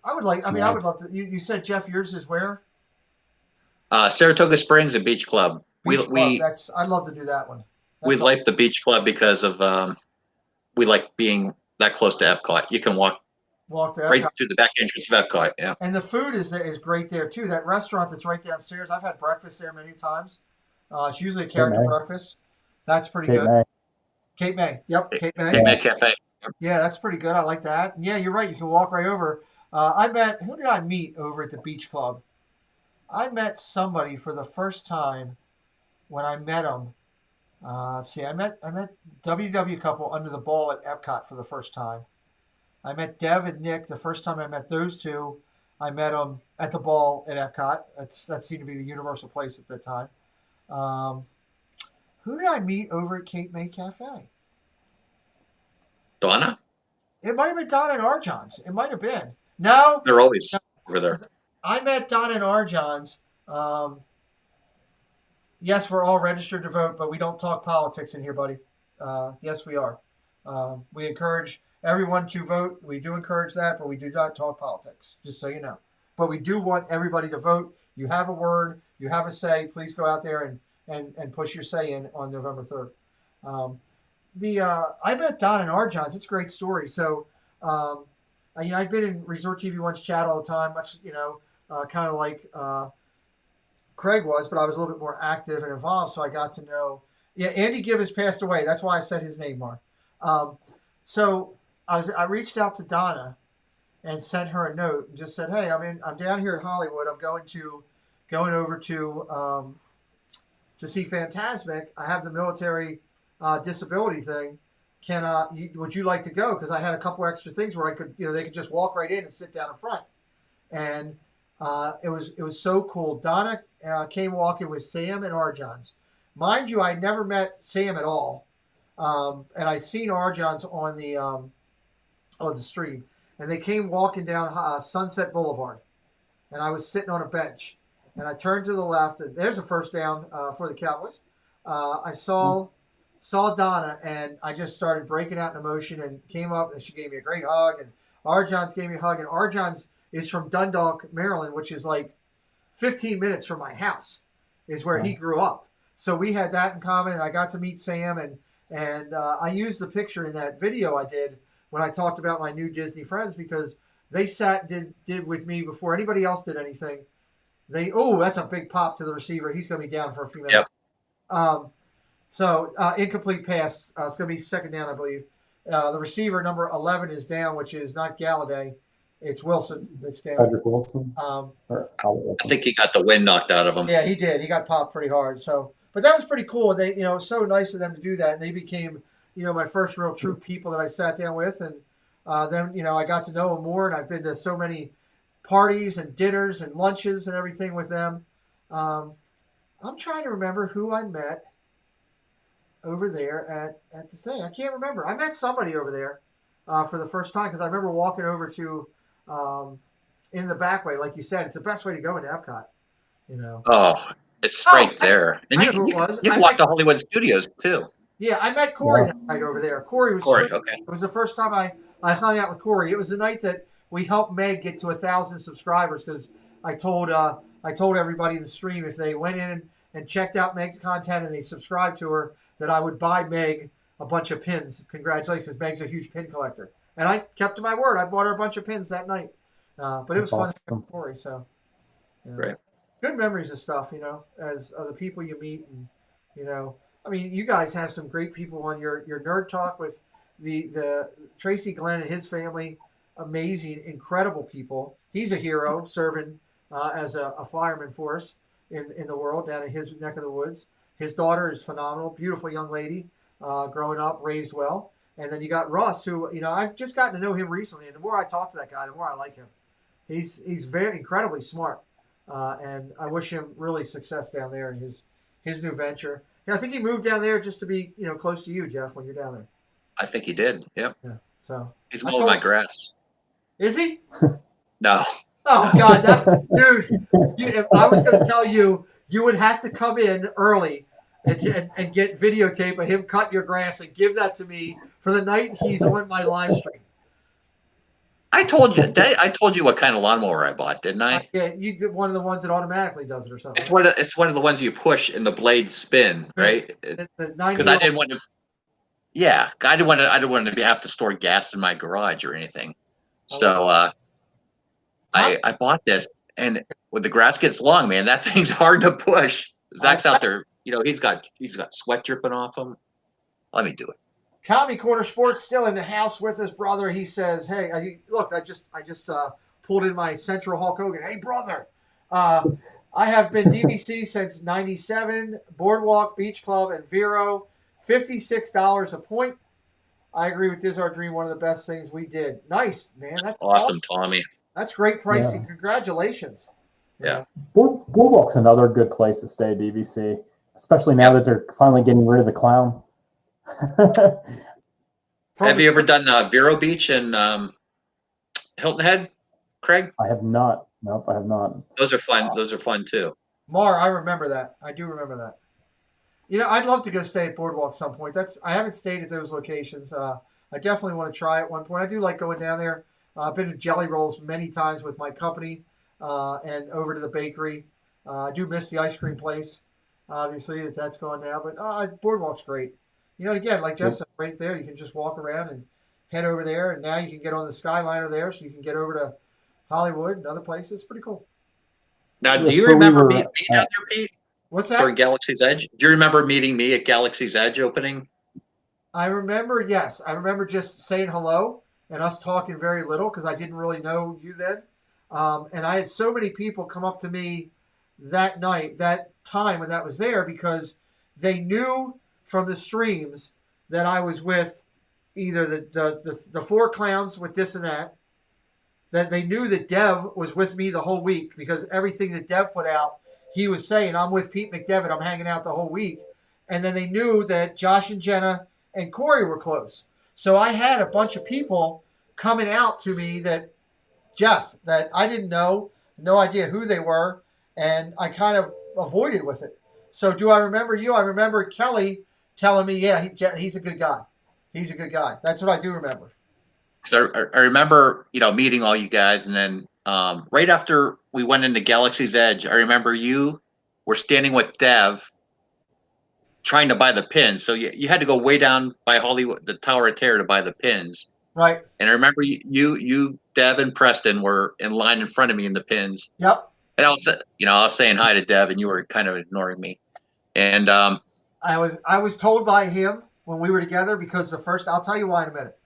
I would like. I mean, I would love to. You said Jeff, yours is where? Saratoga Springs and Beach Club. Beach Club. I'd love to do that one. We like the Beach Club because of we like being that close to Epcot. You can walk to Epcot. Right through the back entrance of Epcot. Yeah. And the food is great there too. That restaurant that's right downstairs. I've had breakfast there many times. It's usually a character breakfast. That's pretty good. May. Cape May. Yep, Cape May. Cape May Cafe. Yeah, that's pretty good. I like that. And yeah, you're right. You can walk right over. Who did I meet over at the Beach Club? I met somebody for the first time when I met them. Let's see, I met WW couple under the ball at Epcot for the first time. I met Dev and Nick the first time I met those two. I met them at the ball at Epcot. That seemed to be the universal place at that time. Who did I meet over at Cape May Cafe? Donna? It might have been Donna and Arjohn's. It might have been. No. They're always over there. I met Donna and Arjohn's. Yes, we're all registered to vote, but we don't talk politics in here, buddy. Yes, we are. We encourage everyone to vote. We do encourage that, but we do not talk politics, just so you know. But we do want everybody to vote. You have a word. You have a say. Please go out there and push your say in on November 3rd. I met Don and Arjohn's. It's a great story. So, I've been in Resort TV One's chat all the time, much, kind of like Craig was, but I was a little bit more active and involved, so I got to know. Yeah, Andy Gibb has passed away. That's why I said his name, Mark. So I reached out to Donna and sent her a note and just said, "Hey, I'm down here in Hollywood. I'm going over to see Fantasmic. I have the military disability thing. Would you like to go? Because I had a couple extra things where I could, they could just walk right in and sit down in front." And it was so cool. Donna came walking with Sam and Arjohn's. Mind you, I never met Sam at all, and I seen Arjohn's on the stream, and they came walking down Sunset Boulevard, and I was sitting on a bench, and I turned to the left, and there's a first down for the Cowboys. I saw Donna, and I just started breaking out in emotion, and came up, and she gave me a great hug, and Arjohn's gave me a hug, and Arjohn's is from Dundalk, Maryland, which is like 15 minutes from my house, is where he grew up. So we had that in common, and I got to meet Sam, and I used the picture in that video I did when I talked about my new Disney friends, because they sat and did with me before anybody else did anything. That's a big pop to the receiver. He's going to be down for a few minutes. Yep. So incomplete pass. It's going to be second down, I believe. The receiver, number 11, is down, which is not Galladay. It's Wilson that's down. Cedric Wilson. I think he got the wind knocked out of him. Yeah, he did. He got popped pretty hard. So, but that was pretty cool. They, it was so nice of them to do that. And they became, my first real true people that I sat down with. And then, I got to know them more. And I've been to so many parties and dinners and lunches and everything with them. I'm trying to remember who I met over there at the thing. I can't remember. I met somebody over there for the first time, because I remember walking over to in the back way, like you said. It's the best way to go into Epcot. Oh, it's right there. And you can walk to Hollywood Studios too. Yeah, I met Corey that night over there. Corey, okay. It was the first time I hung out with Corey. It was the night that we helped Meg get to 1,000 subscribers, because I told everybody in the stream, if they went in and checked out Meg's content and they subscribed to her, that I would buy Meg a bunch of pins. Congratulations, because Meg's a huge pin collector. And I kept to my word. I bought her a bunch of pins that night. But it was fun to meet Corey. So, Great. Good memories of stuff, as the people you meet. And, you guys have some great people on your Nerd Talk with the Tracy Glenn and his family. amazing, incredible people. He's a hero serving as a fireman for us in the world down in his neck of the woods. His daughter is phenomenal, beautiful young lady, growing up, raised well. And then you got Russ, who, I've just gotten to know him recently. And the more I talk to that guy, the more I like him. He's very incredibly smart. And I wish him really success down there in his new venture. I think he moved down there just to be, close to you, Jeff, when you're down there. I think he did. Yep. Yeah. So he's mowing my grass. Is he? No. Oh God, dude! If I was going to tell you, you would have to come in early and get videotape of him cutting your grass and give that to me for the night he's on my live stream. I told you what kind of lawnmower I bought, didn't I? Yeah, you did one of the ones that automatically does it or something. It's one of the ones you push and the blades spin, right? Because I didn't want to. Yeah, I didn't want to have to store gas in my garage or anything. So I bought this, and when the grass gets long, man, that thing's hard to push. Zach's out there, he's got sweat dripping off him. Let me do it. Tommy Corner Sports still in the house with his brother. He says, "Hey, look, I just pulled in my Central Hulk Hogan. Hey, brother, I have been DVC since '97. Boardwalk, Beach Club, and Vero, $56 a point. I agree with this. Our dream, one of the best things we did. Nice, man. That's awesome, Tommy. That's great pricing. Yeah. Congratulations. Yeah. Boardwalk's another good place to stay, DVC, especially now that they're finally getting rid of the clown. Have you ever done Vero Beach in Hilton Head, Craig? I have not. Nope, I have not. Those are fun. Those are fun too. Mar, I remember that. I do remember that. I'd love to go stay at Boardwalk some point. I haven't stayed at those locations. I definitely want to try at one point. I do like going down there. I've been to Jelly Rolls many times with my company and over to the bakery. I do miss the ice cream place. Obviously, that's gone now. But Boardwalk's great. Again, like Jeff said, right there, you can just walk around and head over there. And now you can get on the Skyliner there, so you can get over to Hollywood and other places. It's pretty cool. Now, do you remember me out there, Pete? What's that? For Galaxy's Edge? Do you remember meeting me at Galaxy's Edge opening? I remember, yes. I remember just saying hello and us talking very little because I didn't really know you then. And I had so many people come up to me that night, that time when that was there, because they knew from the streams that I was with either the four clowns with this and that they knew that Dev was with me the whole week because everything that Dev put out, he was saying, I'm with Pete McDevitt, I'm hanging out the whole week. And then they knew that Josh and Jenna and Corey were close. So I had a bunch of people coming out to me that I didn't know, no idea who they were, and I kind of avoided with it. So do I remember you? I remember Kelly telling me, yeah, he's a good guy. He's a good guy. That's what I do remember. So I remember, meeting all you guys, and then right after we went into Galaxy's Edge, I remember you were standing with Dev trying to buy the pins. So you had to go way down by Hollywood, the Tower of Terror, to buy the pins. Right. And I remember you, Dev, and Preston were in line in front of me in the pins. Yep. And I was saying hi to Dev, and you were kind of ignoring me. And I was told by him when we were together because I'll tell you why in a minute.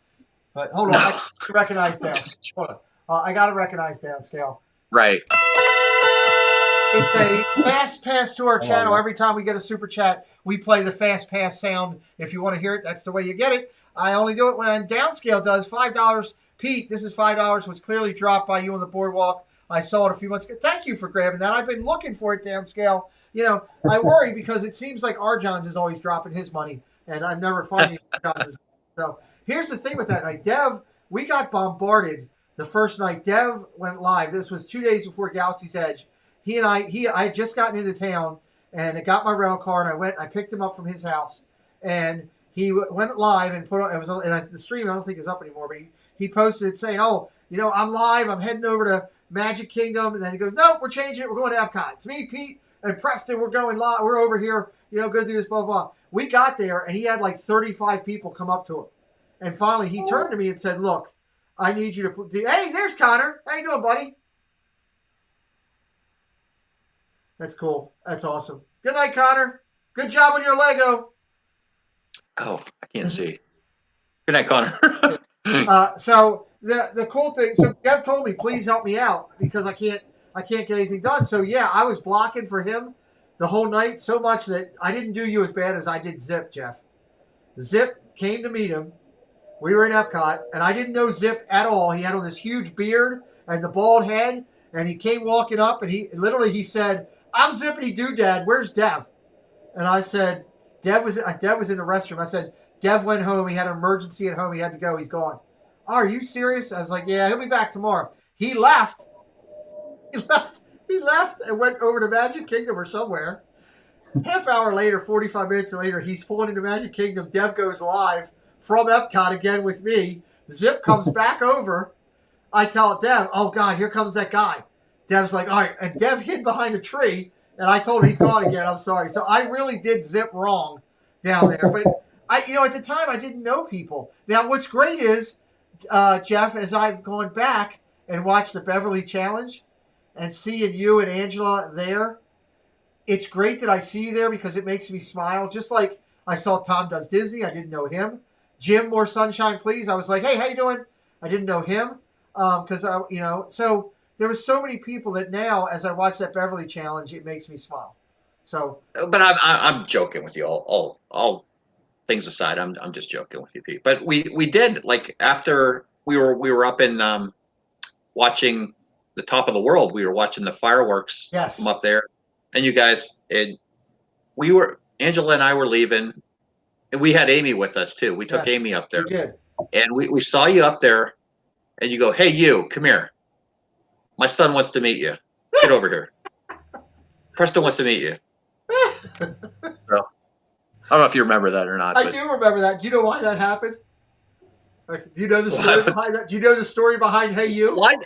But hold on, I got to recognize down. Hold on. I got to recognize downscale. Right. It's a fast pass to our channel. Every time we get a super chat, we play the fast pass sound. If you want to hear it, that's the way you get it. I only do it when downscale does $5. Pete, this is $5. Was clearly dropped by you on the boardwalk. I saw it a few months ago. Thank you for grabbing that. I've been looking for it downscale. I worry because it seems like Arjohn's is always dropping his money, and I'm never finding Arjohn's. So here's the thing with that night. Dev, we got bombarded the first night. Dev went live. This was 2 days before Galaxy's Edge. I had just gotten into town, and I got my rental car, and I picked him up from his house, and he went live and put on, the stream I don't think is up anymore, but he posted it saying, I'm live, I'm heading over to Magic Kingdom, and then he goes, nope, we're changing it, we're going to Epcot. It's me, Pete, and Preston, we're going live, we're over here, go do this, blah, blah, blah. We got there, and he had like 35 people come up to him. And finally, he turned to me and said, look, I need you to hey, there's Connor. How you doing, buddy? That's cool. That's awesome. Good night, Connor. Good job on your Lego. Oh, I can't see. Good night, Connor. So the cool thing. So Jeff told me, please help me out because I can't get anything done. So yeah, I was blocking for him the whole night so much that I didn't do you as bad as I did Zip, Jeff. Zip came to meet him. We were in Epcot, and I didn't know Zip at all. He had on this huge beard and the bald head, and he came walking up, and he said, "I'm Zippity Doodad. Where's Dev?" And I said, Dev was in the restroom. I said, Dev went home. He had an emergency at home. He had to go. He's gone. Oh, are you serious? I was like, yeah, he'll be back tomorrow. He left. He left and went over to Magic Kingdom or somewhere. Half hour later, 45 minutes later, he's pulling into Magic Kingdom. Dev goes live from Epcot again with me. Zip comes back over. I tell Dev, oh, God, here comes that guy. Dev's like, all right. And Dev hid behind a tree, and I told him he's gone again. I'm sorry. So I really did Zip wrong down there. But, at the time, I didn't know people. Now, what's great is, Jeff, as I've gone back and watched the Beverly Challenge and seeing you and Angela there, it's great that I see you there because it makes me smile. Just like I saw Tom Does Disney. I didn't know him. Jim, More Sunshine Please. I was like, hey, how you doing? I didn't know him because, so there was so many people that now, as I watch that Beverly Challenge, it makes me smile. So, but I'm joking with you. All things aside, I'm just joking with you, Pete. But we did, like, after we were up in watching the top of the world. We were watching the fireworks from up there, and you guys, Angela and I were leaving, and we had Amy with us too. We took Amy up there, we did. And we saw you up there, and you go, "Hey, you, come here. My son wants to meet you. Get over here. Preston wants to meet you." So, I don't know if you remember that or not. I do remember that. Do you know why that happened? Do you know the story behind that? Do you know the story behind Hey You? Why?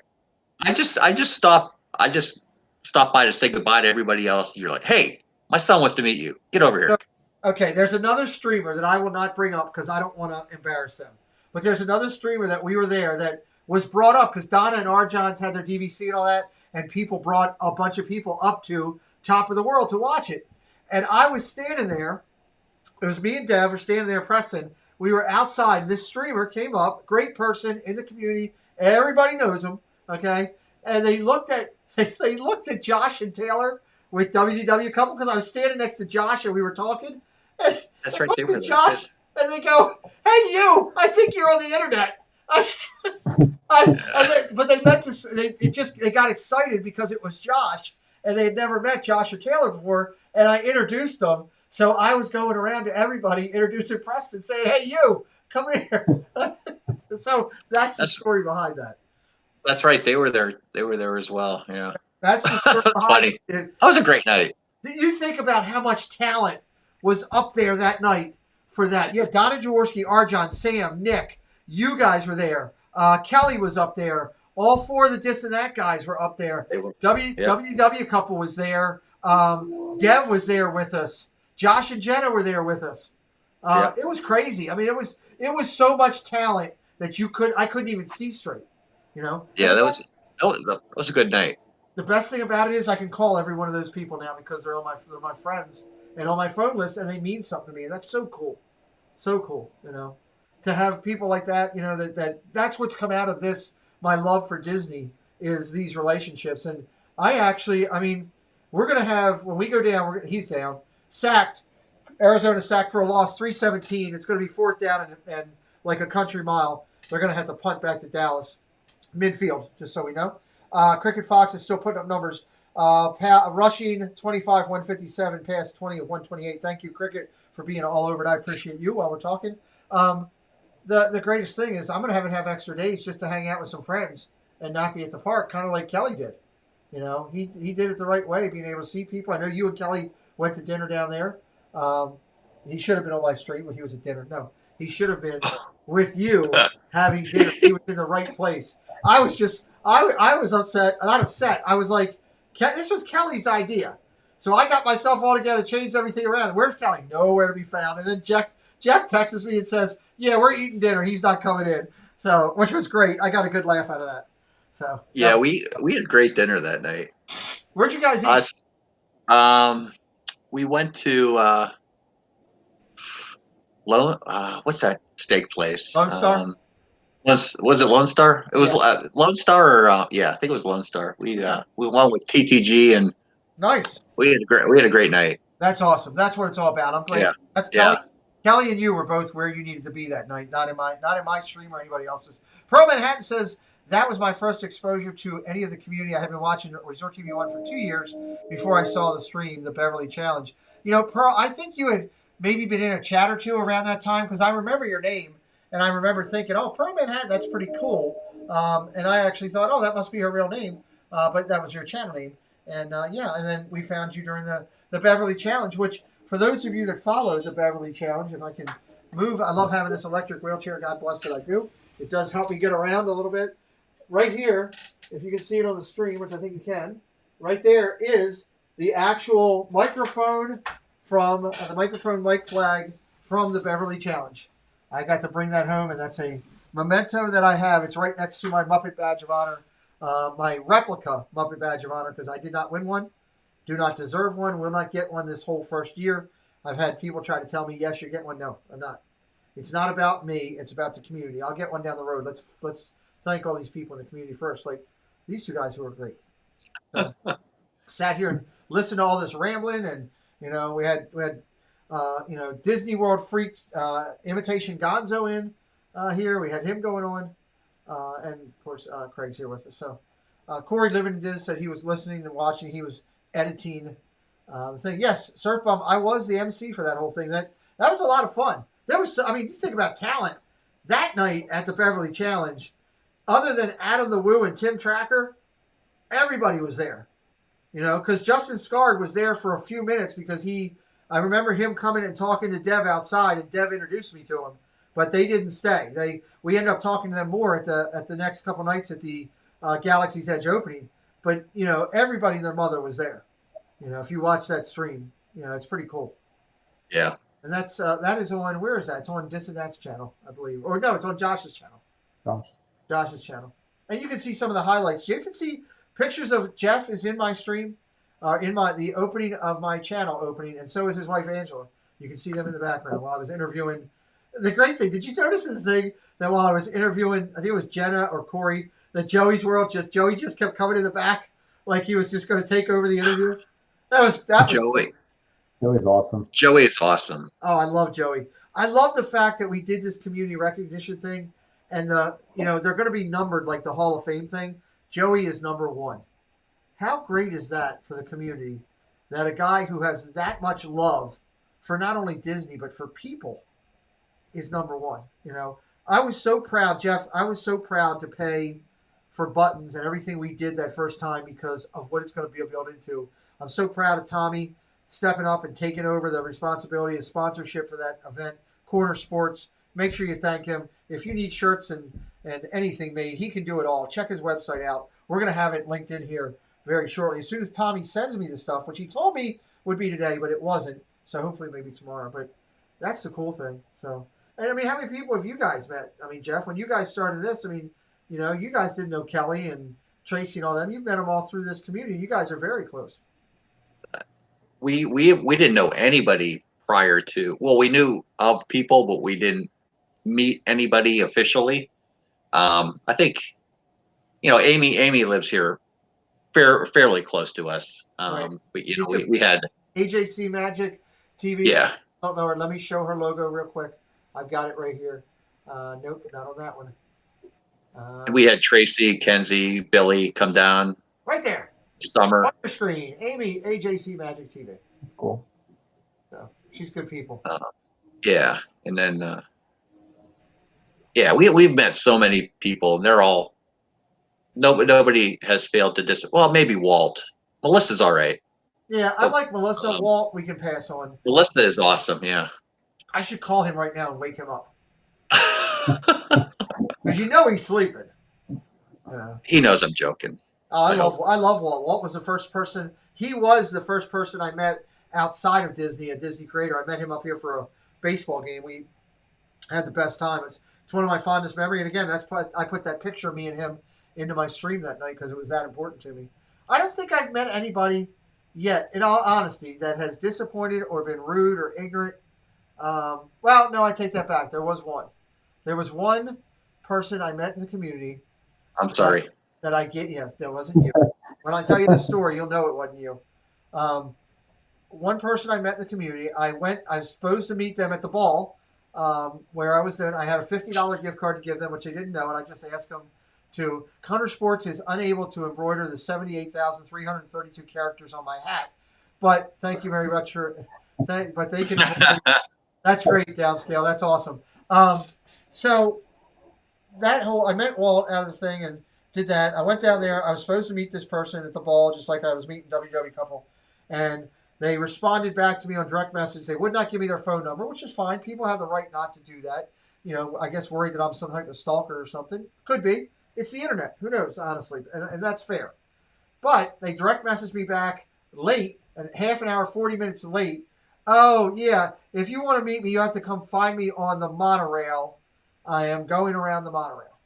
I just stopped by to say goodbye to everybody else. You're like, "Hey, my son wants to meet you. Get over here." So, okay, there's another streamer that I will not bring up because I don't want to embarrass them. But there's another streamer that we were there that was brought up because Donna and Arjons had their DVC and all that, and people brought a bunch of people up to Top of the World to watch it. And I was standing there. It was me and Dev were standing there, Preston. We were outside. This streamer came up, great person in the community. Everybody knows him, okay? And they looked at Josh and Taylor with WDW Couple because I was standing next to Josh and we were talking. And that's right. They were Josh, and they go, "Hey, you! I think you're on the internet." But they meant to. They got excited because it was Josh, and they had never met Josh or Taylor before. And I introduced them. So I was going around to everybody, introducing Preston, saying, "Hey, you, come here." So that's the story behind that. That's right. They were there. They were there as well. Yeah. That's the story behind funny. It. That was a great night. You think about how much talent was up there that night for that. Yeah, Donna Jaworski, Arjon, Sam, Nick, you guys were there. Kelly was up there. All four of the This and That guys were up there. WDW Couple was there. Dev was there with us. Josh and Jenna were there with us. It was crazy. I mean, it was so much talent that I couldn't even see straight. Yeah, that was a good night. The best thing about it is I can call every one of those people now because they're my friends and on my phone list, and they mean something to me, and that's so cool, so cool. To have people like that. That's what's come out of this. My love for Disney is these relationships, and we're gonna have when we go down. He's down. Sacked. Arizona sacked for a loss, 3-17. It's going to be 4th down and like a country mile. They're going to have to punt back to Dallas. Midfield, just so we know. Cricket Fox is still putting up numbers. Rushing 25, 157, pass 20 of 128. Thank you, Cricket, for being all over it. I appreciate you while we're talking. The greatest thing is I'm going to have extra days just to hang out with some friends and not be at the park, kind of like Kelly did. He did it the right way, being able to see people. I know you and Kelly went to dinner down there. He should have been on my street when he was at dinner. No, he should have been with you having dinner. He was in the right place. I was upset. Not upset. I was like, this was Kelly's idea. So I got myself all together, changed everything around. Where's Kelly? Nowhere to be found. And then Jeff texts me and says, "Yeah, we're eating dinner. He's not coming in." So, which was great. I got a good laugh out of that. So yeah, we had great dinner that night. Where'd you guys eat? We went to what's that steak place? Lone Star. Was it Lone Star? It was Yeah. Lone Star, or yeah, I think it was Lone Star. We went with TTG, and Nice. we had a great night. That's awesome. That's what it's all about. I'm glad. Yeah. That's Yeah. Kelly and you were both where you needed to be that night, not in my stream or anybody else's. Pearl Manhattan says that was my first exposure to any of the community. I have been watching Resort TV One for 2 years before I saw the stream, the Beverly Challenge. You know, Pearl, I think you had maybe been in a chat or two around that time because I remember your name and I remember thinking, oh, Pearl Manhattan, that's pretty cool. And I actually thought, oh, that must be her real name, but that was your channel name. And yeah, and then we found you during the Beverly Challenge, which for those of you that follow the Beverly Challenge, if I can move, I love having this electric wheelchair. God bless that I do. It does help me get around a little bit. Right here, if you can see it on the screen, which I think you can, right there is the actual microphone from the microphone mic flag from the Beverly Challenge. I got to bring that home, and that's a memento that I have. It's right next to my Muppet Badge of Honor, my replica Muppet Badge of Honor, because I did not win one. Do not deserve one. Will not get one this whole first year. I've had people try to tell me, yes, you're getting one. No, I'm not. It's not about me. It's about the community. I'll get one down the road. Let's thank all these people in the community first. Like these two guys who are great. So, sat here and listened to all this rambling, and you know we had you know Disney World Freaks Imitation Gonzo in here. We had him going on, and of course Craig's here with us. So Corey Livingston said he was listening and watching. He was editing the thing. Yes, Surf Bum. I was the MC for that whole thing. That was a lot of fun. There was, I mean, just think about talent that night at the Beverly Challenge. Other than Adam the Woo and Tim Tracker, everybody was there. You know, because Justin Scard was there for a few minutes because I remember him coming and talking to Dev outside, and Dev introduced me to him, but they didn't stay. We ended up talking to them more at the next couple nights at the Galaxy's Edge opening. But you know, everybody and their mother was there. You know, if you watch that stream, you know it's pretty cool. Yeah. And that is on, where is that? It's on Dissident's channel, I believe, or no, it's on Josh's channel. Josh's channel, and you can see some of the highlights. You can see pictures of Jeff is in my stream, in the opening of my channel opening, and so is his wife Angela. You can see them in the background while I was interviewing. The great thing, did you notice the thing that while I was interviewing, I think it was Jenna or Corey, that Joey just kept coming in the back like he was just going to take over the interview. That was Joey. Joey's awesome. Joey is awesome. Oh, I love Joey. I love the fact that we did this community recognition thing, and you know they're going to be numbered like the Hall of Fame thing. Joey is number 1. How great is that for the community that a guy who has that much love for not only Disney but for people is number 1? You know, I was so proud, Jeff. I was so proud to pay for buttons and everything we did that first time because of what it's going to be built into. I'm so proud of Tommy stepping up and taking over the responsibility of sponsorship for that event. Corner Sports, make sure you thank him. If you need shirts and anything made, he can do it all. Check his website out. We're going to have it linked in here very shortly. As soon as Tommy sends me the stuff, which he told me would be today, but it wasn't. So hopefully maybe tomorrow. But that's the cool thing. So, and I mean, how many people have you guys met? I mean, Jeff, when you guys started this, I mean, you know, you guys didn't know Kelly and Tracy and all them. You've met them all through this community. You guys are very close. We didn't know anybody prior to. Well, we knew of people, but we didn't meet anybody officially. I think, you know, Amy lives here, fairly close to us. Right. But you know, we had AJC Magic TV. Yeah. I don't know her. Let me show her logo real quick. I've got it right here. Nope, not on that one. We had Tracy, Kenzie, Billy come down. Right there. Summer. On your screen, Amy, AJC Magic TV. That's cool. So she's good people. Yeah, and then yeah, we've met so many people, and they're all nobody has failed to well, maybe Walt. Melissa's all right. Yeah, I like Melissa. Walt, we can pass on. Melissa is awesome. Yeah. I should call him right now and wake him up. Because you know he's sleeping. He knows I'm joking. Oh, I love Walt. Walt was the first person. He was the first person I met outside of Disney, a Disney creator. I met him up here for a baseball game. We had the best time. It's one of my fondest memories. And again, I put that picture of me and him into my stream that night because it was that important to me. I don't think I've met anybody yet, in all honesty, that has disappointed or been rude or ignorant. Well, no, I take that back. There was one. There was one person I met in the community. I'm sorry. That I get. Yeah, that wasn't you. When I tell you the story, you'll know it wasn't you. One person I met in the community. I was supposed to meet them at the ball where I was doing. I had a $50 gift card to give them, which they didn't know, and I just asked them to. Connor Sports is unable to embroider the 78,332 characters on my hat, but thank you very much for. But they can. That's great, Downscale. That's awesome. So that whole I met Walt out of the thing and did that. I went down there. I was supposed to meet this person at the ball, just like I was meeting WW couple, and they responded back to me on direct message. They would not give me their phone number, which is fine. People have the right not to do that. You know, I guess worried that I'm some type of stalker or something. Could be. It's the internet. Who knows, honestly, and that's fair. But they direct messaged me back late, and half an hour, 40 minutes late. Oh, yeah, if you want to meet me, you have to come find me on the monorail. I am going around the monorail.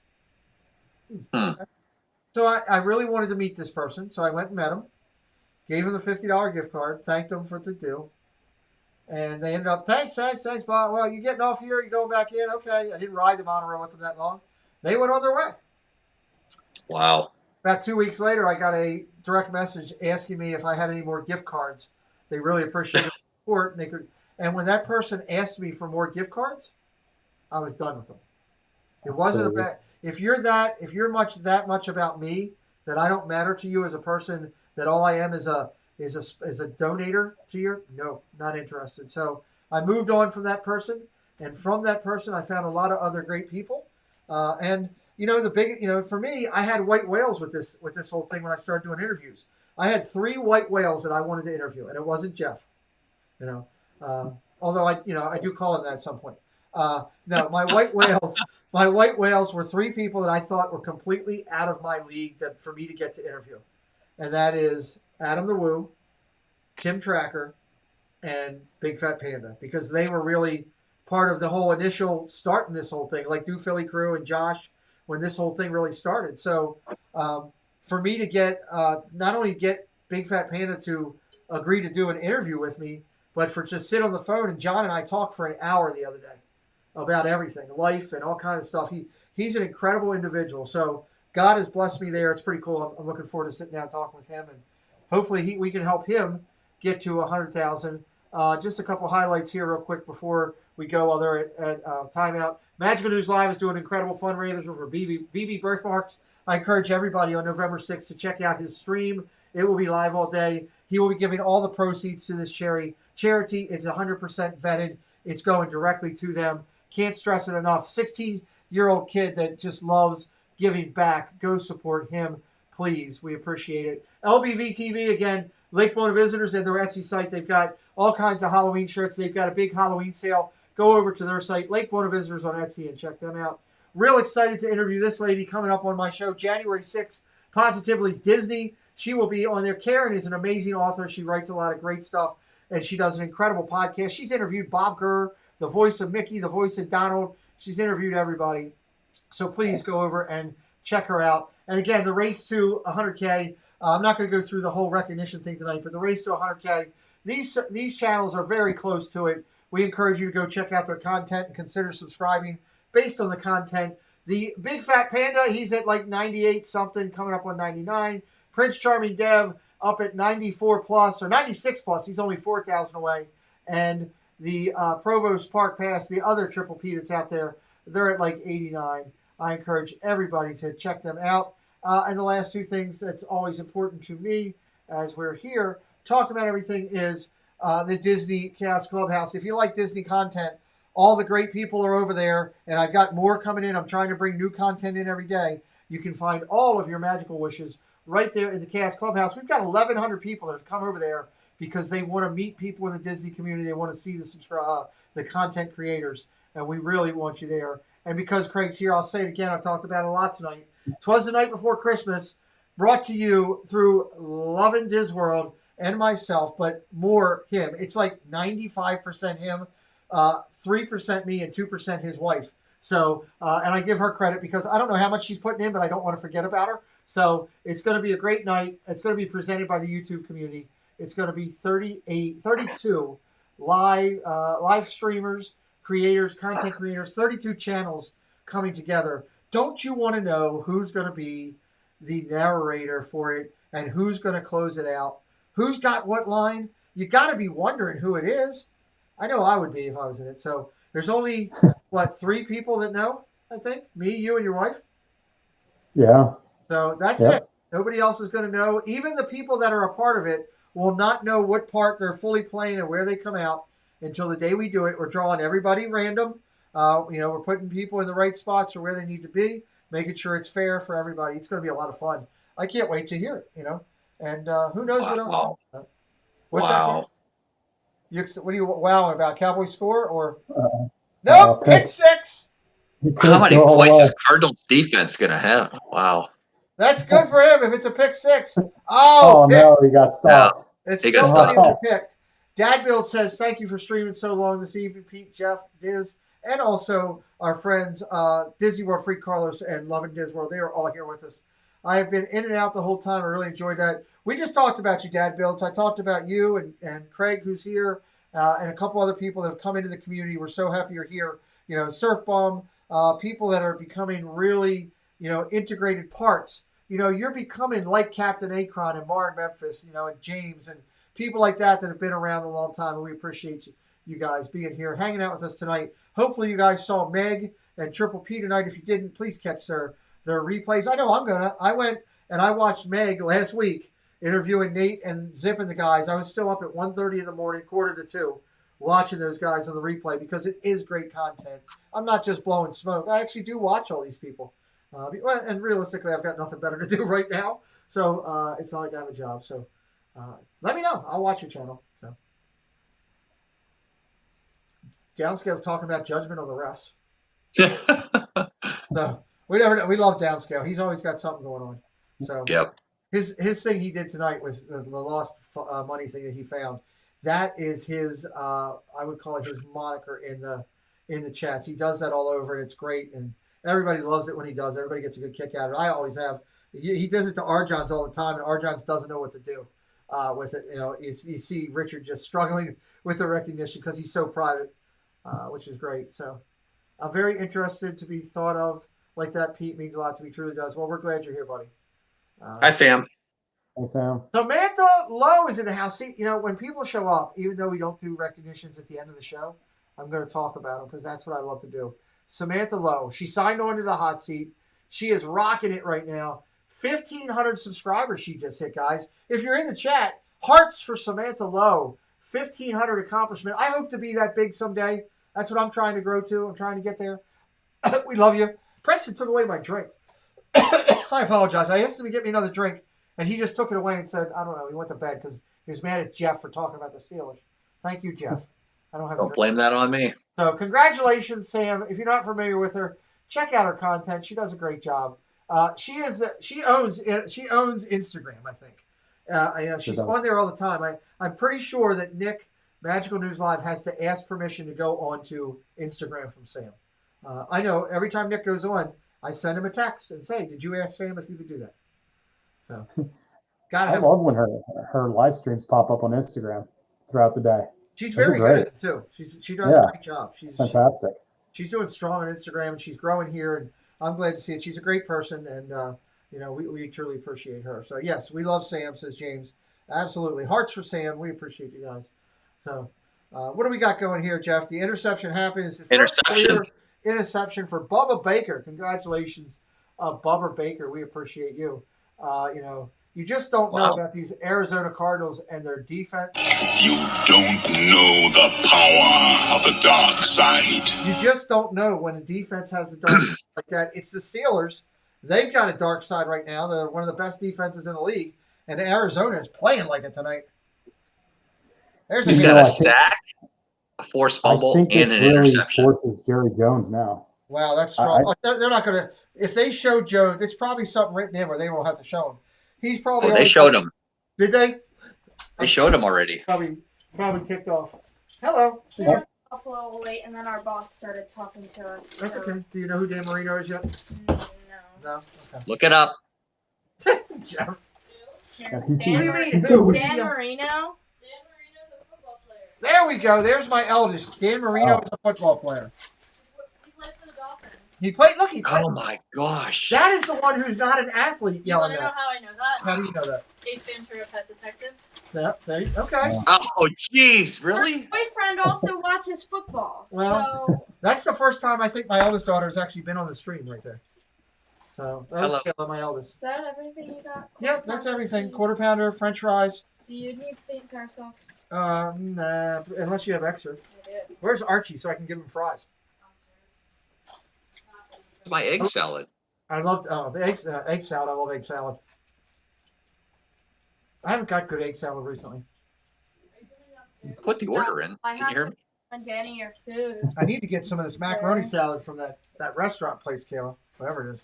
So I really wanted to meet this person, so I went and met him, gave him the $50 gift card, thanked him for the do, and they ended up, thanks, Bob. Well, you getting off here? You going back in? Okay. I didn't ride the monorail with them that long. They went on their way. Wow. About 2 weeks later, I got a direct message asking me if I had any more gift cards. They really appreciated the support, and when that person asked me for more gift cards, I was done with them. It wasn't about if you're that much about me that I don't matter to you as a person, that all I am is a donator to you. No, not interested. So I moved on from that person, and from that person I found a lot of other great people. And for me, I had white whales with this whole thing when I started doing interviews. I had 3 white whales that I wanted to interview, and it wasn't Jeff. Although I do call him that at some point. No, my white whales were 3 people that I thought were completely out of my league that for me to get to interview. And that is Adam the Woo, Tim Tracker, and Big Fat Panda, because they were really part of the whole initial start in this whole thing, like Do Philly Crew and Josh, when this whole thing really started. So for me to get, not only get Big Fat Panda to agree to do an interview with me, but for just sit on the phone, and John and I talked for an hour the other day about everything, life and all kinds of stuff. He's an incredible individual. So God has blessed me there. It's pretty cool. I'm looking forward to sitting down and talking with him, and hopefully we can help him get to 100,000. Just a couple highlights here real quick before we go while they're at timeout. Magical News Live is doing incredible fundraisers for VB Birthmarks. I encourage everybody on November 6th to check out his stream. It will be live all day. He will be giving all the proceeds to this charity. It's 100% vetted. It's going directly to them. Can't stress it enough. 16-year-old kid that just loves giving back. Go support him, please. We appreciate it. LBV TV, again, Lake Buena Visitors and their Etsy site. They've got all kinds of Halloween shirts. They've got a big Halloween sale. Go over to their site, Lake Buena Visitors on Etsy, and check them out. Real excited to interview this lady coming up on my show January 6th, Positively Disney. She will be on there. Karen is an amazing author. She writes a lot of great stuff, and she does an incredible podcast. She's interviewed Bob Gurr, the voice of Mickey, the voice of Donald. She's interviewed everybody. So please go over and check her out. And again, the race to 100K, I'm not going to go through the whole recognition thing tonight, but the race to 100K, these channels are very close to it. We encourage you to go check out their content and consider subscribing based on the content. The Big Fat Panda, he's at like 98 something, coming up on 99. Prince Charming Dev up at 94 plus or 96 plus. He's only 4,000 away. And the Provost Park Pass, the other Triple P that's out there, they're at like 89. I encourage everybody to check them out. And the last 2 things that's always important to me as we're here talking about everything is the Disney Chaos Clubhouse. If you like Disney content, all the great people are over there, and I've got more coming in. I'm trying to bring new content in every day. You can find all of your magical wishes right there in the Chaos Clubhouse. We've got 1,100 people that have come over there because they want to meet people in the Disney community. They want to see the content creators, and we really want you there. And because Craig's here, I'll say it again. I've talked about it a lot tonight. 'Twas the Night Before Christmas, brought to you through Lovin' Disworld and myself, but more him. It's like 95% him, 3% me, and 2% his wife. So, and I give her credit because I don't know how much she's putting in, but I don't want to forget about her. So it's going to be a great night. It's going to be presented by the YouTube community. It's going to be 32 live streamers, creators, content creators, 32 channels coming together don't you want to know who's going to be the narrator for it and who's going to close it out? Who's got what line? You got to be wondering who it is. I know I would be if I was in it. So there's only, what, 3 people that know, I think? Me, you, and your wife? Yeah. So that's Yep. it. Nobody else is going to know. Even the people that are a part of it will not know what part they're fully playing and where they come out until the day we do it. We're drawing everybody random. We're putting people in the right spots or where they need to be, making sure it's fair for everybody. It's going to be a lot of fun. I can't wait to hear it, And who knows what else? What's that? What are you wowing about? Cowboy score or no pick 6? How many points is Cardinals defense going to have? Wow. That's good for him if it's a pick 6. Oh no, he got stopped. It's He still got not stopped. even a pick. Dad Build says, thank you for streaming so long this evening, Pete, Jeff, Diz, and also our friends Disney World Freak Carlos and Love and Diz World. They are all here with us. I have been in and out the whole time. I really enjoyed that. We just talked about you, Dad Builds. I talked about you and Craig, who's here, and a couple other people that have come into the community. We're so happy you're here. Surf Bum, people that are becoming really, integrated parts. You're becoming like Captain Akron and Mar in Memphis, and James and people like that have been around a long time. And we appreciate you guys being here, hanging out with us tonight. Hopefully you guys saw Meg and Triple P tonight. If you didn't, please catch their replays. I know I'm going to. I went and I watched Meg last week interviewing Nate and Zip and the guys. I was still up at 1:30 in the morning, 1:45, watching those guys on the replay because it is great content. I'm not just blowing smoke. I actually do watch all these people. And realistically, I've got nothing better to do right now. So it's not like I have a job. So let me know. I'll watch your channel. So Downscale's talking about judgment on the refs. So we never know. We love Downscale. He's always got something going on. So Yep. His thing he did tonight with the lost money thing that he found, that is his I would call it his moniker in the chats. He does that all over, and it's great, and everybody loves it when he does. Everybody gets a good kick out of it. I always have. He does it to Arjons all the time, and Arjons doesn't know what to do with it. You see Richard just struggling with the recognition because he's so private, which is great. So I'm very interested to be thought of like that. Pete means a lot to me, truly does. Well, we're glad you're here, buddy. Hi, Sam. Hey, Sam. Samantha Lowe is in the house. See, when people show up, even though we don't do recognitions at the end of the show, I'm going to talk about them because that's what I love to do. Samantha Lowe, she signed on to the hot seat. She is rocking it right now. 1,500 subscribers she just hit, guys. If you're in the chat, hearts for Samantha Lowe. 1,500 accomplishment. I hope to be that big someday. That's what I'm trying to grow to. I'm trying to get there. We love you. Preston took away my drink. I apologize. I asked him to get me another drink, and he just took it away and said, I don't know, he went to bed because he was mad at Jeff for talking about the Steelers. Thank you, Jeff. I don't have a Don't drink. blame that on me. So congratulations, Sam. If you're not familiar with her, check out her content. She does a great job. She owns Instagram, I think. She's on there all the time. I'm pretty sure that Nick, Magical News Live, has to ask permission to go onto Instagram from Sam. I know every time Nick goes on, I send him a text and say, did you ask Sam if you could do that? So, I love when her live streams pop up on Instagram throughout the day. She's very good at it too. She does a great job. She's fantastic. She's doing strong on Instagram, and she's growing here, and I'm glad to see it. She's a great person, and we truly appreciate her. So yes, we love Sam, says James. Absolutely, hearts for Sam. We appreciate you guys. So, what do we got going here, Jeff? The interception happens. Interception for Bubba Baker. Congratulations, Bubba Baker. We appreciate you. You just don't know about these Arizona Cardinals and their defense. You don't know the power of the dark side. You just don't know when a defense has a dark side like that. It's the Steelers. They've got a dark side right now. They're one of the best defenses in the league, and Arizona is playing like it tonight. He's got a sack, a forced fumble, and an interception. Forces Jerry Jones now. Wow, that's strong. They're not going to. If they show Jones, it's probably something written in where they won't have to show him. He's probably. They showed him. Did they? They showed him already. Probably ticked off. Hello. We were off a little late, and then our boss started talking to us. That's okay. Do you know who Dan Marino is yet? No. Okay. Look it up. Jeff. Dan Marino. There we go. There's my eldest. Dan Marino is a football player. He played for the Dolphins. He played. Look, he played. Oh my gosh. That is the one who's not an athlete You want yelling to know that. how I know that? How do you know that? Ace Ventura: Pet Detective. Yeah, okay. Oh, jeez, really? My boyfriend also watches football, Well, so that's the first time I think my eldest daughter has actually been on the stream right there. So that was Hello. Kayla, my eldest. is that everything you got? Yep, that's everything. Cheese. Quarter pounder, French fries. Do you need sweet and sour sauce? Nah, unless you have extra. I do. Where's Archie so I can give him fries? My egg salad. I loved the egg salad. I love egg salad. I haven't got good egg salad recently. Put the order in. I Can you have hear to me? send Danny your food. I need to get some of this macaroni salad from that restaurant place, Kayla. Whatever it is.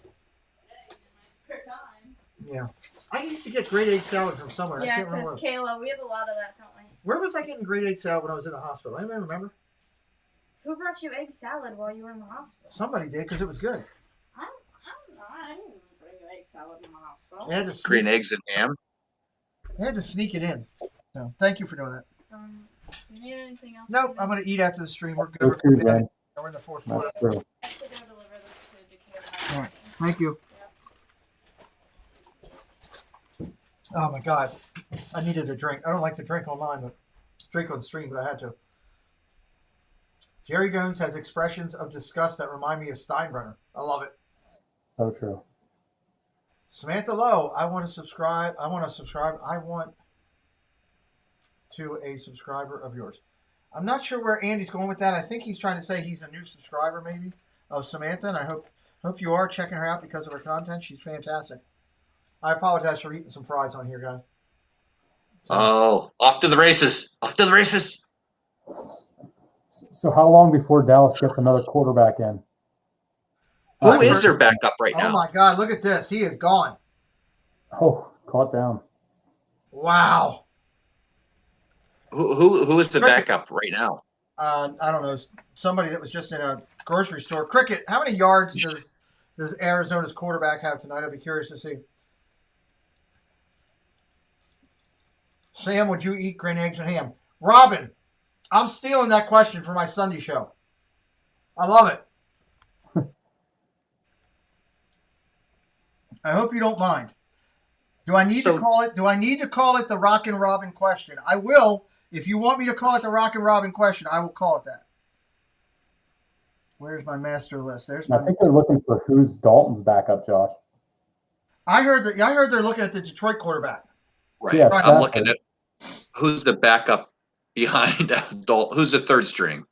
Yeah. I used to get great egg salad from somewhere. I Yeah, can't remember. because Kayla, we have a lot of that, don't we? Where was I getting great egg salad when I was in the hospital? Anybody remember? Who brought you egg salad while you were in the hospital? Somebody did because it was good. I don't know. I didn't bring you egg salad in the hospital. They had to Green sneak, eggs and ham. they had to sneak it in. So thank you for doing that. You need anything else? Nope, I'm going to eat after the stream. We're good. Go We're, too, man. we're in the fourth quarter. That's true. I have to go deliver this food to Kayla. All right. Thank you. Oh my God. I needed a drink. I don't like to drink online, but drink on stream, but I had to. Jerry Jones has expressions of disgust that remind me of Steinbrenner. I love it. So true. Samantha Lowe, I want to subscribe to a subscriber of yours. I'm not sure where Andy's going with that. I think he's trying to say he's a new subscriber maybe of Samantha, and I hope you are checking her out because of her content. She's fantastic. I apologize for eating some fries on here, guys. Oh, off to the races. Off to the races. So how long before Dallas gets another quarterback in? Who is their backup right now? Oh my God, look at this. He is gone. Oh, caught down. Wow. Who is the backup right now? I don't know. Somebody that was just in a grocery store. Cricket, how many yards does Arizona's quarterback have tonight? I'd be curious to see. Sam, would you eat green eggs and ham? Robin, I'm stealing that question for my Sunday show. I love it. I hope you don't mind. Do I need to call it? Do I need to call it the Rock and Robin question? I will. If you want me to call it the Rock and Robin question, I will call it that. Where's my master list? There's my. I think they're looking for who's Dalton's backup, Josh. I heard they're looking at the Detroit quarterback. Right. Yeah, I'm looking at who's the backup behind Dalton. Who's the third string?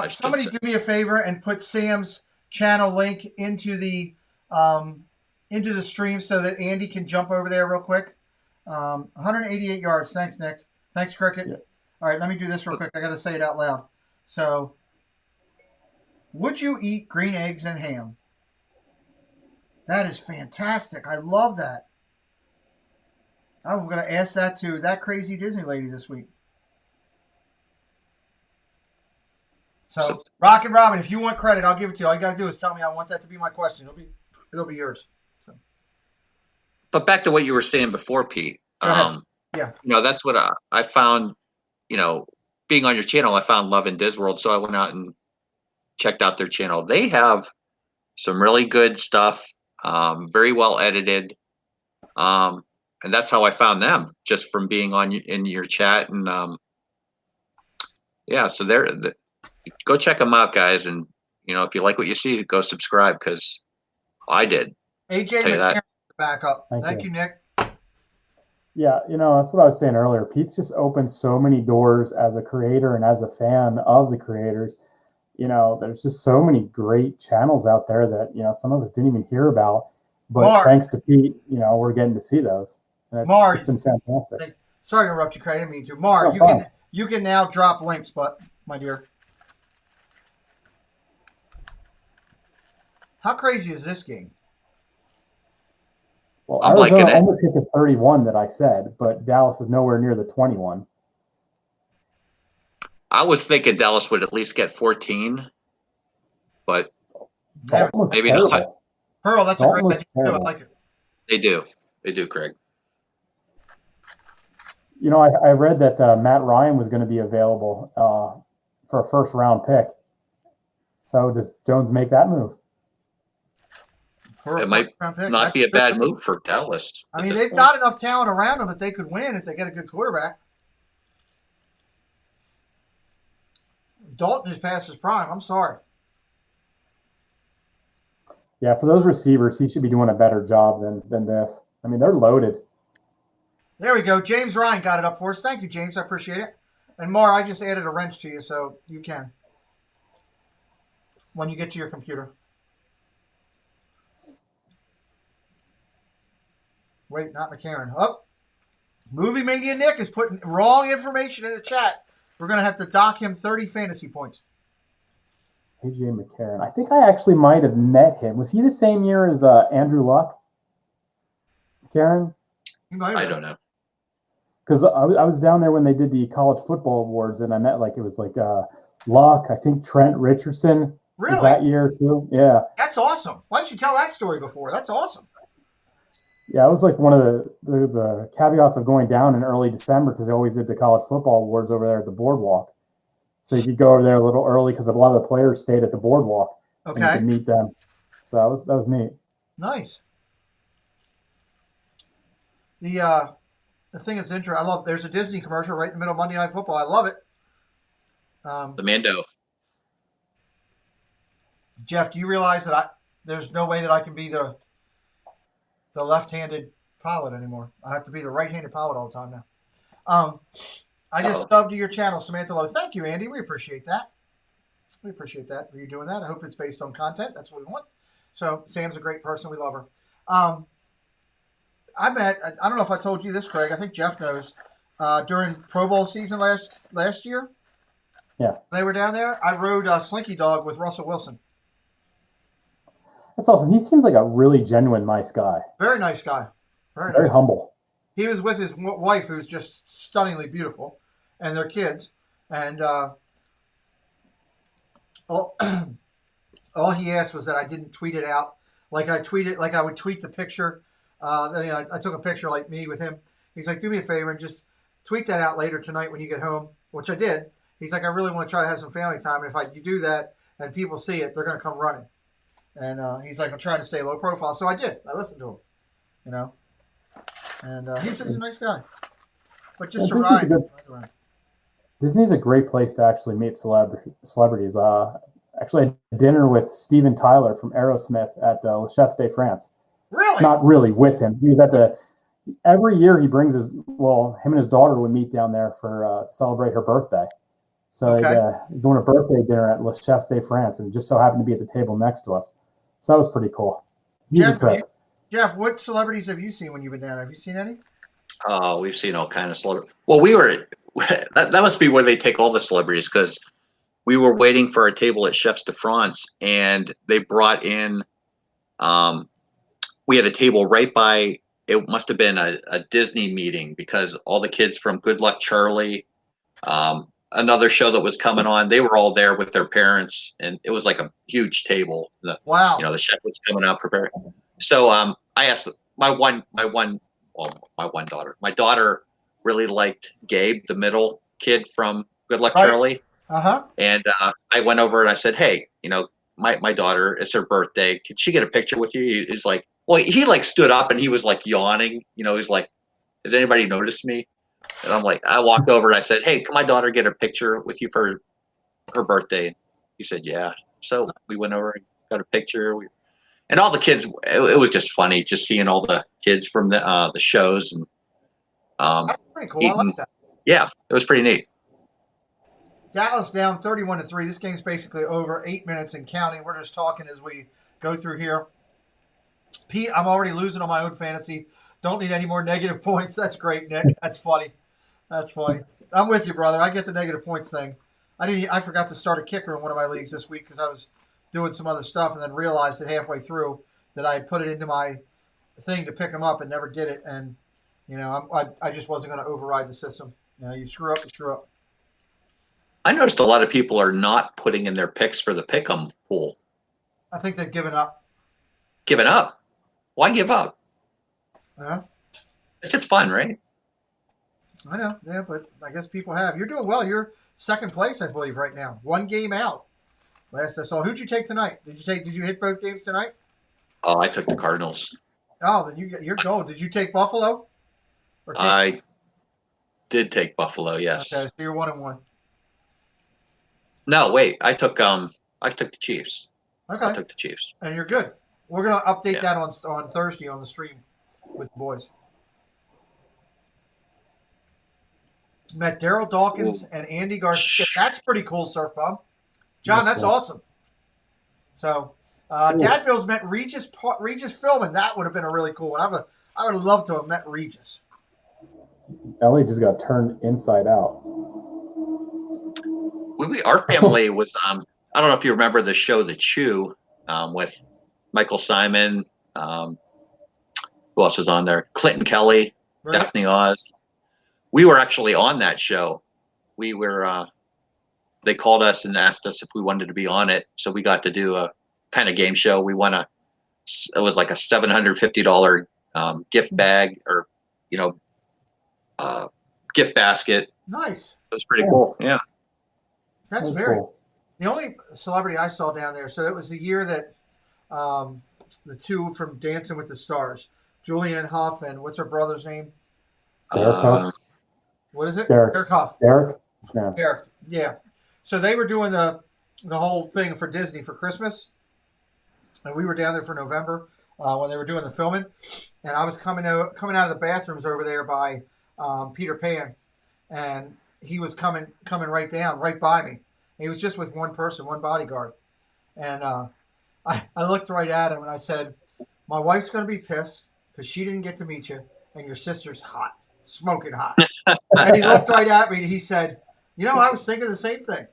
Somebody do me a favor and put Sam's channel link into the stream so that Andy can jump over there real quick. 188 yards. Thanks, Nick. Thanks, Cricket. Yeah. All right, let me do this real quick. I got to say it out loud. So, would you eat green eggs and ham? That is fantastic. I love that. I'm going to ask that to that crazy Disney lady this week. So, Rock and Robin, if you want credit, I'll give it to you. All you got to do is tell me I want that to be my question. It'll be yours. So. But back to what you were saying before, Pete. Yeah. You know, that's what I found. You know, being on your channel, I found Love in Disworld, so I went out and checked out their channel. They have some really good stuff, very well edited, and that's how I found them, just from being in your chat. And yeah, so go check them out, guys. And you know, if you like what you see, go subscribe, because I did. AJ McCarron back up. Thank you, Nick. Yeah, you know, that's what I was saying earlier. Pete's just opened so many doors as a creator and as a fan of the creators. You know, there's just so many great channels out there that, you know, some of us didn't even hear about. But thanks to Pete, you know, we're getting to see those. And it's just been fantastic. Sorry to interrupt you, Craig. I didn't mean to. Mark, you can now drop links, but my dear. How crazy is this game? Well, Arizona almost hit the 31 that I said, but Dallas is nowhere near the 21. I was thinking Dallas would at least get 14, but maybe not. Pearl, that's a great idea. I like it. They do, Craig. You know, I read that Matt Ryan was going to be available for a first-round pick. So does Jones make that move? For a It might first-round pick. not That's be a good. bad move for Dallas. I at mean, this they've point. got enough talent around them that they could win if they get a good quarterback. Dalton is past his prime. I'm sorry. Yeah, for those receivers, he should be doing a better job than this. I mean, they're loaded. There we go. James Ryan got it up for us. Thank you, James. I appreciate it. And Mar, I just added a wrench to you, so you can when you get to your computer. Wait, not McCarron. Oh, Movie Mania Nick is putting wrong information in the chat. We're going to have to dock him 30 fantasy points. AJ McCarron. I think I actually might have met him. Was he the same year as Andrew Luck? McCarron? I don't know. Because I was down there when they did the college football awards, and I met Luck. I think Trent Richardson Really? was that year too. Yeah, That's awesome. Why didn't you tell that story before? That's awesome. yeah. It was like one of the caveats of going down in early December because they always did the college football awards over there at the boardwalk. So you could go over there a little early because a lot of the players stayed at the boardwalk. And you Okay. could meet them. So that was neat. Nice. The thing that's interesting, I love. There's a Disney commercial right in the middle of Monday Night Football. I love it. The Mando. Jeff, do you realize that there's no way that I can be the left-handed pilot anymore? I have to be the right-handed pilot all the time now. I just subbed to your channel, Samantha Lowe. Thank you, Andy. We appreciate that. We appreciate that. Are you doing that? I hope it's based on content. That's what we want. So Sam's a great person. We love her. I don't know if I told you this, Craig. I think Jeff knows. During Pro Bowl season last year, Yeah, they were down there. I rode Slinky Dog with Russell Wilson. that's awesome. He seems like a really genuine, nice guy. Very nice guy. Very Very nice. humble. He was with his wife, who's just stunningly beautiful, and their kids. And all he asked was that I didn't tweet it out. Like I would tweet the picture. I took a picture like me with him. He's like, do me a favor and just tweet that out later tonight when you get home, which I did. He's like, I really want to try to have some family time. And if you do that and people see it, they're going to come running. And he's like, I'm trying to stay low profile. So I did. I listened to him, And he's a nice guy. But just to ride. Disney's a great place to actually meet celebrities. Actually, I had dinner with Steven Tyler from Aerosmith at Le Chefs de France. Really? Not really with him. He was every year he brings him and his daughter would meet down there to celebrate her birthday. So they're doing a birthday dinner at Le Chefs de France, and it just so happened to be at the table next to us. So that was pretty cool. Jeff, what celebrities have you seen when you've been down there? Have you seen any? Oh, we've seen all kind of celebrities. Well, that must be where they take all the celebrities, because we were waiting for a table at Chefs de France, and they brought in. We had a table right by. It must have been a Disney meeting, because all the kids from Good Luck Charlie, another show that was coming on, they were all there with their parents, and it was like a huge table. Wow! The chef was coming out prepared. So I asked my one daughter. My daughter really liked Gabe, the middle kid from Good Luck Charlie. And I went over and I said, hey, my daughter, it's her birthday. Can she get a picture with you? He's like, well, he stood up and he was like yawning. He's like, has anybody noticed me? And I'm like, I walked over and I said, hey, can my daughter get a picture with you for her birthday? And he said, yeah. So we went over and got a picture. And all the kids, it was just funny just seeing all the kids from the shows. And that's pretty cool. I like that. Yeah, it was pretty neat. Dallas down 31-3. This game's basically over. 8 minutes and counting. We're just talking as we go through here. Pete, I'm already losing on my own fantasy. Don't need any more negative points. That's great, Nick. That's funny. That's funny. I'm with you, brother. I get the negative points thing. I forgot to start a kicker in one of my leagues this week because I was doing some other stuff and then realized it halfway through that I had put it into my thing to pick him up and never did it. And, I just wasn't going to override the system. You screw up, you screw up. I noticed a lot of people are not putting in their picks for the pick'em pool. I think they've given up. Given up? Why give up? Yeah. It's just fun, right? I know, yeah, but I guess people have. You're doing well. You're second place, I believe, right now. 1 game out. Last I saw. Who'd you take tonight? Did you hit both games tonight? Oh, I took the Cardinals. Oh, then you're gold. Did you take Buffalo? Or take, I did take Buffalo. Yes. okay, so you're 1-1. No, wait. I took the Chiefs. Okay. I took the Chiefs. And you're good. We're gonna update Yeah. that on Thursday on the stream with the boys. Met Daryl Dawkins and Andy Garcia. That's pretty cool, Surf Bob. John, that's cool. awesome. So, Dad Bill's met Regis Philbin. That would have been a really cool one. I would have loved to have met Regis. Ellie just got turned inside out. Our family was I don't know if you remember the show The Chew with Michael Simon. Who else was on there? Clinton Kelly, Right. Daphne Oz. We were actually on that show. We were. They called us and asked us if we wanted to be on it, so we got to do a kind of game show. We won it was like a $750 gift bag or gift basket. Nice. It was pretty cool. Yeah. That's That's very cool. The only celebrity I saw down there, so that was the year that the two from Dancing with the Stars, Julianne Hough and what's her brother's name? Derek Huff? What is it? Derek. Huff. Derek? Yeah. Derek. Yeah. So they were doing the whole thing for Disney for Christmas, and we were down there for November when they were doing the filming, and I was coming out of the bathrooms over there by Peter Pan, and he was coming right by me. He was just with one person, one bodyguard. And I looked right at him and I said, my wife's going to be pissed because she didn't get to meet you and your sister's hot, smoking hot. And he looked right at me and he said, I was thinking the same thing.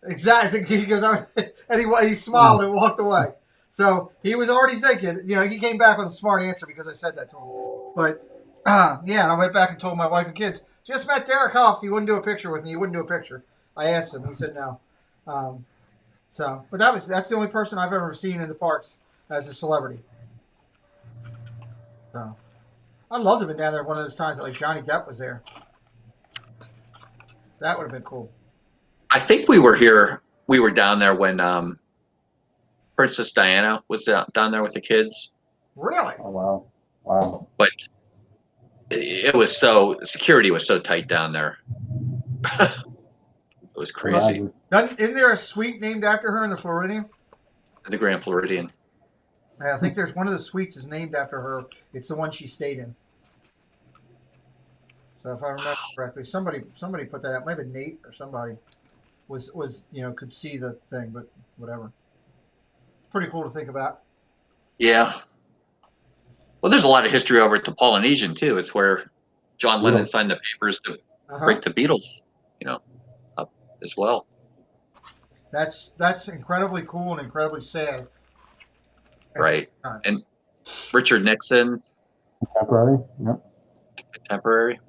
Exactly. He goes, and he smiled and walked away. So he was already thinking, he came back with a smart answer because I said that to him. But yeah, and I went back and told my wife and kids, just met Derek Hough. He wouldn't do a picture with me. He wouldn't do a picture. I asked him. He said no. But that's the only person I've ever seen in the parks as a celebrity. So I'd love to have been down there one of those times that like Johnny Depp was there. That would have been cool. I think we were down there when Princess Diana was down there with the kids. Really? Oh, wow. But security was so tight down there. It was crazy. Isn't there a suite named after her in the Floridian? The Grand Floridian. I think there's one of the suites is named after her. It's the one she stayed in. So if I remember correctly, somebody put that out. Maybe Nate or somebody was could see the thing, but whatever. Pretty cool to think about. Yeah. Well, there's a lot of history over at the Polynesian too. It's where John Lennon signed the papers to break the Beatles, up as well. That's incredibly cool and incredibly sad. Right. And Richard Nixon. Contemporary. Yep. Contemporary.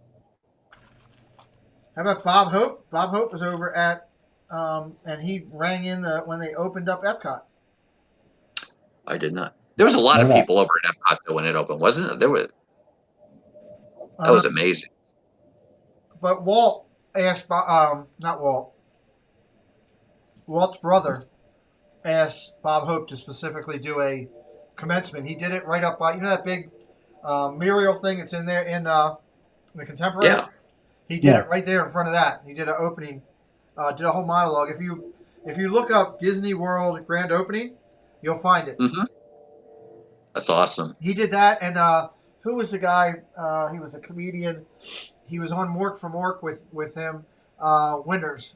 How about Bob Hope? Bob Hope was over at, and he rang in when they opened up Epcot. I did not. There was a lot of people over at Epcot though when it opened, wasn't it? That was amazing. But Walt asked, not Walt. Walt's brother asked Bob Hope to specifically do a commencement. He did it right up by that big Muriel thing that's in there in the Contemporary. Yeah. He did it right there in front of that. He did an opening, did a whole monologue. If you look up Disney World grand opening, you'll find it. Mm-hmm. That's awesome. He did that, and who was the guy? He was a comedian. He was on Mork from Mork with him. Winters.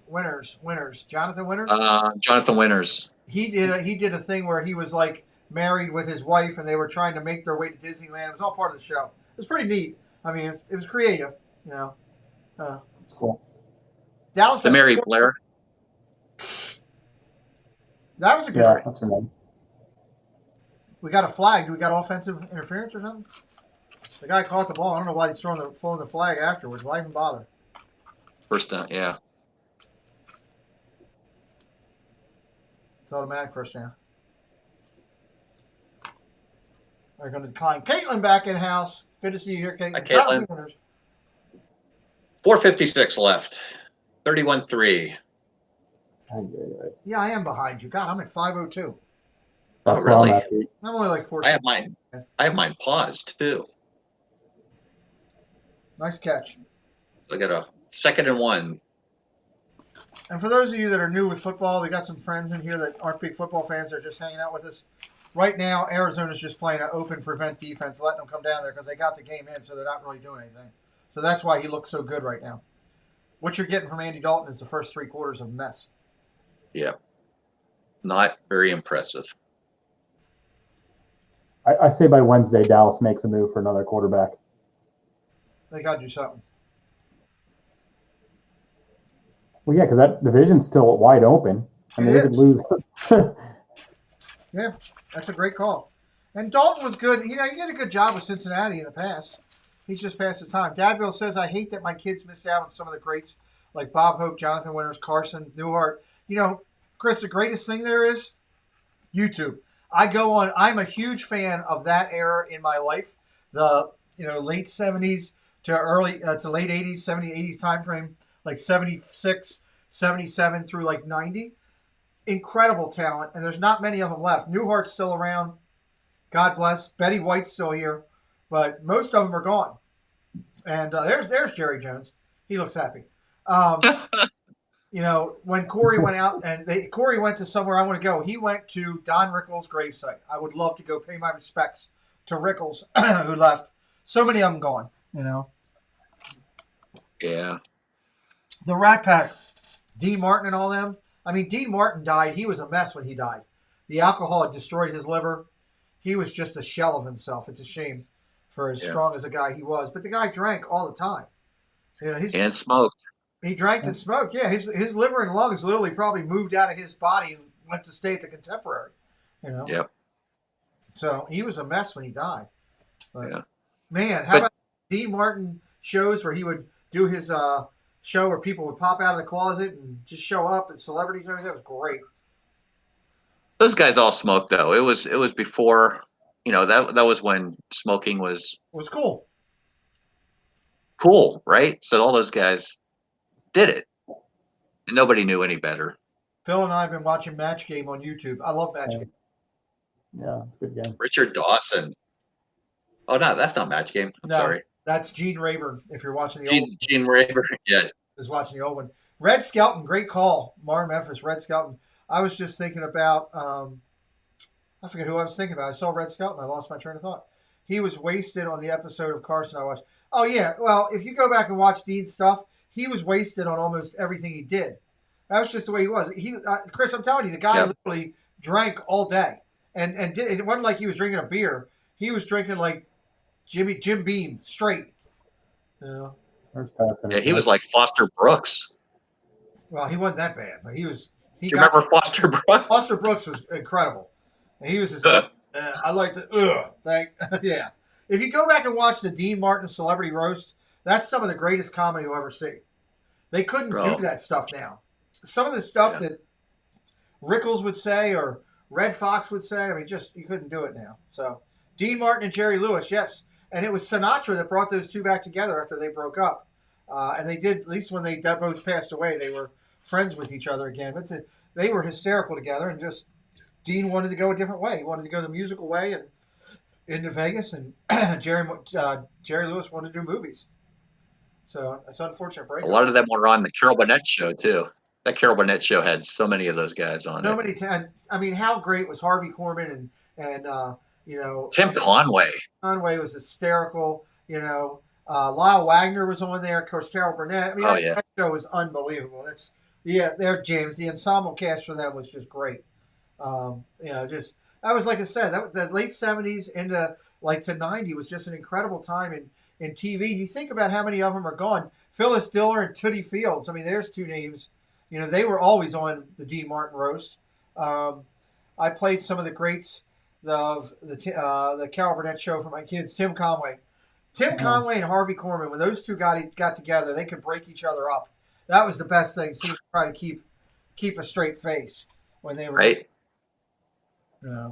Jonathan Winters. Jonathan Winters. He did a thing where he was like married with his wife, and they were trying to make their way to Disneyland. It was all part of the show. It was pretty neat. I mean, it was creative. It's cool. Dallas. The Mary Blair. That was a good. Yeah, one. that's her name. We got a flag. Do we got offensive interference or something? The guy caught the ball. I don't know why he's throwing the flag afterwards. Why even bother? First down, yeah. It's automatic first down. They're going to decline. Caitlin back in house. Good to see you here, Caitlin. Hi, Caitlin. 4:56 left. 31-3. Yeah, I am behind you. God, I'm at 5:02. That's Oh, where I'm really? at. I'm only like 4. I have mine paused too. Nice catch. Look at a 2nd and 1. And for those of you that are new with football, we got some friends in here that aren't big football fans. They're just hanging out with us. Right now, Arizona's just playing an open prevent defense, letting them come down there because they got the game in, so they're not really doing anything. So that's why he looks so good right now. What you're getting from Andy Dalton is the first 3 quarters of mess. Yeah. Not very impressive. I say by Wednesday, Dallas makes a move for another quarterback. They got to do something. Well, yeah, because that division's still wide open. I mean, they could lose. Yeah, that's a great call. And Dalton was good. He did a good job with Cincinnati in the past. He's just past his time. Dadville says, I hate that my kids missed out on some of the greats like Bob Hope, Jonathan Winters, Carson, Newhart. You know, Chris, the greatest thing there is YouTube. I go on. I'm a huge fan of that era in my life. The late 70s to late 80s, 70s, 80s time frame, like 76, 77 through like 90. Incredible talent, and there's not many of them left. Newhart's still around. God bless. Betty White's still here, but most of them are gone. And there's Jerry Jones. He looks happy. When Corey went out and Corey went to somewhere I want to go, he went to Don Rickles' gravesite. I would love to go pay my respects to Rickles, who left. So many of them gone, Yeah. The Rat Pack, Dean Martin and all them. I mean, Dean Martin died. He was a mess when he died. The alcohol had destroyed his liver. He was just a shell of himself. It's a shame for as strong as a guy he was. But the guy drank all the time. And smoked. He drank and smoked. Yeah, his liver and lungs literally probably moved out of his body and went to stay at the Contemporary. Yep. So he was a mess when he died. But, yeah. Man, how about Dean Martin shows where he would do his show where people would pop out of the closet and just show up and celebrities and everything? That was great. Those guys all smoked though. It was before, that was when smoking was cool. Cool, right? So all those guys did it. And nobody knew any better. Phil and I have been watching Match Game on YouTube. I love Match Game. Yeah, it's a good game. Richard Dawson. Oh no, that's not Match Game. I'm sorry. That's Gene Rayburn. If you're watching the old one. Gene Rayburn, yeah. Is watching the old one. Red Skelton, great call. Mar Memphis, Red Skelton. I was just thinking about, I forget who I was thinking about. I saw Red Skelton. I lost my train of thought. He was wasted on the episode of Carson I watched. Oh, yeah. Well, if you go back and watch Dean's stuff, he was wasted on almost everything he did. That was just the way he was. Chris, I'm telling you, the guy literally drank all day. And it wasn't like he was drinking a beer. He was drinking like Jim Beam straight. Yeah, he was like Foster Brooks. Well, he wasn't that bad, but he was. Do you remember Foster Brooks? Foster Brooks was incredible. And he was his. I like to. Yeah. If you go back and watch the Dean Martin Celebrity Roast, that's some of the greatest comedy you'll ever see. They couldn't do that stuff now. Some of the stuff that Rickles would say or Red Fox would say, I mean, just you couldn't do it now. So Dean Martin and Jerry Lewis, yes. And it was Sinatra that brought those two back together after they broke up. And they did, at least when they both passed away, they were friends with each other again. But they were hysterical together, and just Dean wanted to go a different way. He wanted to go the musical way and into Vegas, and Jerry Lewis wanted to do movies. So it's an unfortunate break. A lot of them were on the Carol Burnett show too. That Carol Burnett show had so many of those guys on it. I mean, how great was Harvey Korman and Tim Conway. Conway was hysterical. Lyle Wagner was on there. Of course, Carol Burnett. I mean, that show was unbelievable. They're James. The ensemble cast for them was just great. That was, like I said, the late 70s into to 90 was just an incredible time in TV. You think about how many of them are gone. Phyllis Diller and Tootie Fields. I mean, there's two names. They were always on the Dean Martin roast. I played some of the greats of the Carol Burnett show for my kids. Tim Conway. Conway and Harvey Korman, when those two got together, they could break each other up. That was the best thing. So try to keep a straight face when they were right. Hi,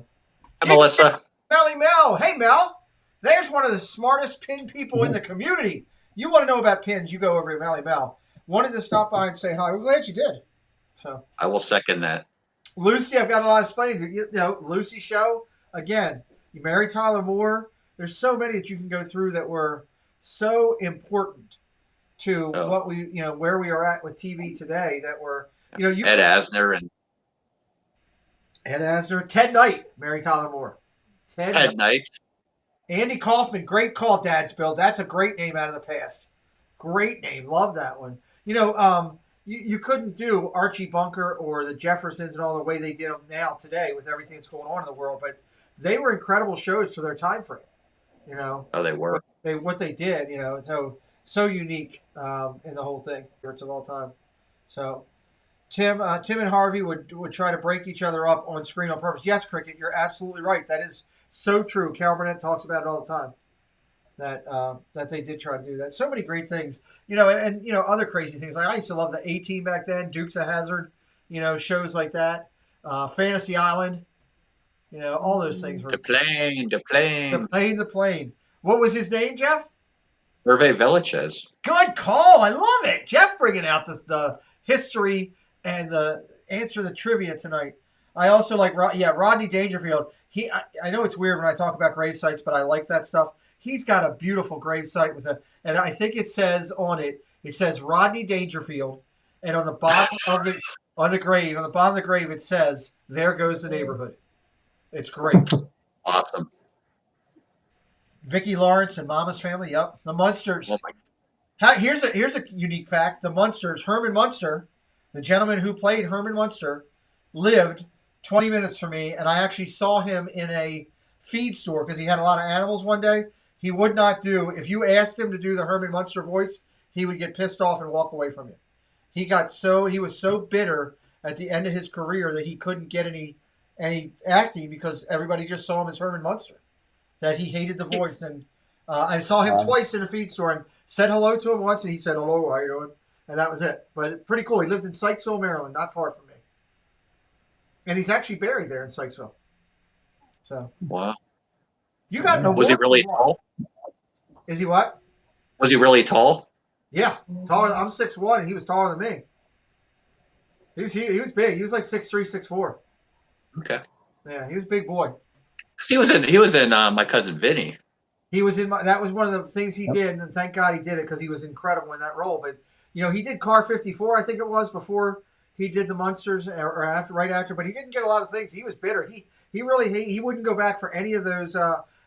Melissa. Melly Mel. Hey, Mel. There's one of the smartest pin people in the community. You want to know about pins, you go over to Melly Mel. Wanted to stop by and say hi. We're glad you did. So I will second that. Lucy, I've got a lot of explaining. You know, Lucy show again. You marry Tyler Moore. There's so many that you can go through that were so important to what we, you know, where we are at with TV today. That were, you know, Ed Asner and Ted Knight, marry Tyler Moore. Ted Knight. Andy Kaufman, great call, Dad's Bill. That's a great name out of the past. Great name, love that one. You know, you couldn't do Archie Bunker or the Jeffersons and all the way they did them now today with everything that's going on in the world, but they were incredible shows for their time frame. You know, they were. What they did. You know, so unique in the whole thing. It's of all time. So Tim and Harvey would try to break each other up on screen on purpose. Yes, Cricket, you're absolutely right. That is so true. Carol Burnett talks about it all the time. That they did try to do that. So many great things, you know, and you know, other crazy things. Like I used to love the A-Team back then, Dukes of Hazzard, you know, shows like that, Fantasy Island, you know, all those things were. The plane. What was his name, Jeff? Hervé Villachez. Good call. I love it. Jeff bringing out the history and the answer to the trivia tonight. I also like Rodney Dangerfield. I know it's weird when I talk about grave sites, but I like that stuff. He's got a beautiful grave site and I think it says on it says Rodney Dangerfield, and on the bottom of the grave, it says, "There goes the neighborhood." It's great. Awesome. Vicki Lawrence and Mama's Family. Yep, the Munsters. Here's a unique fact: the Munsters. Herman Munster, the gentleman who played Herman Munster, lived 20 minutes from me, and I actually saw him in a feed store because he had a lot of animals one day. He would not do, if you asked him to do the Herman Munster voice, he would get pissed off and walk away from you. He was so bitter at the end of his career that he couldn't get any acting because everybody just saw him as Herman Munster, that he hated the voice. And I saw him twice in a feed store and said hello to him once, and he said, "Hello, how you doing?" And that was it. But pretty cool. He lived in Sykesville, Maryland, not far from me. And he's actually buried there in Sykesville. So. Wow. You got no. Was he really tall? Is he what? Was he really tall? Yeah, taller. I'm 6'1", and he was taller than me. He was big. He was like 6'3", 6'4". Okay. Yeah, he was a big boy. He was in My Cousin Vinny. He was in that was one of the things he did, and thank God he did it because he was incredible in that role. But you know, he did Car 54, I think it was, before he did the Munsters, or right after. But he didn't get a lot of things. He was bitter. He really he wouldn't go back for any of those.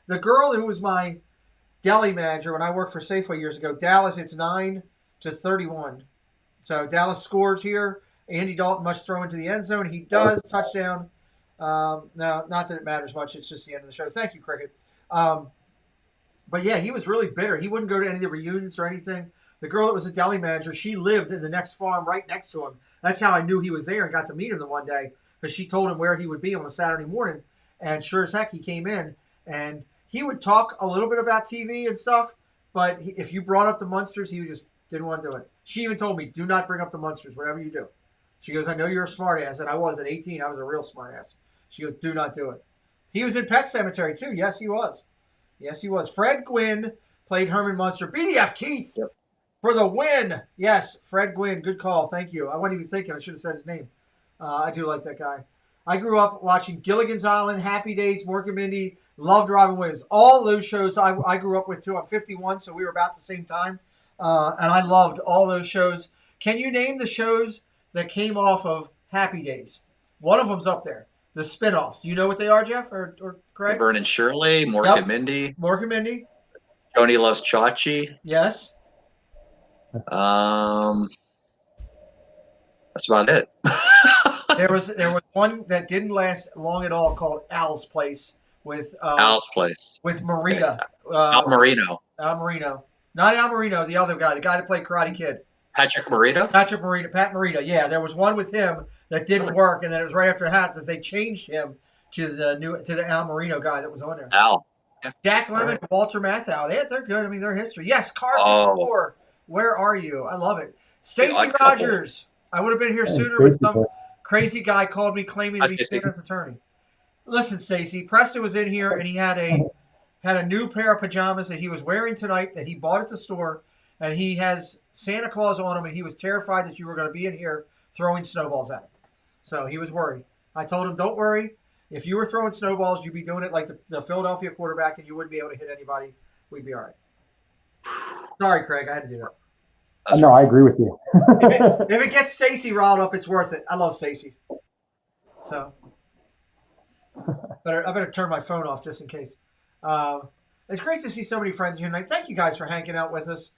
The girl who was my deli manager when I worked for Safeway years ago, Dallas, it's 9-31. So Dallas scores here. Andy Dalton must throw into the end zone. He does. Touchdown. Now, not that it matters much. It's just the end of the show. Thank you, Cricket. But yeah, he was really bitter. He wouldn't go to any of the reunions or anything. The girl that was a deli manager, she lived in the next farm right next to him. That's how I knew he was there and got to meet him the one day because she told him where he would be on a Saturday morning. And sure as heck, he came in and he would talk a little bit about TV and stuff, but if you brought up the Munsters, he just didn't want to do it. She even told me, "Do not bring up the Munsters, whatever you do." She goes, "I know you're a smart ass," and I was at 18. I was a real smart ass. She goes, "Do not do it." He was in Pet Sematary too. Yes, he was. Yes, he was. Fred Gwynn played Herman Munster. BDF Keith for the win. Yes, Fred Gwynn. Good call. Thank you. I wasn't even thinking. I should have said his name. I do like that guy. I grew up watching Gilligan's Island, Happy Days, Mork and Mindy, loved Robin Williams. All those shows I grew up with too. I'm 51, so we were about the same time. And I loved all those shows. Can you name the shows that came off of Happy Days? One of them's up there. The spinoffs. Do you know what they are, Jeff or Craig? Vern and Shirley, Mork and Mindy. Mork and Mindy. Joni Loves Chachi. Yes. That's about it. There was one that didn't last long at all called Al's Place with Al's Place with Marita. Al Marino. Al Marino. Not Al Marino, the other guy, the guy that played Karate Kid. Patrick Morita? Pat Morita, yeah. There was one with him that didn't work, and then it was right after that they changed him to the Al Marino guy that was on there. Al. Yeah. Jack Lemmon and Walter Matthau. They're good. I mean, they're history. Yes, Car 54. Where are you? I love it. Stacey Rogers. I would have been here sooner, but some crazy guy called me claiming to be Santa's attorney. Listen, Stacey, Preston was in here, and he had a new pair of pajamas that he was wearing tonight that he bought at the store, and he has Santa Claus on him, and he was terrified that you were going to be in here throwing snowballs at him. So he was worried. I told him, don't worry. If you were throwing snowballs, you'd be doing it like the Philadelphia quarterback, and you wouldn't be able to hit anybody. We'd be all right. Sorry, Craig. I had to do that. No, I agree with you. If it gets Stacy riled up, it's worth it. I love Stacy. So I better turn my phone off just in case. It's great to see so many friends here tonight. Thank you guys for hanging out with us.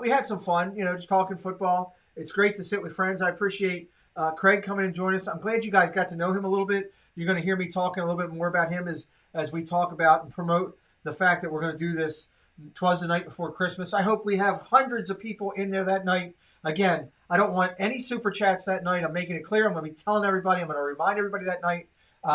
We had some fun, just talking football. It's great to sit with friends. I appreciate Craig coming and joining us. I'm glad you guys got to know him a little bit. You're going to hear me talking a little bit more about him as we talk about and promote the fact that we're going to do this. 'Twas the night before Christmas. I hope we have hundreds of people in there that night. Again, I don't want any super chats that night. I'm making it clear. I'm going to be telling everybody. I'm going to remind everybody that night.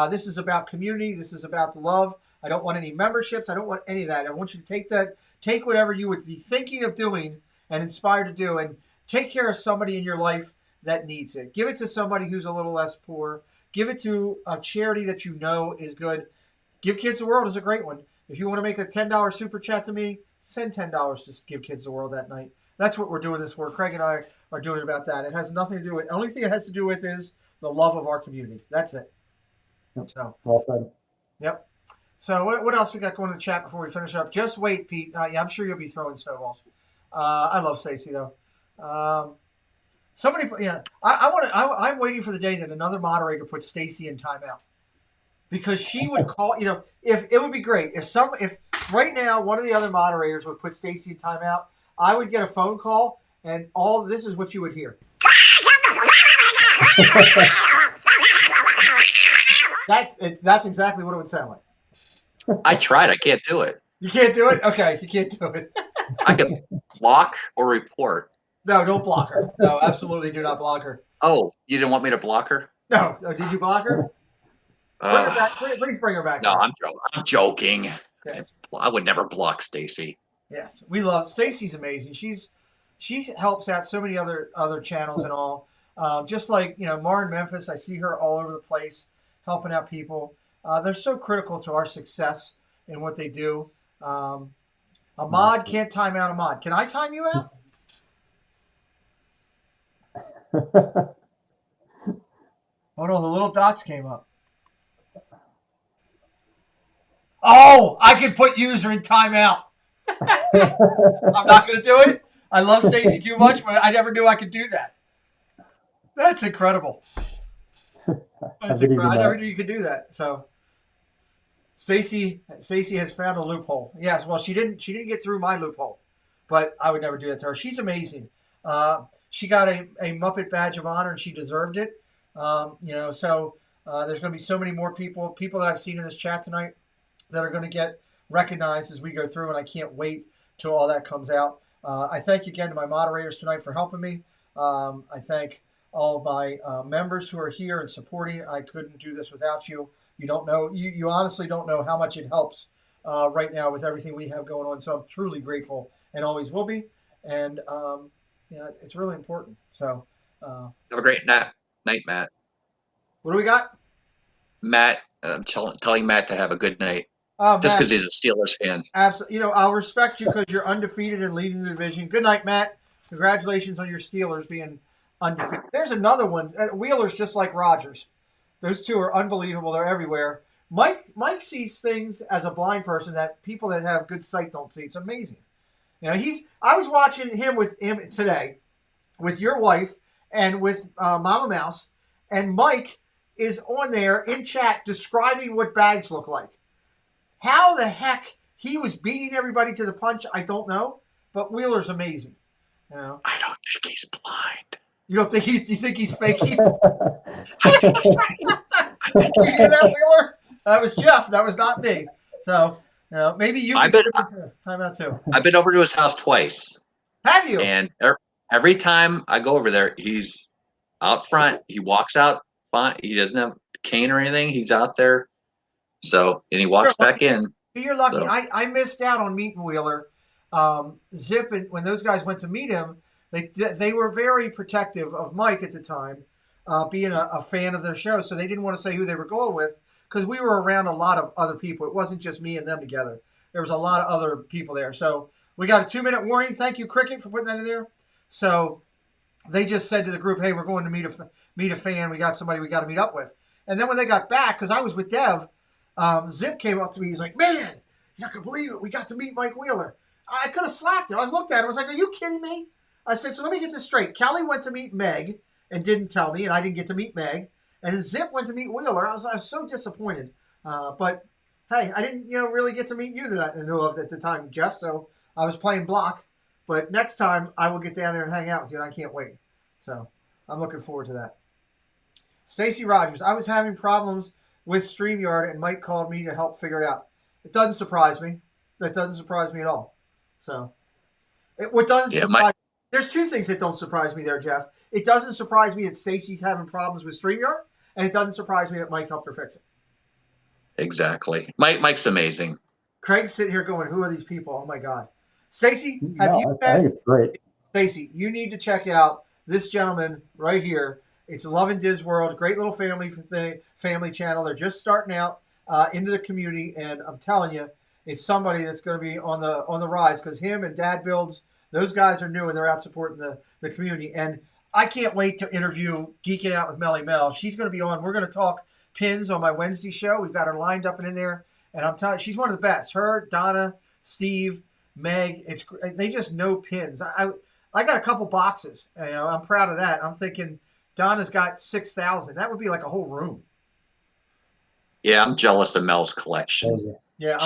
This is about community. This is about the love. I don't want any memberships. I don't want any of that. I want you to take whatever you would be thinking of doing and inspired to do, and take care of somebody in your life that needs it. Give it to somebody who's a little less poor. Give it to a charity that you know is good. Give Kids the World is a great one. If you want to make a $10 super chat to me, send $10 to Give Kids the World that night. That's what we're doing this for. Craig and I are doing about that. It has nothing to do with, the only thing it has to do with is the love of our community. That's it. Yep. So, well said. Yep. So what else we got going in the chat before we finish up? Just wait, Pete. Yeah, I'm sure you'll be throwing snowballs. I love Stacy though. Somebody, I'm waiting for the day that another moderator puts Stacy in timeout, because she would call. If it would be great if right now one of the other moderators would put Stacy in timeout, I would get a phone call, and all this is what you would hear. That's exactly what it would sound like. I tried. I can't do it. You can't do it? Okay, you can't do it. I can block or report. No, don't block her. No, absolutely do not block her. Oh, you didn't want me to block her? No. Oh, did you block her? Bring her back. Please bring her back. No, I'm joking. Yes. I would never block Stacy. Yes, we love Stacy's amazing. She helps out so many other channels and all. Just like Mar in Memphis, I see her all over the place helping out people. They're so critical to our success in what they do. A mod can't time out a mod. Can I time you out? Oh no, the little dots came up. Oh, I can put user in timeout. I'm not going to do it. I love Stacy too much, but I never knew I could do that. That's incredible. I never knew you could do that. So Stacy has found a loophole. Yes, well, she didn't get through my loophole, but I would never do that to her. She's amazing. She got a Muppet Badge of Honor, and she deserved it. So there's going to be so many more people that I've seen in this chat tonight that are going to get recognized as we go through, and I can't wait till all that comes out. I thank again to my moderators tonight for helping me. I thank all of my members who are here and supporting. I couldn't do this without you. You don't know. You honestly don't know how much it helps right now with everything we have going on. So I'm truly grateful and always will be. And it's really important. So have a great night, Matt. What do we got? Matt, I'm telling Matt to have a good night. Just because he's a Steelers fan. Absolutely. I'll respect you because you're undefeated and leading the division. Good night, Matt. Congratulations on your Steelers being undefeated. There's another one. Wheeler's just like Rodgers. Those two are unbelievable. They're everywhere. Mike sees things as a blind person that people that have good sight don't see. It's amazing. I was watching him today with your wife and with Mama Mouse, and Mike is on there in chat describing what bags look like. How the heck he was beating everybody to the punch, I don't know. But Wheeler's amazing. I don't think he's blind. You don't think you think he's faking? I think he's right. You hear that, Wheeler? That was Jeff. That was not me. So maybe you can put him into timeout too. I've been over to his house twice. Have you? And every time I go over there, he's out front. He walks out fine. He doesn't have a cane or anything. He's out there. So, and he walks back in. You're lucky. So. I missed out on meeting Wheeler. Zip, and when those guys went to meet him, they were very protective of Mike at the time, being a fan of their show. So they didn't want to say who they were going with because we were around a lot of other people. It wasn't just me and them together. There was a lot of other people there. So we got a 2-minute warning. Thank you, Cricket, for putting that in there. So they just said to the group, hey, we're going to meet a fan. We got somebody we got to meet up with. And then when they got back, because I was with Dev, Zip came up to me. He's like, man, you're not going to believe it. We got to meet Mike Wheeler. I could have slapped him. I was looked at him. I was like, are you kidding me? I said, so let me get this straight. Kelly went to meet Meg and didn't tell me, and I didn't get to meet Meg. And Zip went to meet Wheeler. I was so disappointed. But, hey, I didn't really get to meet you that I knew of at the time, Jeff. So I was playing block. But next time, I will get down there and hang out with you, and I can't wait. So I'm looking forward to that. Stacy Rogers, I was having problems with StreamYard, and Mike called me to help figure it out. It doesn't surprise me. That doesn't surprise me at all. So, what doesn't surprise there's two things that don't surprise me there, Jeff. It doesn't surprise me that Stacy's having problems with StreamYard, and it doesn't surprise me that Mike helped her fix it. Exactly. Mike's amazing. Craig's sitting here going, who are these people? Oh, my God. Stacy, I think it's great. Stacy, you need to check out this gentleman right here. It's Love and Diz World, great little family channel. They're just starting out into the community, and I'm telling you, it's somebody that's going to be on the rise because him and Dad Builds, those guys are new and they're out supporting the community. And I can't wait to interview Geeking Out with Melly Mel. She's going to be on. We're going to talk pins on my Wednesday show. We've got her lined up and in there, and I'm telling you, she's one of the best. Her, Donna, Steve, Meg, they just know pins. I got a couple boxes. I'm proud of that. I'm thinking Donna's got 6,000. That would be like a whole room. Yeah, I'm jealous of Mel's collection. Yeah,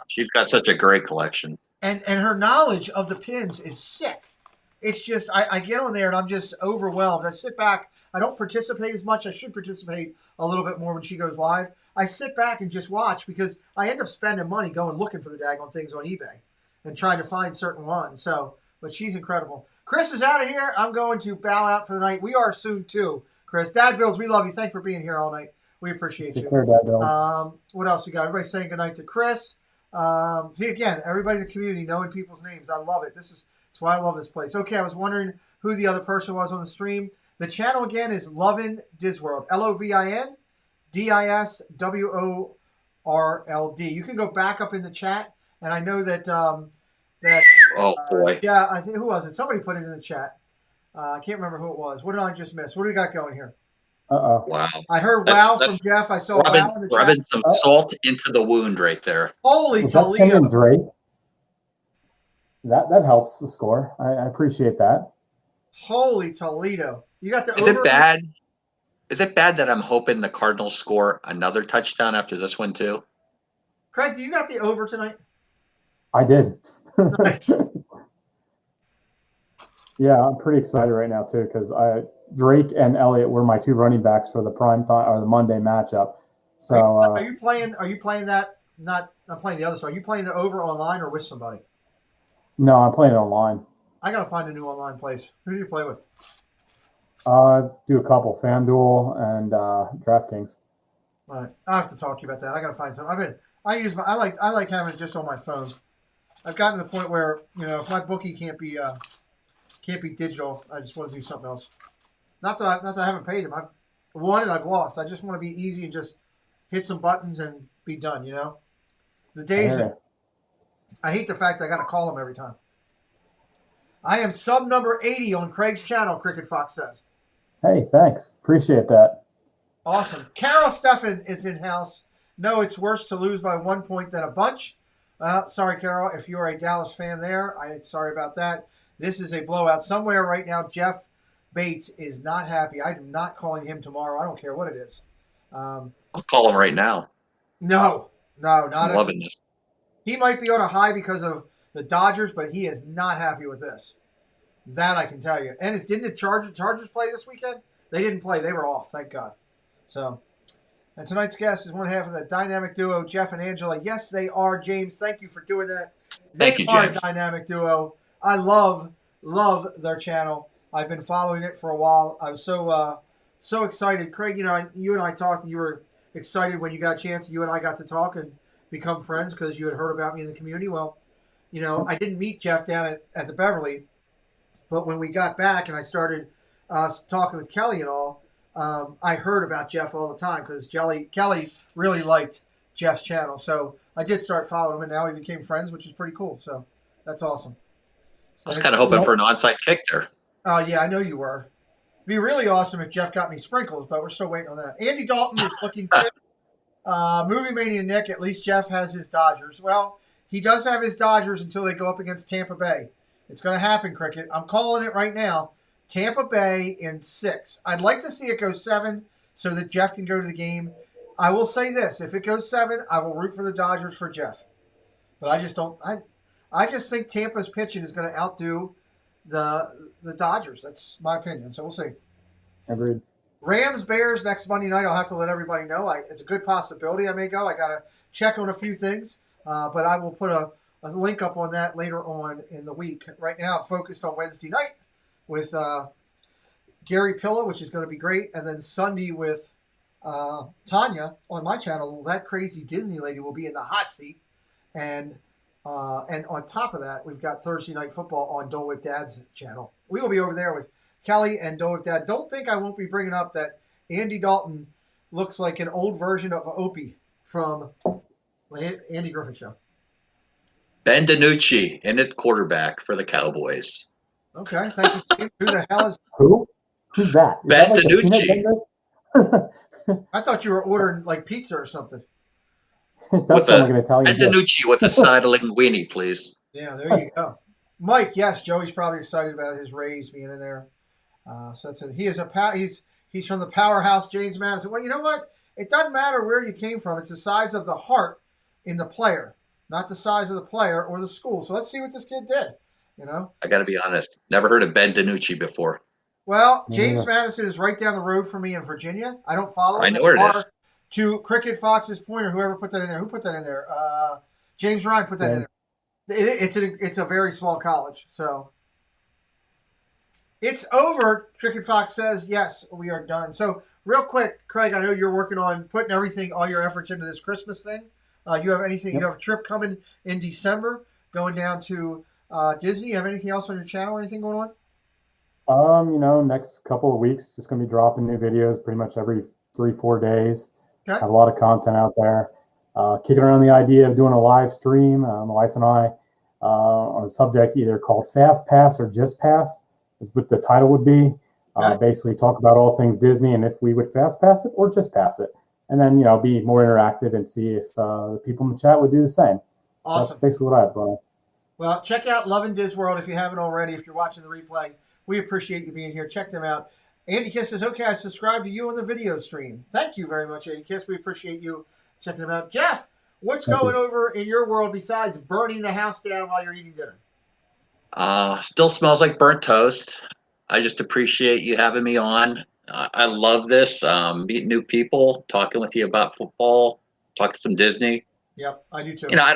she's got such a great collection. And her knowledge of the pins is sick. It's just I get on there and I'm just overwhelmed. I sit back. I don't participate as much. I should participate a little bit more when she goes live. I sit back and just watch because I end up spending money going looking for the daggone things on eBay and trying to find certain ones. So, but she's incredible. Chris is out of here. I'm going to bow out for the night. We are soon too, Chris. Dad Bills, we love you. Thanks for being here all night. We appreciate you. Take care, Dad Bill. What else we got? Everybody saying goodnight to Chris. See, again, everybody in the community knowing people's names. I love it. That's why I love this place. Okay, I was wondering who the other person was on the stream. The channel, again, is Lovin' Disworld. LOVIN DISWORLD. You can go back up in the chat, and I know that oh, boy. Yeah, I think, who was it? Somebody put it in the chat. I can't remember who it was. What did I just miss? What do we got going here? Wow. I heard wow from Jeff. I saw wow in the chat. Rubbing some salt into the wound right there. Holy Toledo. Drake? That helps the score. I appreciate that. Holy Toledo. You got the Is it bad? Is it bad that I'm hoping the Cardinals score another touchdown after this one too? Craig, do you got the over tonight? I did. Nice. Yeah, I'm pretty excited right now too because Drake and Elliott were my two running backs for the prime time or the Monday matchup. So are you playing that? Not playing the other side. Are you playing the over online or with somebody? No, I'm playing it online. I gotta find a new online place. Who do you play with? Do a couple, FanDuel and DraftKings. All right, I have to talk to you about that. I gotta find some. I like having it just on my phone. I've gotten to the point where if my bookie can't be digital, I just want to do something else. Not that I haven't paid him. I've won and I've lost. I just want to be easy and just hit some buttons and be done. The days. I hate the fact that I got to call him every time. I am sub number 80 on Craig's channel. Cricket Fox says. Hey, thanks. Appreciate that. Awesome. Carol Steffen is in house. No, it's worse to lose by 1 point than a bunch. Sorry, Carol, if you are a Dallas fan there. Sorry about that. This is a blowout. Somewhere right now, Jeff Bates is not happy. I'm not calling him tomorrow. I don't care what it is. I'll call him right now. No, not I'm loving this. He might be on a high because of the Dodgers, but he is not happy with this. That I can tell you. And didn't the Chargers play this weekend? They didn't play. They were off, thank God. So, and tonight's guest is one half of the dynamic duo, Jeff and Angela. Yes, they are, James. Thank you for doing that. Thank you, They are James. a dynamic duo. I love their channel. I've been following it for a while. I was so excited. Craig, you and I talked. You were excited when you got a chance. You and I got to talk and become friends because you had heard about me in the community. Well, I didn't meet Jeff down at the Beverly, but when we got back and I started talking with Kelly and all, I heard about Jeff all the time because Kelly really liked Jeff's channel. So I did start following him, and now we became friends, which is pretty cool. So that's awesome. I was kind of hoping for an onside kick there. Oh, yeah, I know you were. be really awesome if Jeff got me sprinkles, but we're still waiting on that. Andy Dalton is looking good. Movie Mania Nick, at least Jeff has his Dodgers. Well, he does have his Dodgers until they go up against Tampa Bay. It's going to happen, Cricket. I'm calling it right now. Tampa Bay in 6. I'd like to see it go 7 so that Jeff can go to the game. I will say this. If it goes 7, I will root for the Dodgers for Jeff. But I just don't. I just think Tampa's pitching is going to outdo the Dodgers. That's my opinion. So we'll see. Agreed. Rams Bears next Monday night. I'll have to let everybody know. It's a good possibility I may go. I got to check on a few things, but I will put a link up on that later on in the week. Right now, I'm focused on Wednesday night with Gary Pilla, which is going to be great, and then Sunday with Tanya on my channel. That crazy Disney lady will be in the hot seat, and on top of that, we've got Thursday Night Football on Dole Whip Dad's channel. We will be over there with Kelly and Dole Whip Dad. Don't think I won't be bringing up that Andy Dalton looks like an old version of Opie from Andy Griffin Show. Ben DiNucci in at quarterback for the Cowboys. Okay, thank you, Steve. Who the hell is Who? Who's that? Is Ben that like a DiNucci. peanut butter? I thought you were ordering like pizza or something. It does sound like an Italian Ben dish. DiNucci with a side of linguine, please. Yeah, there you go. Mike, yes, Joey's probably excited about his Rays being in there. So that's it. He is he's from the powerhouse James Madison. Well, you know what? It doesn't matter where you came from. It's the size of the heart in the player, not the size of the player or the school. So let's see what this kid did. You know, I got to be honest. Never heard of Ben DiNucci before. well, James Madison is right down the road from me in Virginia. I don't follow him. I know where it is. To Cricket Fox's point, or whoever put that in there. Who put that in there? James Ryan put that in there. It's a very small college, so it's over. Cricket Fox says, yes, we are done. So real quick, Craig, I know you're working on putting all your efforts into this Christmas thing. You have anything? Yep. You have a trip coming in December, going down to Disney. You have anything else on your channel? Anything going on? Next couple of weeks, just gonna be dropping new videos pretty much every 3-4 days. Okay. Have a lot of content out there. Kicking around the idea of doing a live stream, my wife and I, on a subject either called Fast Pass or Just Pass, is what the title would be. Okay. Basically talk about all things Disney and if we would fast pass it or just pass it. And then, be more interactive and see if the people in the chat would do the same. Awesome. So that's basically what I have going on. Well, check out Love and Diz World if you haven't already. If you're watching the replay, we appreciate you being here. Check them out. Andy Kiss says, okay, I subscribe to you on the video stream. Thank you very much, Andy Kiss. We appreciate you checking them out. Jeff, what's going over in your world besides burning the house down while you're eating dinner? Still smells like burnt toast. I just appreciate you having me on. I love this. Meeting new people, talking with you about football, talking some Disney. Yep, I do too. I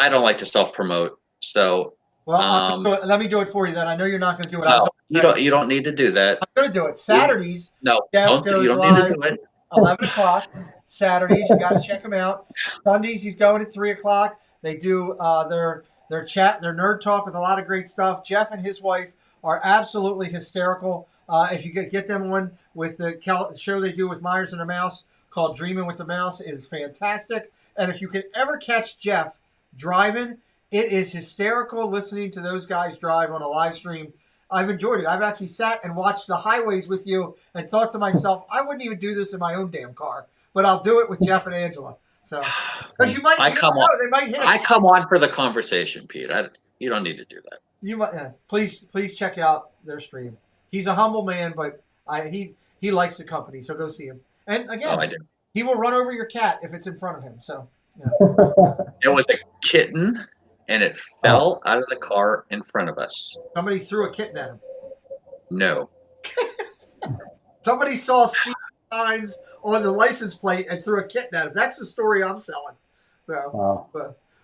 don't like to self promote. So well, let me do it for you then. I know you're not going to do it. No, you don't need to do that. I'm going to do it. Saturdays. No, Jeff you goes don't live need to do it. 11 o'clock. Saturdays, you got to check him out. Sundays, he's going at 3 o'clock. They do their chat, their nerd talk with a lot of great stuff. Jeff and his wife are absolutely hysterical. If you get them on with the show they do with Myers and the Mouse called Dreaming with the Mouse, it is fantastic. And if you can ever catch Jeff driving, it is hysterical listening to those guys drive on a live stream. I've enjoyed it. I've actually sat and watched the highways with you and thought to myself, I wouldn't even do this in my own damn car, but I'll do it with Jeff and Angela. So, because you might, they might hit. I come on for the conversation, Pete. You don't need to do that. You might please check out their stream. He's a humble man, but he likes the company, so go see him. And again, he will run over your cat if it's in front of him. So, It was a kitten, and it fell out of the car in front of us. Somebody threw a kitten at him. No. Somebody saw Steve signs on the license plate and threw a kitten at him. That's the story I'm selling. So,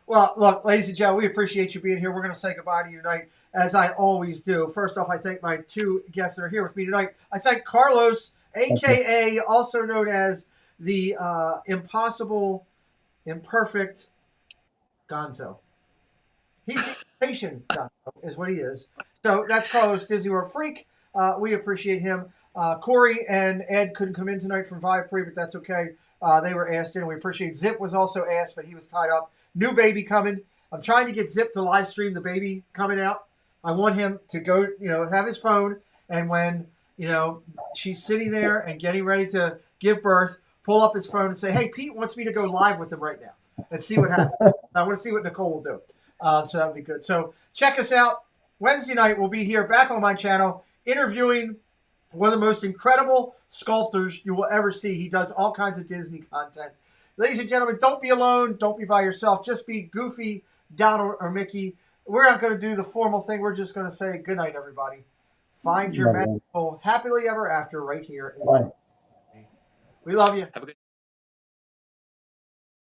well, look, ladies and gentlemen, we appreciate you being here. We're going to say goodbye to you tonight, as I always do. First off, I thank my two guests that are here with me tonight. I thank Carlos, a.k.a. also known as the imperfect Gonzo. He's the imitation Gonzo, is what he is. So that's Carlos, Disney World Freak. We appreciate him. Corey and Ed couldn't come in tonight from Viapree, but that's okay. They were asked in, and we appreciate. Zip was also asked, but he was tied up. New baby coming. I'm trying to get Zip to live stream the baby coming out. I want him to go, have his phone, and when you know, she's sitting there and getting ready to give birth, pull up his phone and say, hey, Pete wants me to go live with him right now and see what happens. I want to see what Nicole will do. So that would be good. So check us out. Wednesday night, we'll be here back on my channel interviewing one of the most incredible sculptors you will ever see. He does all kinds of Disney content. Ladies and gentlemen, don't be alone. Don't be by yourself. Just be Goofy, Donald, or Mickey. We're not going to do the formal thing. We're just going to say good night, everybody. Find your magical happily ever after right here. We love you. Have a good